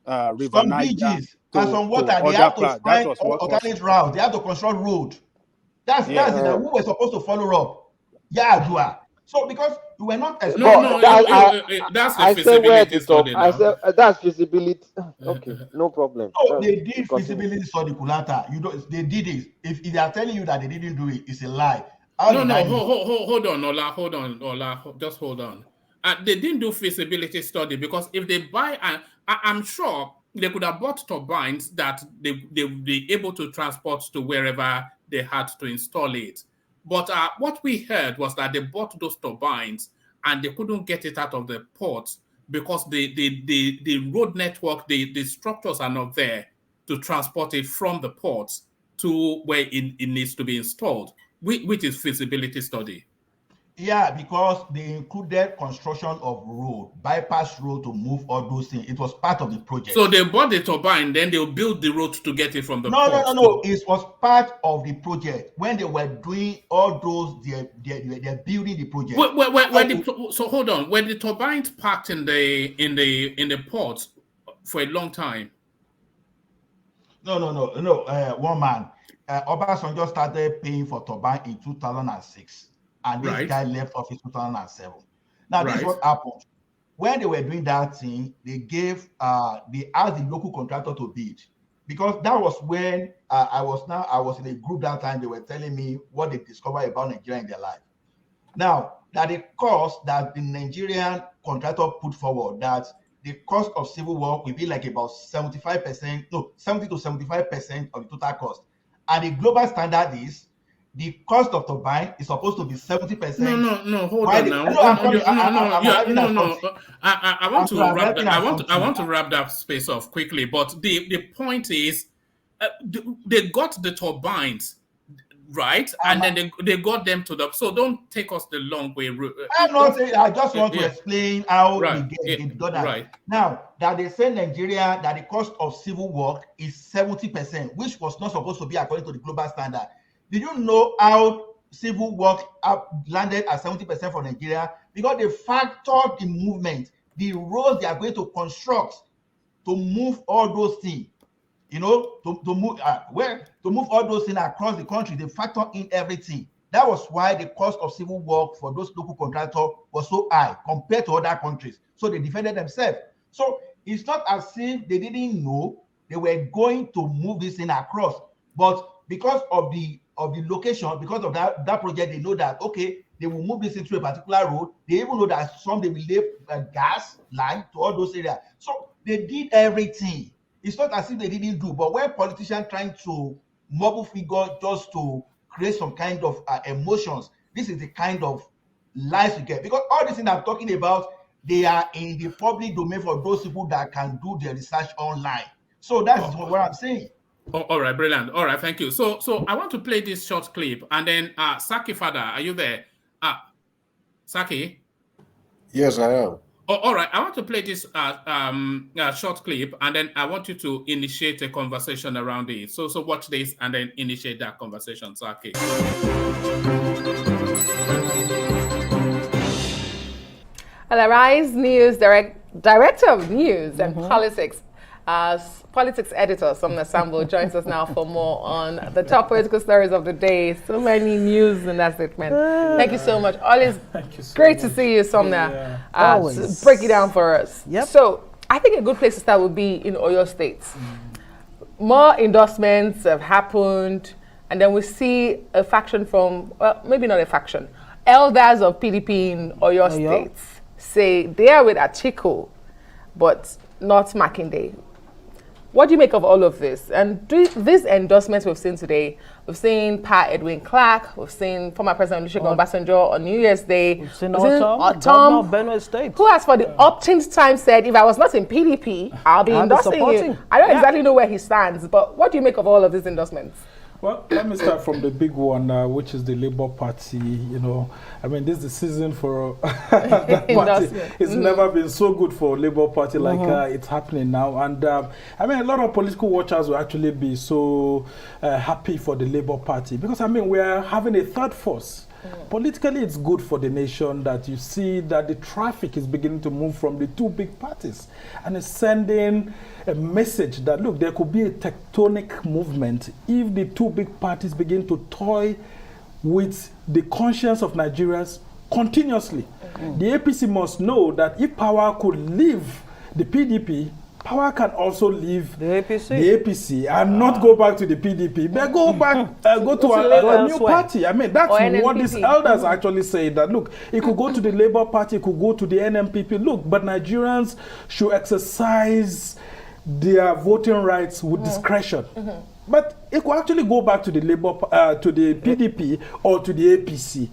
River some Niger bridges and some water. They have to find alternate routes. They have to construct road. That's it. That we were supposed to follow up. Yeah, so because we were not that's the feasibility study. I said that's feasibility. Okay, no problem. No, they did feasibility study, Kulanta. They did it. If they are telling you that they didn't do it, it's a lie. Hold on, Ola. Just hold on. They didn't do feasibility study because if they buy, I'm sure they could have bought turbines that they be able to transport to wherever they had to install it. But what we heard was that they bought those turbines and they couldn't get it out of the port because the road network, the structures are not there to transport it from the ports to where it needs to be installed, which is feasibility study. Yeah, because they included construction of road, bypass road to move all those things. It was part of the project. So they bought the turbine, then they'll build the road to get it from the port. No. It was part of the project. When they were doing all those, they're building the project. So hold on. Were the turbines parked in the port for a long time? No. One man. Obasanjo started paying for turbine in 2006. And this guy left office in 2007. Now, this is what happened. When they were doing that thing, they asked the local contractor to bid. Because that was when I was in a group that time, they were telling me what they discovered about Nigeria in their life. Now, that the cost that the Nigerian contractor put forward, that the cost of civil work will be like about 70 to 75% of the total cost. And the global standard is the cost of turbine is supposed to be 70%. No, hold on now. I want to wrap that space off quickly, but the point is they got the turbines, right? And then they got them to the, so don't take us the long way. I'm not saying, I just want to explain how they got that. Right. Now, that they say Nigeria, that the cost of civil work is 70%, which was not supposed to be according to the global standard. Did you know how civil work landed at 70% for Nigeria? Because they factored the movement, the roads they are going to construct to move all those things, to move all those things across the country. They factor in everything. That was why the cost of civil work for those local contractors was so high compared to other countries. So they defended themselves. So it's not as if they didn't know they were going to move this thing across, but because of the location, because of that project, they know that okay, they will move this into a particular road. They even know that some they will lay gas line to all those areas. So they did everything. It's not as if they didn't do, but when politicians trying to mobile figure just to create some kind of emotions, this is the kind of lies we get. Because all these things I'm talking about, they are in the public domain for those people that can do their research online. So that's what I'm saying. Oh, all right, brilliant. All right, thank you. So I want to play this short clip, and then Saki Fada, are you there? Saki? Yes, I am. Oh, all right, I want to play this short clip, and then I want you to initiate a conversation around it. So watch this, and then initiate that conversation, Saki. Arise News Director of News and Politics, politics editor Somna Sambo joins us now for more on the top political stories of the day. So many news in that statement. Thank you so much. Always great to see you, Somna. Always. Break it down for us. Yep. So I think a good place to start would be in Oyo State. More endorsements have happened, and then we see a faction from, well, maybe not a faction, elders of PDP in Oyo State say they are with Atiku, but not Makinde. What do you make of all of this? And these endorsements we've seen today, we've seen Pa Edwin Clark, we've seen former President Olusegun Obasanjo on New Year's Day, we've seen Otom, Benue State, who has for the umpteenth time said, if I was not in PDP, I'll be endorsing you. I don't exactly know where he stands, but what do you make of all of these endorsements? Well, let me start from the big one, which is the Labour Party. You know, I mean, this is the season for that party. It's never been so good for Labour Party like it's happening now. And I mean, a lot of political watchers will actually be so happy for the Labour Party because, I mean, we are having a third force. Politically, it's good for the nation that you see that the traffic is beginning to move from the two big parties, and it's sending a message that, look, there could be a tectonic movement if the two big parties begin to toy with the conscience of Nigerians continuously. The APC must know that if power could leave the PDP, power can also leave the APC and not go back to the PDP, but go back, go to a new party. I mean, that's what these elders actually say, that, look, it could go to the Labour Party, it could go to the NMPP. Look, but Nigerians should exercise their voting rights with discretion. But it could actually go back to the to the PDP or to the APC.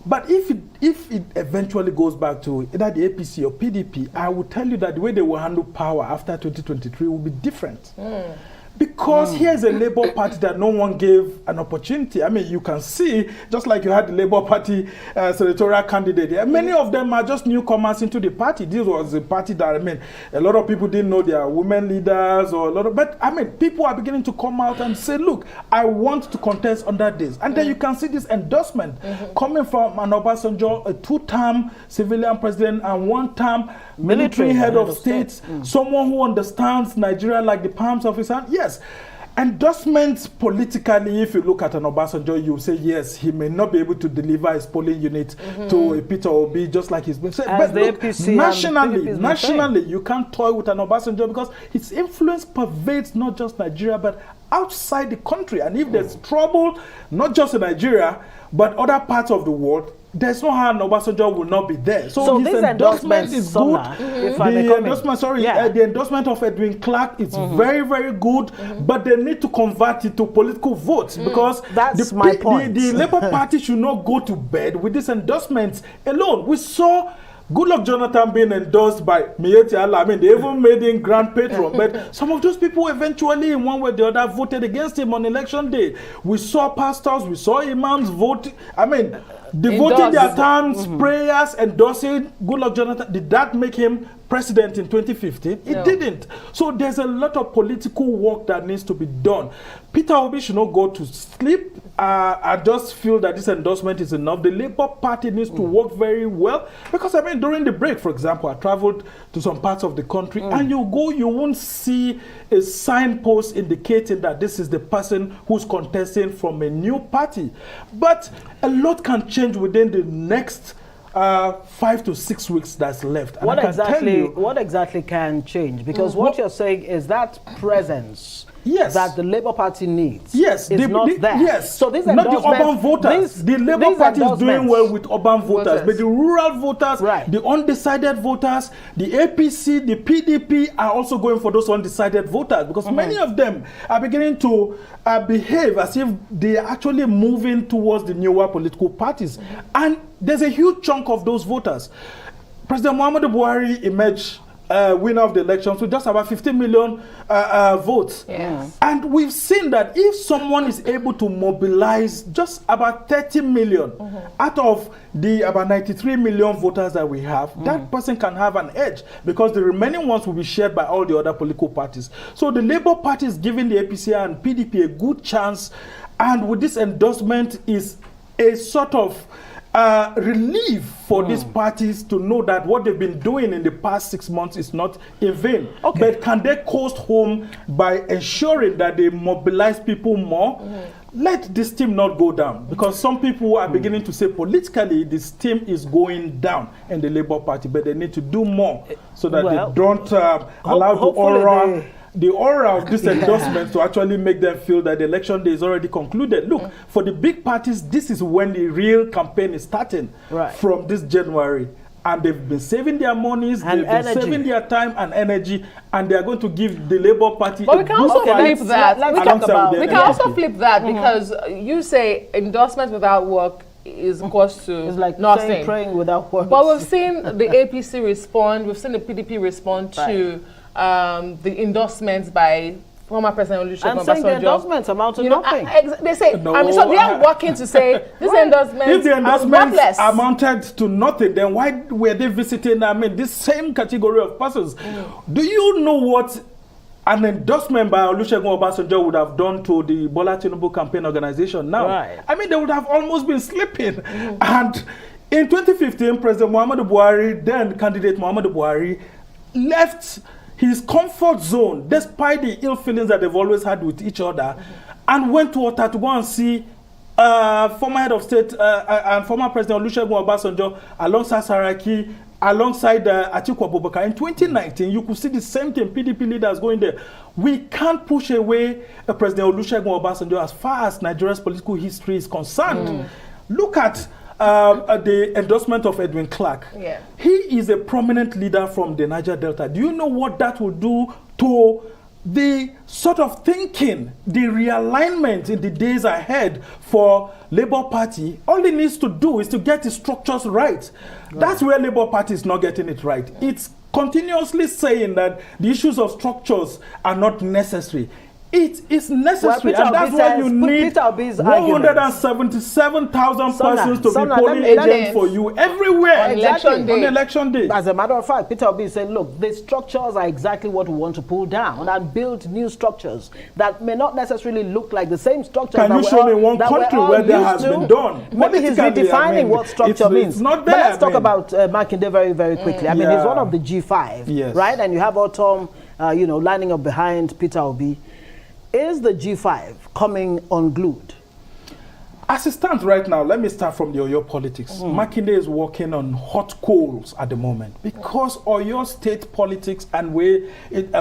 But if it eventually goes back to either the APC or PDP, I will tell you that the way they will handle power after 2023 will be different. Because here's a Labour Party that no one gave an opportunity. I mean, you can see, just like you had the Labour Party senatorial candidate, many of them are just newcomers into the party. This was a party that, I mean, a lot of people didn't know they are women leaders or a lot of, but I mean, people are beginning to come out and say, look, I want to contest under this. And then you can see this endorsement coming from an Obasanjo, a two-term civilian president and one-term military head of state, someone who understands Nigeria like the palms of his hand. Yes, endorsements politically, if you look at an Obasanjo, you say, yes, he may not be able to deliver his polling unit to a Peter Obi, just like he's been saying. But look, nationally, you can't toy with an Obasanjo because his influence pervades not just Nigeria, but outside the country. And if there's trouble, not just in Nigeria, but other parts of the world, there's no how Obasanjo will not be there. So his endorsement is good. The endorsement of Edwin Clark is very, very good, but they need to convert it to political votes because that's my point. The Labour Party should not go to bed with these endorsements alone. We saw Goodluck Jonathan being endorsed by Miyetti Allah. I mean, they even made him grand patron. But some of those people eventually, in one way or the other, voted against him on election day. We saw pastors, we saw imams vote. I mean, devoting their times, prayers, endorsing Goodluck Jonathan. Did that make him president in 2015? It didn't. So there's a lot of political work that needs to be done. Peter Obi should not go to sleep. I just feel that this endorsement is enough. The Labour Party needs to work very well because, I mean, during the break, for example, I traveled to some parts of the country and you won't see a signpost indicating that this is the person who's contesting from a new party. But a lot can change within the next 5 to 6 weeks that's left. And What exactly can change? Because what you're saying is that presence that the Labour Party needs is not there. Yes. So these not the urban endorsements, voters. The Labour Party is doing well with urban voters, but the rural voters, the undecided voters, the APC, the PDP are also going for those undecided voters because many of them are beginning to behave as if they are actually moving towards the newer political parties. And there's a huge chunk of those voters. President Muhammadu Buhari emerged winner of the elections with just about 15 million votes. And we've seen that if someone is able to mobilize just about 30 million out of the about 93 million voters that we have, that person can have an edge because the remaining ones will be shared by all the other political parties. So the Labour Party is giving the APC and PDP a good chance, and with this endorsement is a sort of relief for these parties to know that what they've been doing in the past 6 months is not in vain. But can they coast home by ensuring that they mobilize people more? Let this team not go down, because some people are beginning to say politically this team is going down in the Labour Party, but they need to do more so that they don't allow the aura of this endorsement to actually make them feel that the election day is already concluded. Look, for the big parties, this is when the real campaign is starting from this January. And they've been saving their monies, they've been saving their time and energy, and they are going to give the Labour Party But we can also flip that. We can also flip that because you say endorsement without work is equals to it's like nothing. Praying without work. But we've seen the APC respond, we've seen the PDP respond to the endorsements by former President Olusegun Obasanjo. I'm saying the endorsements amount to nothing. They say, so they are working to say this endorsement if the endorsements worthless. amounted to nothing, then why were they visiting, this same category of persons? Do you know what an endorsement by Olusegun Obasanjo would have done to the Bola Tinubu campaign organization now? They would have almost been sleeping. And in 2015, President Muhammadu Buhari, then candidate Muhammadu Buhari, left his comfort zone, despite the ill feelings that they've always had with each other, and went to Ota to go and see former head of state and former President Olusegun Obasanjo alongside Saraki, alongside Atiku Abubakar. In 2019, you could see the same thing, PDP leaders going there. We can't push away President Olusegun Obasanjo as far as Nigeria's political history is concerned. Look at the endorsement of Edwin Clark. He is a prominent leader from the Niger Delta. Do you know what that will do to the sort of thinking, the realignment in the days ahead for Labour Party? All he needs to do is to get the structures right. That's where Labour Party is not getting it right. It's continuously saying that the issues of structures are not necessary. It is necessary, and that's why you need 177,000 persons to be polling agents for you everywhere on election day. As a matter of fact, Peter Obi is saying, look, the structures are exactly what we want to pull down and build new structures that may not necessarily look like the same structures. Can you show me one country where that has been done? Maybe he's redefining what structure means. It's not there. But let's talk about Makinde very, very quickly. He's one of the G5, right? And you have Autumn, lining up behind Peter Obi. Is the G5 coming unglued? As it stands right now, let me start from the Oyo politics. Makinde is working on hot coals at the moment because Oyo state politics and way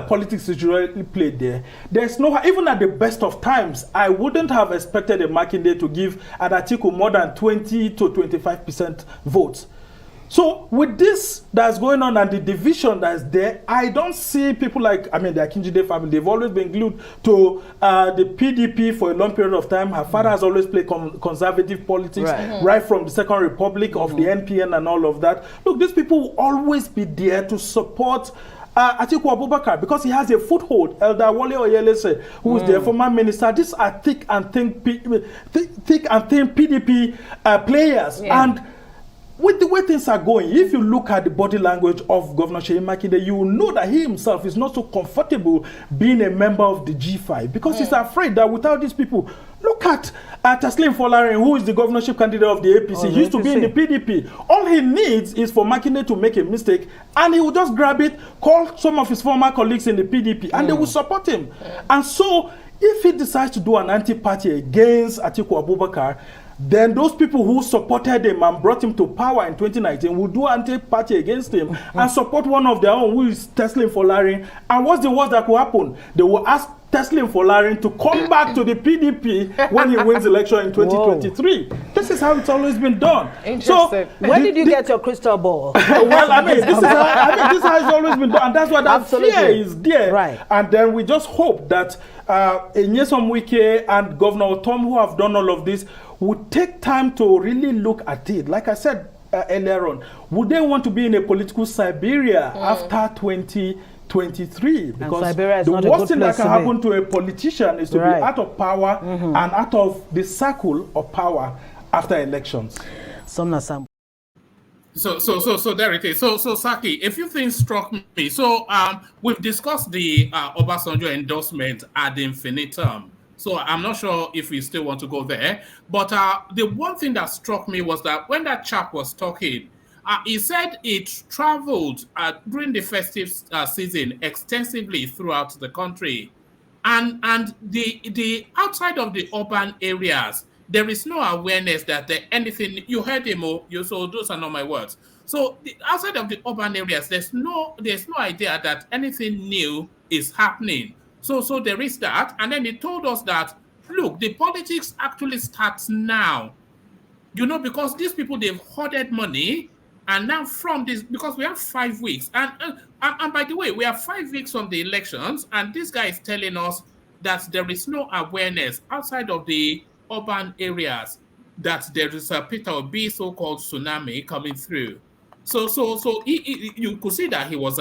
politics is usually played there. There's no, even at the best of times, I wouldn't have expected a Makinde to give an Atiku more than 20 to 25% votes. So with this that's going on and the division that's there, I don't see people like, the Akinjide family, they've always been glued to the PDP for a long period of time. Her father has always played conservative politics right from the Second Republic of the NPN and all of that. Look, these people will always be there to support Atiku Abubakar because he has a foothold. Elder Wale Oyelese, who is the former minister, these are thick and thin PDP players. And with the way things are going, if you look at the body language of Governor Seyi Makinde, you will know that he himself is not so comfortable being a member of the G5 because he's afraid that without these people, look at Taslim Folarin, who is the governorship candidate of the APC. He used to be in the PDP. All he needs is for Makinde to make a mistake, and he will just grab it, call some of his former colleagues in the PDP, and they will support him. And so, if he decides to do an anti-party against Atiku Abubakar, then those people who supported him and brought him to power in 2019 will do anti-party against him and support one of their own who is Tesla Folarin. And what's the worst that could happen? They will ask Tesla Folarin to come back to the PDP when he wins election in 2023. Whoa. This is how it's always been done. So, when did you get your crystal ball? Well, I mean, this is how it's always been done, and that's why that fear is there. Right. And then we just hope that Nyesom Wike and Governor Tom, who have done all of this, would take time to really look at it. Like I said earlier on, would they want to be in a political Siberia after 2023? Because the worst thing that can happen to a politician is to be out of power and out of the circle of power after elections. So there it is. So Saki, a few things struck me. So we've discussed the Obasanjo endorsement ad infinitum. So I'm not sure if we still want to go there. But the one thing that struck me was that when that chap was talking, he said it traveled during the festive season extensively throughout the country. And the outside of the urban areas, there is no awareness that anything, you heard him, so those are not my words. So outside of the urban areas, there's no idea that anything new is happening. So there is that. And then he told us that, look, the politics actually starts now. Because these people, they've hoarded money. And now from this, because we have 5 weeks. And by the way, we have 5 weeks from the elections. And this guy is telling us that there is no awareness outside of the urban areas that there is a Peter Obi so-called tsunami coming through. So you could see that he was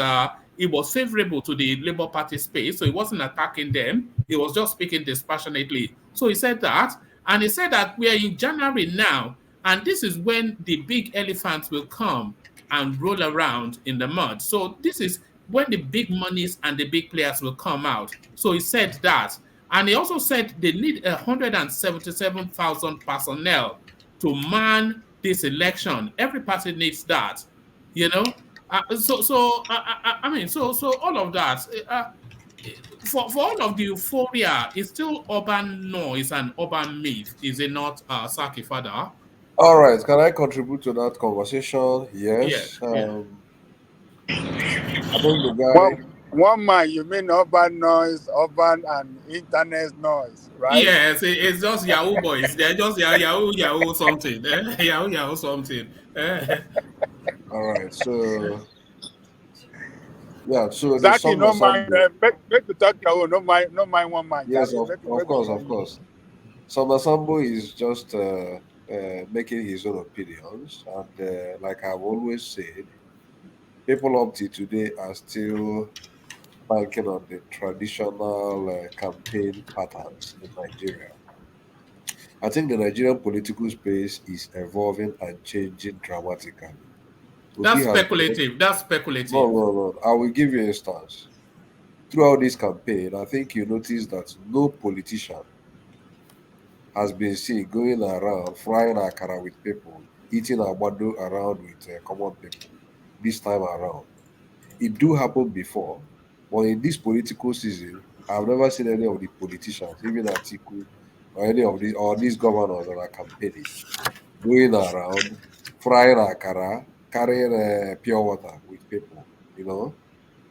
favorable to the Labour Party space, so he wasn't attacking them. He was just speaking dispassionately. So he said that, and he said that we are in January now, and this is when the big elephants will come and roll around in the mud. So this is when the big monies and the big players will come out. So he said that. And he also said they need 177,000 personnel to man this election. Every party needs that, So all of that, for all of the euphoria, it's still urban noise and urban myth, is it not, Saki Fada? All right, can I contribute to that conversation? Yes. Yeah. I think the guy. One man, you mean urban noise, urban and internet noise, right? Yes, it's just Yahoo boys. They're just Yahoo something. Yahoo something. All right, so yeah, so Zaki, no mind. Make the talk Yahoo. No mind one man. Yes, of course. Samba Sambo is just making his own opinions, and like I've always said, people up to today are still banking on the traditional campaign patterns in Nigeria. I think the Nigerian political space is evolving and changing dramatically. That's speculative. No. I will give you an instance. Throughout this campaign, I think you notice that no politician has been seen going around frying akara with people, eating agbado around with common people this time around. It do happen before, but in this political season, I've never seen any of the politicians, even Atiku, or any of these governors that are campaigning, going around frying akara, carrying pure water with people,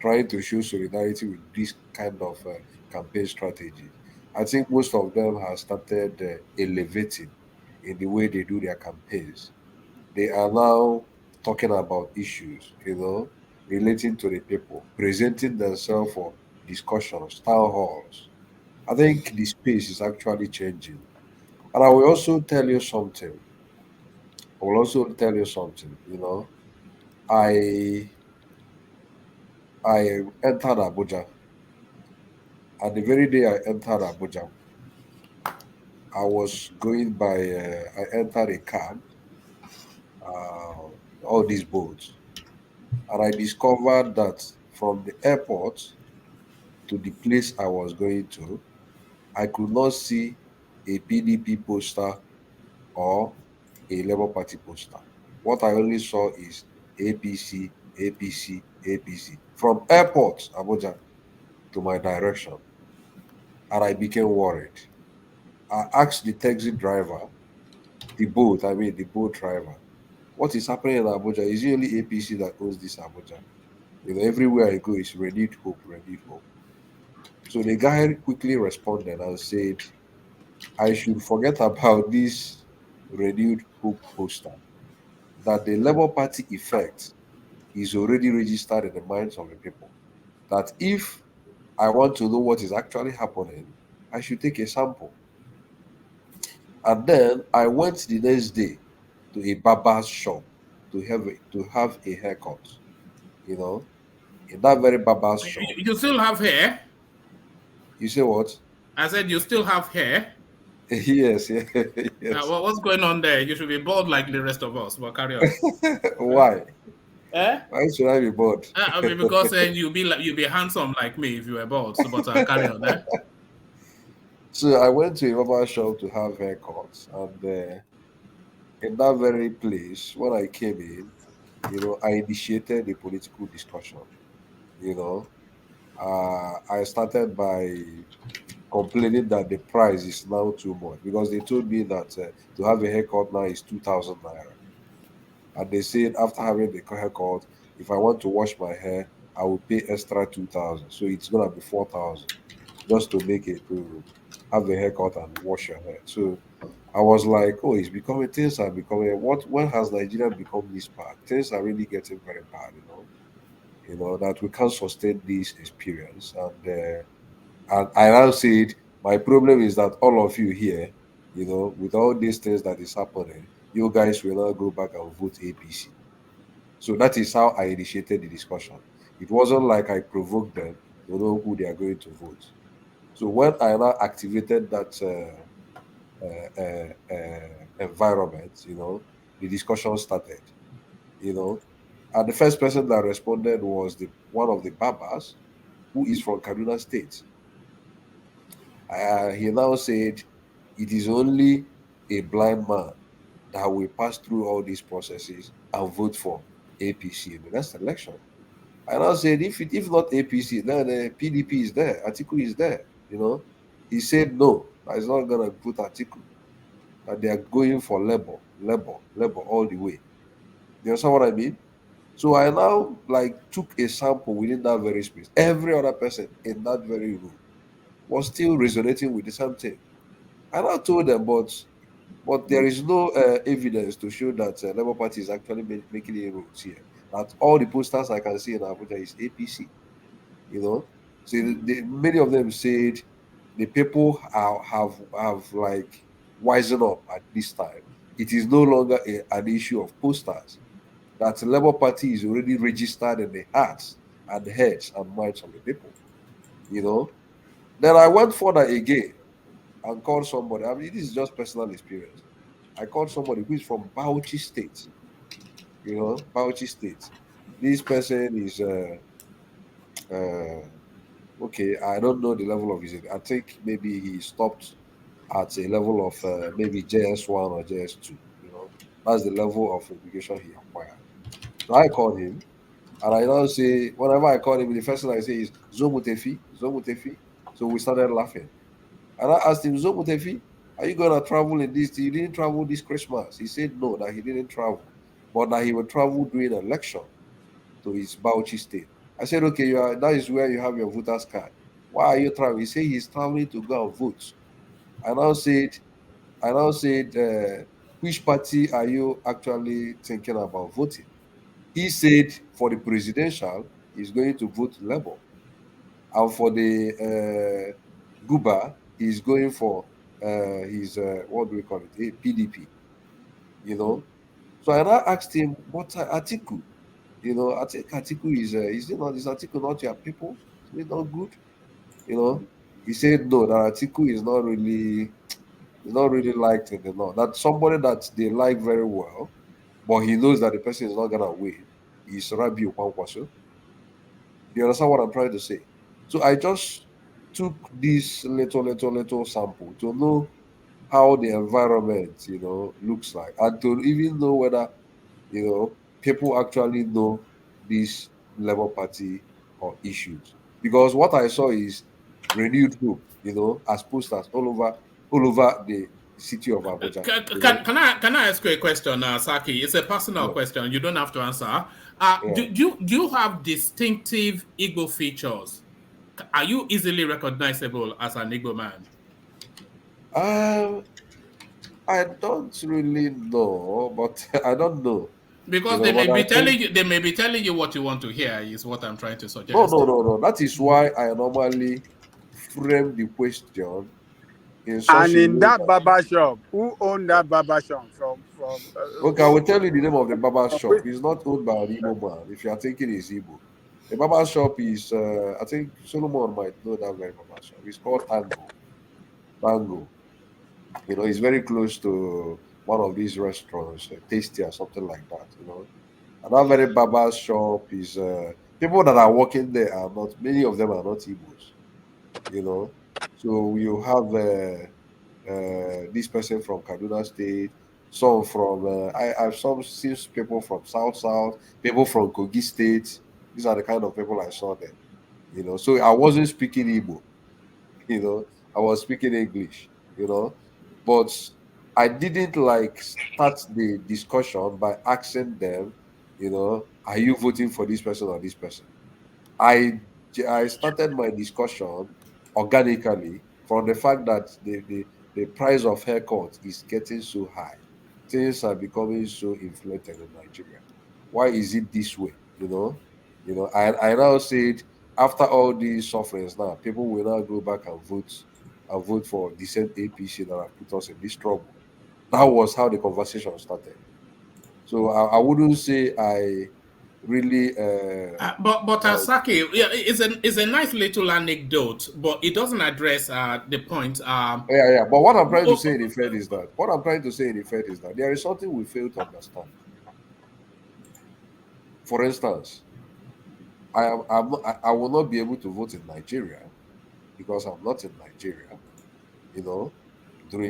trying to show solidarity with this kind of campaign strategy. I think most of them have started elevating in the way they do their campaigns. They are now talking about issues, relating to the people, presenting themselves for discussions, town halls. I think the space is actually changing. And I will also tell you something. I entered Abuja. And the very day I entered Abuja, I was going by, I entered a cab, all these boats. And I discovered that from the airport to the place I was going to, I could not see a PDP poster or a Labour Party poster. What I only saw is APC, APC, APC. From airport, Abuja, to my direction. And I became worried. I asked the taxi driver the boat. I mean, the boat driver. What is happening in Abuja is usually APC that owns this Abuja. Everywhere I go is renewed hope, renewed hope. So the guy quickly responded and said, I should forget about this renewed hope poster, that the Labour Party effect is already registered in the minds of the people. That if I want to know what is actually happening, I should take a sample. And then I went the next day to a barber's shop to have a haircut. In that very barber's shop. You still have hair? You say what? I said you still have hair. Yes, yes. What's going on there? You should be bald like the rest of us. But carry on. Why? Eh? Why should I be bald? I mean, because you'll be handsome like me if you were bald. So, but carry on. Eh? So I went to a barber shop to have haircuts, and in that very place, when I came in, I initiated a political discussion. I started by complaining that the price is now too much because they told me that to have a haircut now is 2,000 naira. And they said after having the haircut, if I want to wash my hair, I will pay extra 2,000. So it's gonna be 4,000 just to make it to have a haircut and wash your hair. So I was like, oh, things are becoming when has Nigeria become this bad? Things are really getting very bad, that we can't sustain this experience. And I now said, my problem is that all of you here, with all these things that is happening, you guys will now go back and vote APC. So that is how I initiated the discussion. It wasn't like I provoked them to know who they are going to vote. So when I now activated that environment, the discussion started, and the first person that responded was one of the barbers who is from Kaduna State. He now said, it is only a blind man that will pass through all these processes and vote for APC in the next election. I now said, if not APC, then PDP is there, Atiku is there. He said no, that is not gonna put Atiku. That they are going for labor all the way. You understand what I mean? So I now took a sample within that very space. Every other person in that very room was still resonating with the same thing. And I told them, but there is no evidence to show that Labour Party is actually making any roads here. That all the posters I can see in Abuja is APC. So many of them said the people have wisen up at this time. It is no longer an issue of posters. That the Labour Party is already registered in the hearts and heads and minds of the people. Then I went further again and called somebody. I mean, this is just personal experience. I called somebody who is from Bauchi State. Bauchi State. This person is okay. I don't know the level of his. I think maybe he stopped at a level of maybe JS1 or JS2. That's the level of education he acquired. So I called him, and I now say, whenever I call him, the first thing I say is Zomutefi, Zomutefi. So we started laughing. And I asked him, Zomutefi, are you going to travel in this? You didn't travel this Christmas. He said no, that he didn't travel, but that he would travel during an election to his Bauchi state. I said, okay, that is where you have your voter's card. Why are you traveling? He said he's traveling to go and vote. I now said, which party are you actually thinking about voting? He said for the presidential, he's going to vote Labour. And for the Guba, he's going for his, what do we call it, a PDP. So I now asked him, what Atiku? I think Atiku is Atiku not your people? Is it not good? He said no, that Atiku is not really liked in the north. That's somebody that they like very well, but he knows that the person is not gonna win. Is Rabi Ukwankwaso. You understand what I'm trying to say? So I just took this little sample to know how the environment, looks like, and to even know whether, people actually know this Labour Party or issues. Because what I saw is renewed hope, as posters all over the city of Abuja. Can I ask you a question, Saki? It's a personal question. You don't have to answer. Do you have distinctive Igbo features? Are you easily recognizable as an Igbo man? I don't really know, but I don't know. Because they may be telling you what you want to hear, is what I'm trying to suggest. No. That is why I normally frame the question in such and in that way barber shop, who owned that barber shop from okay, I will tell you the name of the barber shop. It's not owned by an Igbo man. If you are thinking it's Igbo, the barber shop is I think Solomon might know that very barber shop. It's called Tango. You know, it's very close to one of these restaurants, Tasty or something like that. You know, and that very barber shop is people that are working there are not. Many of them are not Igbos. You know, so you have this person from Kaduna State, some from I've some seen people from South, people from Kogi State. These are the kind of people I saw there. You know, so I wasn't speaking Igbo. You know, I was speaking English. You know, but I didn't like start the discussion by asking them, you know, are you voting for this person or this person? I started my discussion organically from the fact that the price of haircut is getting so high. Things are becoming so inflated in Nigeria. Why is it this way? I now said after all these sufferings now, people will now go back and vote for the same APC that have put us in this trouble. That was how the conversation started. So I wouldn't say I really but Saki, yeah, it's a nice little anecdote, but it doesn't address the point. Yeah. But what I'm trying to say in effect is that there is something we fail to understand. For instance, I will not be able to vote in Nigeria because I'm not in Nigeria, you know,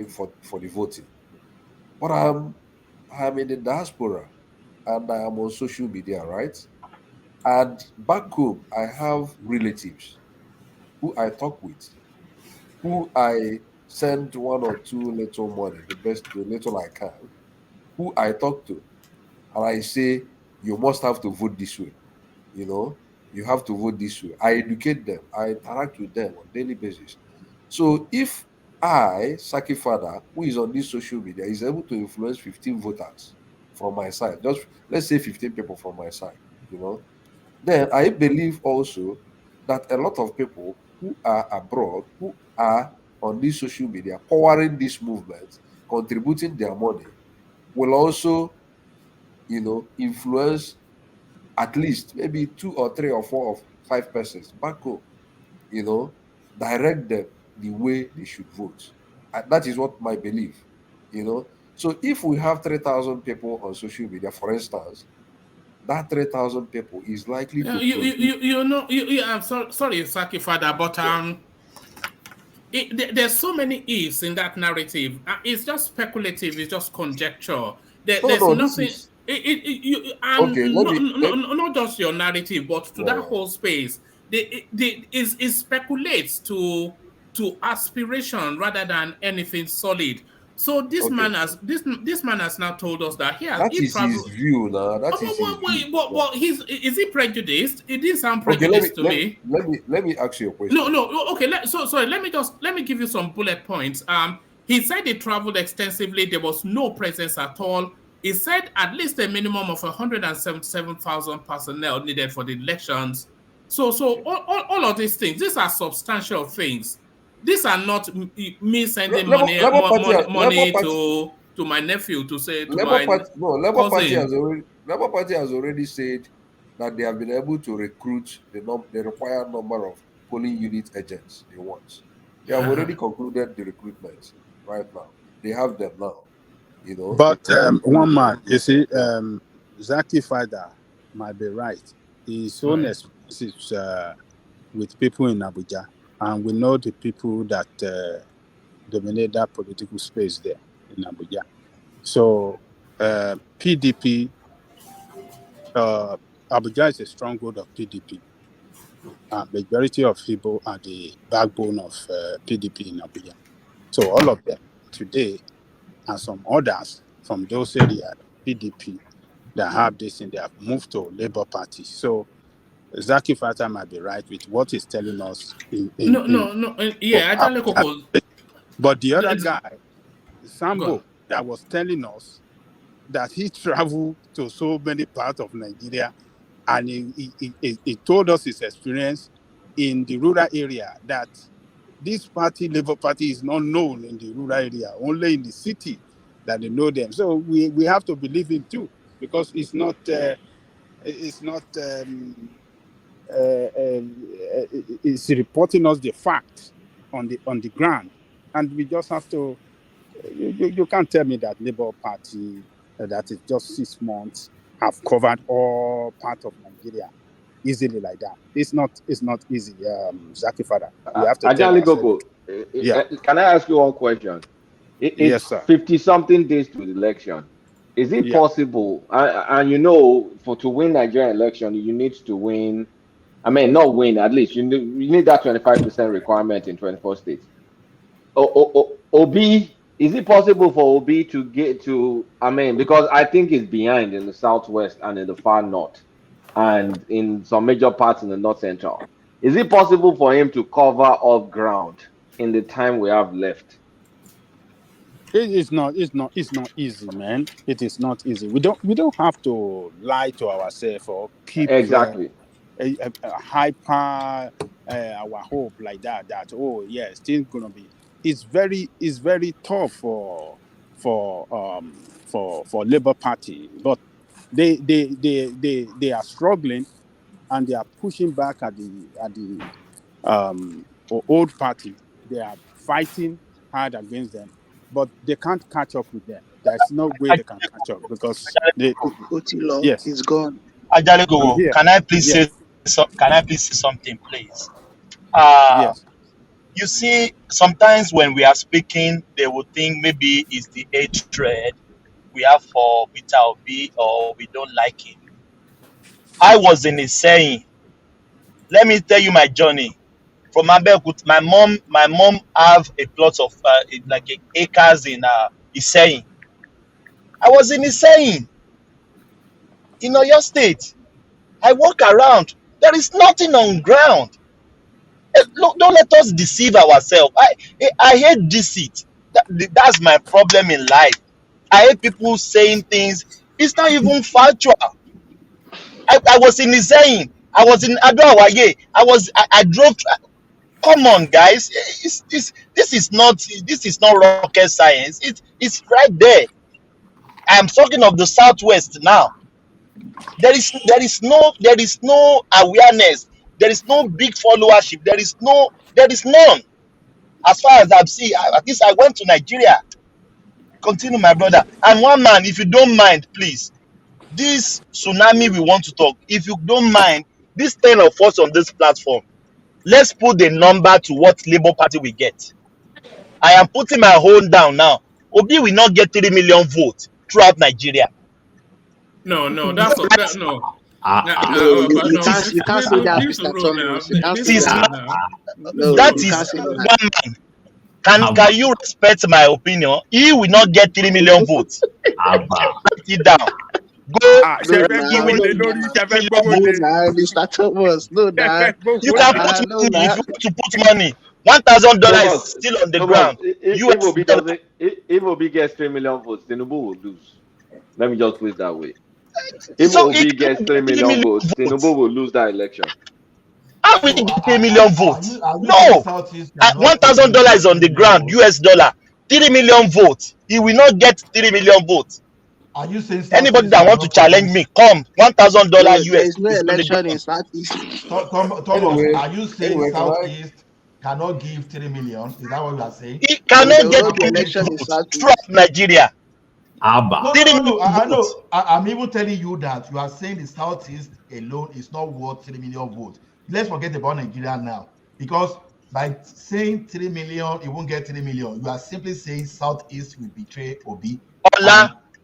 for the voting. But I'm in the diaspora and I am on social media, right? And back home, I have relatives who I talk with, who I send one or two little money, the little I can, who I talk to, and I say, you must have to vote this way. You know, you have to vote this way. I educate them, I interact with them on a daily basis. So if I, Saki Father, who is on this social media, is able to influence 15 voters from my side, just let's say 15 people from my side, you know, then I believe also that a lot of people who are abroad, who are on this social media, powering this movement, contributing their money, will also, you know, influence at least maybe 2 or 3 or 4 or 5 persons back home, you know, direct them the way they should vote. And that is what my belief, you know. So if we have 3,000 people on social media, for instance, that 3,000 people is likely to I'm sorry, Saki Father, but there's so many ifs in that narrative. It's just speculative. It's just conjecture. There's nothing. Not just your narrative, but to that whole space, it speculates to aspiration rather than anything solid. So this man has now told us that that is his view now. That is his view. But is he prejudiced? It didn't sound prejudiced to me. Let me ask you a question. No. Okay. Sorry. Let me give you some bullet points. He said he traveled extensively. There was no presence at all. He said at least a minimum of 177,000 personnel needed for the elections. So all of these things, these are substantial things. These are not me sending money to my nephew to say to my Labour Party has already said that they have been able to recruit the required number of polling unit agents they want. They have already concluded the recruitment right now. They have them now, you know. But one man, you see, Zaki Father might be right. His own experiences with people in Abuja, and we know the people that dominate that political space there in Abuja. So PDP, Abuja is a stronghold of PDP. Majority of people are the backbone of PDP in Abuja. So all of them today and some others from those areas, PDP, that have this and they have moved to Labour Party. So Zaki Fata might be right with what he's telling us. But the other guy, Sambo, that was telling us that he traveled to so many parts of Nigeria, and he told us his experience in the rural area, that this party, Labour Party, is not known in the rural area, only in the city that they know them. So we have to believe him too, because it's not it's reporting us the fact on the ground, and we just have to. You can't tell me that Labour Party that is just 6 months have covered all parts of Nigeria easily like that. It's not easy, Zaki Father. We have to tell ourselves. Yeah. Can I ask you one question? It's 50-something days to the election. Is it possible? And to win Nigerian election, you need to win. I mean, not win. At least you need that 25% requirement in 24 states. Obi, is it possible for Obi to get to? I mean, because I think it's behind in the southwest and in the far north, and in some major parts in the north central. Is it possible for him to cover up ground in the time we have left? It's not easy, man. It is not easy. We don't have to lie to ourselves or keep hyper our hope like that. That it's still gonna be. It's very tough for Labour Party, but they are struggling, and they are pushing back at the old party. They are fighting hard against them, but they can't catch up with them. There's no way they can catch up, because it's gone. Ajaligo, can I please say something, please? Yes. You see, sometimes when we are speaking, they will think maybe it's the hatred we have for Peter Obi, or we don't like him. I was in his saying. Let me tell you my journey. From Abeokuta, my mom have a plot of acres in Iseyin. I was in Iseyin, in Oyo State. I walk around. There is nothing on ground. Look, don't let us deceive ourselves. I hate deceit. That's my problem in life. I hate people saying things. It's not even factual. I was in Iseyin. I was in Adoawaye. I drove. Come on, guys. This is not rocket science. It's right there. I'm talking of the southwest now. There is no awareness. There is no big followership. There is none. As far as I've seen, at least I went to Nigeria. Continue, my brother. And one man, if you don't mind, please, this tsunami we want to talk. If you don't mind, this 10 of us on this platform, let's put the number to what Labour Party will get. I am putting my hold down now. Obi will not get 3 million votes throughout Nigeria. No, no. You can't say that, Mr. Thomas. You can't say that. That is one man. Can you respect my opinion? He will not get 3 million votes. Write it down. Go. Mr. Thomas. No, that. You can put money if you want to put money. $1,000 is still on the ground. If Obi gets 3 million votes, Tinubu will lose. Let me just put it that way. If Obi gets 3 million votes, Tinubu will lose that election. How will he get 3 million votes? No. $1,000 on the ground, US dollar. 3 million votes. He will not get 3 million votes. Are you saying anybody that want to challenge me, come, $1,000 US. There is no election in Southeast. Thomas, are you saying Southeast cannot give 3 million? Is that what you are saying? He cannot get 3 million votes throughout Nigeria. No, I know. I'm even telling you that you are saying the Southeast alone is not worth 3 million votes. Let's forget about Nigeria now, because by saying 3 million, it won't get 3 million. You are simply saying Southeast will betray Obi.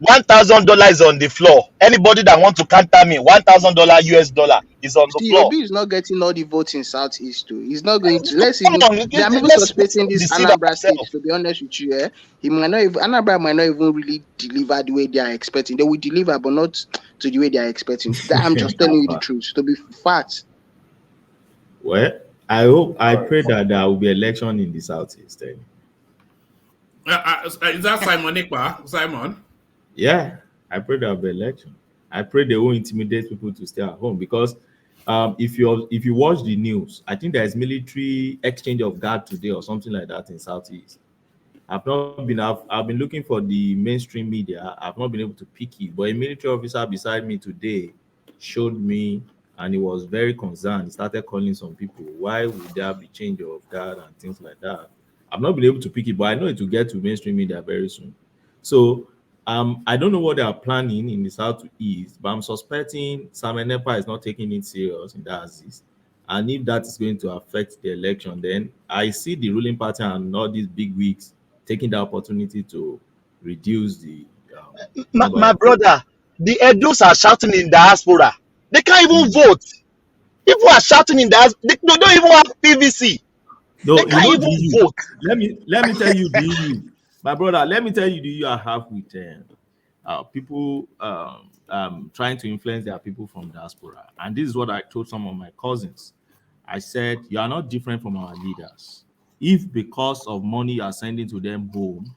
$1,000 is on the floor. Anybody that want to counter me, $1,000 US dollar is on the See, floor. Obi is not getting all the votes in Southeast too. He's not going to. Let's Come even. on, I'm even let's suspecting not this deceive Anambra State. ourselves. To be honest with you, he might not even. Anambra might not even really deliver the way they are expecting. They will deliver, but not to the way they are expecting. I'm just telling you the truth. To be facts. Well, I pray that there will be election in the southeast. Is that Simon Ekpa? Simon? Yeah, I pray there will be election. I pray they won't intimidate people to stay at home because if you watch the news, I think there is military exchange of guard today or something like that in southeast. I've been looking for the mainstream media. I've not been able to pick it, but a military officer beside me today showed me, and he was very concerned. He started calling some people. Why would there be change of guard and things like that? I've not been able to pick it, but I know it will get to mainstream media very soon. So I don't know what they are planning in the southeast, but I'm suspecting Samuel Nepa is not taking it serious in that assist. And if that is going to affect the election, then I see the ruling party and all these big wigs taking the opportunity to reduce the My brother, the Edos are shouting in diaspora. They can't even vote. People are shouting in diaspora. They don't even have PVC. No, They can't even vote. Let me tell you the my brother. Let me tell you the I have with people trying to influence their people from diaspora, and this is what I told some of my cousins. I said, you are not different from our leaders. If because of money you are sending to them home,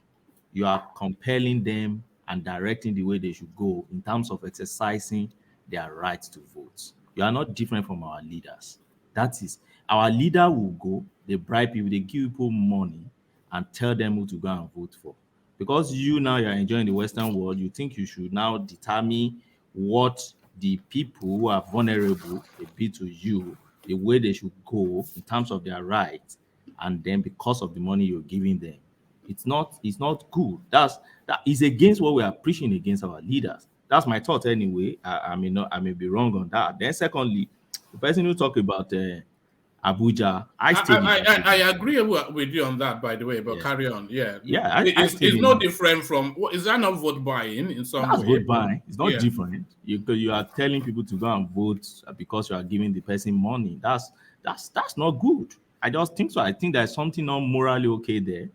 you are compelling them and directing the way they should go in terms of exercising their right to vote. You are not different from our leaders. That is, our leader will go, they bribe people, they give people money and tell them who to go and vote for. Because you now you're enjoying the Western world, you think you should now determine what the people who are vulnerable will be to you, the way they should go in terms of their rights, and then because of the money you're giving them. It's not good. That is against what we are preaching against our leaders. That's my thought anyway. I may be wrong on that. Then secondly, the person who talk about Abuja, I agree with you on that, by the way, but carry on. Yeah. It's no different from, is that not vote buying in some way? That's vote buying. It's not different. You are telling people to go and vote because you are giving the person money. That's not good. I just think so. I think there's something not morally okay there.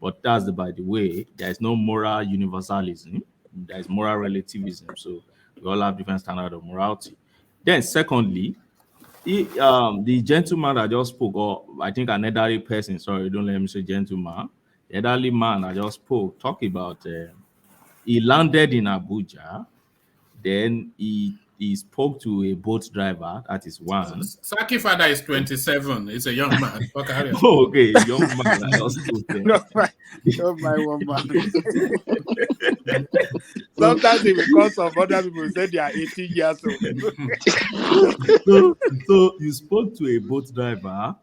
But that's by the way, there is no moral universalism. There is moral relativism. So we all have different standard of morality. Then secondly, the gentleman that just spoke, or I think an elderly person, sorry, don't let me say gentleman, the elderly man that just spoke, talk about he landed in Abuja, then he spoke to a boat driver, that is one. Saki father is 27, he's a young man. Oh, okay, young man. I just spoke there. Not my one man. Sometimes it becomes some other people say they are 18 years old. So you spoke to a boat driver,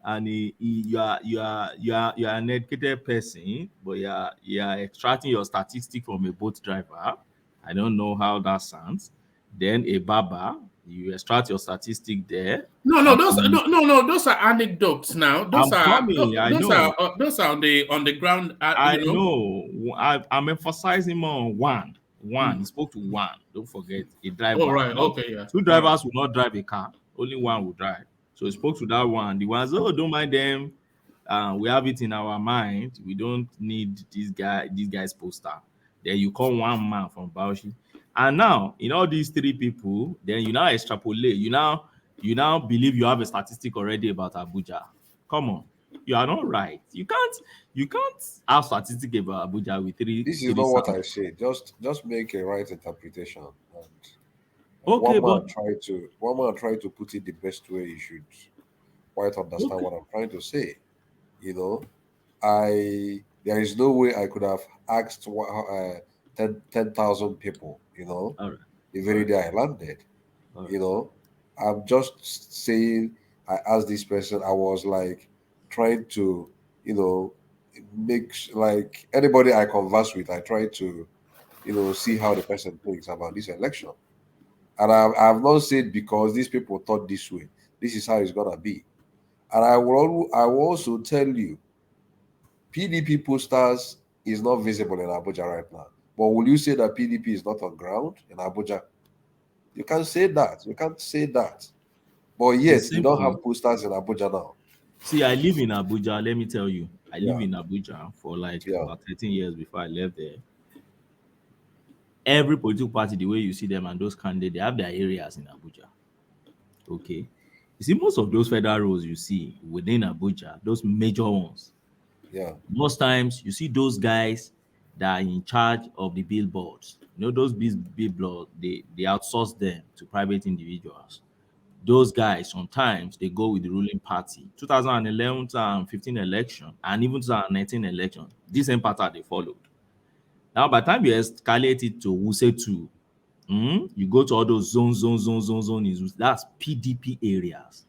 and you are an educated person, but you are extracting your statistic from a boat driver. I don't know how that sounds. Then a barber, you extract your statistic there. Those are anecdotes now. Those are on the ground. I know. I'm emphasizing more on one. He spoke to one. Don't forget a driver. Oh, right. Okay, yeah. Two drivers will not drive a car. Only one will drive. So he spoke to that one. The ones, don't mind them. We have it in our mind. We don't need this guy's poster. Then you call one man from Bauchi. And now, in all these three people, then you now extrapolate. You now believe you have a statistic already about Abuja. Come on. You are not right. You can't have statistic about Abuja with three. This is not what I say. Just make a right interpretation. And okay, one man try to put it the best way you should quite understand what I'm trying to say. There is no way I could have asked 10,000 people, the very day I landed. I'm just saying I asked this person, I was like trying to, make like anybody I converse with, I try to, see how the person thinks about this election. And I've not said because these people thought this way, this is how it's gonna be. And I will also tell you, PDP posters is not visible in Abuja right now. But will you say that PDP is not on ground in Abuja? You can't say that. You can't say that. But yes, they don't have posters in Abuja now. See, I live in Abuja. Let me tell you, I live in Abuja for like about 13 years before I left there. Every political party, the way you see them and those candidates, they have their areas in Abuja. Okay. You see, most of those federal roads you see within Abuja, those major ones, most times you see those guys that are in charge of the billboards. You know, those billboards, they outsource them to private individuals. Those guys sometimes they go with the ruling party. 2011, 2015 election, and even 2019 election, this same pattern they followed. Now, by the time you escalate it to Wuse 2, you go to all those zones, that's PDP areas.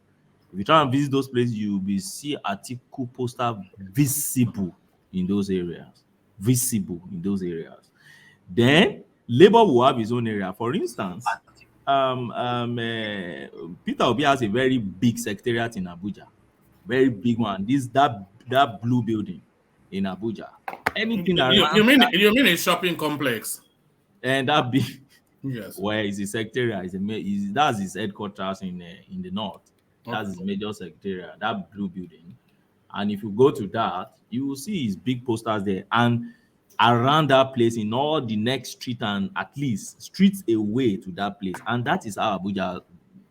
If you try and visit those places, you will see article poster visible in those areas. Then Labour will have his own area. For instance, Peter Obi has a very big secretariat in Abuja, very big one. That blue building in Abuja. Anything around you mean a shopping complex? And that big, yes, where is his secretariat? That's his headquarters in the north. That's his major secretariat. That blue building. And if you go to that, you will see his big posters there. And around that place, in all the next street and at least streets away to that place. And that is how Abuja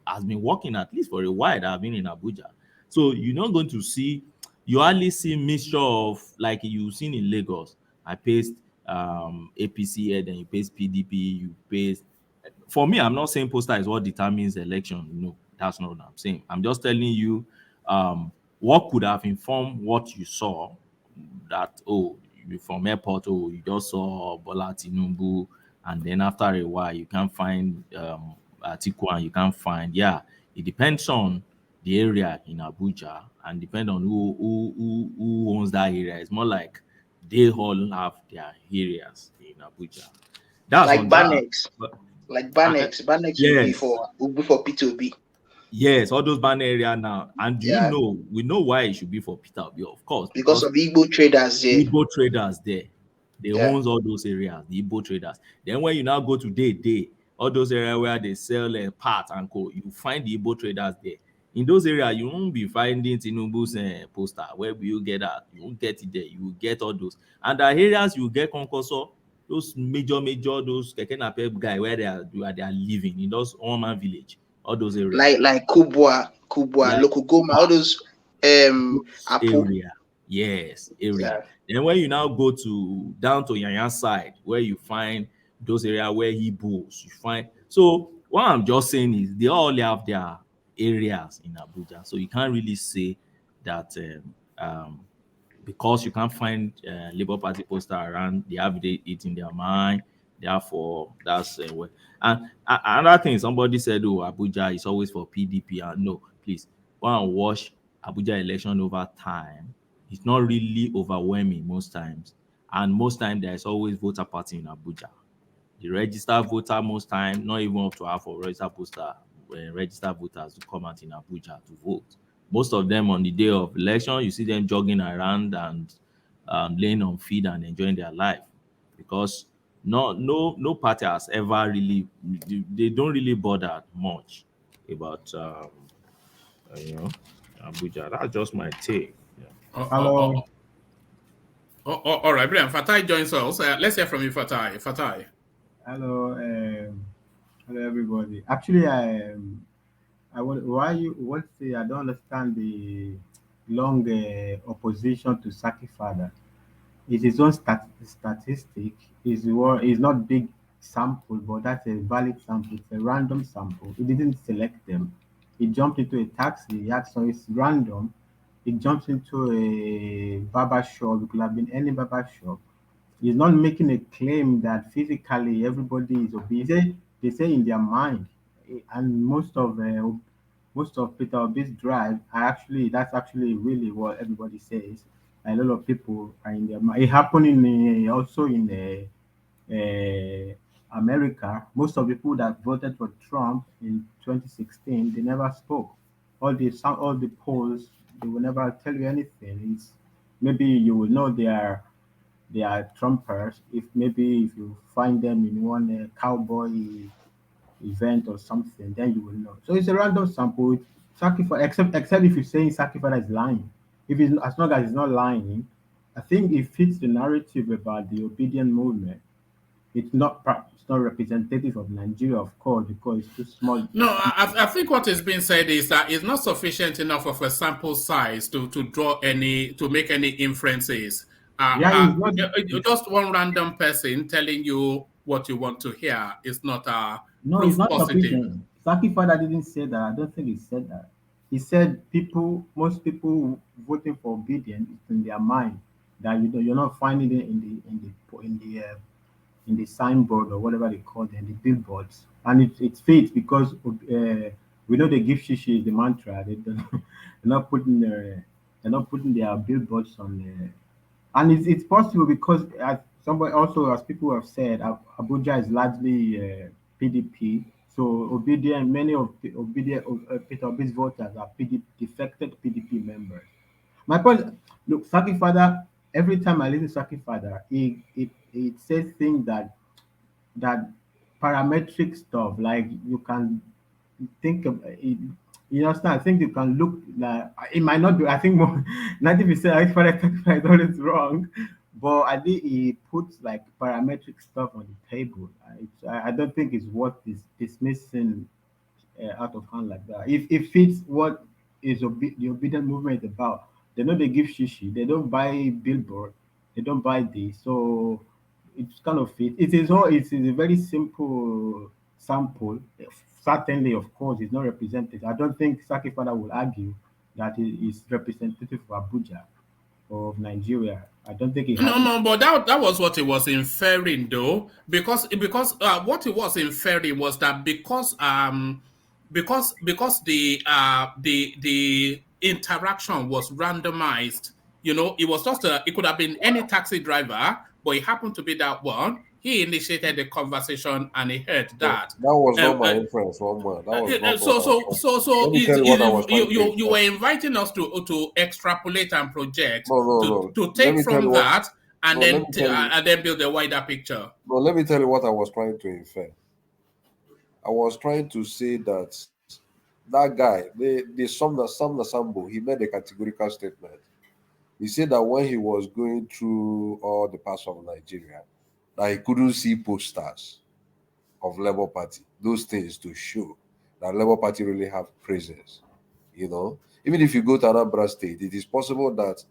has been working, at least for a while that I've been in Abuja. So you're not going to see, you hardly see mixture of, like you've seen in Lagos. I paste APC head, then you paste PDP, you paste. For me, I'm not saying poster is what determines the election. No, that's not what I'm saying. I'm just telling you what could have informed what you saw, that, you from airport, you just saw Bola Tinubu, and then after a while you can't find Atiku, and you can't find, it depends on the area in Abuja and depend on who owns that area. It's more like they all have their areas in Abuja. That's like on Banex. that. Like Banex. Banex Yes. will be for P2B. Yes, all those banner area now. And you know, we know why it should be for Peter Obi, of course. Because of Igbo traders there. Igbo traders there. They owns all those areas, the Igbo traders. Then when you now go to day, all those areas where they sell parts and co, you find the Igbo traders there. In those areas, you won't be finding Tinubu's poster. Where will you get that? You won't get it there. You will get all those. And the areas you get Concourso, those major, those Keke Napep guy where they are living in those one-man village. All those areas. Like Kubwa, Local Goma, all those area. Yes, area. Then when you now go to down to Yanya side, where you find those areas where he bulls, you find. So what I'm just saying is they all have their areas in Abuja. So you can't really say that because you can't find Labour Party poster around, they have it in their mind. Therefore, that's what. And another thing, somebody said, Abuja is always for PDP. And no, please go and watch Abuja election over time. It's not really overwhelming most times. And most times, there's always voter party in Abuja. The registered voter, most time, not even up to half of registered voters to come out in Abuja to vote. Most of them on the day of election, you see them jogging around and laying on feed and enjoying their life, because no party has ever really, they don't really bother much about Abuja. That's just my take. Hello. All right, Brian. Fatai joins us. Let's hear from you, Fatai. Hello, hello everybody. Actually, I don't understand the long opposition to Saki Father. It's his own statistic. Is not big sample, but that's a valid sample. It's a random sample. He didn't select them. He jumped into a taxi. So it's random. He jumps into a barber shop. It could have been any barber shop. He's not making a claim that physically everybody is obese. They say in their mind, and most of Peter Obi's drive that's actually really what everybody says. A lot of people are in their mind. It happened also in America. Most of the people that voted for Trump in 2016, they never spoke. All the polls, they will never tell you anything. Maybe you will know they are Trumpers. If you find them in one cowboy event or something, then you will know. So it's a random sample. Sacrifice, except if you're saying sacrifice is lying. If it's as long as it's not lying, I think it fits the narrative about the obedient movement. It's not representative of Nigeria, of course, because it's too small. No, I think what is being said is that it's not sufficient enough of a sample size to make any inferences. Yeah, it's not. Just one random person telling you what you want to hear is not No, it's proof not positive. sufficient. Saki Father didn't say that. I don't think he said that. He said most people voting for obedience, it's in their mind that you're not finding it in the signboard or whatever they call them, the billboards, and it fits because we know they give shishi is the mantra. They're not putting their billboards on and it's possible because as somebody also as people have said, Abuja is largely PDP. So obedient, many of obedient Peter Obi's voters are PDP, defected PDP members. My point, look, Saki Father. Every time I listen to Saki Father, it says things that parametric stuff like you can think of it, you understand. I think you can look like it might not be. I think more 90% I feel like is always wrong, but I think he puts like parametric stuff on the table. I don't think it's worth dismissing out of hand like that. If it's what the obedient movement is about, they know they give shishi, they don't buy billboard, they don't buy this, so it's kind of fit. It is a very simple sample. Certainly, of course, it's not representative. I don't think Saki Father will argue that it is representative of Abuja or of Nigeria. I don't think he has. No, but that was what he was inferring, though, because what he was inferring was that because the interaction was randomized. It was just it could have been any taxi driver, but it happened to be that one. He initiated the conversation and he heard that. That was not my inference, one man. That was not what I was trying. So Let me tell you what I was trying to you infer. were inviting us to extrapolate and project No. to Let take me tell from you what. that and No, let me tell you. and then build a wider picture. No, let me tell you what I was trying to infer. I was trying to say that that guy, the Samna Sambo, he made a categorical statement. He said that when he was going through all the parts of Nigeria, that he couldn't see posters of Labour Party, those things to show that Labour Party really have presence. Even if you go to Anambra State, it is possible that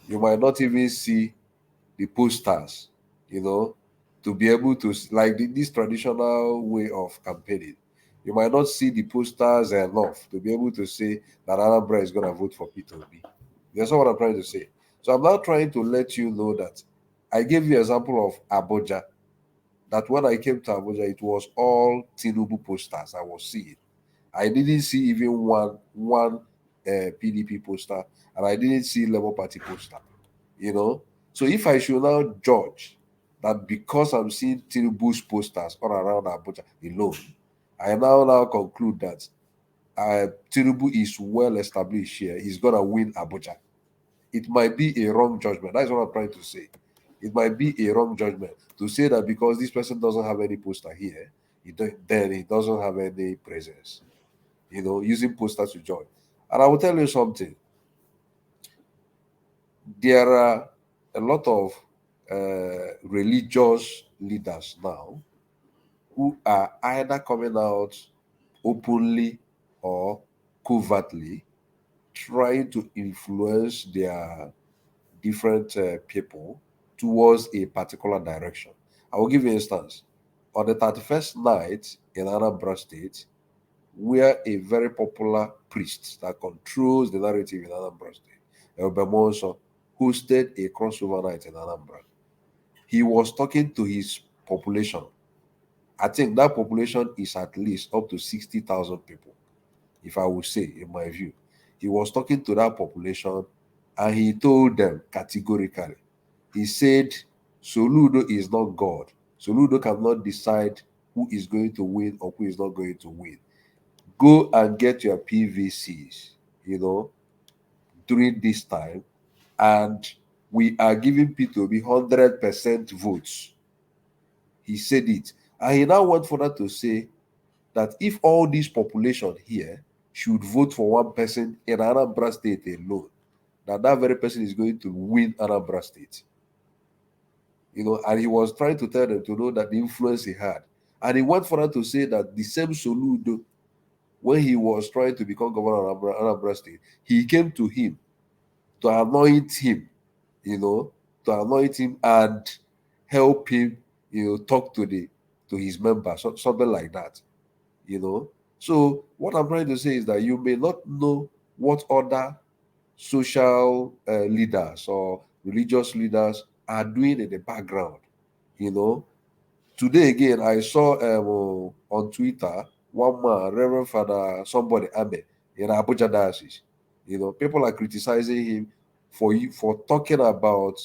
you might not even see the posters, to be able to, like this traditional way of campaigning. You might not see the posters enough to be able to say that Anambra is going to vote for Peter Obi. That's what I'm trying to say. So I'm now trying to let you know that I gave you an example of Abuja, that when I came to Abuja, it was all Tinubu posters I was seeing. I didn't see even one PDP poster, and I didn't see Labour Party poster. So if I should now judge that because I'm seeing Tinubu's posters all around Abuja alone, I now conclude that Tinubu is well established here. He's gonna win Abuja. It might be a wrong judgment. That's what I'm trying to say. It might be a wrong judgment to say that because this person doesn't have any poster here, then he doesn't have any presence. Using posters to judge. And I will tell you something. There are a lot of religious leaders now who are either coming out openly or covertly trying to influence their different people towards a particular direction. I will give you an instance. On the 31st night in Anambra State, where a very popular priest that controls the narrative in Anambra State, Obasanjo, hosted a crossover night in Anambra. He was talking to his population. I think that population is at least up to 60,000 people, if I would say, in my view. He was talking to that population and he told them categorically, he said, Soludo is not God. Soludo cannot decide who is going to win or who is not going to win. Go and get your PVCs, during this time, and we are giving P2B 100% votes. He said it. And he now went further to say that if all this population here should vote for one person in Anambra State alone, that very person is going to win Anambra State. You know, and he was trying to tell them to know that the influence he had. And he went further to say that the same Soludo, when he was trying to become governor of Anambra State, he came to him to anoint him, you know, to anoint him and help him, you know, talk to his members, something like that, you know. So what I'm trying to say is that you may not know what other social leaders or religious leaders are doing in the background, you know. Today again, I saw on Twitter one man, Reverend Father somebody Abe in Abuja Diocese. You know, people are criticizing him for talking about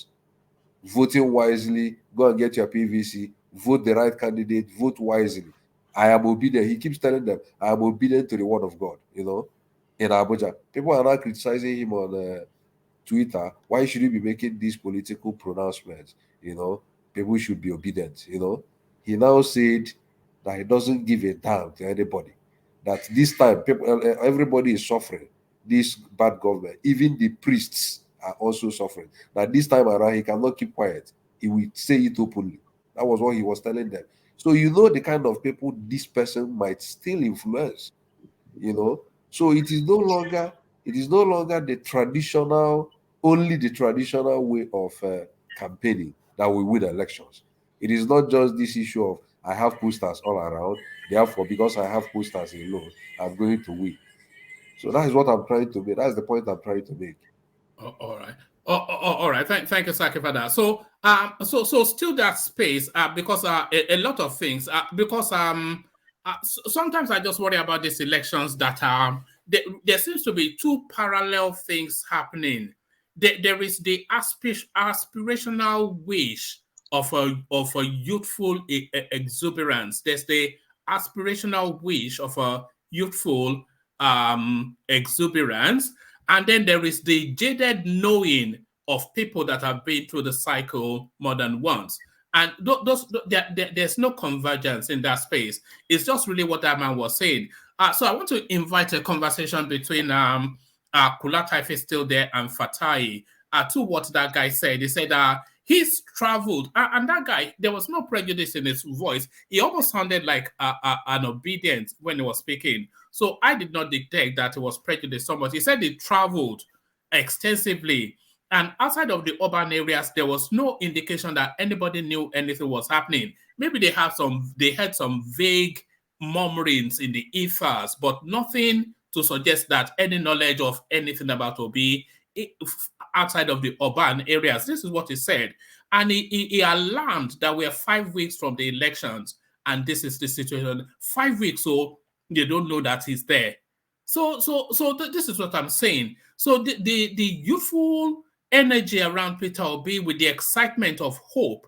voting wisely, go and get your PVC, vote the right candidate, vote wisely. I am obedient. He keeps telling them, I am obedient to the word of God, you know, in Abuja. People are now criticizing him on Twitter. Why should he be making these political pronouncements? You know, people should be obedient, you know. He now said that he doesn't give a damn to anybody. That this time, everybody is suffering this bad government. Even the priests are also suffering. That this time around, he cannot keep quiet. He will say it openly. That was what he was telling them. So you know the kind of people this person might still influence, you know. So it is no longer the traditional, only the traditional way of campaigning that will win elections. It is not just this issue of I have posters all around, therefore because I have posters alone, I'm going to win. So that is what I'm trying to make. That's the point I'm trying to make. All right. All right. Thank you, Saki, for that. So, so still that space, because a lot of things, because sometimes I just worry about these elections that there seems to be two parallel things happening. There is the aspirational wish of a youthful exuberance. There's the aspirational wish of a youthful exuberance. And then there is the jaded knowing of people that have been through the cycle more than once. And there's no convergence in that space. It's just really what that man was saying. So I want to invite a conversation between Kulata, if he's still there, and Fatai to what that guy said. He said he's traveled, and that guy, there was no prejudice in his voice. He almost sounded like an obedient when he was speaking. So I did not detect that it was prejudice so much. He said he traveled extensively. And outside of the urban areas, there was no indication that anybody knew anything was happening. Maybe they had some vague murmurings in the ethers, but nothing to suggest that any knowledge of anything about Obi outside of the urban areas. This is what he said. And he alarmed that we are 5 weeks from the elections, and this is the situation. 5 weeks, so they don't know that he's there. So this is what I'm saying. So the youthful energy around Peter Obi with the excitement of hope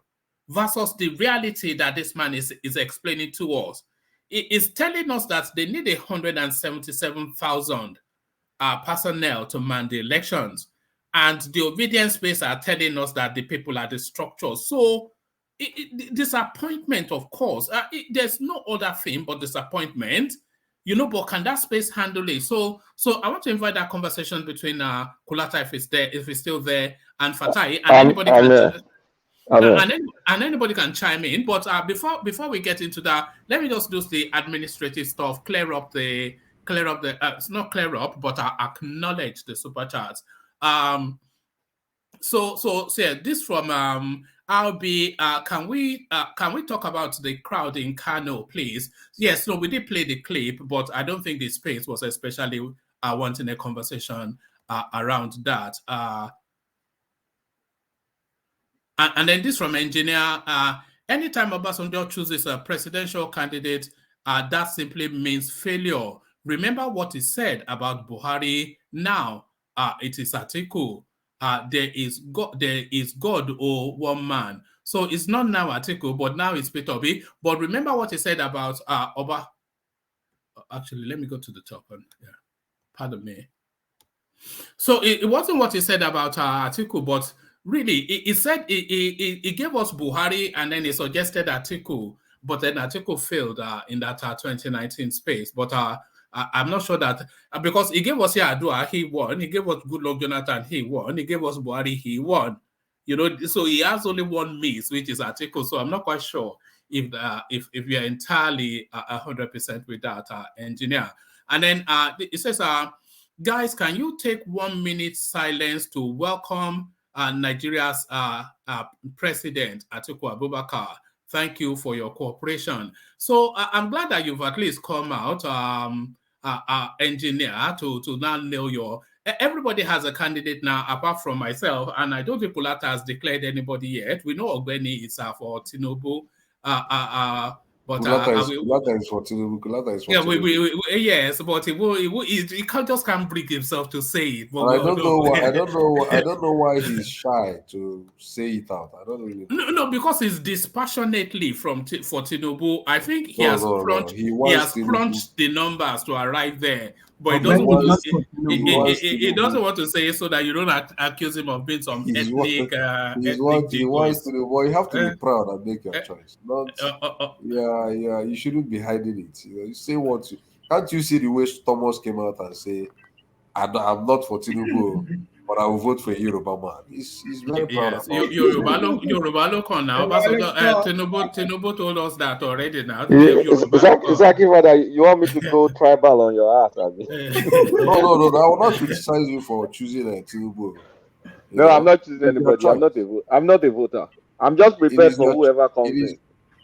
versus the reality that this man is explaining to us, it is telling us that they need 177,000 personnel to man the elections. And the obedience space are telling us that the people are the structures. So disappointment, of course. There's no other thing but disappointment. You know, but can that space handle it? So I want to invite that conversation between Kulata, if he's still there, and Fatai, and anybody can chime in. But before we get into that, let me just do the administrative stuff, clear up the it's not clear up, but acknowledge the super chats. So yeah, this from RB. Can we talk about the crowd in Kano, please? Yes, so we did play the clip, but I don't think the space was especially wanting a conversation around that. And then this from engineer. Anytime Obasanjo chooses a presidential candidate, that simply means failure. Remember what he said about Buhari. Now it is Atiku. There is God or one man. So it's not now Atiku, but now it's Peter Obi. But remember what he said about Oba. Actually, let me go to the top one. Yeah, pardon me. So it wasn't what he said about Atiku, but Really, he said he gave us Buhari and then he suggested Atiku, but then Atiku failed in that 2019 space. But I'm not sure that because he gave us Yar'Adua, he won. He gave us Goodluck Jonathan, he won. He gave us Buhari, he won. You know, so he has only one miss, which is Atiku. So I'm not quite sure if we are entirely 100% with that engineer. And then it says, guys, can you take 1 minute silence to welcome Nigeria's president, Atiku Abubakar? Thank you for your cooperation. So I'm glad that you've at least come out, engineer, to now know your... Everybody has a candidate now, apart from myself, and I don't think Kulata has declared anybody yet. We know Ogbeni is for Tinubu. But Kulata is for Tinubu. Kulata is for Tinubu. Yes, but he can't bring himself to say it. But I don't know why. I don't know why he's shy to say it out. I don't really know. No, because it's dispassionately for Tinubu. I think he has crunched the numbers to arrive there, but he doesn't want to say it so that you don't accuse him of being some ethnic. He wants to. Well, you have to be proud and make your choice. Yeah. You shouldn't be hiding it. You say what you. Can't you see the way Thomas came out and say, "I'm not for Tinubu, but I will vote for a Yoruba man." He's very proud of it. Yoruba local now. Tinubu told us that already now. Exactly what you want me to go tribal on your ass, I mean. No. I will not criticize you for choosing Tinubu. No, I'm not choosing anybody. I'm not a voter. I'm just prepared for whoever comes in.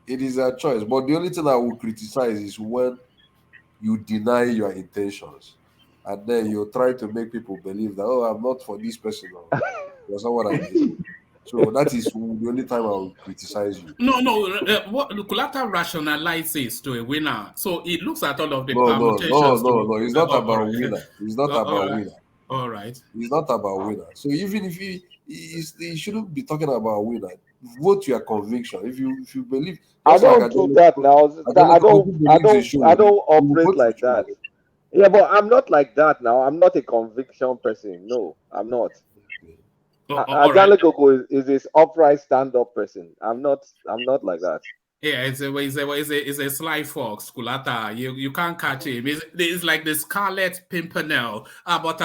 It is a choice, but the only thing I will criticize is when you deny your intentions, and then you try to make people believe that, oh, I'm not for this person, or that's not what I mean. So that is the only time I will criticize you. No. What Kulata rationalizes to a winner, so it looks at all of the permutations. No. It's not about winner. It's not about winner. All right. It's not about winner. So even if he shouldn't be talking about winner. Vote your conviction. If you believe, I don't do that now. I don't operate like that. Yeah, but I'm not like that now. I'm not a conviction person. No, I'm not. Ajale Koko is this upright stand-up person. I'm not like that. Yeah, it's a sly fox, Kulata. You can't catch him. It's like the Scarlet Pimpernel. But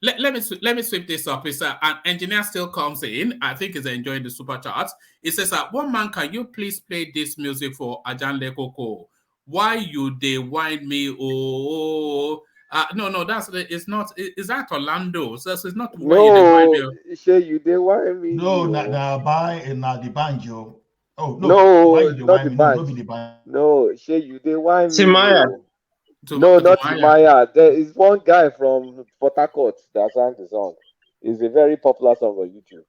let me sweep this up. It's an engineer still comes in. I think he's enjoying the super chats. It says, "One man, can you please play this music for Ajanle Koko? Why you they whine me? No, it's not. Is that Orlando? So it's not. No, you they whine me. No, the banjo. Oh no, not the band. No, you they whine me. Timaya. No, not Timaya. There is one guy from Port Harcourt that sang the song. It's a very popular song on YouTube.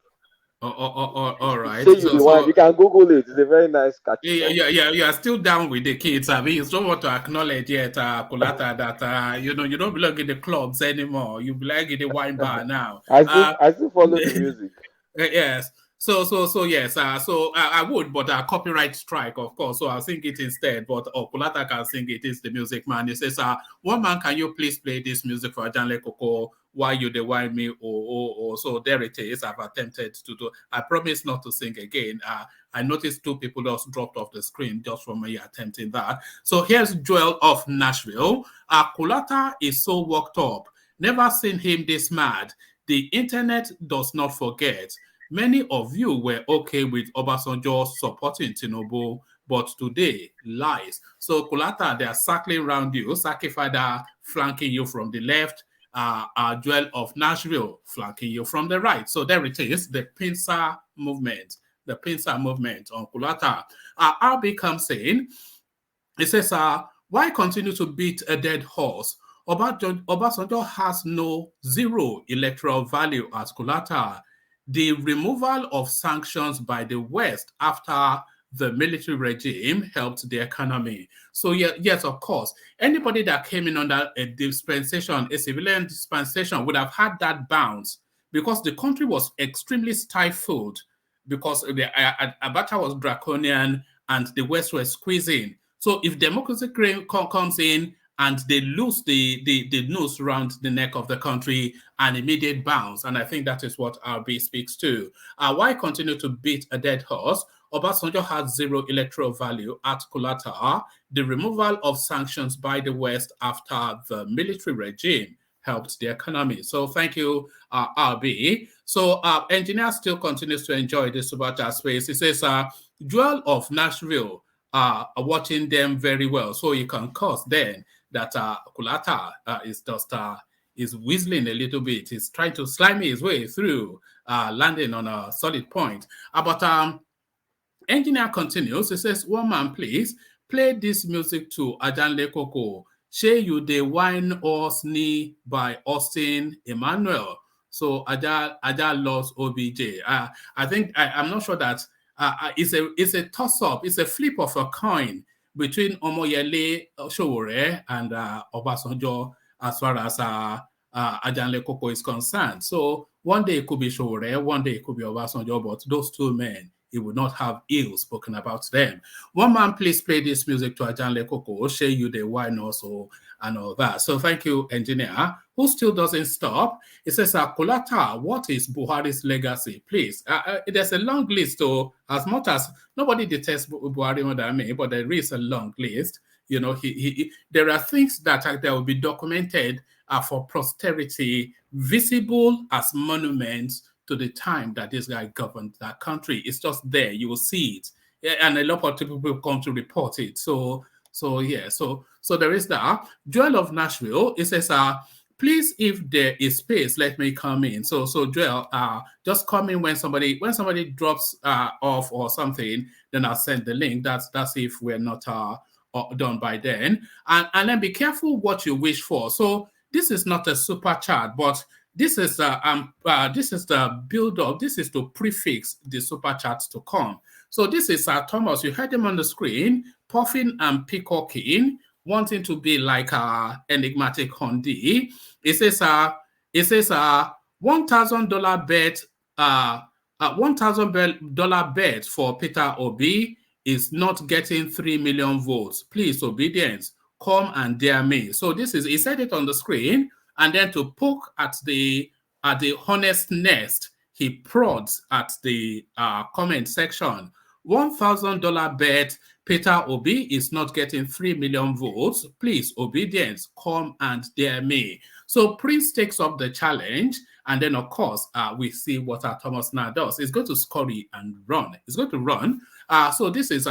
All right. You can Google it. It's a very nice catchy song. Yeah. You are still down with the kids. I mean, you don't want to acknowledge yet, Kulata, that you don't belong in the clubs anymore. You belong in the wine bar now. I still follow the music. Yes. So yes. So I would, but copyright strike, of course. So I'll sing it instead. But Kulata can sing it. It's the music man. He says, "One man, can you please play this music for Ajanle Koko? Why you they whine me? So there it is. I've attempted to do. I promise not to sing again. I noticed 2 people just dropped off the screen just from me attempting that. So here's Joel of Nashville. Kulata is so worked up. Never seen him this mad. The internet does not forget. Many of you were okay with Obasanjo supporting Tinubu, but today, lies. So Kulata, they are circling around you. Sakifada flanking you from the left. Joel of Nashville flanking you from the right. So there it is, the pincer movement. The pincer movement on Kulata. Albi comes in. It says, why continue to beat a dead horse? Obasanjo has zero electoral value as Kulata. The removal of sanctions by the West after the military regime helped the economy. So yes, of course, anybody that came in under a dispensation, a civilian dispensation, would have had that bounce because the country was extremely stifled because Abacha was draconian and the West was squeezing. So if democracy comes in and they lose the noose around the neck of the country, an immediate bounce. And I think that is what RB speaks to. Why continue to beat a dead horse? Obasanjo had zero electoral value at Kulata. The removal of sanctions by the West after the military regime helped the economy. So thank you, RB. So engineer still continues to enjoy the super chat space. He says, Joel of Nashville are watching them very well. So you can cause then that Kulata is just is whistling a little bit. He's trying to slime his way through, landing on a solid point. But engineer continues. He says, one man, please play this music to Ajanle Koko. Shey You Dey Wine Us Knee by Austin Emmanuel. So Aja loves OBJ. I think I'm not sure that it's a toss-up. It's a flip of a coin between Omoyele Sowore and Obasanjo as far as Ajanle Koko is concerned. So one day it could be Sowore, one day it could be Obasanjo, but those two men, he would not have ill spoken about them. One man, please play this music to Ajanle Koko, Shey You Dey Wine also, and all that. So thank you, engineer, who still doesn't stop. It says, Kolata, what is Buhari's legacy? Please, there's a long list, so as much as nobody detests Buhari more than me, but there is a long list. You know, there are things that will be documented for posterity, visible as monuments to the time that this guy governed that country. It's just there. You will see it. And a lot of people come to report it. So there is that. Joel of Nashville, it says, please, if there is space, let me come in. So Joel, just come in when somebody drops off or something, then I'll send the link. That's if we're not done by then. And then be careful what you wish for. So this is not a super chat, but this is the build-up. This is to prefix the super chat to come. So this is Thomas. You heard him on the screen, puffing and peacocking, wanting to be like enigmatic Hondi. It says $1,000 bet. $1,000 bet for Peter Obi is not getting 3 million votes. Please, obedience, come and dare me. So this is, he said it on the screen, and then to poke at the honest nest, he prods at the comment section. $1,000 bet Peter Obi is not getting 3 million votes. Please, obedience, come and dare me. So Prince takes up the challenge, and then of course we see what Thomas now does. He's going to scurry and run. He's going to run. So this is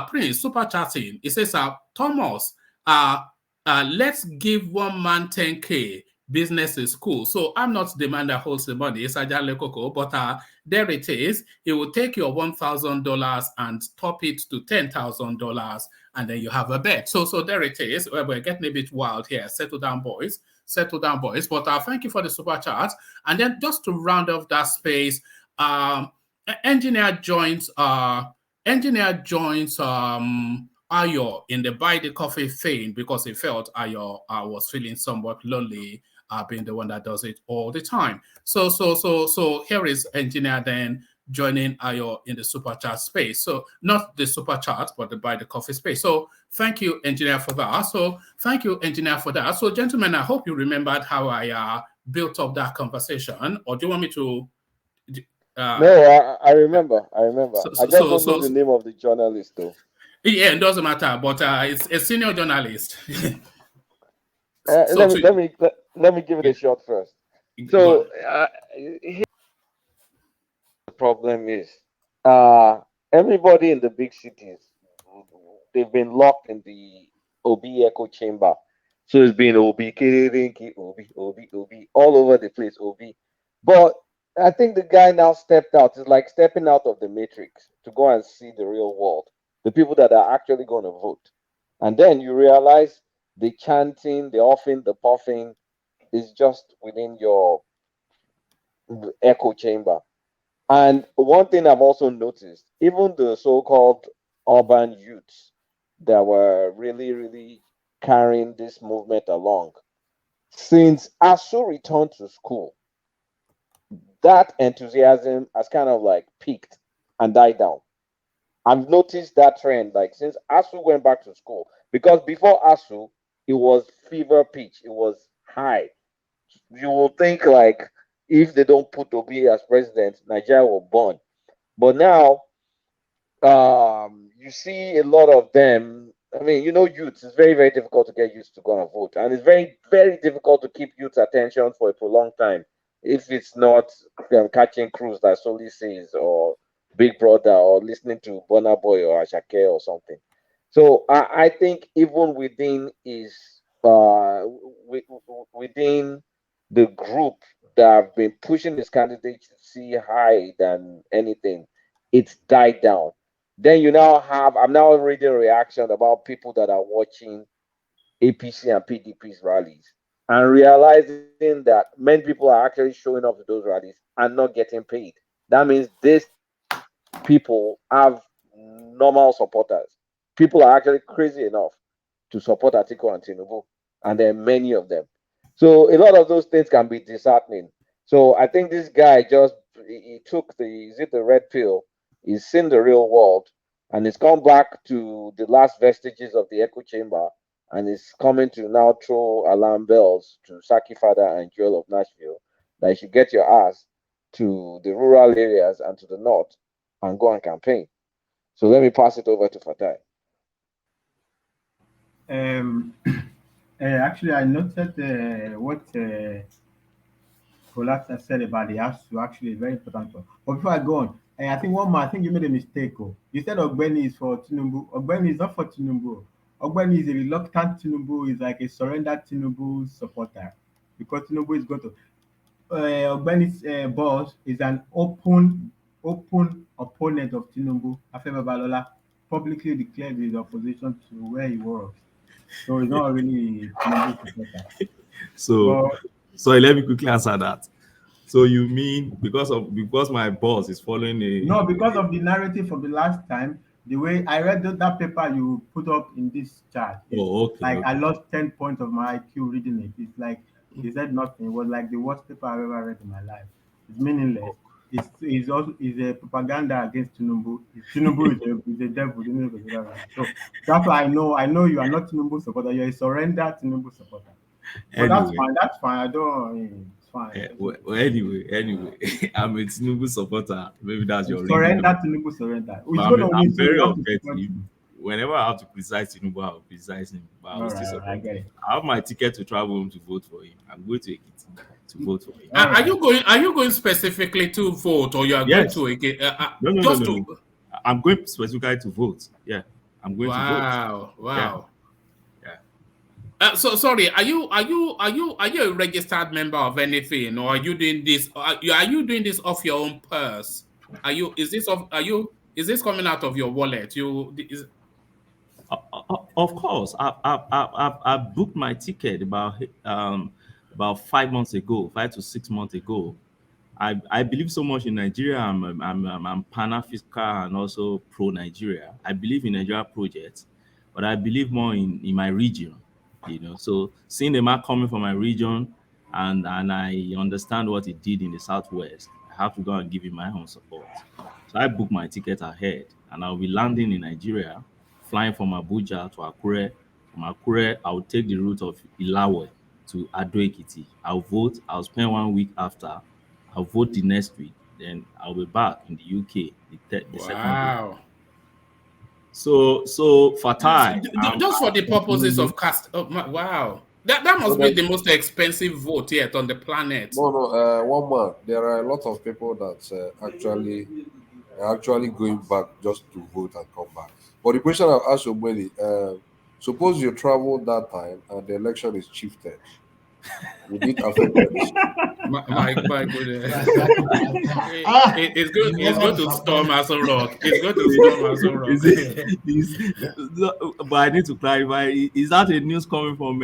Prince super chatting. He says, Thomas, let's give one man 10K. Business is cool. So I'm not the man that holds the money. It's Ajanle Koko, but there it is. He will take your $1,000 and top it to $10,000, and then you have a bet. So there it is. We're getting a bit wild here. Settle down, boys. Settle down, boys. But thank you for the super chat. And then just to round off that space, engineer joins Ayo in the buy the coffee thing because he felt Ayo was feeling somewhat lonely, being the one that does it all the time. So here is engineer then joining Ayo in the super chat space. So not the super chat, but the buy the coffee space. So thank you, engineer, for that. So gentlemen, I hope you remembered how I built up that conversation, or do you want me to? No, I remember. I just don't know the name of the journalist, though. Yeah, it doesn't matter, but it's a senior journalist. Let me give it a shot first. So the problem is, everybody in the big cities, they've been locked in the Obi echo chamber. So it's been Obi, Obi, all over the place, Obi. But I think the guy now stepped out. It's like stepping out of the matrix to go and see the real world, the people that are actually going to vote. And then you realize the chanting, the offing, the puffing is just within your echo chamber. And one thing I've also noticed, even the so-called urban youths that were really, really carrying this movement along, since ASU returned to school, that enthusiasm has kind of like peaked and died down. I've noticed that trend, like since ASU went back to school, because before ASU, it was fever pitch. It was high. You will think like if they don't put Obi as president, Nigeria will burn. But now, you see a lot of them. I mean, youth. It's very, very difficult to get youth to go and vote, and it's very, very difficult to keep youth's attention for a prolonged time if it's not catching cruise like Soli says, or Big Brother, or listening to Burna Boy or Ashake or something. So I think even within the group that have been pushing this candidate to see high than anything, it's died down. Then I'm now reading a reaction about people that are watching APC and PDP's rallies and realizing that many people are actually showing up to those rallies and not getting paid. That means these people have normal supporters. People are actually crazy enough to support Atiku and Tinubu, and there are many of them. So a lot of those things can be disheartening. So I think this guy he took the red pill. He's seen the real world, and he's come back to the last vestiges of the echo chamber, and is coming to now throw alarm bells to Saki Father and Joel of Nashville that you should get your ass to the rural areas and to the north and go and campaign. So let me pass it over to Fatai. Actually, I noted what Colata said about the ASU. Actually, is very important. But before I go on, I think one more. I think you made a mistake. Oh, you said Ogbeni is for Tinubu. Ogbeni is not for Tinubu. Ogbeni is a reluctant Tinubu. Is like a surrendered Tinubu supporter, because Tinubu is going to. Ogbeni's boss is an open opponent of Tinubu. Afemi Balola publicly declared his opposition to where he works. So he's not really Tinubu supporter. So let me quickly answer that. So you mean because my boss is following a No, because of the narrative from the last time, the way I read that paper you put up in this chart. Okay. I lost 10 points of my IQ reading it. It's like he said nothing. It was like the worst paper I've ever read in my life. It's meaningless. It's also a propaganda against Tinubu. Tinubu is a devil. So that's why I know you are not Tinubu supporter. You're a surrender Tinubu supporter. But anyway. That's fine. It's fine. Yeah, well, anyway, I'm a Tinubu supporter. Maybe that's your surrender. Tinubu surrender. I'm very objective. Whenever I have to criticize Tinubu, I will criticize him. But I will still support him. I have my ticket to travel home to vote for him. I'm going to Ekiti to vote for him. Are you going specifically to vote, or you are going to No. I'm going specifically to vote. Yeah, I'm going to vote. Wow. So sorry, are you a registered member of anything, or are you doing this? Are you doing this off your own purse? Is this coming out of your wallet? Of course, I booked my ticket about 5 months ago, 5 to 6 months ago. I believe so much in Nigeria. I'm Pan-African and also pro-Nigeria. I believe in Nigeria projects, but I believe more in my region. So seeing the man coming from my region, and I understand what he did in the Southwest, I have to go and give him my own support. So I booked my ticket ahead, and I'll be landing in Nigeria, flying from Abuja to Akure. From Akure, I'll take the route of Ilawe to Ado-Ekiti. I'll vote. I'll spend 1 week after. I'll vote the next week. Then I'll be back in the UK the second week. So Fatai, just for the purposes of cast. Oh, wow, that must be the most expensive vote yet on the planet. No, one man. There are a lot of people that actually going back just to vote and come back. But the question I've asked Ogbeni, suppose you travel that time and the election is shifted. Would it affect your decision? My goodness. It's good to storm Aso Rock. It's good to storm Aso Rock. But I need to clarify, is that a news coming from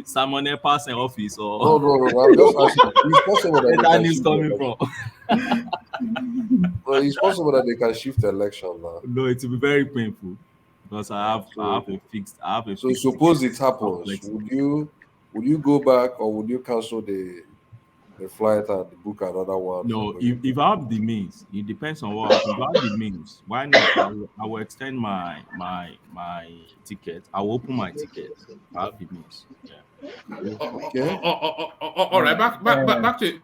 Simon Epa's office? Or No. I'm just asking. It's possible that that news coming from? Well, it's possible that they can shift the election now. No, it will be very painful because I have a fixed. So suppose it happens, would you go back or would you cancel the the flight and book another one. No, if I have the means, it depends on what happens. If I have the means, why not? I will extend my ticket. I will open my ticket. I have the means. Yeah. Okay. All right. Back to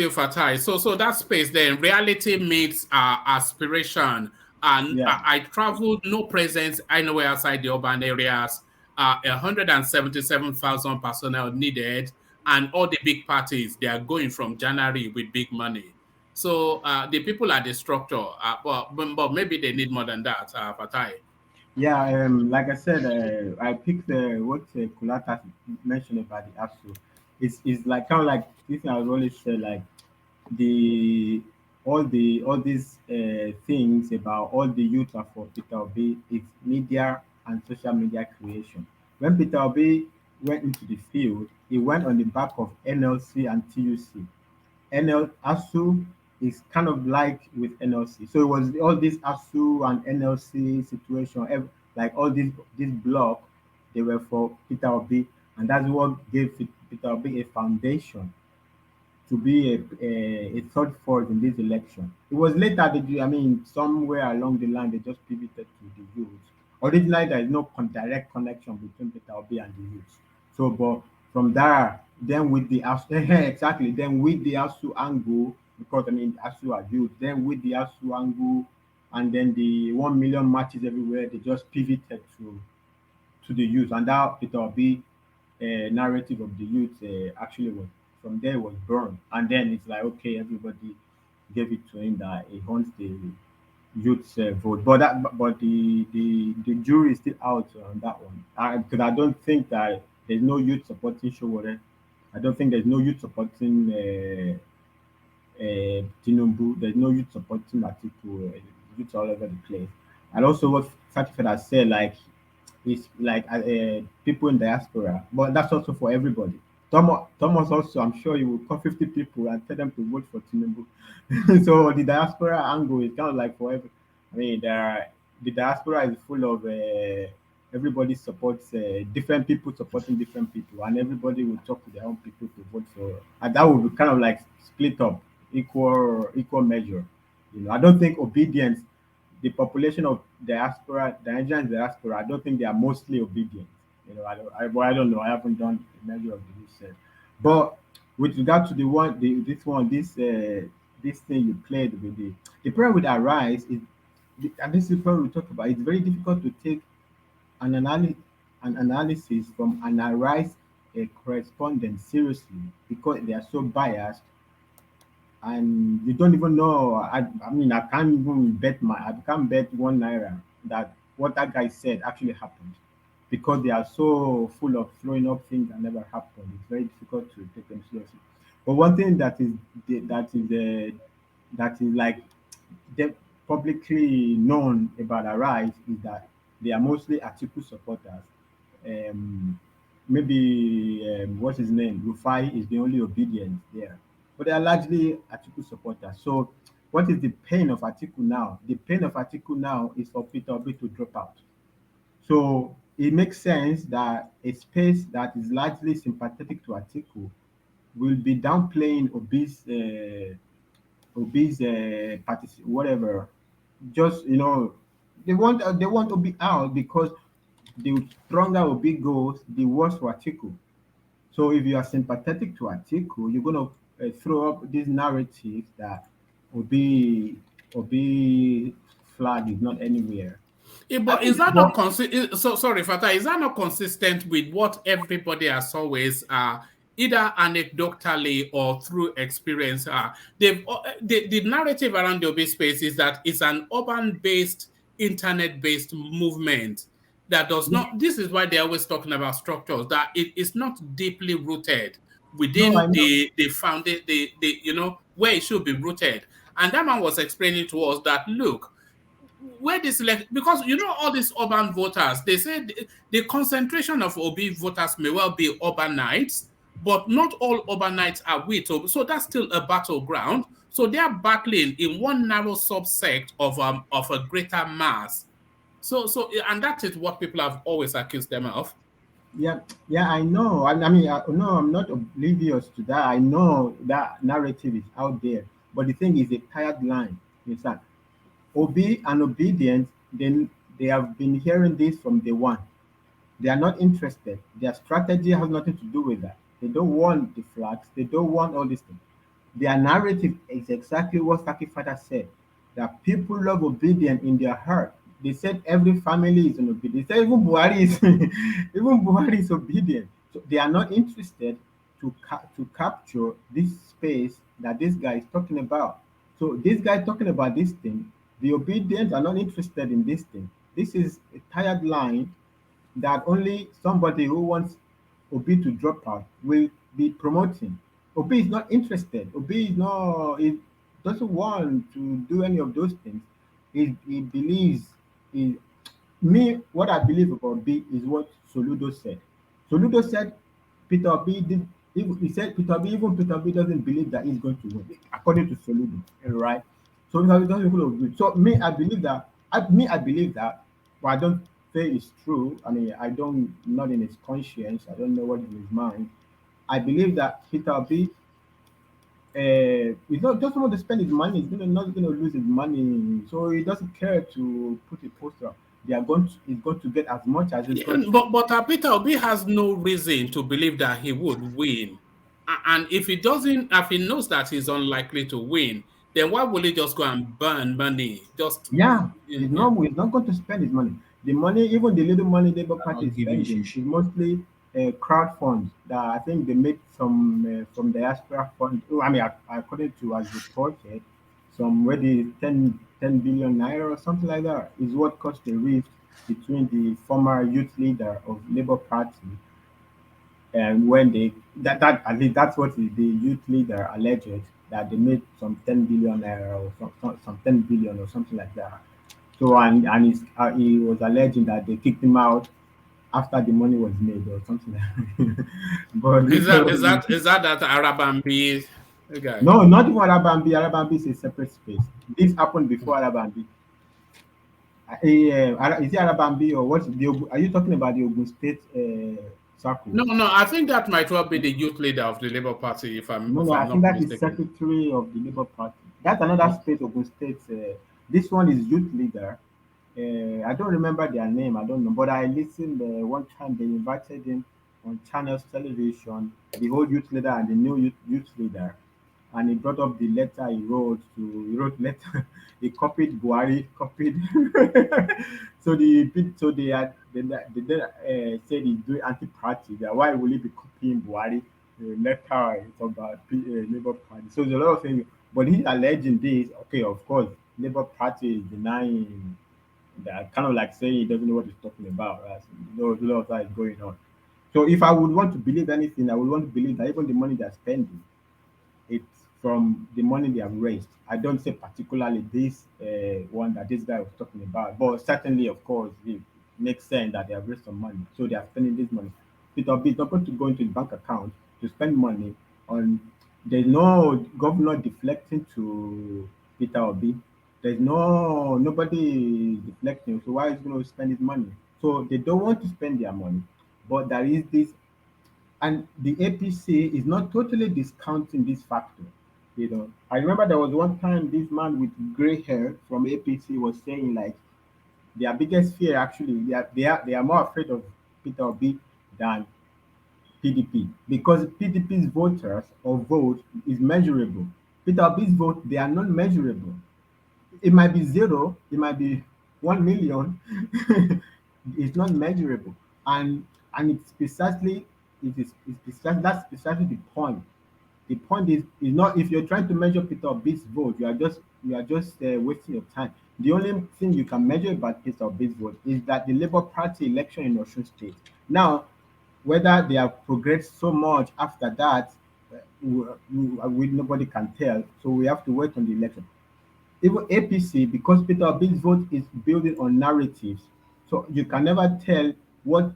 you, Fatai. So that space then reality meets aspiration. And I traveled, no presence anywhere outside the urban areas. 177,000 personnel needed, and all the big parties, they are going from January with big money. So the people are the structure, but maybe they need more than that, Fatai. Yeah, like I said, I picked what Kulata mentioned about the ASU. It's like kind of like this thing I would always say, like the all these things about all the youth are for Peter Obi. It's media and social media creation. When Peter Obi went into the field, he went on the back of NLC and TUC. NL ASU is kind of like with NLC. So it was all this ASU and NLC situation, like all this block, they were for Peter Obi, and that's what gave Peter Obi a foundation to be a third force in this election. It was later that somewhere along the line they just pivoted to the youth. Originally, there is no direct connection between Peter Obi and the youth. So, but from there, then with the exactly, then with the ASU angle, because ASU are youth, then with the ASU angle, and then the 1 million matches everywhere, they just pivoted to the youth, and that Peter Obi narrative of the youth actually was from there was born, and then it's like okay, everybody gave it to him that he wants the youth vote, but the jury is still out on that one because I don't think that there's no youth supporting Showore. I don't think there's no youth supporting Tinubu. There's no youth supporting Atiku. Youth all over the place. And also what Satifed has said, like it's like people in diaspora, but that's also for everybody. Thomas also, I'm sure you will call 50 people and tell them to vote for Tinubu. So the diaspora angle is kind of like for every. The diaspora is full of everybody supports different people supporting different people, and everybody will talk to their own people to vote for, and that will be kind of like split up, equal measure. I don't think obedience the population of diaspora, the Nigerian diaspora, I don't think they are mostly obedient. I don't know. I haven't done a measure of the research. But with regard to this thing you played with the problem with Arise is, and this is what we talk about. It's very difficult to take an analysis from an Arise correspondent seriously because they are so biased and you don't even know. I can't even I can't bet 1 naira that what that guy said actually happened because they are so full of throwing up things that never happened. It's very difficult to take them seriously. But one thing that is like they publicly known about Arise is that they are mostly Atiku supporters. Maybe what's his name? Rufai is the only obedient there, but they are largely Atiku supporters. So, what is the pain of Atiku now? The pain of Atiku now is for Peter Obi to drop out. So it makes sense that a space that is largely sympathetic to Atiku will be downplaying Obi's whatever. Just they want to be out because the stronger Obi goes, the worse for Atiku. So if you are sympathetic to Atiku, you're going to throw up these narratives that Obi flag is not anywhere. Yeah, but is that not sorry, Fatah, is that not consistent with what everybody has always either anecdotally or through experience? The narrative around the Obi space is that it's an urban-based, internet-based movement that does not. This is why they're always talking about structures, that it is not deeply rooted within the founded where it should be rooted. And that man was explaining to us that look, where this because all these urban voters, they say the concentration of Obi voters may well be urbanites, but not all urbanites are with Obi. So that's still a battleground. So they are battling in one narrow subsect of a greater mass. So and that is what people have always accused them of. Yeah, I know. I mean, no, I'm not oblivious to that. I know that narrative is out there, but the thing is a tired line. In fact, and obedience, then they have been hearing this from day one. They are not interested. Their strategy has nothing to do with that. They don't want the flags. They don't want all these things. Their narrative is exactly what Saki Father said, that people love obedience in their heart. They said every family is an obedient. They said even Buhari is even Buhari is obedient. So they are not interested to capture this space that this guy is talking about. So this guy talking about this thing, the obedience are not interested in this thing. This is a tired line that only somebody who wants Obi to drop out will be promoting. Obi is not interested. Obi is not. He doesn't want to do any of those things. He believes in me. What I believe about Obi is what Soludo said. Soludo said Peter Obi did. He said Peter Obi, even Peter Obi doesn't believe that he's going to win, according to Soludo, right? So Peter Obi doesn't believe. So me, I believe that. I believe that, but I don't say it's true. I mean, I don't, not in his conscience. I don't know what is in his mind. I believe that Peter Obi, he's not just want to spend his money. Not gonna lose his money, so he doesn't care to put a poster. They are going to, he's going to get as much as he's going to. But Peter Obi has no reason to believe that he would win. And if he doesn't, if he knows that he's unlikely to win, then why will he just go and burn money? Just Yeah, he's not going to spend his money. The money, even the little money Labour Party is spending, is mostly crowd funds that I think they make from diaspora fund. I mean, according to as reported, some ready 10 billion naira or something like that is what caused the rift between the former youth leader of Labour Party and when they that at least that's what the youth leader alleged, that they made some 10 billion naira or some 10 billion or something like that. So he was alleging that they kicked him out after the money was made or something like that. But is that Arabambi guy? No, not even Arabambi. Arabambi is a separate space. This happened before Arabambi. Is it Arabambi or what? Are you talking about the Ogun State circle? No. I think that might well be the youth leader of the Labour Party. If I'm I think that is secretary of the Labour Party. That's another space, Ogun State. This one is youth leader. I don't remember their name. I don't know, but I listened one time. They invited him on channels television, the old youth leader and the new youth leader, and he brought up the letter he wrote. He wrote letter. He copied Buhari, copied. They said he's doing anti-party. That why will he be copying Buhari? Letter it's about Labour Party. So there's a lot of things, but he's alleging this. Okay, of course, Labour Party is denying that, kind of like saying he doesn't know what he's talking about. Right? So, a lot of that is going on. So if I would want to believe anything, I would want to believe that even the money they're spending, it's from the money they have raised. I don't say particularly this one that this guy was talking about, but certainly, of course, it makes sense that they have raised some money, so they are spending this money. Peter Obi is not going to go into the bank account to spend money on. There's no governor deflecting to Peter Obi. There's nobody deflecting. So why is he going to spend his money? So they don't want to spend their money, but there is this, and the APC is not totally discounting this factor. I remember there was one time this man with gray hair from APC was saying like their biggest fear actually they are more afraid of Peter Obi than PDP because PDP's voters or vote is measurable. Peter Obi's vote, they are not measurable. It might be zero, it might be 1 million. It's not measurable, and it's precisely that's precisely the point. The point is not, if you're trying to measure Peter Obi's vote, you are just wasting your time. The only thing you can measure about Peter Obi's vote is that the Labour Party election in Osun State. Now, whether they have progressed so much after that, nobody can tell. So we have to wait on the election. Even APC, because Peter Obi's vote is building on narratives, so you can never tell what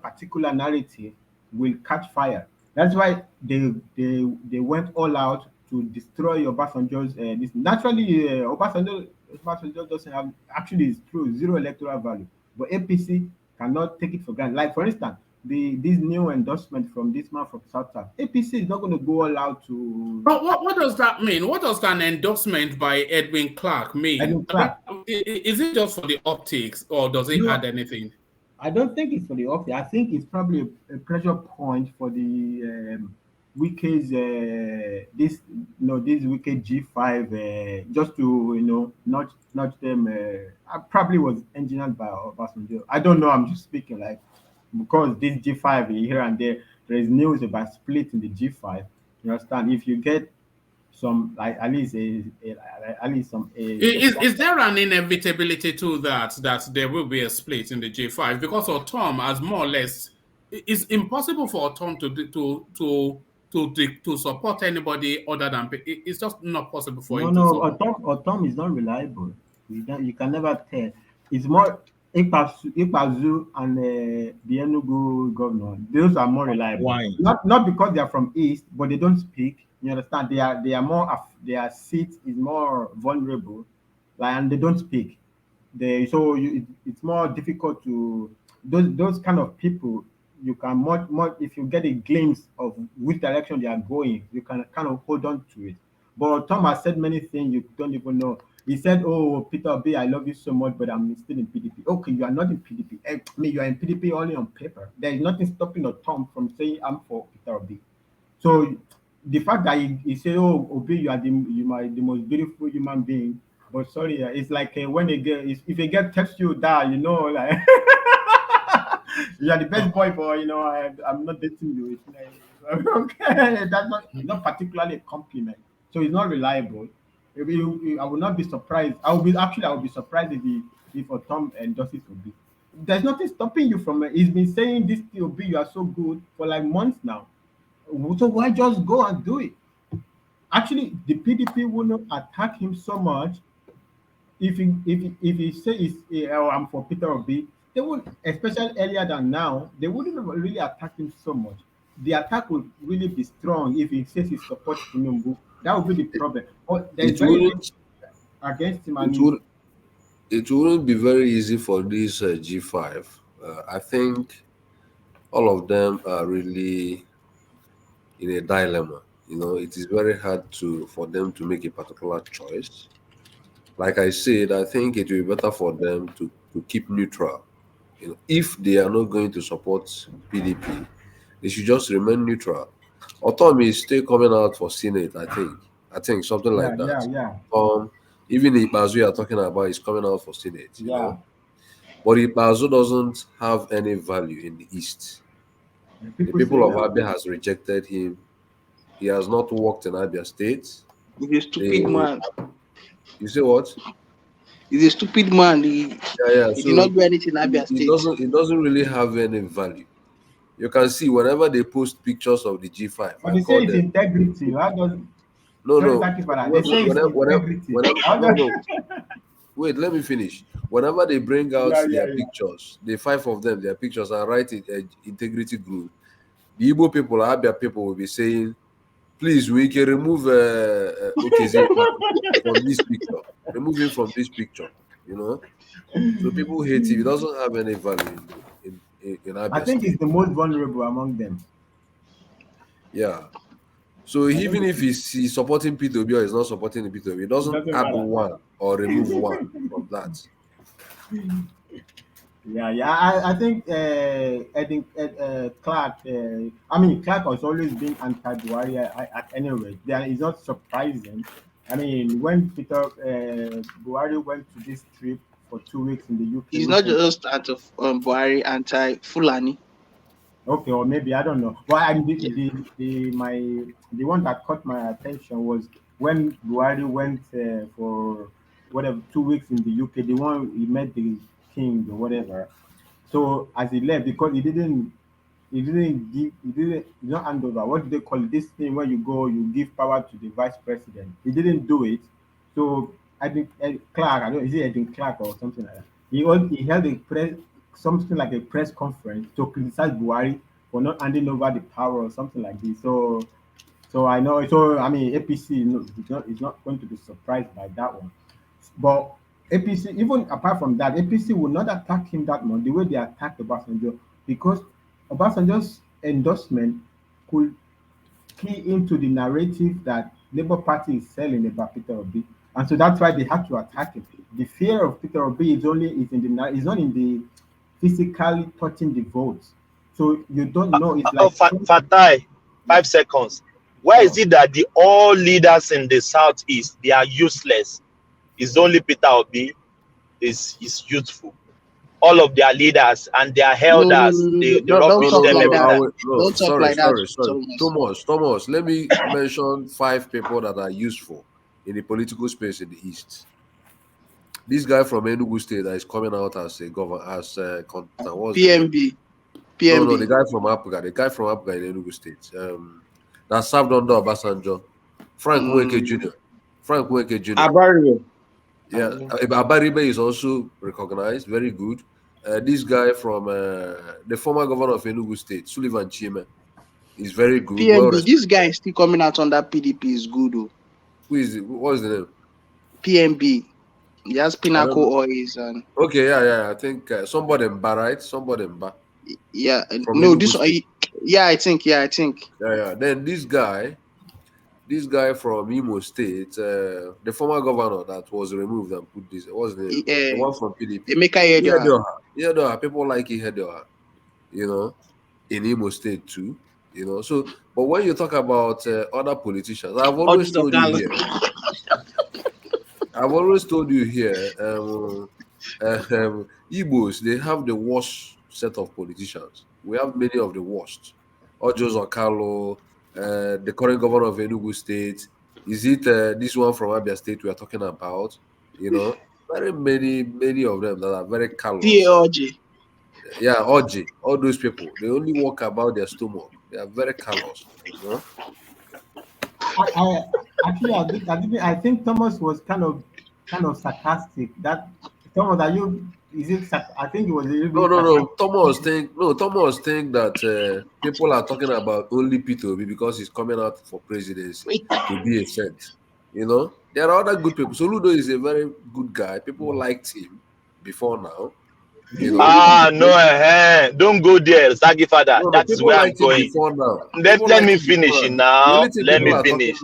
particular narrative will catch fire. That's why they went all out to destroy Obasanjo's this. Naturally, Obasanjo doesn't have, actually it's true, zero electoral value. But APC cannot take it for granted. Like for instance, this new endorsement from this man from South South, APC is not going to go all out to. But what does that mean? What does an endorsement by Edwin Clark mean? Edwin Clark. Is it just for the optics, or does it add anything? I don't think it's for the optics. I think it's probably a pressure point for the Wike's this Wike G5 just to nudge them. Probably was engineered by Obasanjo. I don't know. I'm just speaking like because this G5 here and there is news about split in the G5. You understand? If you get some like at least some. Is there an inevitability to that there will be a split in the G5 because Otom has more or less it's impossible for Otom to support anybody other than it's just not possible for him to support. Otom is not reliable. You can never tell. It's more Ikpazu and the Enugu governor. Those are more reliable. Why? Not because they are from East, but they don't speak. You understand? They are more. Their seat is more vulnerable, like, and they don't speak. It's more difficult to those kind of people. You can more if you get a glimpse of which direction they are going, you can kind of hold on to it. But Tom has said many things you don't even know. He said, "Oh, Peter Obi, I love you so much, but I'm still in PDP." Okay, you are not in PDP. You are in PDP only on paper. There is nothing stopping Tom from saying I'm for Peter Obi. So the fact that he said, "Oh, Obi, you are the most beautiful human being," but sorry, it's like when if a girl texts you that, like you are the best boy for I'm not dating you. It's like, okay, that's not particularly a compliment. So it's not reliable. I would not be surprised. I would be surprised if Tom endorses Obi. There's nothing stopping you from it. He's been saying this to Obi, you are so good for like months now. So why just go and do it? Actually, the PDP will not attack him so much if he says I'm for Peter Obi. They would, especially earlier than now, they wouldn't really attack him so much. The attack would really be strong if he says he supports Tinubu. That would be the problem. But there's very little against him. It wouldn't be very easy for this G5. I think all of them are really in a dilemma. It is very hard for them to make a particular choice. Like I said, I think it will be better for them to keep neutral. If they are not going to support PDP, they should just remain neutral. Otom is still coming out for Senate, I think something like that. Yeah. Even Ikpazu you are talking about is coming out for Senate, But Ikpazu doesn't have any value in the East. The people of Abia has rejected him. He has not worked in Abia State. He's a stupid man. You say what? He's a stupid man. He did not do anything in Abia State. It doesn't really have any value. You can see whenever they post pictures of the G5. But they say it's integrity. No. They say it's integrity. No. Wait, let me finish. Whenever they bring out their pictures, the 5 of them, their pictures are right in integrity group. The Igbo people, Abia people will be saying, please, we can remove Okeze from this picture. Remove him from this picture. So people hate him. He doesn't have any value in Abia I think State. he's the most vulnerable among them. Yeah. So even if he's supporting P2B or he's not supporting the P2B, it doesn't add one or remove one from that. Yeah. I think Clark. Clark has always been anti-Buhari at any rate. It's not surprising. When Buhari went to this trip for 2 weeks in the UK, he's not just anti-Buhari, anti-Fulani. Okay, or maybe I don't know. Well, the one that caught my attention was when Buhari went for 2 weeks in the UK. The one he met the king or whatever. So as he left, because he didn't not hand over. What do they call it? This thing where you go, you give power to the vice president. He didn't do it. So I think Clark, I don't know, is it Edwin Clark or something like that? He held something like a press conference to criticize Buhari for not handing over the power or something like this. So I know. So APC is not going to be surprised by that one. But APC, even apart from that, APC will not attack him that much the way they attacked Obasanjo, because Obasanjo's endorsement could key into the narrative that Labour Party is selling about Peter Obi, and so that's why they had to attack him. The fear of Peter Obi is not in the physically touching the votes. So you don't know. It's like Fatai, 5 seconds. Why is it that the all leaders in the southeast, they are useless? It's only Peter Obi is youthful. All of their leaders and their elders, they Don't rubbish talk them like every that. time. Don't talk Sorry, like that, Thomas. Let me mention 5 people that are useful in the political space in the East. This guy from Enugu State that is coming out as a governor, PMB. No, the guy from Africa in Enugu State. That served under Obasanjo. Frank Nweke Jr. Abaribe. Yeah, Abaribe is also recognized. Very good. This guy from the former governor of Enugu State, Sullivan Chime, is very good. PMB. This guy is still coming out under PDP is good. Oh. Who is it? What is the name? PMB. He has Pinnacle Oils and. Okay, yeah. I think somebody in Ba, right? Somebody in Ba. Yeah. From No, Enugu this one. Yeah, I think. Yeah. Then this guy from Imo State, the former governor that was removed and put this, what's the name? The one from PDP. Ihedioha. People like Ihedioha, in Imo State too, So, but when you talk about other politicians, I've always told you here, Igbos, they have the worst set of politicians. We have many of the worst. Ojo Zokalo, the current governor of Enugu State. Is it this one from Abia State we are talking about? Very many of them that are very callous. Yeah, Oji, all those people, they only walk about their stomach. They are very callous. I think Thomas was kind of sarcastic. That Thomas, are you? Is it? I think it was a little bit. No. Thomas think that people are talking about only Peter Obi because he's coming out for presidency to be a saint. There are other good people. Soludo is a very good guy. People liked him before now. Don't go there, Zagi father. No, that is where I'm going. Let me finish it now. Let me finish.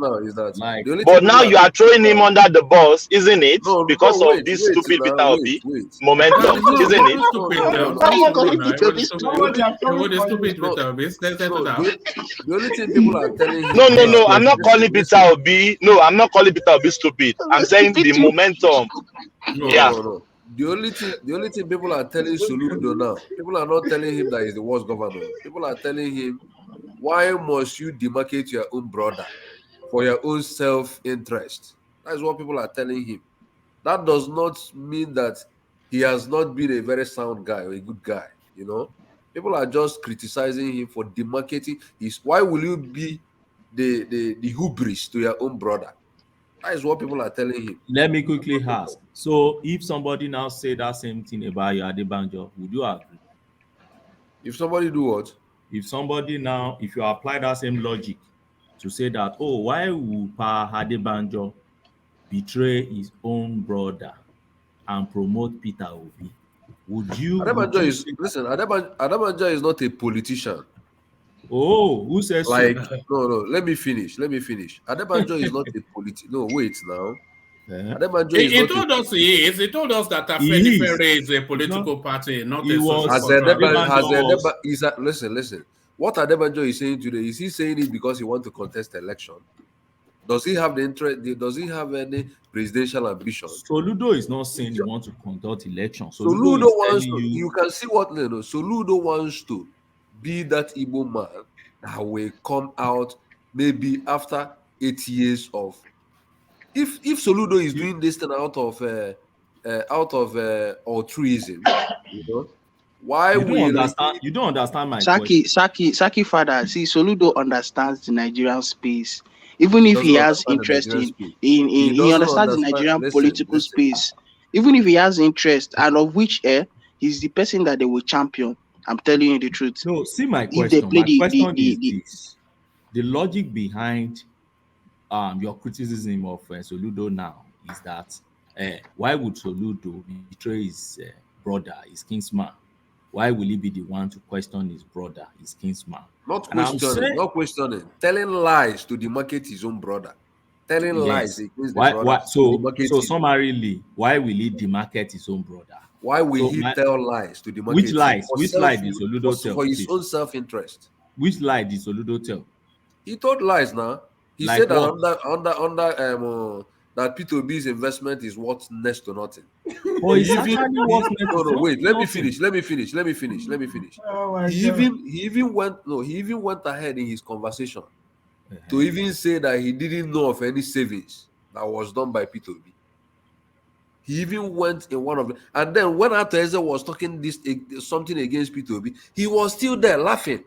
But now you are throwing him under the bus, isn't it? Because of this stupid Peter Obi momentum, isn't it? The only thing people are telling him. No. I'm not calling Peter Obi. No, I'm not calling Peter Obi stupid. I'm saying the momentum. No. The only thing people are telling Soludo now, people are not telling him that he's the worst governor. People are telling him, why must you demarcate your own brother for your own self-interest? That's what people are telling him. That does not mean that he has not been a very sound guy or a good guy. People are just criticizing him for demarcating his. Why will you be the hubris to your own brother? That is what people are telling him. Let me quickly ask. So, if somebody now say that same thing about you, Adebanjo, would you agree? If somebody do what? If you apply that same logic to say that, why would Pa Adebanjo betray his own brother and promote Peter Obi? Adebanjo is not a politician. Oh, who says so? No, let me finish. Adebanjo is not a politician. No, wait now. He told us that Afenifere is a political party, not a social party. Listen. What Adebanjo is saying today, is he saying it because he wants to contest the election? Does he have the interest? Does he have any presidential ambition? Soludo is not saying he wants to conduct elections. Soludo wants to. You can see what Soludo wants to be that Igbo man that will come out maybe after 8 years of. If Soludo is doing this thing out of altruism, why you don't understand my question. Saki father, see, Soludo understands the Nigerian space. Even if he has interest he understands the Nigerian political space. Even if he has interest, and of which he's the person that they will champion. I'm telling you the truth. No, see my question. My question is this: the logic behind your criticism of Soludo now is that why would Soludo betray his brother, his kinsman? Why will he be the one to question his brother, his kinsman? Not And I'm questioning, saying, not questioning, telling lies to demarcate his own brother, telling lies yes. against the Why brother to demarcate so him. summarily, why will he demarcate his own brother? Why will So he my tell lies to which demarcate him lies? for Which self, lie did Soludo tell, for his please? own self-interest? Which lie did Soludo tell? He told lies now. He Like said that what? that P2B's investment is worth next to nothing. But it's actually what's next No, to no, wait, let me nothing. finish. Let me finish. Let me finish. Let me finish. Oh my He God. even went ahead in his conversation to even say that he didn't know of any savings that was done by P2B. He even went in one of them, and then when Ateze was talking something against P2B, he was still there laughing.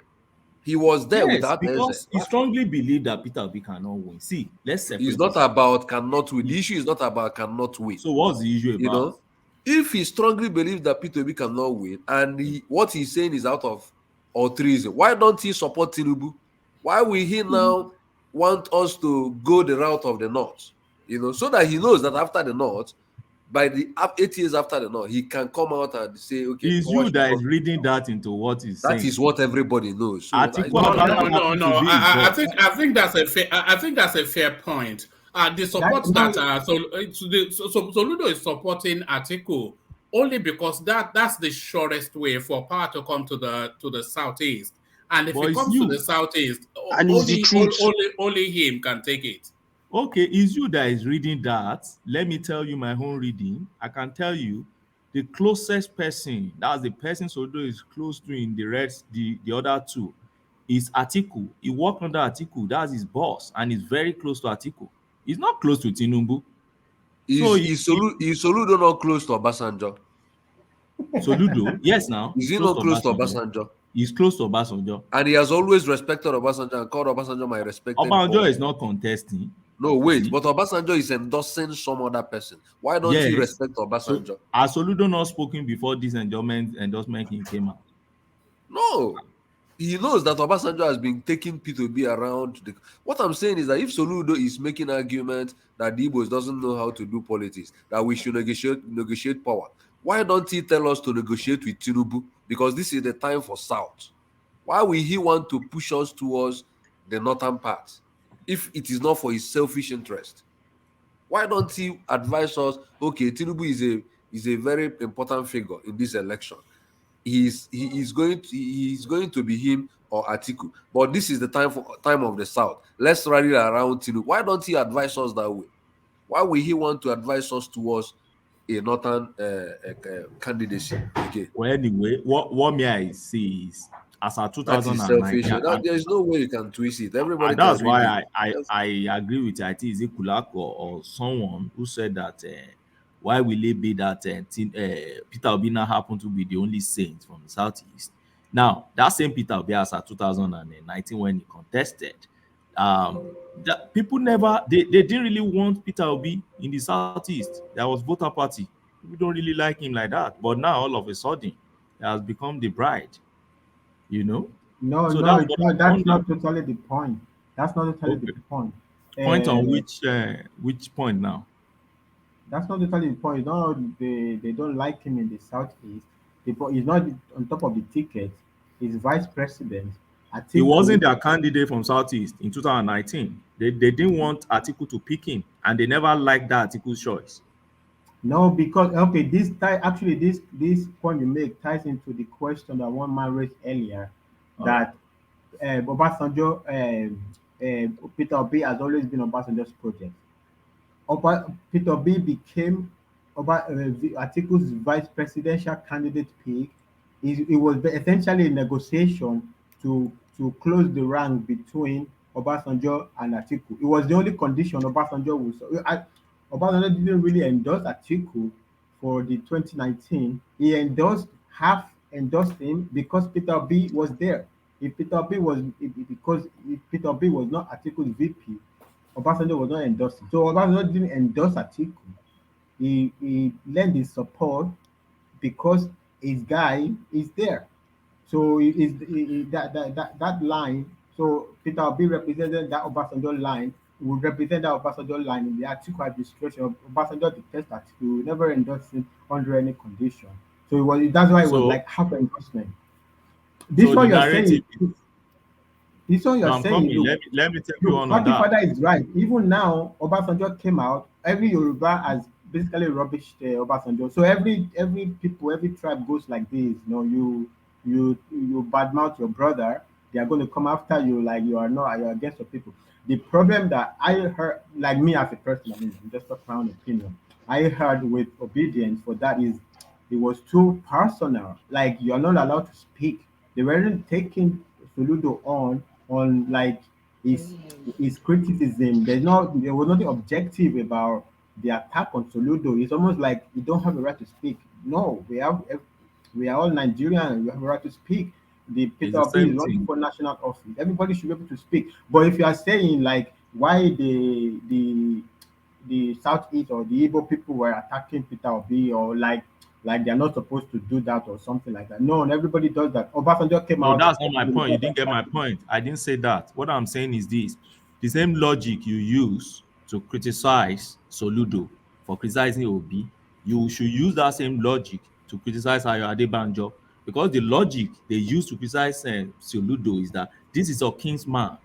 He was there with Yes, Ateze because he laughing. strongly believed that Peter Obi cannot win. See, let's It's separate not this. about cannot win. The issue is not about cannot win. So what's the issue You about? know, if he strongly believes that P2B cannot win, and what he's saying is out of altruism, why don't he support Tinubu? Why will he now want us to go the route of the North? So that he knows that after the North, by the 8 years after the North, he can come out and say, okay, It's power you should that come is to me. reading that into what he's That saying. is what everybody knows. So that is Atiku not Abubakar happened to be his boss. I think that's a fair. I think that's a fair point. The support Soludo is supporting Atiku only because that's the surest way for power to come to the southeast. And if But it it's comes to the you. southeast, And it's the truth. only him can take it. Okay, it's you that is reading that. Let me tell you my own reading. I can tell you the closest person, that's the person Soludo is close to in the other two, is Atiku. He worked under Atiku. That's his boss, and he's very close to Atiku. He's not close to Tinubu. So Is Soludo not close to Obasanjo? Soludo, yes, now Is he's he close not to close to Obasanjo. Obasanjo? He's close to Obasanjo. And he has always respected Obasanjo and called Obasanjo my respected Obasanjo boss. is not contesting. No, Is wait, he? but Obasanjo is endorsing some other person. Why don't you Yes. respect So Obasanjo? has Soludo not spoken before this endorsement came out? No. He knows that Obasanjo has been taking P2B around. What I'm saying is that if Soludo is making argument that the Igbos doesn't know how to do politics, that we should negotiate power, why don't he tell us to negotiate with Tinubu? Because this is the time for South. Why will he want to push us towards the northern part if it is not for his selfish interest? Why don't he advise us? Okay, Tinubu is a very important figure in this election. He's going to be him or Atiku. But this is the time of the South. Let's rally around Tinubu. Why don't he advise us that way? Why will he want to advise us towards a northern candidacy again? Well, anyway, what may I say is, as of That is selfish. 2019, There is no way you can twist it. Everybody and can that's read why it. I agree with I think is it Kulak or someone who said that why will it be that Peter Obi now happen to be the only saint from the southeast? Now that same Peter Obi as at 2019 when he contested, that people they didn't really want Peter Obi in the southeast. There was voter party. We don't really like him like that, but now all of a sudden, he has become the bride. You know, No, so no, that's it's what not, I that's wonder. not totally the point. That's not totally the Okay. point. Point on Uh, which point now? that's not totally the point. No, they don't like him in the southeast. He's not on top of the ticket. He's vice president. He wasn't Atiku. their candidate from Southeast in 2019. They didn't want Atiku to pick him, and they never liked that Atiku's choice. No, because okay, actually this point you make ties into the question that one man raised earlier, All right. that Obasanjo, Peter Obi has always been Obasanjo's project. Peter B became Atiku's vice presidential candidate pick. It was essentially a negotiation to close the rank between Obasanjo and Atiku. It was the only condition Obasanjo was. Obasanjo didn't really endorse Atiku for the 2019. He half endorsed him because Peter B was there. Because if Peter B was not Atiku's VP, Obasanjo was not endorsing. So Obasanjo didn't endorse Atiku. He lent his support because his guy is there. So that line. So Peter Obi represented that Obasanjo line would represent that Obasanjo line in the Atiku administration. Obasanjo detests Atiku. He will never endorse him under any condition. So that's why it was like half endorsement. This so one the you're narrative. saying. This one you're No, I'm saying. coming. Look, Let me take you on Datti that. father is right. Even now, Obasanjo came out. Every Yoruba has basically rubbished Obasanjo. So every people, every tribe goes like this. You badmouth your brother. They are going to come after you like you're against your people. The problem that I heard, like me as a person, I mean, just my own opinion. I heard with obedience for that is it was too personal. Like you're not allowed to speak. They weren't taking Soludo on like his criticism. There was nothing objective about the attack on Soludo. It's almost like you don't have a right to speak. No, we are all Nigerians. We have a right to speak. The It's Peter the Obi is same running thing. for national office. Everybody should be able to speak. But if you are saying like why the Southeast or the Igbo people were attacking Peter Obi or like they're not supposed to do that or something like that. No, and everybody does that. Obasanjo came No, out. that's not my point. You didn't get my point. I didn't say that. What I'm saying is this: the same logic you use to criticize Soludo for criticizing Obi, you should use that same logic to criticize Ayo Adebanjo, because the logic they use to criticize Soludo is that this is your kinsman.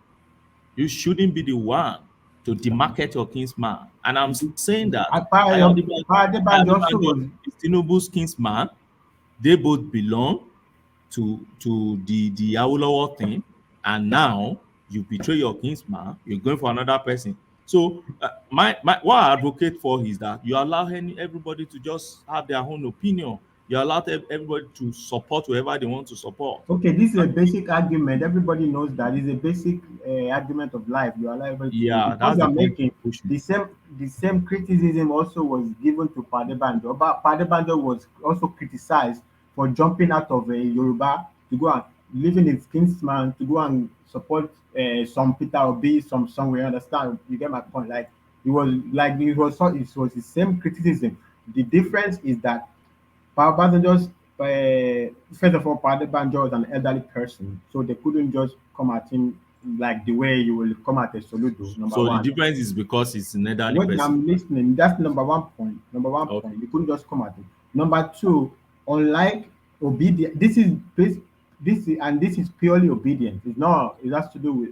You shouldn't be the one to demarket your kinsman. And I'm saying that Ayo Adebanjo also Adebanjo was. is Tinubu's kinsman. They both belong to the Awolowo thing, and now you betray your kinsman, you're going for another person. So my what I advocate for is that you allow everybody to just have their own opinion. You allow everybody to support whoever they want to support. Okay, this is a basic argument. Everybody knows that it's a basic argument of life. You allow everybody to Yeah, the point that's you the are point I'm making. pushing. The same criticism also was given to Padebanjo. But Padebanjo was also criticized for jumping out of a Yoruba to go and leaving his kinsman to go and support some Peter Obi, some somewhere. Understand? You get my point? Like it was the same criticism. The difference is that Obasanjo's first of all, Banjo is an elderly person, so they couldn't just come at him like the way you will come at a Soludo. Number So the one. difference is because it's an elderly Wait, person. I'm listening. That's number one point. Number one Okay. point. You couldn't just come at it. Number two, unlike obedience, this is purely obedience. It's not. It has to do with.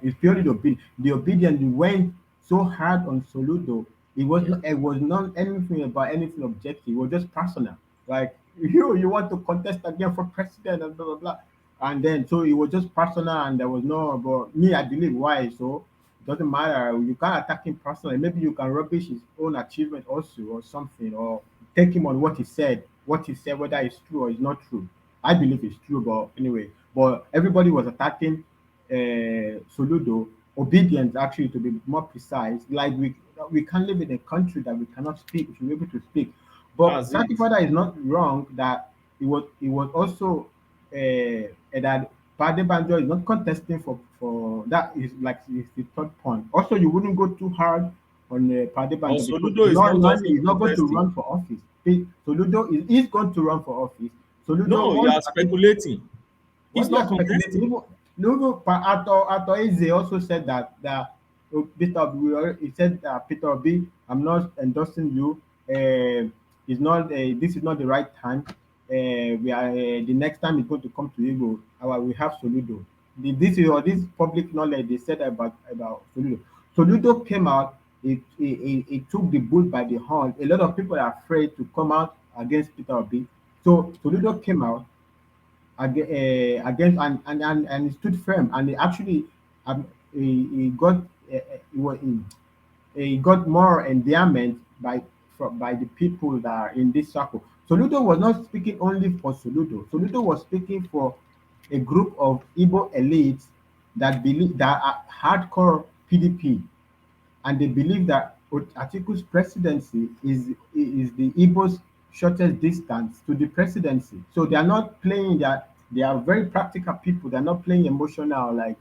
It's purely the obedience. The obedience went so hard on Soludo. It was not. It was not anything about anything objective. It was just personal. Like you want to contest again for president and blah blah blah. And then so it was just personal, and there was no. But me, I believe why so. Doesn't matter. You can't attack him personally. Maybe you can rubbish his own achievement also, or something, or take him on what he said. What he said, whether it's true or it's not true. I believe it's true, but anyway. But everybody was attacking Soludo. Obedience, actually, to be more precise. Like we can't live in a country that we cannot speak. We should be able to speak. But That's it. Satifada is not wrong that it was also that Pade Banjo is not contesting for that is like is the third point. Also, you wouldn't go too hard on Pade Banjo because Soludo is not also he's not going to contesting. run for office. Soludo is going to run for office. Soludo No, you once are speculating. what He's you are not speculating. contesting. No, Ato Eze also said that Peter Obi, he said Peter Obi, I'm not endorsing you. It's not this is not the right time. We are the next time it's going to come to Igbo. We have Soludo. This public knowledge they said about Soludo. Soludo came out. It took the bull by the horn. A lot of people are afraid to come out against Peter Obi. So Soludo came out against and he stood firm and he actually he got he got more endearment by the people that are in this circle. Soludo was not speaking only for Soludo. Soludo was speaking for a group of Igbo elites that believe that are hardcore PDP and they believe that Atiku's presidency is the Igbo's shortest distance to the presidency. So they are not playing that. They are very practical people. They're not playing emotional like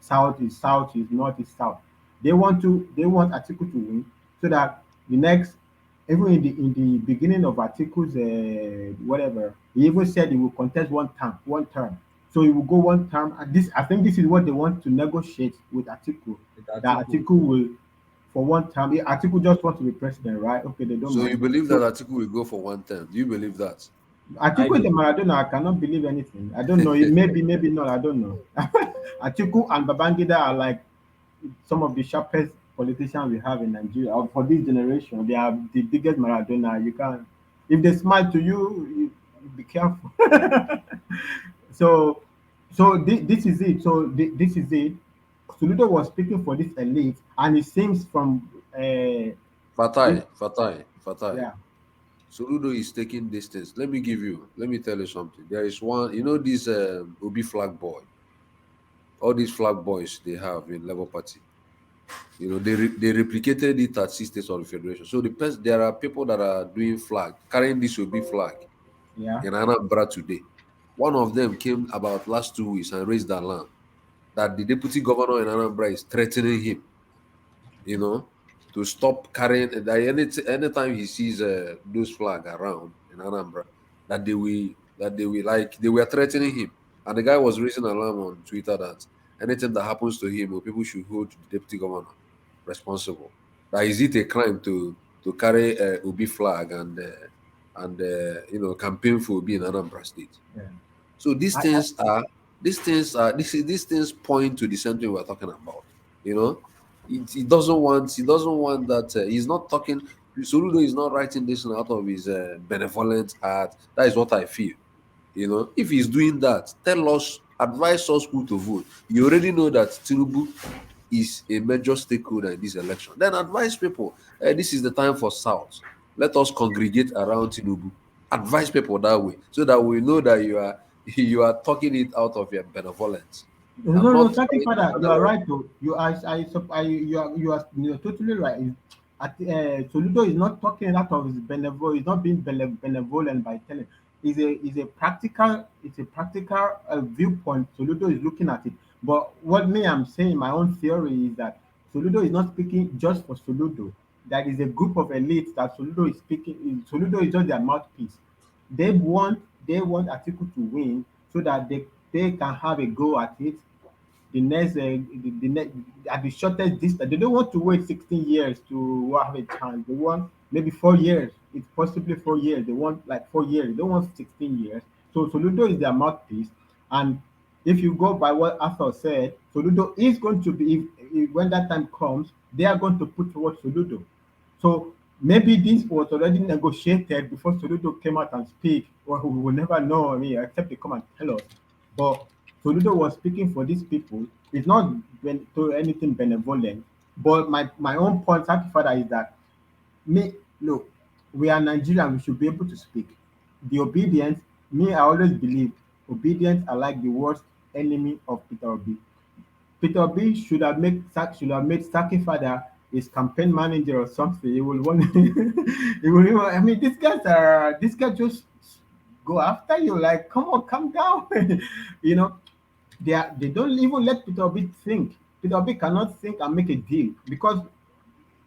south is north is south. They want Atiku to win so that the next even in the beginning of Atiku's whatever he even said he will contest one term. So he will go one term. And this, I think, this is what they want to negotiate with Atiku. That Atiku will, for one term, Atiku just wants to be president, right? Okay, they don't So you mind. believe So, that Atiku will go for one term? Do you believe that? Atiku is the Maradona. I cannot believe anything. I don't know. It maybe, maybe not. I don't know. Atiku and Babangida are like some of the sharpest politicians we have in Nigeria. Or for this generation, they are the biggest Maradona. You can, if they smile to you, be careful. So, this is it. So this is it. Soludo was speaking for this elite, and it seems from Fatai. yeah. Soludo is taking distance. Let me tell you something. There is one, this Obi flag boy, all these flag boys they have in Labour Party. They replicated it at 6 states of the federation. So there are people that are doing flag, carrying this Obi flag Yeah. in Anambra today. One of them came about last 2 weeks and raised the alarm that the deputy governor in Anambra is threatening him, to stop carrying that anytime he sees those flag around in Anambra, that they were threatening him. And the guy was raising alarm on Twitter that anything that happens to him, people should hold the deputy governor responsible. That is it a crime to carry Obi flag and campaign for Obi in Anambra State? Yeah. So these things point to the same thing we're talking about. He doesn't want that. He's not talking. Soludo is not writing this out of his benevolent heart. That is what I feel. If he's doing that, tell us, advise us who to vote. You already know that Tinubu is a major stakeholder in this election. Then advise people, this is the time for South. Let us congregate around Tinubu. Advise people that way, so that we know that you are talking it out of your benevolence. No, no, thank Father. You are right, though. You're totally right. Soludo is not talking out of his benevolence. He's not being benevolent by telling. It's a practical viewpoint. Soludo is looking at it. But what me I'm saying, my own theory is that Soludo is not speaking just for Soludo. There is a group of elites that Soludo is speaking. Soludo is just their mouthpiece. They want Atiku to win so that they can have a go at it the next the next at the shortest distance. They don't want to wait 16 years to have a chance. They want maybe 4 years. It's possibly 4 years. They want like 4 years. They don't want 16 years. So Soludo is their mouthpiece. And if you go by what Arthur said, Soludo is going to be if when that time comes, they are going to put towards Soludo. So maybe this was already negotiated before Soludo came out and speak. Or we will never know. I mean, except they come and tell us. But Soludo was speaking for these people. It's not to anything benevolent. But my own point, Father, is that look, we are Nigerian. We should be able to speak. The obedience. I always believe obedience are like the worst enemy of Peter Obi. Peter Obi should have made Saki Father his campaign manager or something. He will want. He will. I mean, these guys just go after you. Like, come on, calm down. you know, they don't even let Peter Obi think. Peter Obi cannot think and make a deal because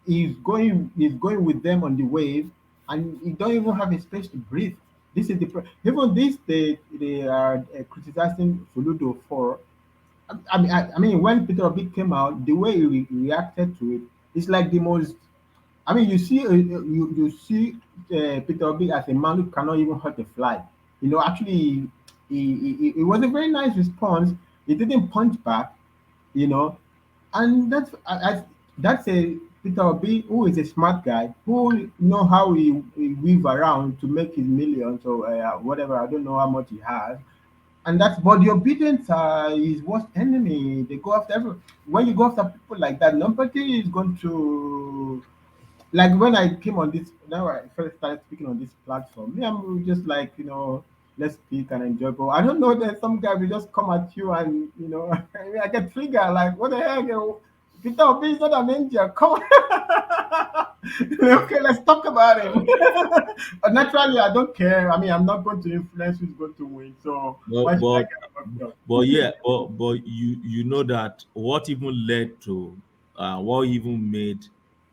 he's going with them on the wave, and he don't even have a space to breathe. This is even this they are criticizing Soludo for. I mean, when Peter Obi came out, the way he reacted to it, it's like the most. I mean, you see Peter Obi as a man who cannot even hurt a fly. Actually, it was a very nice response. He didn't punch back. You know, and that's a Peter Obi who is a smart guy who know how he weave around to make his millions or whatever. I don't know how much he has, and that's but the obedience is worst enemy. They go after when you go after people like that, nobody is going to like when I came on this. Now I first started speaking on this platform. Me, I'm just like let's speak and enjoy. But I don't know that some guy will just come at you and I get triggered. Like what the heck? Peter Obi is not an angel. Come on. Okay, let's talk about him. But naturally, I don't care. I mean, I'm not going to influence who's going to win. So why But should I but get fucked up? but yeah, but you know that what even led to what even made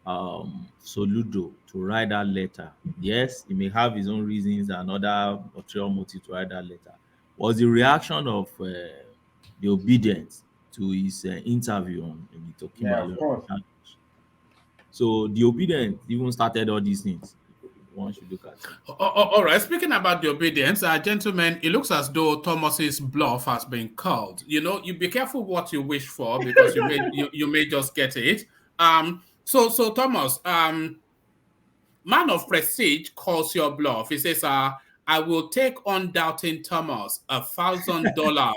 Soludo to write that letter. Yes, he may have his own reasons and other ulterior motive to write that letter. was the reaction of the obedience to his interview on the Yeah, of Tokinba. course. So the obedience even started all these things. One should look at it. All right. Speaking about the obedience, gentlemen, it looks as though Thomas's bluff has been called. You know, you be careful what you wish for because you may just get it. So Thomas, man of prestige calls your bluff. He says, I will take on doubting Thomas $1,000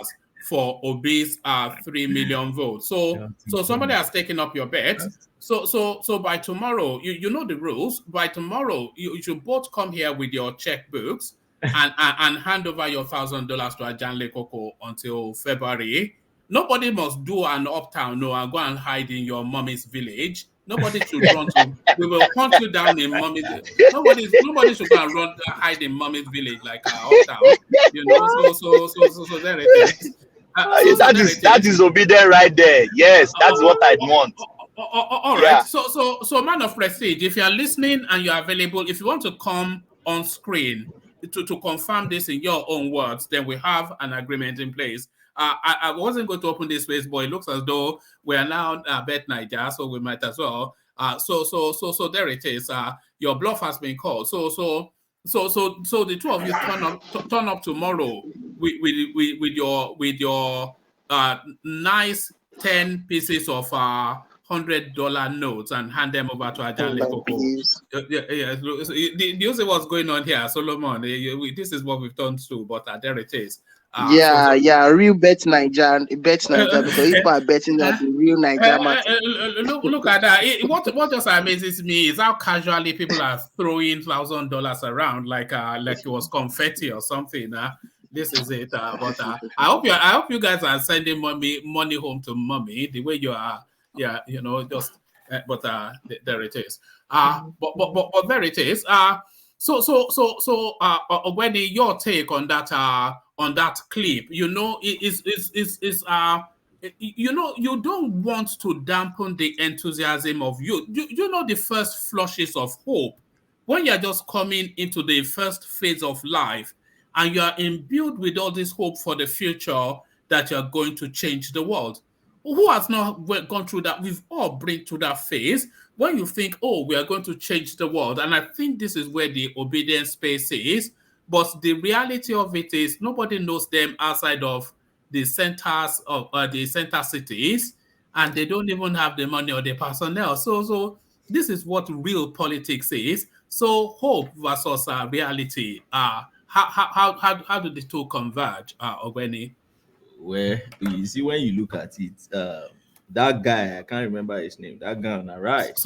for Obi's 3 million votes. So somebody has taken up your bet. So by tomorrow, you know the rules. By tomorrow, you should both come here with your checkbooks and hand over your $1,000 to Ajanle Koko until February. Nobody must do an uptown and go and hide in your mommy's village. Nobody should run to. We will hunt you down in mommy's. Nobody should go and hide in mommy's village like uptown. You know. So there it is. That is obedient right there. Yes, that's what I'd want. All right. So man of prestige, if you are listening and you are available, if you want to come on screen to confirm this in your own words, then we have an agreement in place. I wasn't going to open this space, but it looks as though we are now Bet Niger, so we might as well. So there it is. Your bluff has been called. So the two of you turn up tomorrow with your nice 10 pieces of $100 notes and hand them over to Ajanle Koko. Do you see what's going on here, Solomon? This is what we've done too, but there it is. Real Bet Niger, because people are betting that the real Niger matter. Look at that. What just amazes me is how casually people are throwing $1,000 around like it was confetti or something. This is it. But I hope you guys are sending money home to mommy the way you are. Yeah, but there it is. But there it is. So Wendy, your take on that clip, you don't want to dampen the enthusiasm of youth. The first flushes of hope when you're just coming into the first phase of life and you are imbued with all this hope for the future that you're going to change the world. Who has not gone through that? We've all been through that phase when you think, we are going to change the world. And I think this is where the obedience space is. But the reality of it is nobody knows them outside of the centers of the center cities, and they don't even have the money or the personnel. So this is what real politics is. So hope versus reality. How do the two converge, Ogweni? Well, you see, when you look at it, that guy, I can't remember his name, that guy on the right.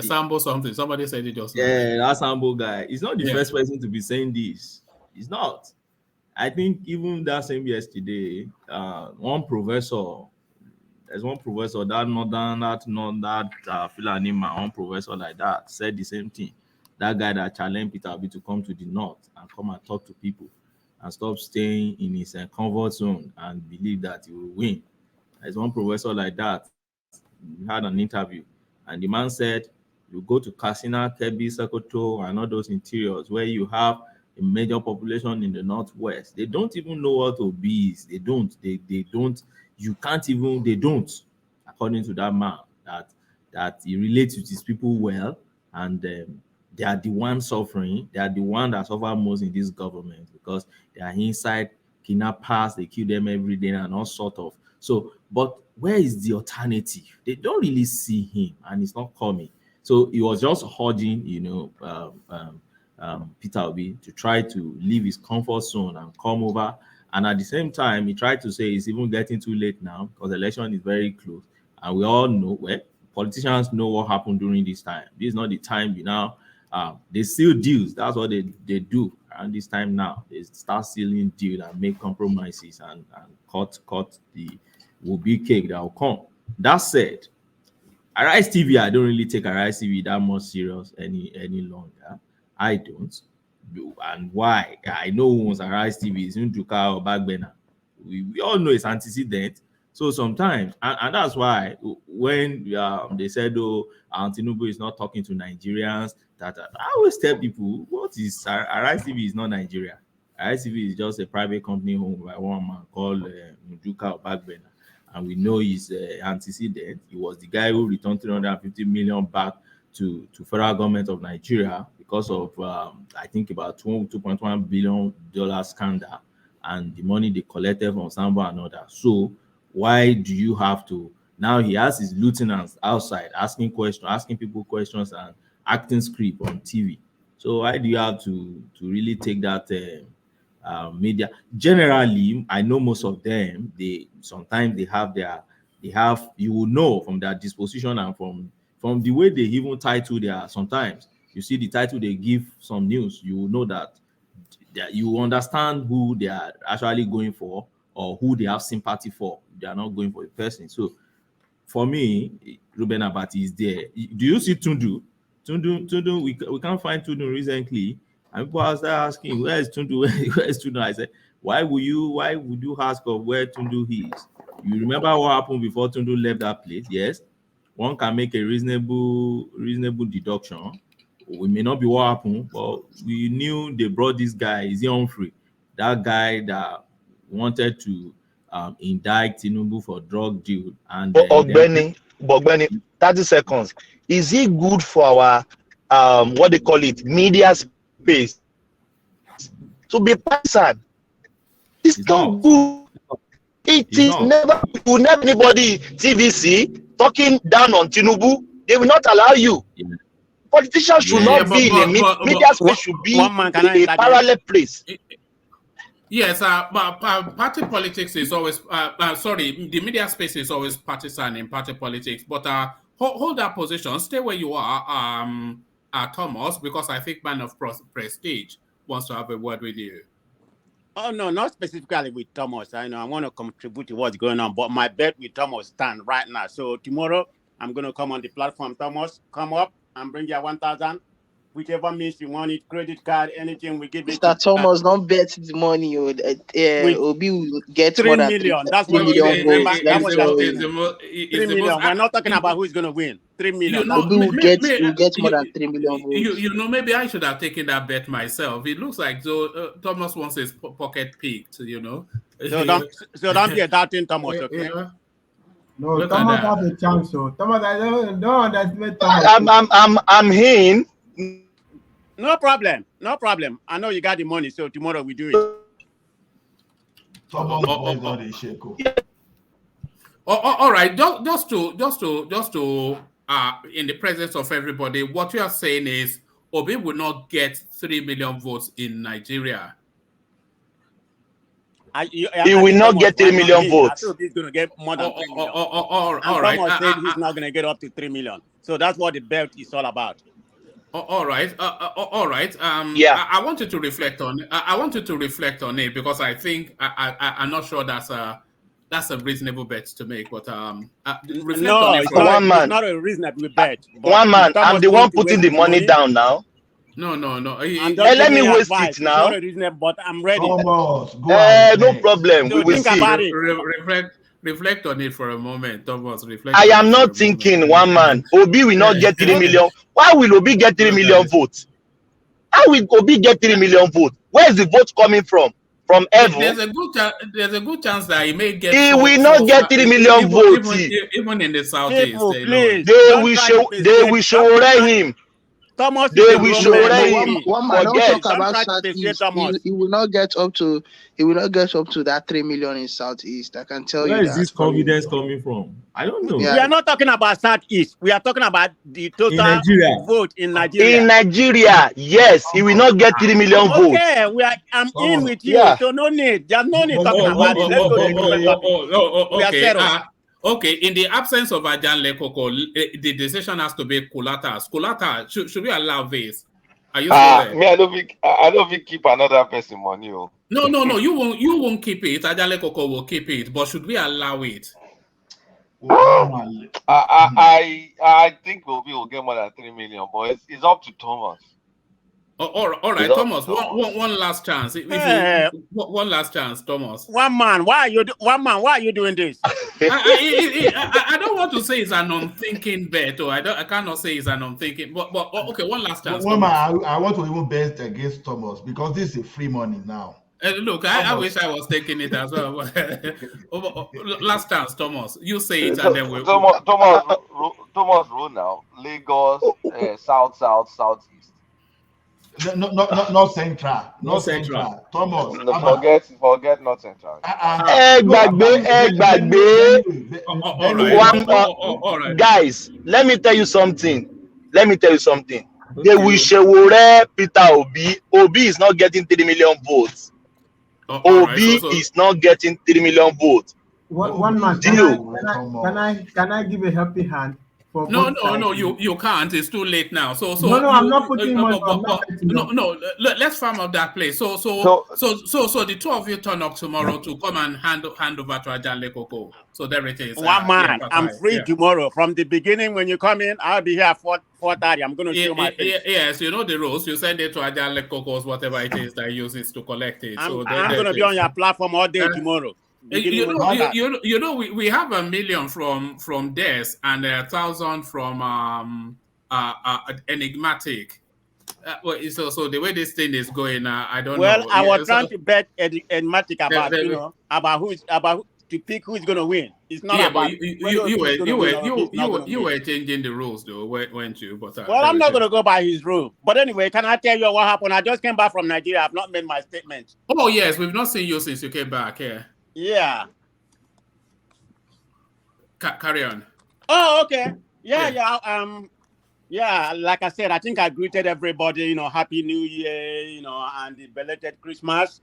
Sambo something. Somebody said it just now. Yeah, that Sambo guy. He's not the first person to be saying this. He's not. I think even that same yesterday, there's one professor, that Fulani man, one professor like that, said the same thing. That guy that challenged Peter Obi to come to the north and come and talk to people and stop staying in his comfort zone and believe that he will win. There's one professor like that. We had an interview, and the man said, you go to Katsina, Kebbi, Sokoto, and all those interiors where you have a major population in the northwest. They don't even know what Obi is. They don't. They don't. You can't even. They don't. According to that man, that he relates with his people well, and they are the ones suffering. They are the one that suffer most in this government because they are inside kidnappers. They kill them every day and all sort of. So, but where is the alternative? They don't really see him, and it's not coming. So he was just urging, Peter Obi to try to leave his comfort zone and come over. And at the same time, he tried to say it's even getting too late now because the election is very close. And we all know, politicians know what happened during this time. This is not the time they seal deals. That's what they do around this time now. They start sealing deals and make compromises and cut the will-be cake that will come. That said, Arise TV, I don't really take Arise TV that much serious any longer. I don't. And why? I know who owns Arise TV. It's Nduka or Bagbena. We all know it's antecedent. So sometimes, and that's why when they said, Tinubu is not talking to Nigerians, that I always tell people, what is Arise TV is not Nigeria. ICV is just a private company owned by one man called Mujuka Obagbena, and we know his antecedent. He was the guy who returned 350 million back to federal government of Nigeria because of I think about $2.1 billion scandal and the money they collected from Sambo and others. So why do you have to now? He has his lieutenants outside asking people questions and acting script on TV. So why do you have to really take that media? Generally, I know most of them, they sometimes they have you will know from their disposition and from the way they even title their, sometimes you see the title they give some news, you will know that you understand who they are actually going for or who they have sympathy for. They are not going for a person. So for me, Ruben Abati is there. Do you see Tundu? Tundu, we can't find Tundu recently. And people are asking, where is Tundu? Where is Tundu? I said, why would you ask of where Tundu is? You remember what happened before Tundu left that place? Yes. One can make a reasonable deduction. We may not be what happened, but we knew they brought this guy, is he Humphrey? That guy that wanted to indict Tinubu for drug deal. And Ogbeni, 30 seconds. Is it good for our what they call it, media space to be partisan? It's not good. It is never. You will never anybody TVC talking down on Tinubu. They will not allow you. Politicians should not be in a media space. Should be a parallel place. Yes, but party politics is always the media space is always partisan in party politics. But hold that position, stay where you are, Thomas, because I think Man of Prestige wants to have a word with you. Oh no, not specifically with Thomas. I know I want to contribute to what's going on, but my bet with Thomas stand right now. So tomorrow I'm going to come on the platform. Thomas, come up and bring your 1,000. Whichever means you want it, credit card, anything, we give it. Mr. Thomas, don't bet the money. Obi will get 3 more than million. That's what we million votes. 3 million. We're not talking about who's going to win. 3 million. Obi will get more than 3 million votes. You know, maybe I should have taken that bet myself. It looks like Thomas wants his pocket picked, you know. So don't be a doubting Thomas, okay? No, look Thomas has a chance. So Thomas, I don't underestimate Thomas. I'm in. No problem. No problem. I know you got the money, so tomorrow we do it. All right. Just to in the presence of everybody, what you are saying is Obi will not get 3 million votes in Nigeria. He will not get 3 million votes. I thought he's going to get more than 3 million. All right. Thomas said he's not going to get up to 3 million. So that's what the belt is all about. All right. All right. Yeah. I wanted to reflect on. I wanted to reflect on it because I think I'm not sure that's a reasonable bet to make. But no, it's not a reasonable bet. One man, I'm the one putting the money down now. No. Let me waste it now. It's not reasonable, but I'm ready. No problem. So we will think see. about it. Reflect on it for a moment, Thomas. Reflect. I am not thinking one man. Obi will not get 3 million. Why will Obi get 3 million votes? How will Obi get 3 million votes? Where is the vote coming from? From heaven? There's a good chance that he may get. He will not get 3 million votes. Even in the southeast. They will show him. Thomas, they will show him. One man don't talk about Southeast. He will not get up to. He will not get up to that 3 million in Southeast. I can tell you. Where is this confidence coming from? I don't know. Yeah. We are not talking about Southeast. We are talking about the total vote in Nigeria. In Nigeria, yes, he will not get 3 million votes. Okay, I'm in with you. Yeah. So no need. There's no need talking about it. Let's go to the different topic. We are settled. Okay, in the absence of Ajan Lekoko, the decision has to be Kulata. Kulata, should we allow this? Are you still there? I don't think keep another person money. No, you won't keep it. Ajan Lekoko will keep it, but should we allow it? I think we will get more than 3 million, but it's up to Thomas. All right, Thomas. One last chance. One last chance, Thomas. One man, why are you doing this? I don't want to say it's an unthinking bet, or I cannot say it's an unthinking. But okay, one last chance. One man, I want to even bet against Thomas because this is free money now. Look, I wish I was taking it as well. Last chance, Thomas. You say it, and then we. Thomas rule now. Lagos, south, southeast. No central. No central. Thomas. No, forget not central. All right. Guys, let me tell you something. Okay. They will share Peter Obi. Obi is not getting 3 million votes. Obi is not getting 3 million votes. One man, can I give a helping hand? No, you can't. It's too late now. No, I'm not putting money. No. Let's farm up that place. So the two of you turn up tomorrow to come and hand over to Ajanle Koko. So there it is. One man, I'm free tomorrow. From the beginning, when you come in, I'll be here at 4:30. I'm going to show my face. Yes, you know the rules. You send it to Ajanle Koko's whatever it is that he uses to collect it. I'm going to be on your platform all day tomorrow. You know, we have 1 million from Des and 1,000 from Enigmatic. So the way this thing is going, I don't know. Well, I was trying to bet Enigmatic about to pick who's going to win. It's not about. You were changing the rules though, weren't you? But well, I'm not going to go by his rule. But anyway, can I tell you what happened? I just came back from Nigeria. I've not made my statement. Oh yes, we've not seen you since you came back. Yeah. Carry on. Oh, okay. Yeah. Like I said, I think I greeted everybody. Happy New Year. And the belated Christmas.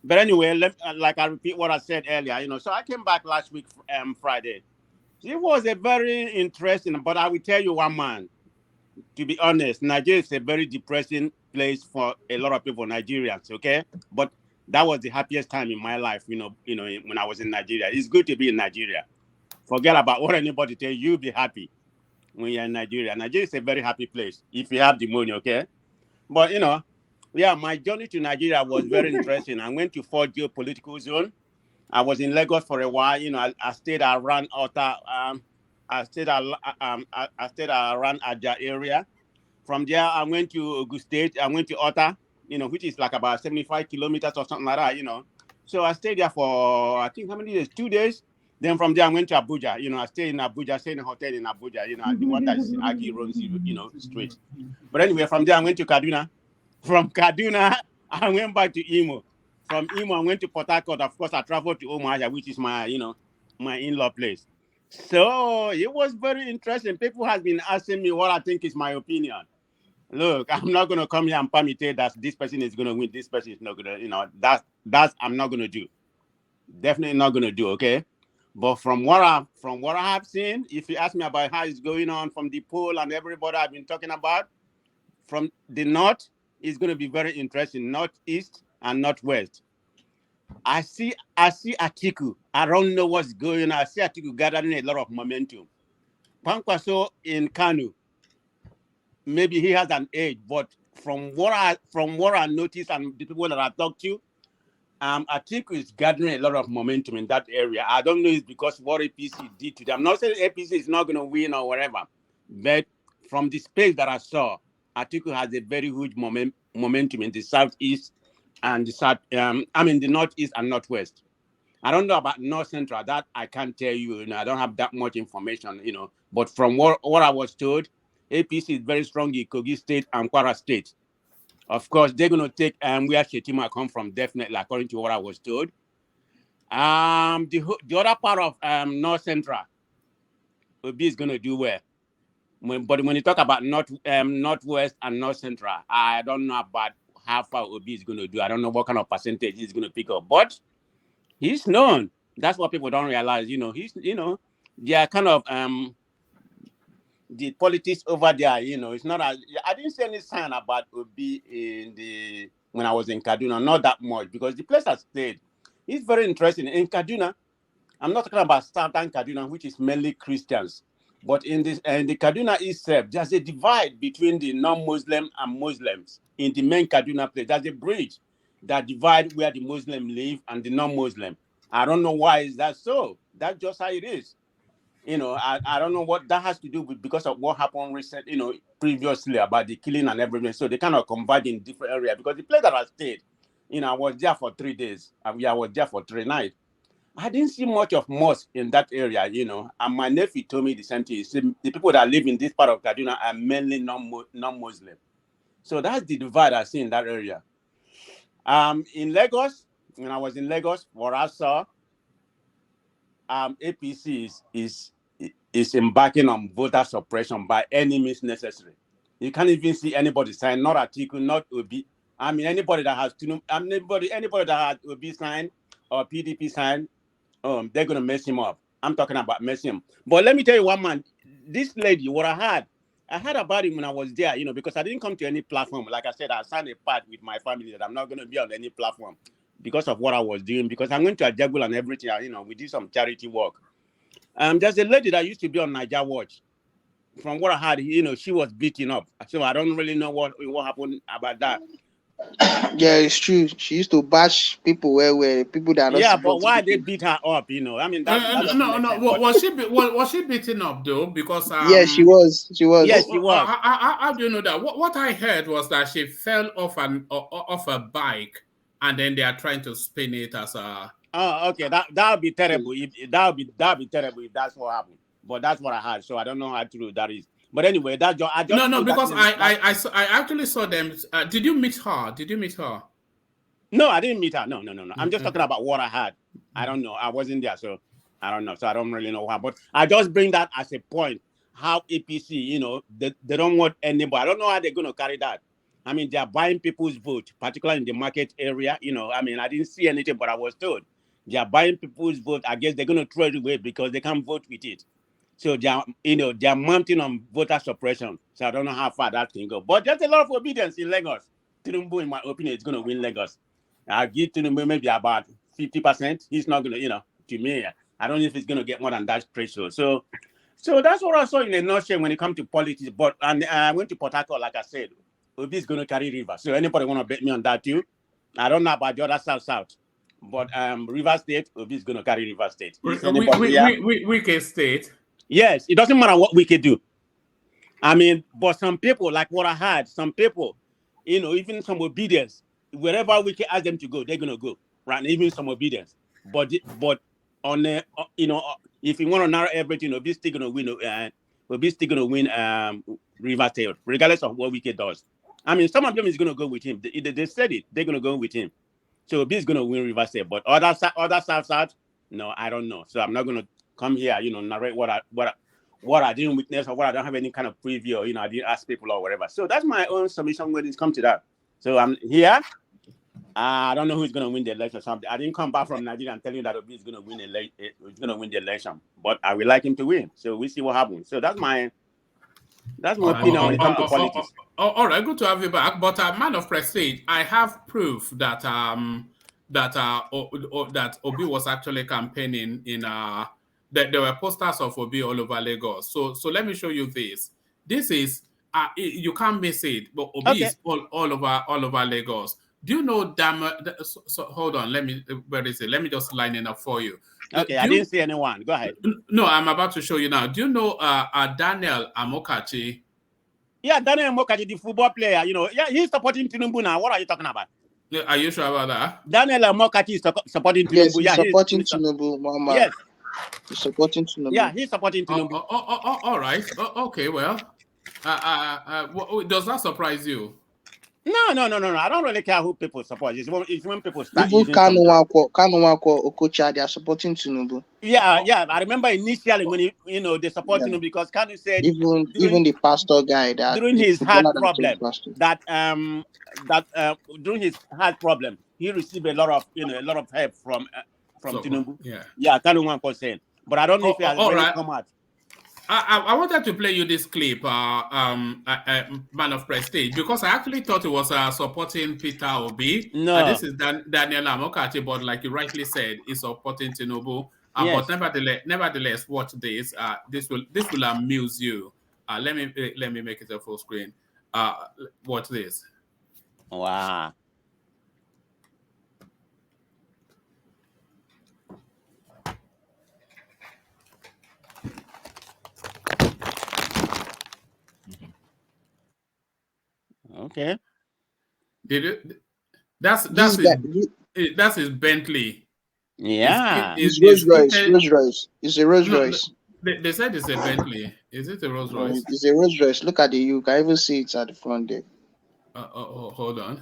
But anyway, like I repeat what I said earlier. So I came back last week, Friday. It was a very interesting. But I will tell you one man. To be honest, Nigeria is a very depressing place for a lot of people, Nigerians. Okay, but that was the happiest time in my life, when I was in Nigeria. It's good to be in Nigeria. Forget about what anybody tells you. You'll be happy when you're in Nigeria. Nigeria is a very happy place if you have the money, okay? But, my journey to Nigeria was very interesting. I went to 4 geopolitical zone. I was in Lagos for a while. I stayed around I stayed around Aja area. From there, I went to Ogun State. I went to Ota, which is like about 75 kilometers or something like that, So I stayed there for, I think, how many days? 2 days. Then from there, I went to Abuja. I stayed in Abuja, stayed in a hotel in Abuja, the one that is Aki runs, straight. But anyway, from there, I went to Kaduna. From Kaduna, I went back to Imo. From Imo, I went to Port Harcourt. Of course, I traveled to Omaha, which is my, my in-law place. So it was very interesting. People have been asking me what I think is my opinion. Look, I'm not going to come here and permutate that this person is going to win, this person is not going to, that's I'm not going to do. Definitely not going to do, okay? But from what I have seen, if you ask me about how it's going on from the poll and everybody I've been talking about, from the north, it's going to be very interesting, northeast and northwest. I see Atiku. I don't know what's going on. I see Atiku gathering a lot of momentum. Kwankwaso in Kanu, maybe he has an edge, but from what I noticed and the people that I talked to, Atiku is gathering a lot of momentum in that area. I don't know if it's because what APC did to them. I'm not saying APC is not going to win or whatever, but from the space that I saw, Atiku has a very huge momentum in the southeast and the northeast and northwest. I don't know about north central. That I can't tell you. I don't have that much information. But from what I was told, APC is very strong in Kogi State and Kwara State. Of course, they're going to take where Shetima come from, definitely, according to what I was told. The other part of North Central, Obi is going to do well. But when you talk about Northwest and North Central, I don't know about how far Obi is going to do. I don't know what kind of percentage he's going to pick up. But he's known. That's what people don't realize. They are kind of... the politics over there, it's not I didn't see any sign about Obi when I was in Kaduna, not that much, because the place I stayed is very interesting. In Kaduna, I'm not talking about southern Kaduna, which is mainly Christians, but in the Kaduna itself, there's a divide between the non-Muslim and Muslims. In the main Kaduna place, there's a bridge that divides where the Muslim live and the non-Muslim. I don't know why is that so. That's just how it is. I don't know what that has to do with because of what happened previously about the killing and everything. So they kind of converge in different areas because the place that I stayed, I was there for 3 days. I was there for 3 nights. I didn't see much of mosque in that area, And my nephew told me the same thing. He said the people that live in this part of Kaduna are mainly non-Muslim. So that's the divide I see in that area. In Lagos, when I was in Lagos, what I saw, APC is embarking on voter suppression by any means necessary. You can't even see anybody sign, not Atiku, not Obi. Anybody that has anybody that has Obi sign or PDP sign, they're gonna mess him up. I'm talking about messing him. But let me tell you one man, this lady, what I heard about him when I was there, because I didn't come to any platform. Like I said, I signed a part with my family that I'm not gonna be on any platform because of what I was doing, because I'm going to Ajagul and everything, we did some charity work. There's a lady that used to be on Niger Watch. From what I heard, she was beaten up. So I don't really know what happened about that. Yeah, it's true. She used to bash people where people that are not but supposed why to they beat her up? That no. Was she beaten up though? Because yeah, she was. Yes, she was. How do you know that? What I heard was that she fell off a bike, and then they are trying to spin it as a. Oh, okay. That would be terrible. That would be terrible if that's what happened. But that's what I heard, so I don't know how true that is. But anyway, I just no, because I actually saw them. Did you meet her? No, I didn't meet her. No. I'm just talking about what I had. I don't know. I wasn't there, so I don't know. So I don't really know how. But I just bring that as a point. How APC, they don't want anybody. I don't know how they're going to carry that. They are buying people's vote, particularly in the market area. I didn't see anything, but I was told they are buying people's vote. I guess they're going to throw it away because they can't vote with it. So they are mounting on voter suppression. So I don't know how far that can go. But there's a lot of obedience in Lagos. Tinubu, in my opinion, is going to win Lagos. I'll give Tinubu maybe about 50%. He's not going to, to me, I don't know if he's going to get more than that threshold. So that's what I saw in a nutshell when it comes to politics. But I went to Port Harcourt, like I said, Obi is going to carry River. So anybody want to bet me on that too? I don't know about the other South. But River State, Obi is going to carry River State. Wike State. Yes, it doesn't matter what we can do. But some people, like what I had, some people, even some obedience, wherever we can ask them to go, they're gonna go, right? And even some obedience. But on if you want to narrow everything, we'll be still gonna win. We'll be still gonna win. River State, regardless of what Wike does. Some of them is gonna go with him. They said it. They're gonna go with him. So Obi is gonna win River State. But other South, no, I don't know. So I'm not gonna come here, narrate what I didn't witness or what I don't have any kind of preview, or, I didn't ask people or whatever. So that's my own submission when it comes to that. So I'm here. I don't know who's going to win the election. So I didn't come back from Nigeria and tell you that Obi is going to win the election, but I would like him to win. So we'll see what happens. So that's my opinion when it comes to politics. All right, good to have you back. But man of prestige, I have proof that that Obi was actually campaigning in that there were posters of Obi all over Lagos. So let me show you this. This is you can't miss it, but Obi is all over Lagos. Do you know so hold on, where is it? Let me just line it up for you. Okay, I didn't see anyone. Go ahead. No, I'm about to show you now. Do you know Daniel Amokachi? Yeah, Daniel Amokachi, the football player, yeah, he's supporting Tinubu now. What are you talking about? Are you sure about that? Daniel Amokachi is supporting Tinubu. Yes, he's supporting Tinubu, Mama. Yes. He's supporting Tinubu. Yeah, he's supporting Tinubu. All right. Okay, well, does that surprise you? No. I don't really care who people support. It's when people start even using Kanu Okocha, they are supporting Tinubu. Yeah. I remember initially when they support Tinubu because Kanu said even the pastor guy that during his heart problem during his heart problem he received a lot of help from Tinubu. Yeah, Kanu 1%. But I don't know if he has really come out. I wanted to play you this clip, Man of Prestige, because I actually thought it was supporting Peter Obi. No. This is Daniel Amokachi, but like you rightly said, he's supporting Tinubu. Yes. But nevertheless, watch this. This will amuse you. Let me make it a full screen. Watch this. Wow. Okay. Did That's his Bentley. Yeah. It's Rolls Royce. Rolls Royce. It's a Rolls Royce. They said it's a Bentley. Is it a Rolls Royce? It's a Rolls Royce. Look at the. You can even see it at the front there. Hold on.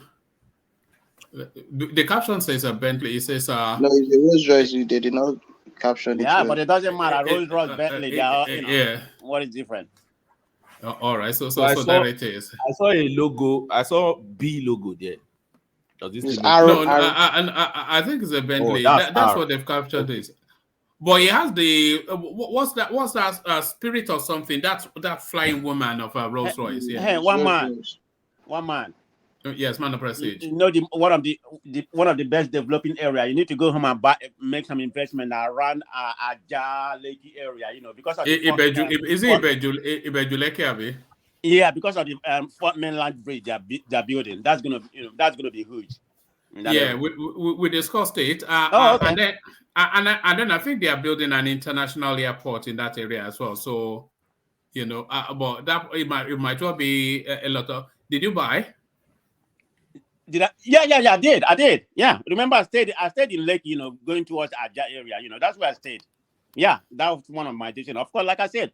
The caption says a Bentley. It says No, it's a Rolls Royce. They did not caption it. Yeah, but it doesn't matter. Rolls Royce, Bentley, they are, yeah. What is different? All right. So there it is. I saw a logo. I saw B logo there. It's arrow. I think it's a Bentley. That's what they've captured this. But it has the what's that spirit or something? That flying woman of a Rolls Royce. Yeah. Hey, one man. Yes, man of prestige. You know, one of the best developing area. You need to go home and make some investment around Aja Lake area. You know, because of Ibejuleke? Yeah, because of the Fort Mainland Bridge they're building. That's gonna be huge. Yeah, we discussed it. Okay. And then I think they are building an international airport in that area as well. So, you know, but that it might well be a lot of. Did you buy? Did I? Yeah, I did. Yeah, remember I stayed in Lake, you know, going towards Aja area. You know, that's where I stayed. Yeah, that was one of my decisions. Of course, like I said,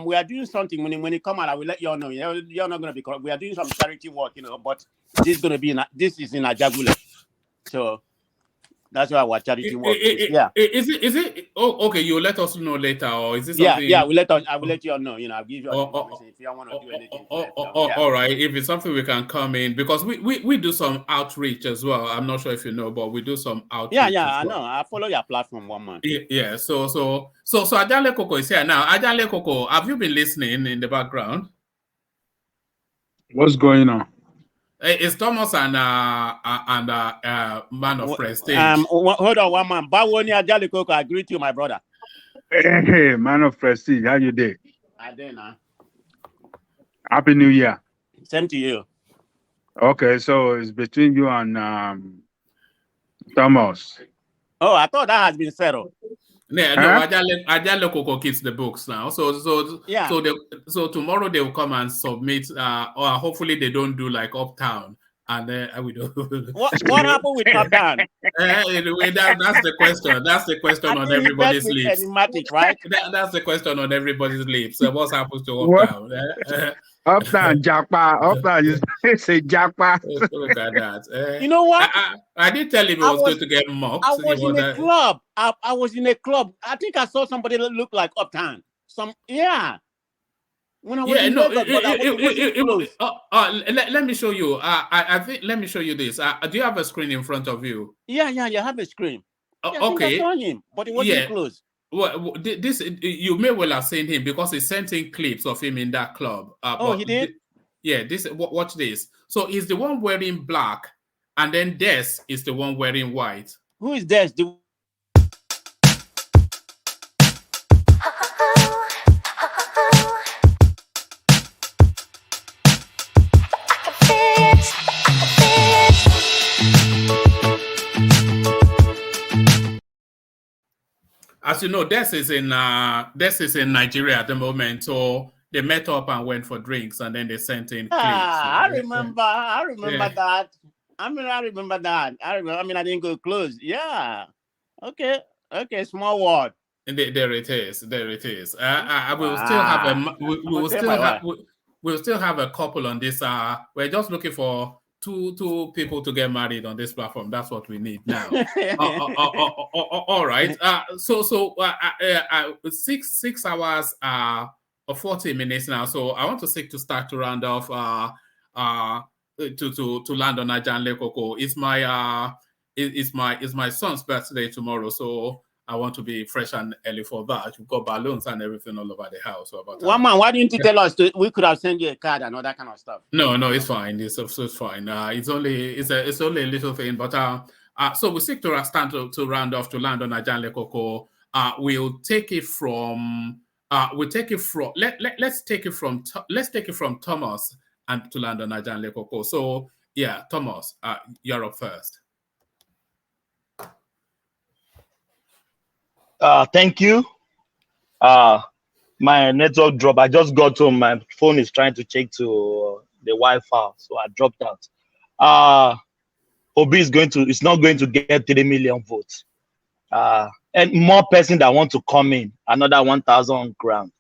we are doing something when it come out. I will let you all know. You're not gonna be correct. We are doing some charity work, you know, but this is in Ajagule. So that's why our charity work is. Yeah. Is it? Oh, okay. You'll let us know later, or is this something? Yeah. I will let you all know. You know, I'll give you all the information if you want to do anything. All right. If it's something we can come in, because we do some outreach as well. I'm not sure if you know, but we do some outreach. Yeah. I know. I follow your platform, one man. Yeah. So Ajale Koko is here now. Ajale Koko, have you been listening in the background? What's going on? It's Thomas and man of prestige. Hold on, one man. Bawoni Ajale Koko, I greet you, my brother. Hey, man of prestige, how you doing? I did now. Happy New Year. Same to you. Okay, so it's between you and Thomas. Oh, I thought that has been settled. Yeah, no, Ajale Koko keeps the books now. So tomorrow they will come and submit, or hopefully they don't do like Uptown, and then we don't. What happened with Uptown? Anyway, that's the question. That's the question on everybody's lips. Right? That's the question on everybody's lips. So what happens to Uptown? Uptown Jackpot. Uptown is a jackpot. Look at that. You know what? I did tell him he was going to get mocked. I was in a club. I was in a club. I think I saw somebody that looked like Uptown. When I was in Lagos, let me show you. Let me show you this. Do you have a screen in front of you? Yeah. You have a screen. Okay. I saw him, but it wasn't close. Well, this you may well have seen him because he sent in clips of him in that club. He did. Watch this. So he's the one wearing black, and then Des is the one wearing white. Who is Des? As you know, Des is in Nigeria at the moment, so they met up and went for drinks, and then they sent in clips. I remember that. I remember that. I didn't go close. Yeah. Okay. Small word. There it is. We'll still have a couple on this. We're just looking for two people to get married on this platform. That's what we need now. All right. So 6 hours or 40 minutes now. So I want to start to round off to land on Ajale Koko. It's my son's birthday tomorrow, so I want to be fresh and early for that. We've got balloons and everything all over the house. One man, why didn't you tell us we could have sent you a card and all that kind of stuff? No, it's fine. It's fine. It's only a little thing, but so we seek to round off to land on Ajale Koko. We'll take it from let's take it from Thomas and to land on Ajale Koko. So yeah, Thomas, you're up first. Thank you. My network dropped. I just got home. My phone is trying to check to the Wi-Fi, so I dropped out. Obi is not going to get 3 million votes. And more person that want to come in, another 1,000 on ground.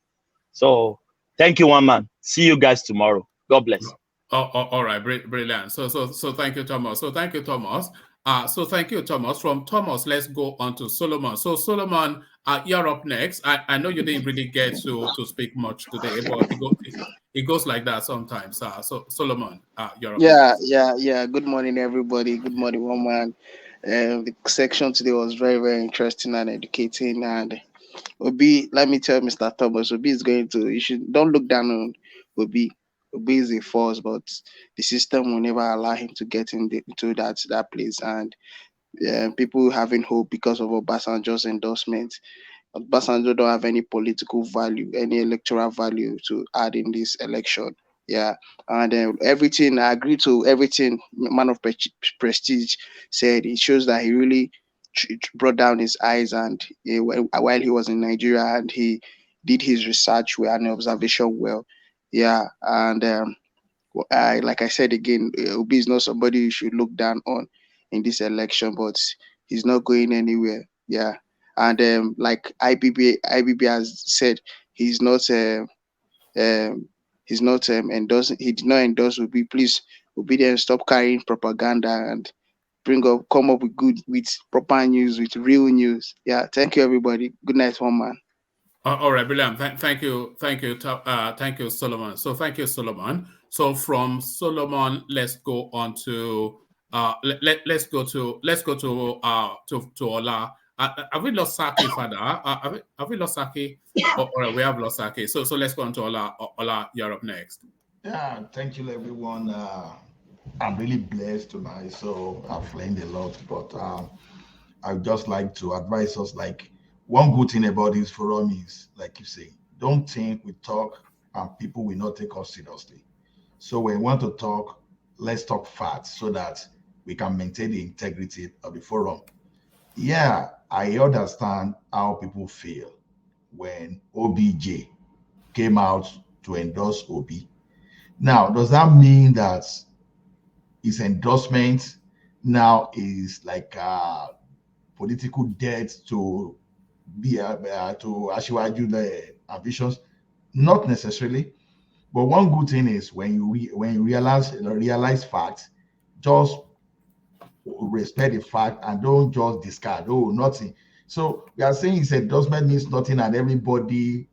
So thank you, one man. See you guys tomorrow. God bless. All right, brilliant. So thank you, Thomas. So thank you, Thomas. From Thomas, let's go on to Solomon. So Solomon, you're up next. I know you didn't really get to speak much today, but it goes like that sometimes. So Solomon, you're up next. Yeah. Good morning, everybody. Good morning, one man. The section today was very, very interesting and educating. And Obi, let me tell Mr. Thomas, Obi is going to. You should don't look down on Obi. Obi is a force, but the system will never allow him to get into that place. And people having hope because of Obasanjo's endorsement. Obasanjo don't have any political value, any electoral value to add in this election. Yeah, and everything, I agree to everything man of prestige said. It shows that he really brought down his eyes and while he was in Nigeria, and he did his research well and observation well. Yeah, and like I said again, Obi is not somebody you should look down on in this election, but he's not going anywhere. Yeah, and like IBB has said, he's not endorsing. He did not endorse Obi. Please, Obi, then stop carrying propaganda and come up with proper news, with real news. Yeah, thank you, everybody. Good night, one man. All right, brilliant. Thank you, Solomon. So thank you, Solomon. So from Solomon, let's go on to let's go to Ola. Have we lost Saki, Father? Have we lost Saki? Or we have lost Saki. So let's go on to Ola. Ola, you're up next. Yeah, thank you, everyone. I'm really blessed tonight, so I've learned a lot. But I'd just like to advise us, like, one good thing about this forum is, like you say, don't think we talk and people will not take us seriously. So when we want to talk, let's talk facts so that we can maintain the integrity of the forum. Yeah, I understand how people feel when OBJ came out to endorse Obi. Now, does that mean that his endorsement now is like political debt to Asiwaju the ambitions? Not necessarily, but one good thing is when you realize facts, just respect the fact and don't just discard. Oh, nothing. So we are saying his endorsement means nothing, and everybody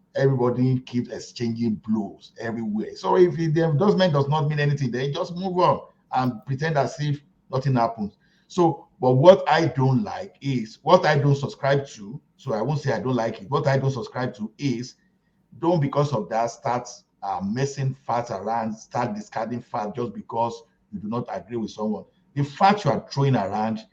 keeps exchanging blows everywhere. So if the endorsement does not mean anything, then just move on and pretend as if nothing happens. So, but what I don't like is what I don't subscribe to. So I won't say I don't like it. What I don't subscribe to is don't, because of that, start messing facts around, start discarding facts just because you do not agree with someone. The fact you are throwing around,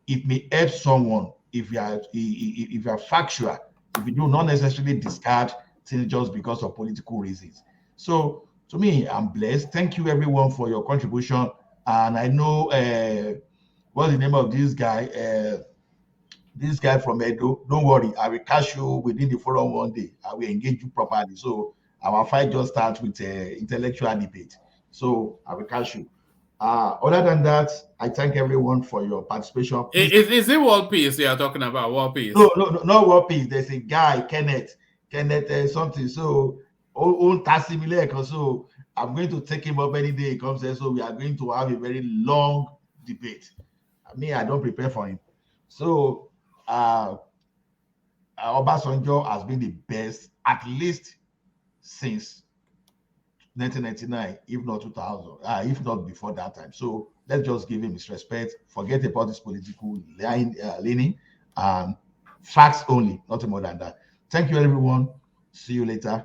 it may help someone if you are factual. If you do not necessarily discard things just because of political reasons. So to me, I'm blessed. Thank you everyone for your contribution. And I know what's the name of this guy? This guy from Edo. Don't worry, I will catch you within the forum one day. I will engage you properly. So our fight just starts with intellectual debate. So I will catch you. Other than that, I thank everyone for your participation. Is it world peace you are talking about? World peace? No, not world peace. There's a guy, Kenneth something. So, so I'm going to take him up any day he comes here. So we are going to have a very long debate. I don't prepare for him. So, Obasanjo has been the best, at least since 1999, if not 2000, if not before that time. So let's just give him his respect. Forget about his political leaning, and facts only, nothing more than that. Thank you, everyone. See you later.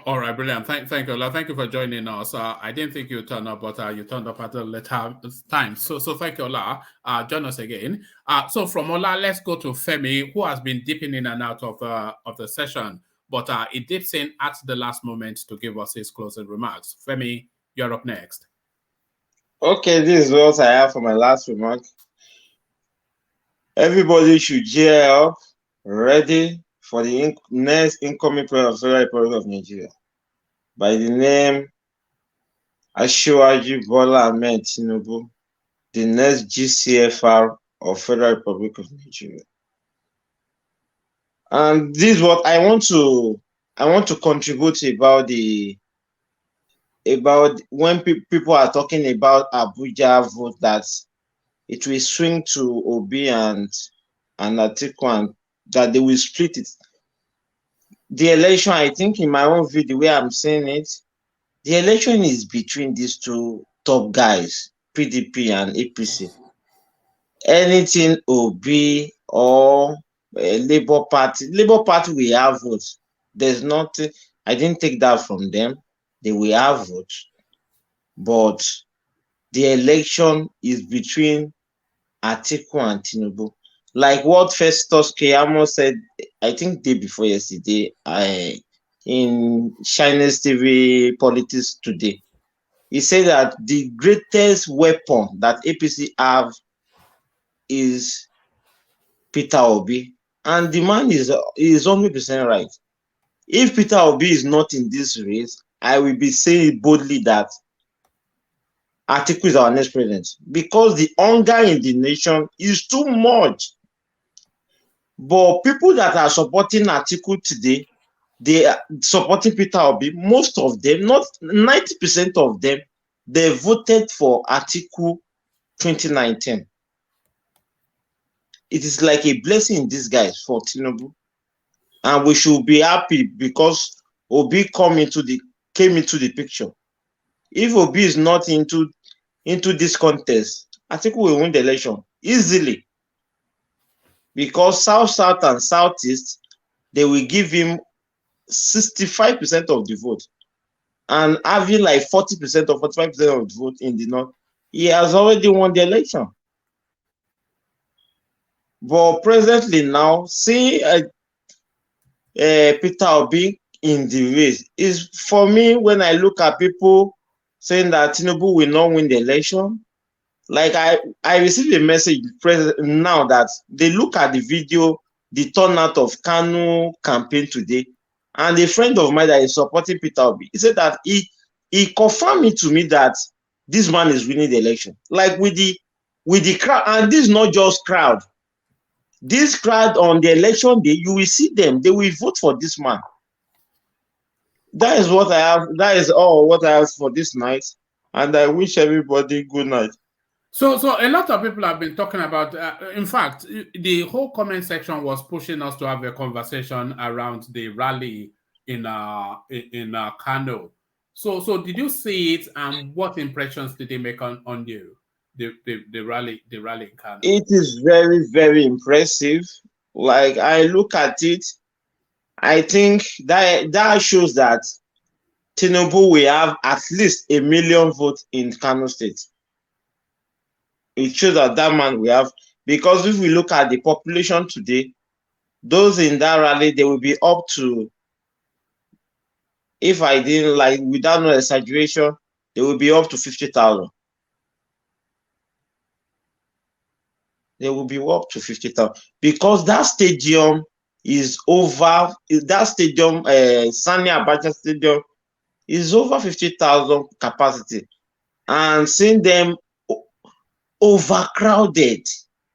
All right, brilliant. Thank you, Ola. Thank you for joining us. I didn't think you turned up, but you turned up at a later time. So thank you, Ola. Join us again. So from Ola, let's go to Femi, who has been dipping in and out of the session, but he dips in at the last moment to give us his closing remarks. Femi, you're up next. Okay, this is what I have for my last remark. Everybody should gear up, ready for the next incoming President of the Federal Republic of Nigeria by the name Asiwaju Bola Ahmed Tinubu. the next GCFR of Federal Republic of Nigeria. And this is what I want to contribute about when people are talking about Abuja vote, that it will swing to Obi and Atiku, and that they will split it. The election, I think in my own view, the way I'm saying it, the election is between these two top guys, PDP and APC. Anything Obi or Labour Party will have votes. There's nothing, I didn't take that from them. They will have votes. But the election is between Atiku and Tinubu. Like what Festus Keyamo said, I think day before yesterday, in Chinese TV Politics Today. He said that the greatest weapon that APC have is Peter Obi, and the man is 100% right. If Peter Obi is not in this race, I will be saying boldly that Atiku is our next president, because the hunger in the nation is too much. But people that are supporting Atiku today, they are supporting Peter Obi. Most of them, not 90% of them, they voted for Atiku 2019. It is like a blessing in disguise for Tinubu, and we should be happy because Obi came into the picture. If Obi is not into this contest, Atiku will win the election easily, because South and Southeast, they will give him 65% of the vote, and having like 40% or 45% of the vote in the North, he has already won the election. But presently now, seeing Peter Obi in the race is, for me, when I look at people saying that Tinubu will not win the election, like I received a message now that they look at the video, the turnout of Kanu campaign today, and a friend of mine that is supporting Peter Obi, he said that he confirmed it to me that this man is winning the election. Like with the crowd, and this is not just crowd. This crowd on the election day, you will see them. They will vote for this man. That is what I have. That is all what I have for this night. And I wish everybody good night. So a lot of people have been talking about, in fact, the whole comment section was pushing us to have a conversation around the rally in Kano. So did you see it, and what impressions did it make on you? The rally in Kano. It is very, very impressive. Like I look at it, I think that shows that Tinubu will have at least 1 million votes in Kano State. It shows that man will have, because if we look at the population today, those in that rally, they will be up to, if I didn't like, without no exaggeration, they will be up to 50,000. They will be up to 50,000, because that stadium is over. That stadium, Sani Abacha Stadium, is over 50,000 capacity, and seeing them overcrowded,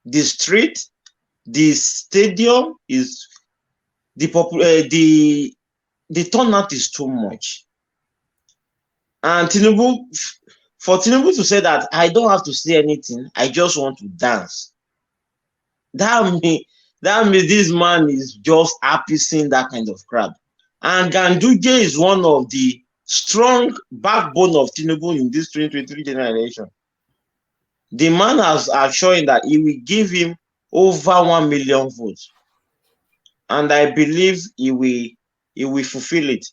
the street, the stadium is the turnout is too much. And for Tinubu to say that I don't have to say anything, I just want to dance. That means this man is just happy seeing that kind of crowd. And Ganduje is one of the strong backbone of Tinubu in this 2023 generation. The man has assured that he will give him over 1 million votes, and I believe he will fulfill it.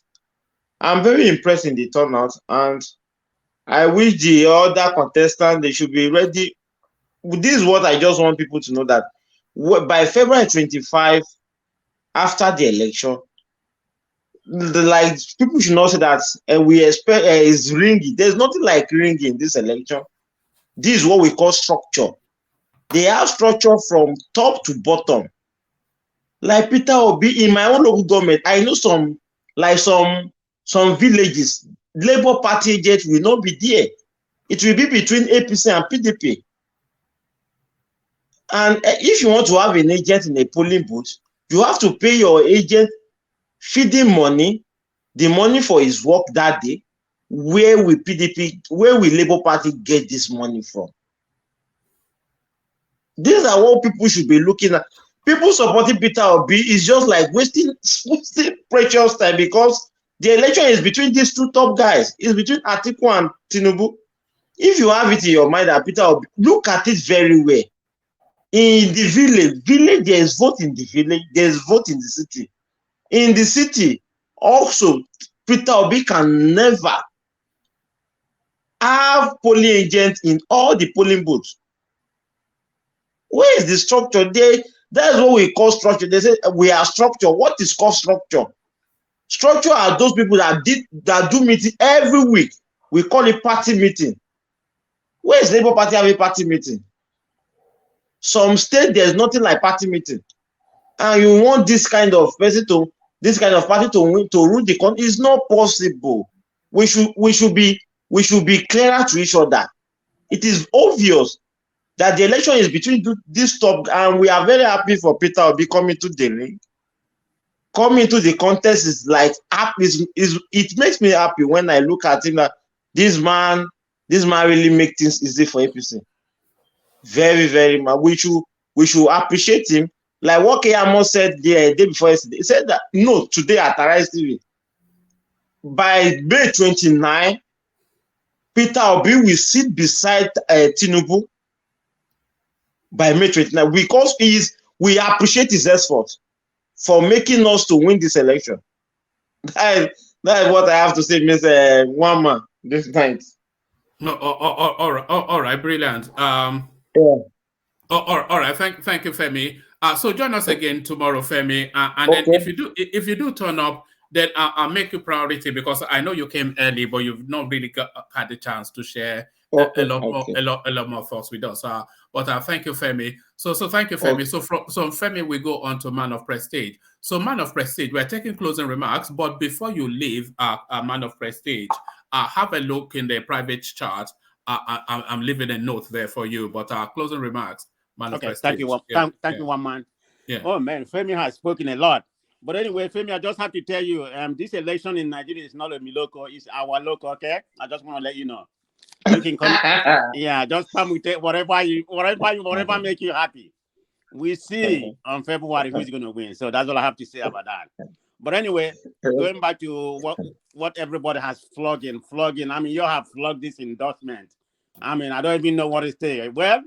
I'm very impressed in the turnout, and I wish the other contestants, they should be ready. This is what I just want people to know, that by February 25, after the election, like people should not say that we expect is ringing. There's nothing like ringing in this election. This is what we call structure. They have structure from top to bottom. Like Peter Obi, in my own local government, I know some villages, Labour Party agents will not be there. It will be between APC and PDP. And if you want to have an agent in a polling booth, you have to pay your agent feeding money, the money for his work that day. Where will Labour Party get this money from? These are what people should be looking at. People supporting Peter Obi is just like wasting precious time, because the election is between these two top guys. It's between Atiku and Tinubu. If you have it in your mind that Peter Obi, look at it very well. In the village, there is vote in the village, there is vote in the city. In the city, also, Peter Obi can never have polling agents in all the polling booths. Where is the structure? That's what we call structure. They say we are structure. What is called structure? Structure are those people that do meeting every week. We call it party meeting. Where is Labour Party having party meeting? Some state there's nothing like party meeting, and you want this kind of person this kind of party to rule the country. It's not possible. We should be clearer to each other. It is obvious that the election is between these top, and we are very happy for Peter Obi coming to the ring. Coming to the contest is like it makes me happy when I look at him that this man really makes things easy for APC. Very, very much. We should appreciate him. Like what Keyamo said the day before yesterday. He said that no, today at Arise TV, by May 29, Peter Obi will sit beside Tinubu by May 29, because we appreciate his effort for making us to win this election. That is what I have to say, Mr. Wama, this night. No, all right, brilliant. Yeah. All right, thank you, Femi. So join us again tomorrow, Femi. And Okay. then if you do turn up, then I'll make you priority, because I know you came early, but you've not really had the chance to share a lot more thoughts with us. But thank you, Femi. So thank you, Femi. Okay. So Femi, we go on to Man of Prestige. So Man of Prestige, we're taking closing remarks, but before you leave, Man of Prestige, have a look in the private chat. I'm leaving a note there for you, but closing remarks, Man of Prestige. Thank you, thank you, one man. Yeah. Oh man, Femi has spoken a lot. But anyway, Femi, I just have to tell you, this election in Nigeria is not a Miloko, it's our local, okay? I just want to let you know. You can come, yeah, just come with it, whatever make you happy. We see on February who's going to win. So that's all I have to say about that. But anyway, going back to what everybody has flogging. I mean, you have flogged this endorsement. I mean, I don't even know what to say. Well,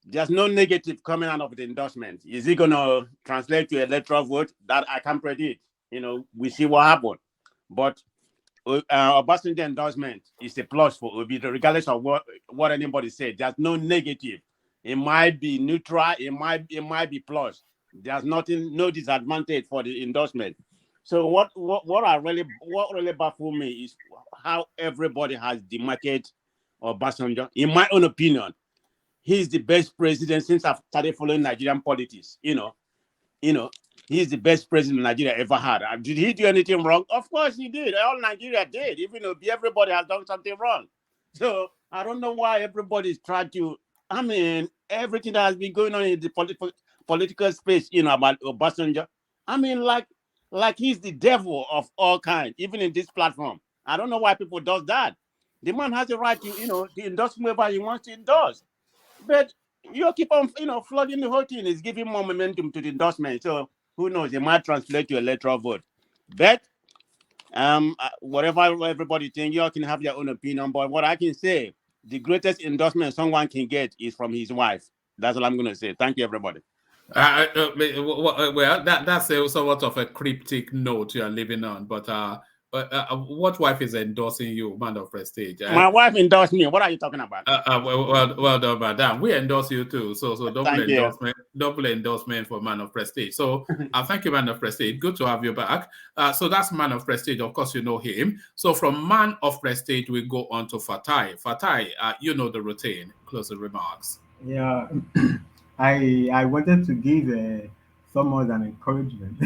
there's no negative coming out of the endorsement. Is it going to translate to electoral vote? That I can't predict. You know, we see what happened. But Obasanjo endorsement is a plus for Obi, regardless of what anybody said. There's no negative. It might be neutral. It might be plus. There's no disadvantage for the endorsement. So what really baffles me is how everybody has demarcated Obasanjo. In my own opinion, he's the best president since I've started following Nigerian politics. You know, he's the best president Nigeria ever had. Did he do anything wrong? Of course he did. All Nigeria did. Even though everybody has done something wrong. So I don't know why everybody's trying to. I mean, everything that has been going on in the political space, about Obasanjo. I mean, like he's the devil of all kinds, even in this platform. I don't know why people does that. The man has the right to, to endorse whoever he wants to endorse. But you keep on, flooding the whole thing. Is giving more momentum to the endorsement. So who knows? It might translate to electoral vote. But whatever everybody thinks, you all can have your own opinion. But what I can say, the greatest endorsement someone can get is from his wife. That's all I'm going to say. Thank you, everybody. Well, that's somewhat of a cryptic note you are living on. But what wife is endorsing you, Man of Prestige? My wife endorsed me. What are you talking about? Well done, madam. We endorse you too. So double endorsement for Man of Prestige. So thank you, Man of Prestige. Good to have you back. So that's Man of Prestige. Of course, you know him. So from Man of Prestige, we go on to Fatai. Fatai, you know the routine. Closing remarks. Yeah, I wanted to give someone an encouragement,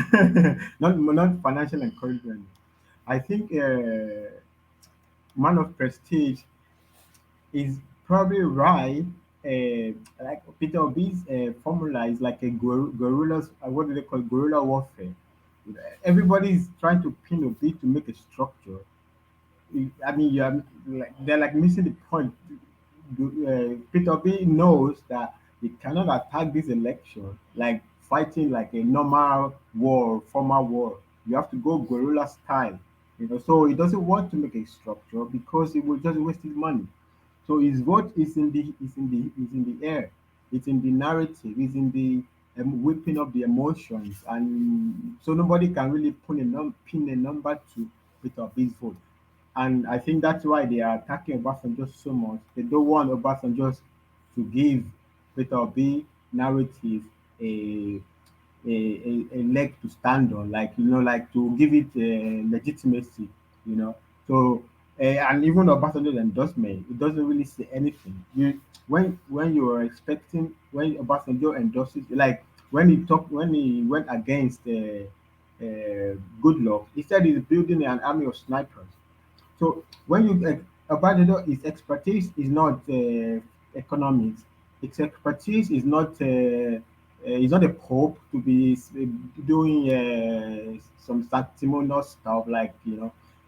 not financial encouragement. I think Man of Prestige is probably right like Peter Obi's formula is like a guerrillas. What do they call it? Guerrilla warfare? Everybody is trying to pin Obi to make a structure. I mean, you are like they're like missing the point. Peter B knows that he cannot attack this election like fighting like a normal war, formal war. You have to go guerrilla style, So he doesn't want to make a structure because it will just waste his money. So his vote is in the air. It's in the narrative. It's in the whipping up the emotions, and so nobody can really pin a number to Peter B's vote. And I think that's why they are attacking Obasanjo so much. They don't want Obasanjo to give Peter Obi narrative a, a leg to stand on, like like to give it legitimacy, you know. So and even Obasanjo's endorsement, it doesn't really say anything. When you are expecting when Obasanjo endorses, like when he went against Goodluck, he said he's building an army of snipers. So when you Obasanjo, his expertise is not economics. Its expertise is not a pope to be doing some sanctimonious stuff like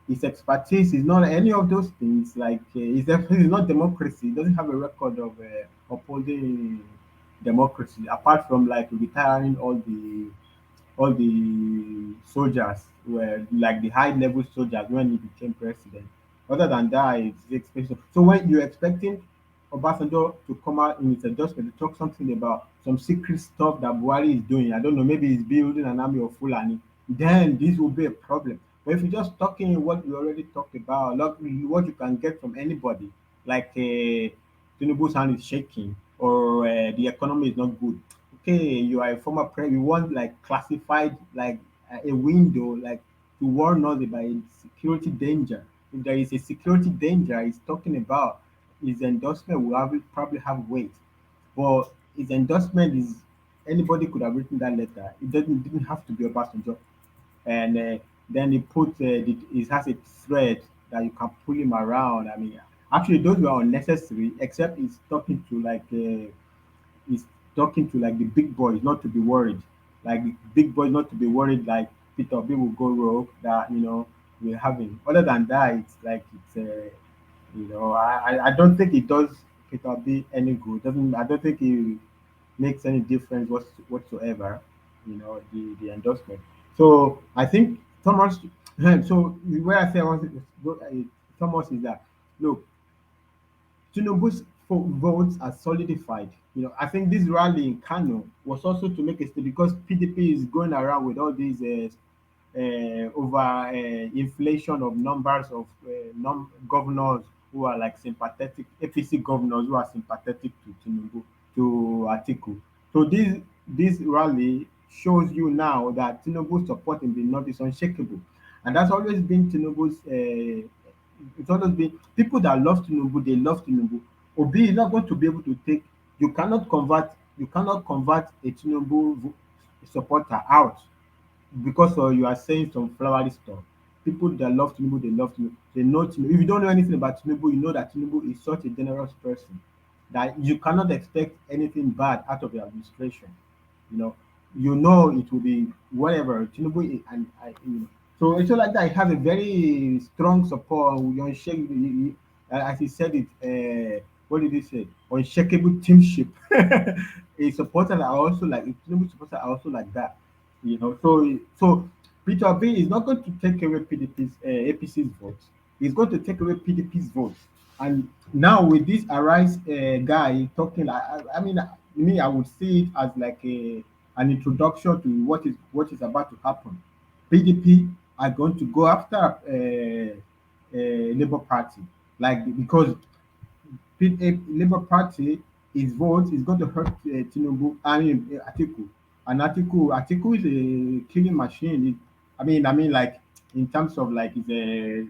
His expertise is not any of those things. Like his expertise is not democracy. He doesn't have a record of upholding democracy apart from like retiring all the soldiers were like the high level soldiers when he became president. Other than that, it's expensive. So when you're expecting Obasanjo to come out in his adjustment to talk something about some secret stuff that Buhari is doing, I don't know, maybe he's building an army of Fulani, then this will be a problem. But if you're just talking what we already talked about, like what you can get from anybody, like Tinubu's hand is shaking or the economy is not good, okay, you are a former president, you want like classified like a window like to warn us about a security danger. If there is a security danger he's talking about, his endorsement will probably have weight. But his endorsement is anybody could have written that letter. It didn't have to be Obasanjo. And then he put it has a thread that you can pull him around. I mean, actually those were unnecessary, except he's talking to like is talking to like the big boys not to be worried. Like the big boys not to be worried like Peter B will go rogue that we're having. Other than that, it's like I don't think it does Peter B any good. Doesn't I don't think it makes any difference whatsoever, the endorsement. So I think Thomas so where I say I want to go Thomas is that look, Tinubu's votes are solidified. I think this rally in Kano was also to make a statement because PDP is going around with all these over inflation of numbers of governors who are like sympathetic, APC governors who are sympathetic to Tinubu, to Atiku. So this rally shows you now that Tinubu's support in the North is unshakable. And that's always been Tinubu's it's always been people that love Tinubu, they love Tinubu. Obi is not going to be able to take you cannot convert a Tinubu supporter out because you are saying some flowery stuff. People that love Tinubu, they love Tinubu. They know Tinubu. If you don't know anything about Tinubu, you know that Tinubu is such a generous person that you cannot expect anything bad out of the administration. You know, it will be whatever Tinubu and so it's like that. It has a very strong support. As he said it. What did he say? Unshakable teamship. A supporter are also like Tinubu supporters are also like that. So Peter Obi is not going to take away PDP's APC's votes. He's going to take away PDP's votes. And now with this Arise guy talking, I would see it as like an introduction to what is about to happen. PDP are going to go after Labour Party, like because Labour Party, his vote is going to hurt Tinubu. Atiku, and Atiku is a killing machine. Like in terms of like is a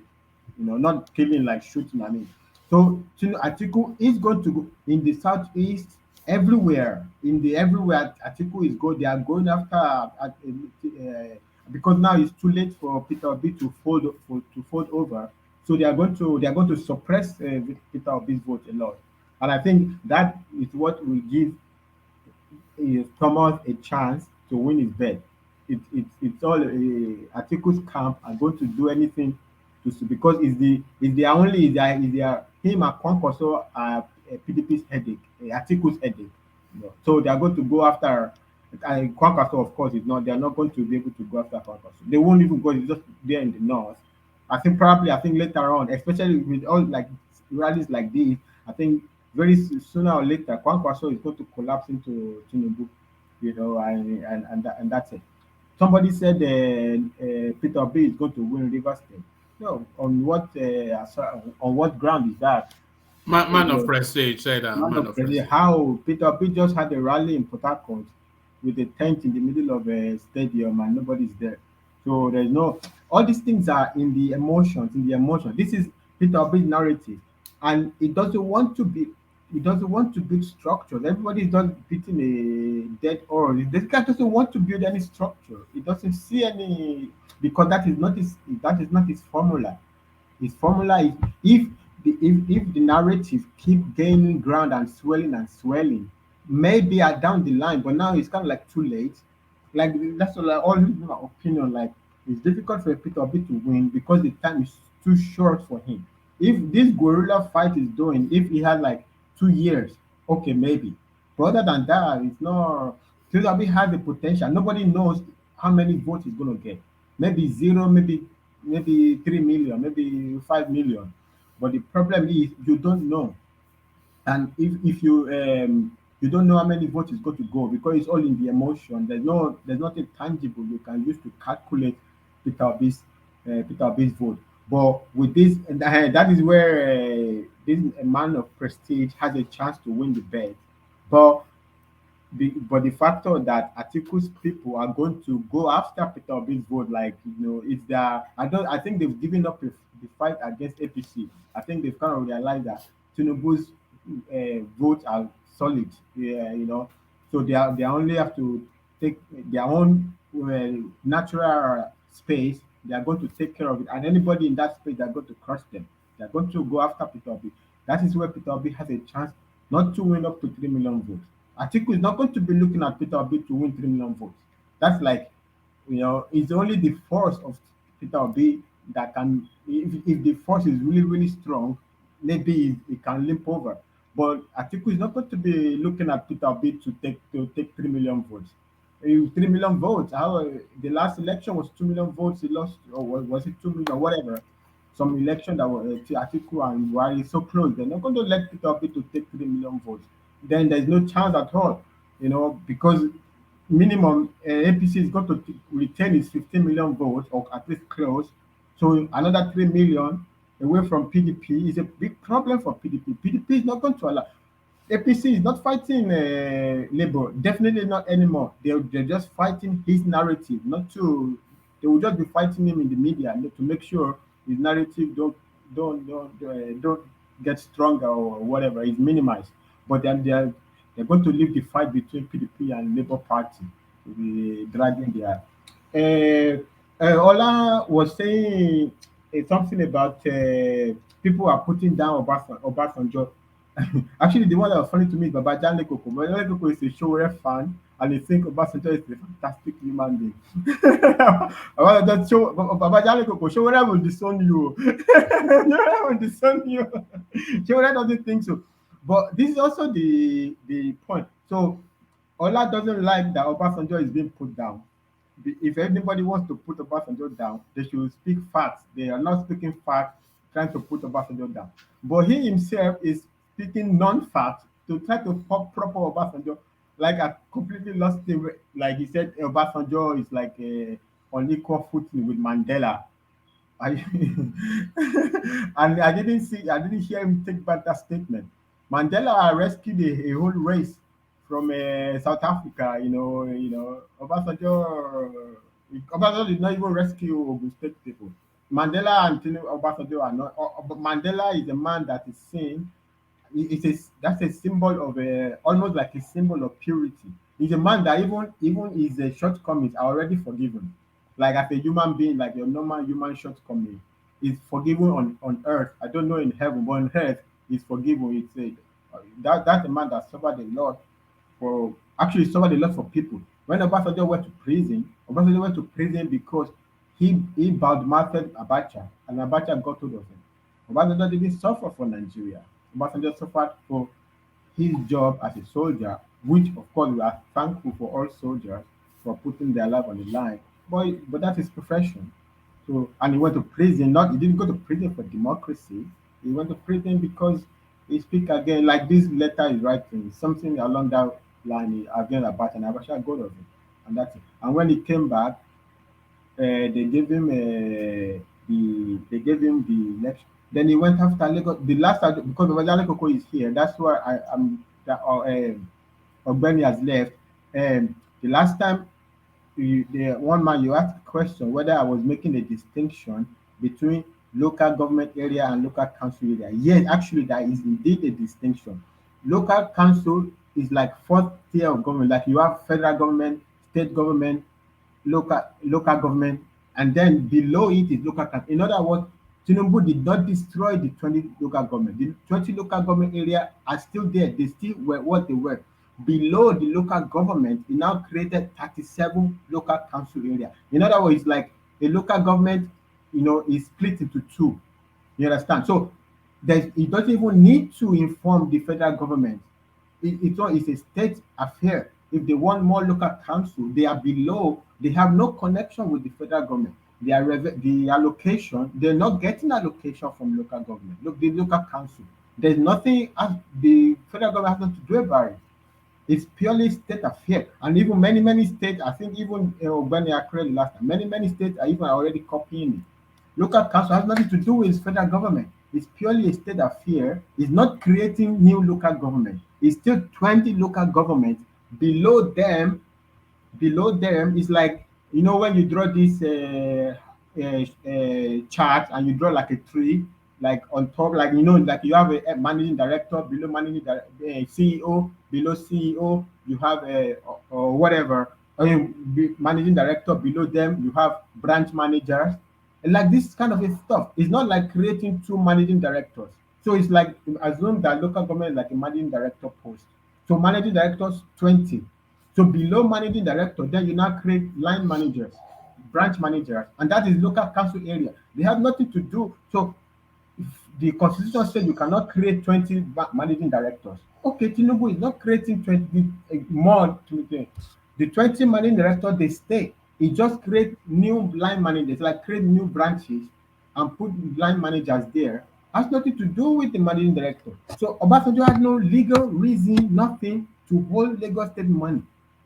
not killing like shooting. So Atiku is going to go in the southeast everywhere. Everywhere Atiku is going, they are going after because now it's too late for Peter Obi to fold over. So they are going to suppress Peter Obi's vote a lot. And I think that is what will give Thomas a chance to win his bet. It's all Atiku's camp are going to do anything because is the only is their him and Kwankwaso are PDP's headache, Atiku's headache. So they are going to go after Kwankwaso. Of course, is not. They are not going to be able to go after Kwankwaso. They won't even go. It's just there in the north. I think later on, especially with all like rallies like this, I think sooner or later, Kwankwaso is going to collapse into Tinubu, and that's it. Somebody said Peter B is going to win River State. No, on what ground is that? Man of prestige said that. Man of prestige. How Peter B just had a rally in Port Harcourt with a tent in the middle of a stadium and nobody's there. So there's no. All these things are in the emotions. This is Peter B's narrative, and it doesn't want to be. It doesn't want to build structures. Everybody is just beating a dead horse. This guy doesn't want to build any structure. He doesn't see any because that is not his formula. His formula is if the narrative keep gaining ground and swelling, maybe down the line, but now it's kind of like too late. Like that's all my opinion. Like it's difficult for Peter Obi to win because the time is too short for him. If this guerrilla fight is doing, if he had like 2 years, okay, maybe. But other than that, it's not. Peter Obi has the potential. Nobody knows how many votes he's gonna get. Maybe zero, maybe 3 million, maybe 5 million. But the problem is you don't know, and if you don't know how many votes is going to go because it's all in the emotion. There's nothing tangible you can use to calculate Peter Obi's vote. But with this, and that is where this man of prestige has a chance to win the bet. But the factor that Atiku's people are going to go after Peter Obi's vote, like it's the I think they've given up the fight against APC. I think they've kind of realized that Tinubu's votes are solid. Yeah, so they only have to take their own natural space. They are going to take care of it, and anybody in that space, they're going to crush them. They're going to go after Peter Obi. That is where Peter Obi has a chance not to win up to 3 million votes. Atiku is not going to be looking at Peter Obi to win 3 million votes. That's like, it's only the force of Peter Obi that can, if the force is really, really strong, maybe it can limp over. But Atiku is not going to be looking at Peter Obi to take 3 million votes. 3 million votes. How the last election was 2 million votes. He lost, or was it 2 million? Whatever. Some election that were Atiku and Buhari so close. They're not going to let Peter Obi to take 3 million votes. Then there's no chance at all, because minimum APC is going to retain its 15 million votes or at least close. So another 3 million away from PDP is a big problem for PDP. PDP is not going to allow. APC is not fighting Labour, definitely not anymore. They're just fighting his narrative, not to. They will just be fighting him in the media to make sure his narrative don't get stronger or whatever. It's minimized, but then they're going to leave the fight between PDP and Labour Party to be dragging their. Ola was saying something about people are putting down Obasanjo. Actually, the one that was funny to me is Babajale Koko. Babajale Koko is a Showore fan, and they think Obasanjo is a fantastic human being. Babajale Koko, Showore will disown you. Showore will disown you. Showore doesn't think so. But this is also the point. So, Ola doesn't like that Obasanjo is being put down. If anybody wants to put Obasanjo down, they should speak facts. They are not speaking facts, trying to put Obasanjo down. But he himself is speaking non-facts to try to proper Obasanjo. Like I completely lost him. Like he said, Obasanjo is like on equal footing with Mandela. And I didn't hear him take back that statement. Mandela rescued a whole race from South Africa. Obasanjo did not even rescue Ogun State people. Mandela and Obasanjo are not. But Mandela is a man that is seen. That's a symbol of almost like a symbol of purity. He's a man that even his shortcomings are already forgiven. Like as a human being, like your normal human shortcoming is forgiven on earth. I don't know in heaven, but on earth is forgiven. It's That's a man that suffered a lot for actually suffered a lot for people. When Obasanjo went to prison because he badmouthed Abacha, and Abacha got hold of him. Obasanjo didn't suffer for Nigeria. Obasanjo suffered for his job as a soldier, which of course we are thankful for all soldiers for putting their life on the line. But that is profession. So and he went to prison. He didn't go to prison for democracy. He went to prison because he speak again like this letter is writing something along that line again about an Abacha got of it, and that's it. And when he came back, they gave him the election. Then he went after Lagos. The last time because Obasanjo Koko is here, that's why I am that Ogbeni has left. The last time the one man you asked a question whether I was making a distinction between local government area and local council area. Yes, actually, there is indeed a distinction. Local council is like fourth tier of government, like you have federal government, state government, local government, and then below it is local council. In other words, Tinubu did not destroy the 20 local government. The 20 local government area are still there. They still were what they were. Below the local government, he now created 37 local council area. In other words, like a local government, is split into two. You understand? So it doesn't even need to inform the federal government. It's a state affair. If they want more local council, they are below. They have no connection with the federal government. The allocation, they're not getting allocation from local government. Look, the local council. There's nothing the federal government has nothing to do about it. It's purely state affair. And even many states, I think even Ogbeni Akre last time, many states are even already copying it. Local council has nothing to do with federal government. It's purely a state affair. It's not creating new local government. It's still 20 local government. Below them is like, when you draw this chart and you draw like a tree, like on top, like like you have a managing director, below managing CEO, below CEO, you have or whatever. Managing director, below them you have branch managers, and like this kind of stuff. It's not like creating two managing directors. So it's like assume that local government is like a managing director post. So managing directors 20. So below managing director, then you now create line managers, branch managers, and that is local council area. They have nothing to do. So if the constitution said you cannot create 20 managing directors. Okay, Tinubu is not creating 20 more. The 20 managing directors, they stay. He just create new line managers, like create new branches and put line managers there. Has nothing to do with the managing director. So Obasanjo had no legal reason, nothing to hold Lagos State money.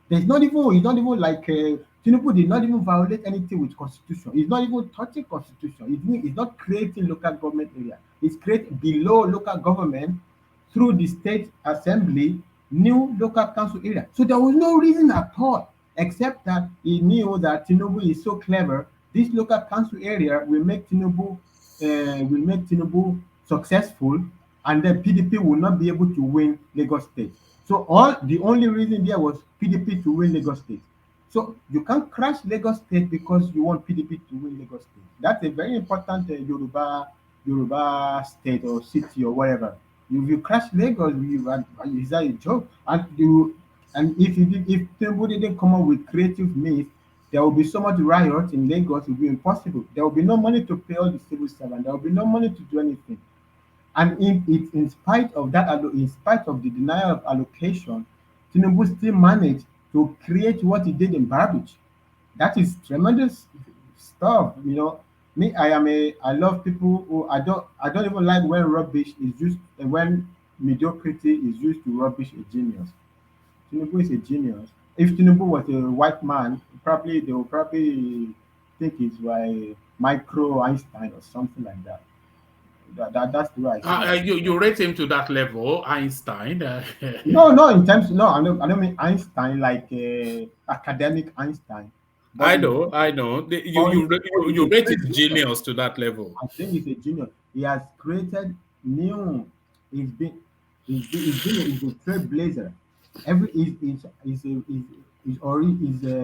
It's not even like Tinubu did not even violate anything with constitution. He's not even touching constitution. He's not creating local government area. He's creating below local government through the state assembly new local council area. So there was no reason at all, except that he knew that Tinubu is so clever. This local council area will make Tinubu successful, and then PDP will not be able to win Lagos State. So the only reason there was PDP to win Lagos State. So you can't crash Lagos State because you want PDP to win Lagos State. That's a very important Yoruba state or city or whatever. If you crash Lagos, is that a joke? And if Tinubu didn't come up with creative means, there will be so much riot in Lagos. It will be impossible. There will be no money to pay all the civil servants. There will be no money to do anything. And in spite of that, in spite of the denial of allocation, Tinubu still managed to create what he did in Barbage. That is tremendous stuff. Me, I love people who I don't even like when rubbish is used, when mediocrity is used to rubbish a genius. Tinubu is a genius. If Tinubu was a white man, they would probably think he's like micro Einstein or something like that. That's the way I see it. You rate him to that level, Einstein? No, in terms I don't mean Einstein like academic Einstein. I know. You rate his genius to that level. I think he's a genius. He has created new. He's been a trailblazer. Do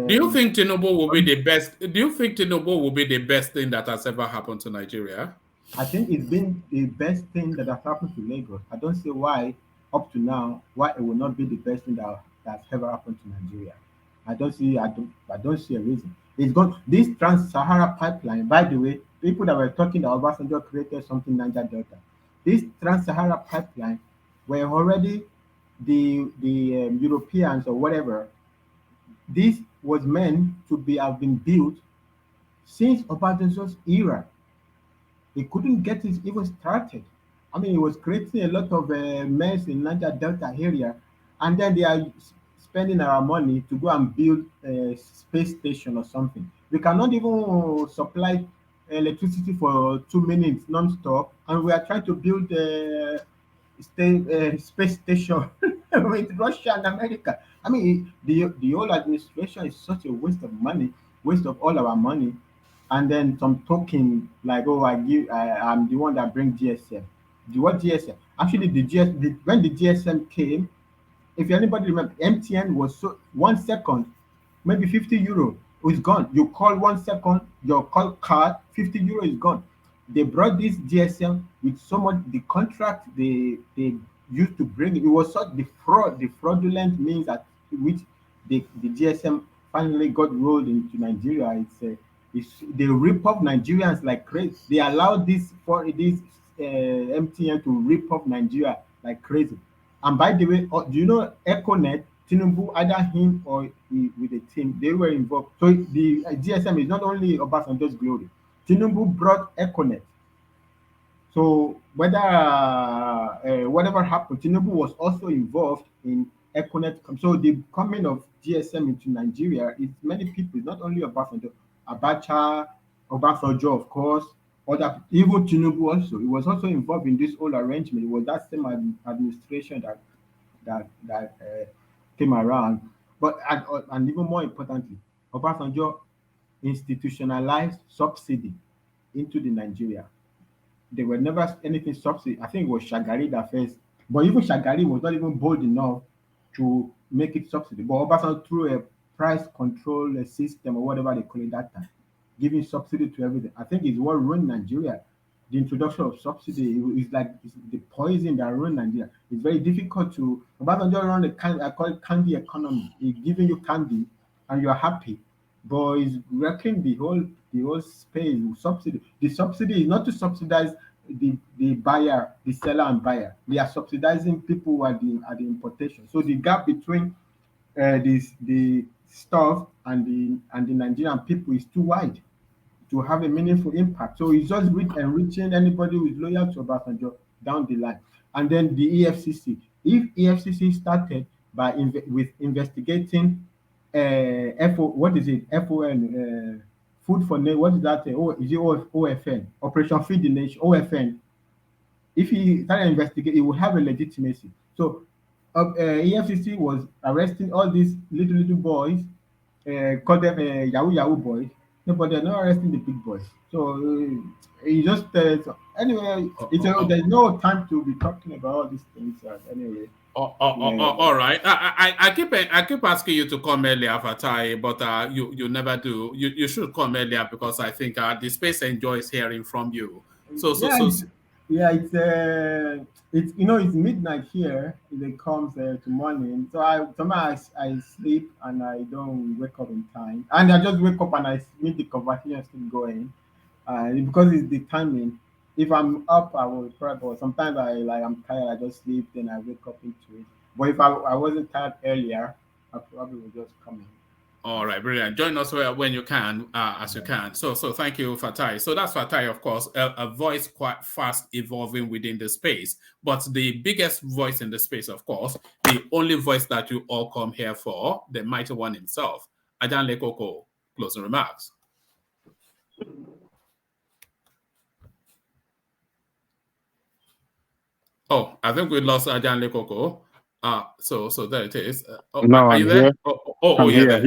you think Tinubu will be the best? Do you think Tinubu will be the best thing that has ever happened to Nigeria? I think it's been the best thing that has happened to Lagos. I don't see why up to now, why it will not be the best thing that's ever happened to Nigeria. I don't see a reason. It's gone. This Trans-Sahara pipeline, by the way, people that were talking that Obasanjo created something Niger Delta. This Trans-Sahara pipeline were already the Europeans or whatever. This was meant to have been built since Obasanjo's era. He couldn't get it even started. I mean, he was creating a lot of mess in Niger Delta area, and then they are spending our money to go and build a space station or something. We cannot even supply electricity for 2 minutes non-stop, and we are trying to build a space station with Russia and America. I mean, the whole administration is such a waste of money, waste of all our money, and then some token like, oh, I'm the one that bring GSM. The what GSM? Actually, when the GSM came, if anybody remember, MTN was so 1 second, maybe 50 euro is gone. You call 1 second, your call card, 50 euro is gone. They brought this GSM with so much the contract they used to bring it. It was such the fraudulent means at which the GSM finally got rolled into Nigeria. They rip off Nigerians like crazy. They allowed this MTN to rip off Nigeria like crazy. And by the way, do you know Econet, Tinubu, either him or with the team, they were involved. So the GSM is not only Obasanjo's glory. Tinubu brought Econet. So whether whatever happened, Tinubu was also involved in Econet. So the coming of GSM into Nigeria is many people, not only Obasanjo, Abacha, Obasanjo, of course, even Tinubu also. He was also involved in this whole arrangement. It was that same administration that came around. But and even more importantly, Obasanjo institutionalized subsidy into the Nigeria. There were never anything subsidy. I think it was Shagari that first, but even Shagari was not even bold enough to make it subsidy. But Obasanjo through a price control system or whatever they call it that time, giving subsidy to everything. I think it's what ruined Nigeria. The introduction of subsidy is like the poison that ruined Nigeria. It's very difficult to Obasanjo run I call it candy economy. He's giving you candy and you're happy, but it's wrecking the whole space. Subsidy. The subsidy is not to subsidize the buyer, the seller and buyer. We are subsidizing people at the importation. So the gap between the stuff and the Nigerian people is too wide to have a meaningful impact. So it's just enriching anybody who is loyal to Obasanjo down the line. And then the EFCC. If EFCC started by investigating what is it? FON, Food for Nation. What is that? Is it OFN? Operation Feed the Nation, OFN. If he started investigating, it would have a legitimacy. So EFCC was arresting all these little boys, call them Yahoo boys. No, but they're not arresting the big boys. So he just so anyway. There's no time to be talking about all these things. Anyway. All right. I keep asking you to come earlier, Fatai, but you never do. You should come earlier because I think the space enjoys hearing from you. It's it's midnight here. It comes to morning, so sometimes I sleep and I don't wake up in time, and I just wake up and I meet the conversation still going, because it's the timing. If I'm up, I will prep, but sometimes I'm tired. I just sleep, then I wake up into it. But if I wasn't tired earlier, I probably would just come in. All right, brilliant. Join us when you can, as you can. So thank you, Fatai. So that's Fatai, of course, a voice quite fast evolving within the space. But the biggest voice in the space, of course, the only voice that you all come here for, the mighty one himself, Ajan Lekoko. Closing remarks. Oh, I think we lost Ajan Lekoko. So there it is. No, are you there? I'm here.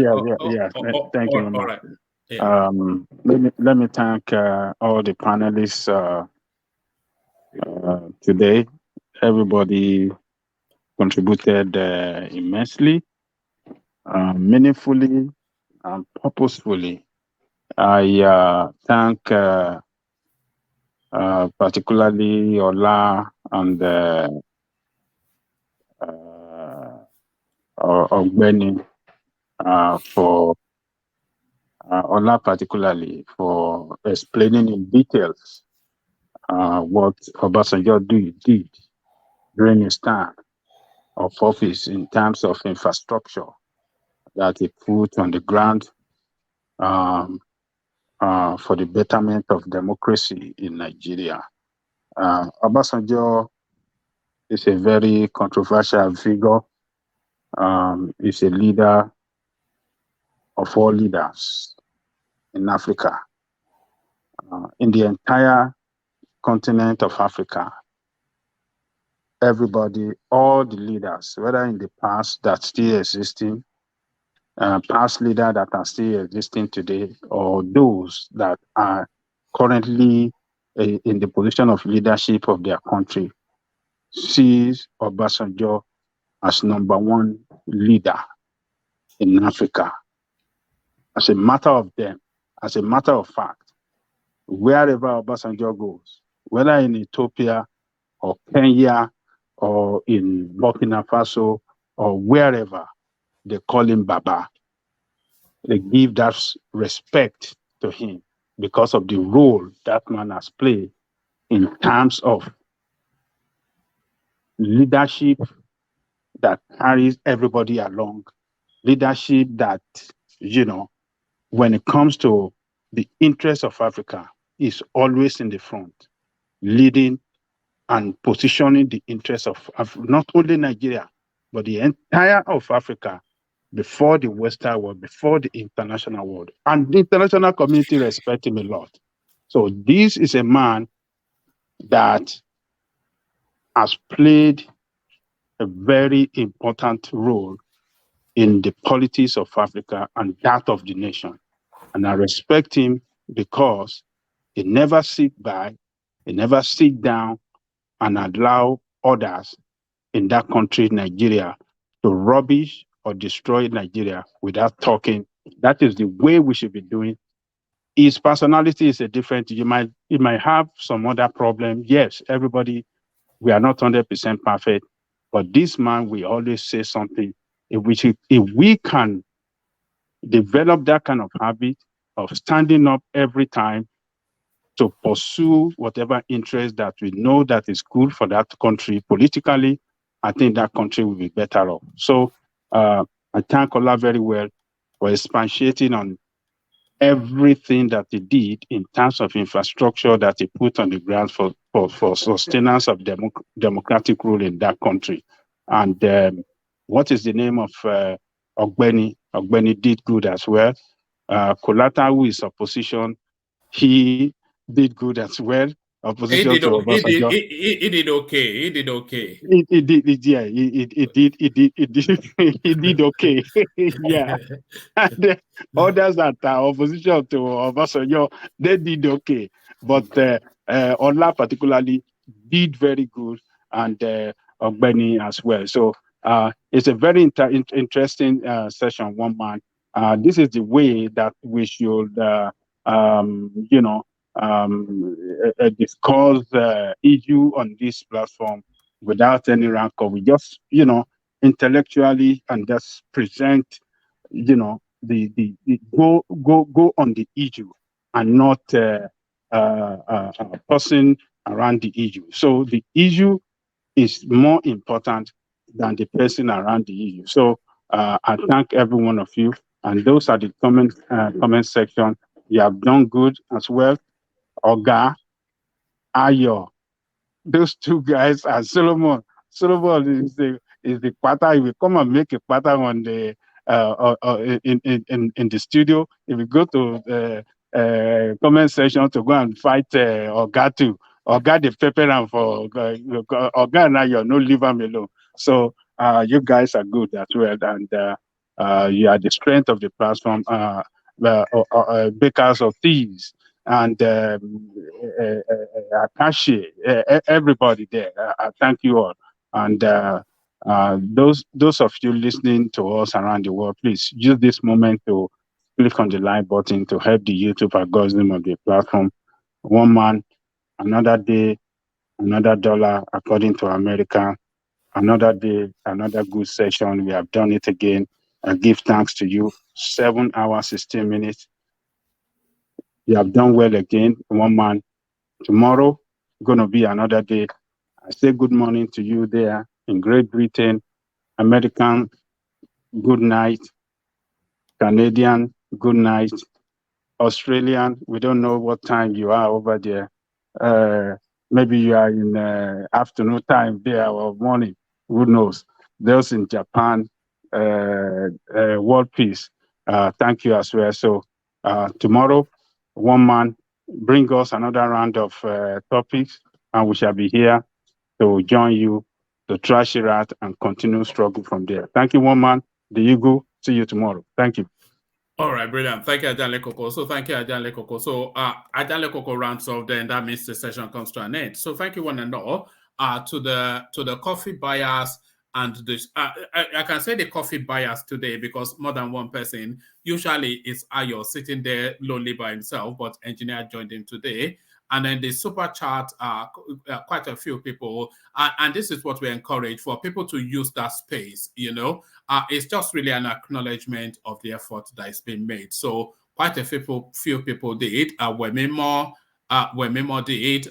Thank you very much. All right. Yeah. Let me thank all the panelists today. Everybody contributed immensely, meaningfully, and purposefully. I thank particularly Ola and Ogbeni, for Ola particularly for explaining in details what Obasanjo did during his time of office in terms of infrastructure that he put on the ground for the betterment of democracy in Nigeria. Obasanjo is a very controversial figure. He's a leader of all leaders in Africa. In the entire continent of Africa, everybody, all the leaders, whether in the past that still existing, past leaders that are still existing today, or those that are currently in the position of leadership of their country, sees Obasanjo as number one leader in Africa. As a matter of them, as a matter of fact, wherever Obasanjo goes, whether in Ethiopia or Kenya or in Burkina Faso or wherever, they call him Baba. They give that respect to him because of the role that man has played in terms of leadership that carries everybody along, leadership that, when it comes to the interests of Africa, is always in the front, leading and positioning the interests of not only Nigeria, but the entire of Africa before the Western world, before the international world. And the international community respect him a lot. So this is a man that has played a very important role in the politics of Africa and that of the nation. And I respect him because he never sit by, he never sit down and allow others in that country, Nigeria, to rubbish or destroy Nigeria without talking. That is the way we should be doing. His personality is a different. He might have some other problem. Yes, everybody, we are not 100% perfect, but this man, we always say something. If we can develop that kind of habit of standing up every time to pursue whatever interest that we know that is good for that country politically, I think that country will be better off. So I thank Allah very well for expatiating on everything that he did in terms of infrastructure that he put on the ground for sustenance of democratic rule in that country. And what is the name of Ogbeni? Ogbeni did good as well. Kolata, who is opposition, he did good as well. Opposition to Obasanjo. He did okay. He did okay. He did okay. Yeah. And the others that are opposition to Obasanjo, they did okay. But Ola particularly did very good, and Ogbeni as well. So it's a very interesting session, one man. This is the way that we should, discuss issue on this platform without any rancor. We just, intellectually and just present, the go on the issue and not a person around the issue. So the issue is more important than the person around the issue. So I thank every one of you, and those are the comment section. You have done good as well. Oga, Ayo, those two guys are Solomon. Solomon is the pattern. He will come and make a pattern on the in the studio. If you go to the comment section to go and fight Oga too, Oga the pepper and for Oga and Ayo, no leave him alone. So you guys are good as well, and you are the strength of the platform. Bakers of thieves and Akashi, everybody there. I thank you all. And those of you listening to us around the world, please use this moment to click on the like button to help the YouTube algorithm of the platform. One man, another day, another dollar, according to America. Another day, another good session. We have done it again. I give thanks to you. 7 hours, 16 minutes. You have done well again, one man. Tomorrow, going to be another day. I say good morning to you there in Great Britain, American, good night, Canadian, good night, Australian, we don't know what time you are over there. Maybe you are in afternoon time there or morning, who knows. Those in Japan, world peace, thank you as well. So tomorrow, one man, bring us another round of topics, and we shall be here to join you to trash it out and continue struggle from there. Thank you, one man. The Eagle. See you tomorrow. Thank you. All right, brilliant. Thank you, Ajan Lekoko. So thank you, Ajan Lekoko. So Ajan Lekoko rounds off, then that means the session comes to an end. So thank you one and all to the coffee buyers and this. I can say the coffee buyers today because more than one person. Usually it's Ayo sitting there lonely by himself, but engineer joined him today. And then the super chat, quite a few people. And this is what we encourage for people to use that space, you know. It's just really an acknowledgement of the effort that is being made. So quite a few people did. Wemimo did.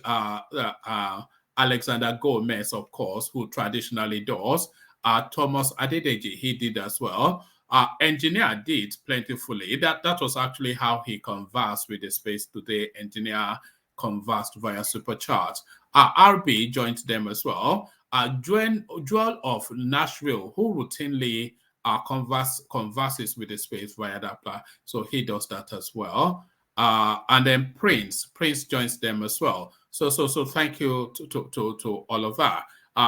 Alexander Gomez, of course, who traditionally does. Thomas Adedeji, he did as well. Engineer did plentifully. That was actually how he conversed with the space today. Engineer conversed via super chat. RB joined them as well. Joel of Nashville, who routinely converses with the space via that plan. So he does that as well. And then Prince joins them as well. So thank you to all of that.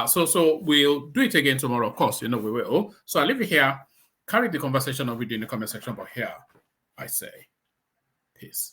So we'll do it again tomorrow, of course, you know we will. So I'll leave it here. Carry the conversation on with you in the comment section, but here I say peace.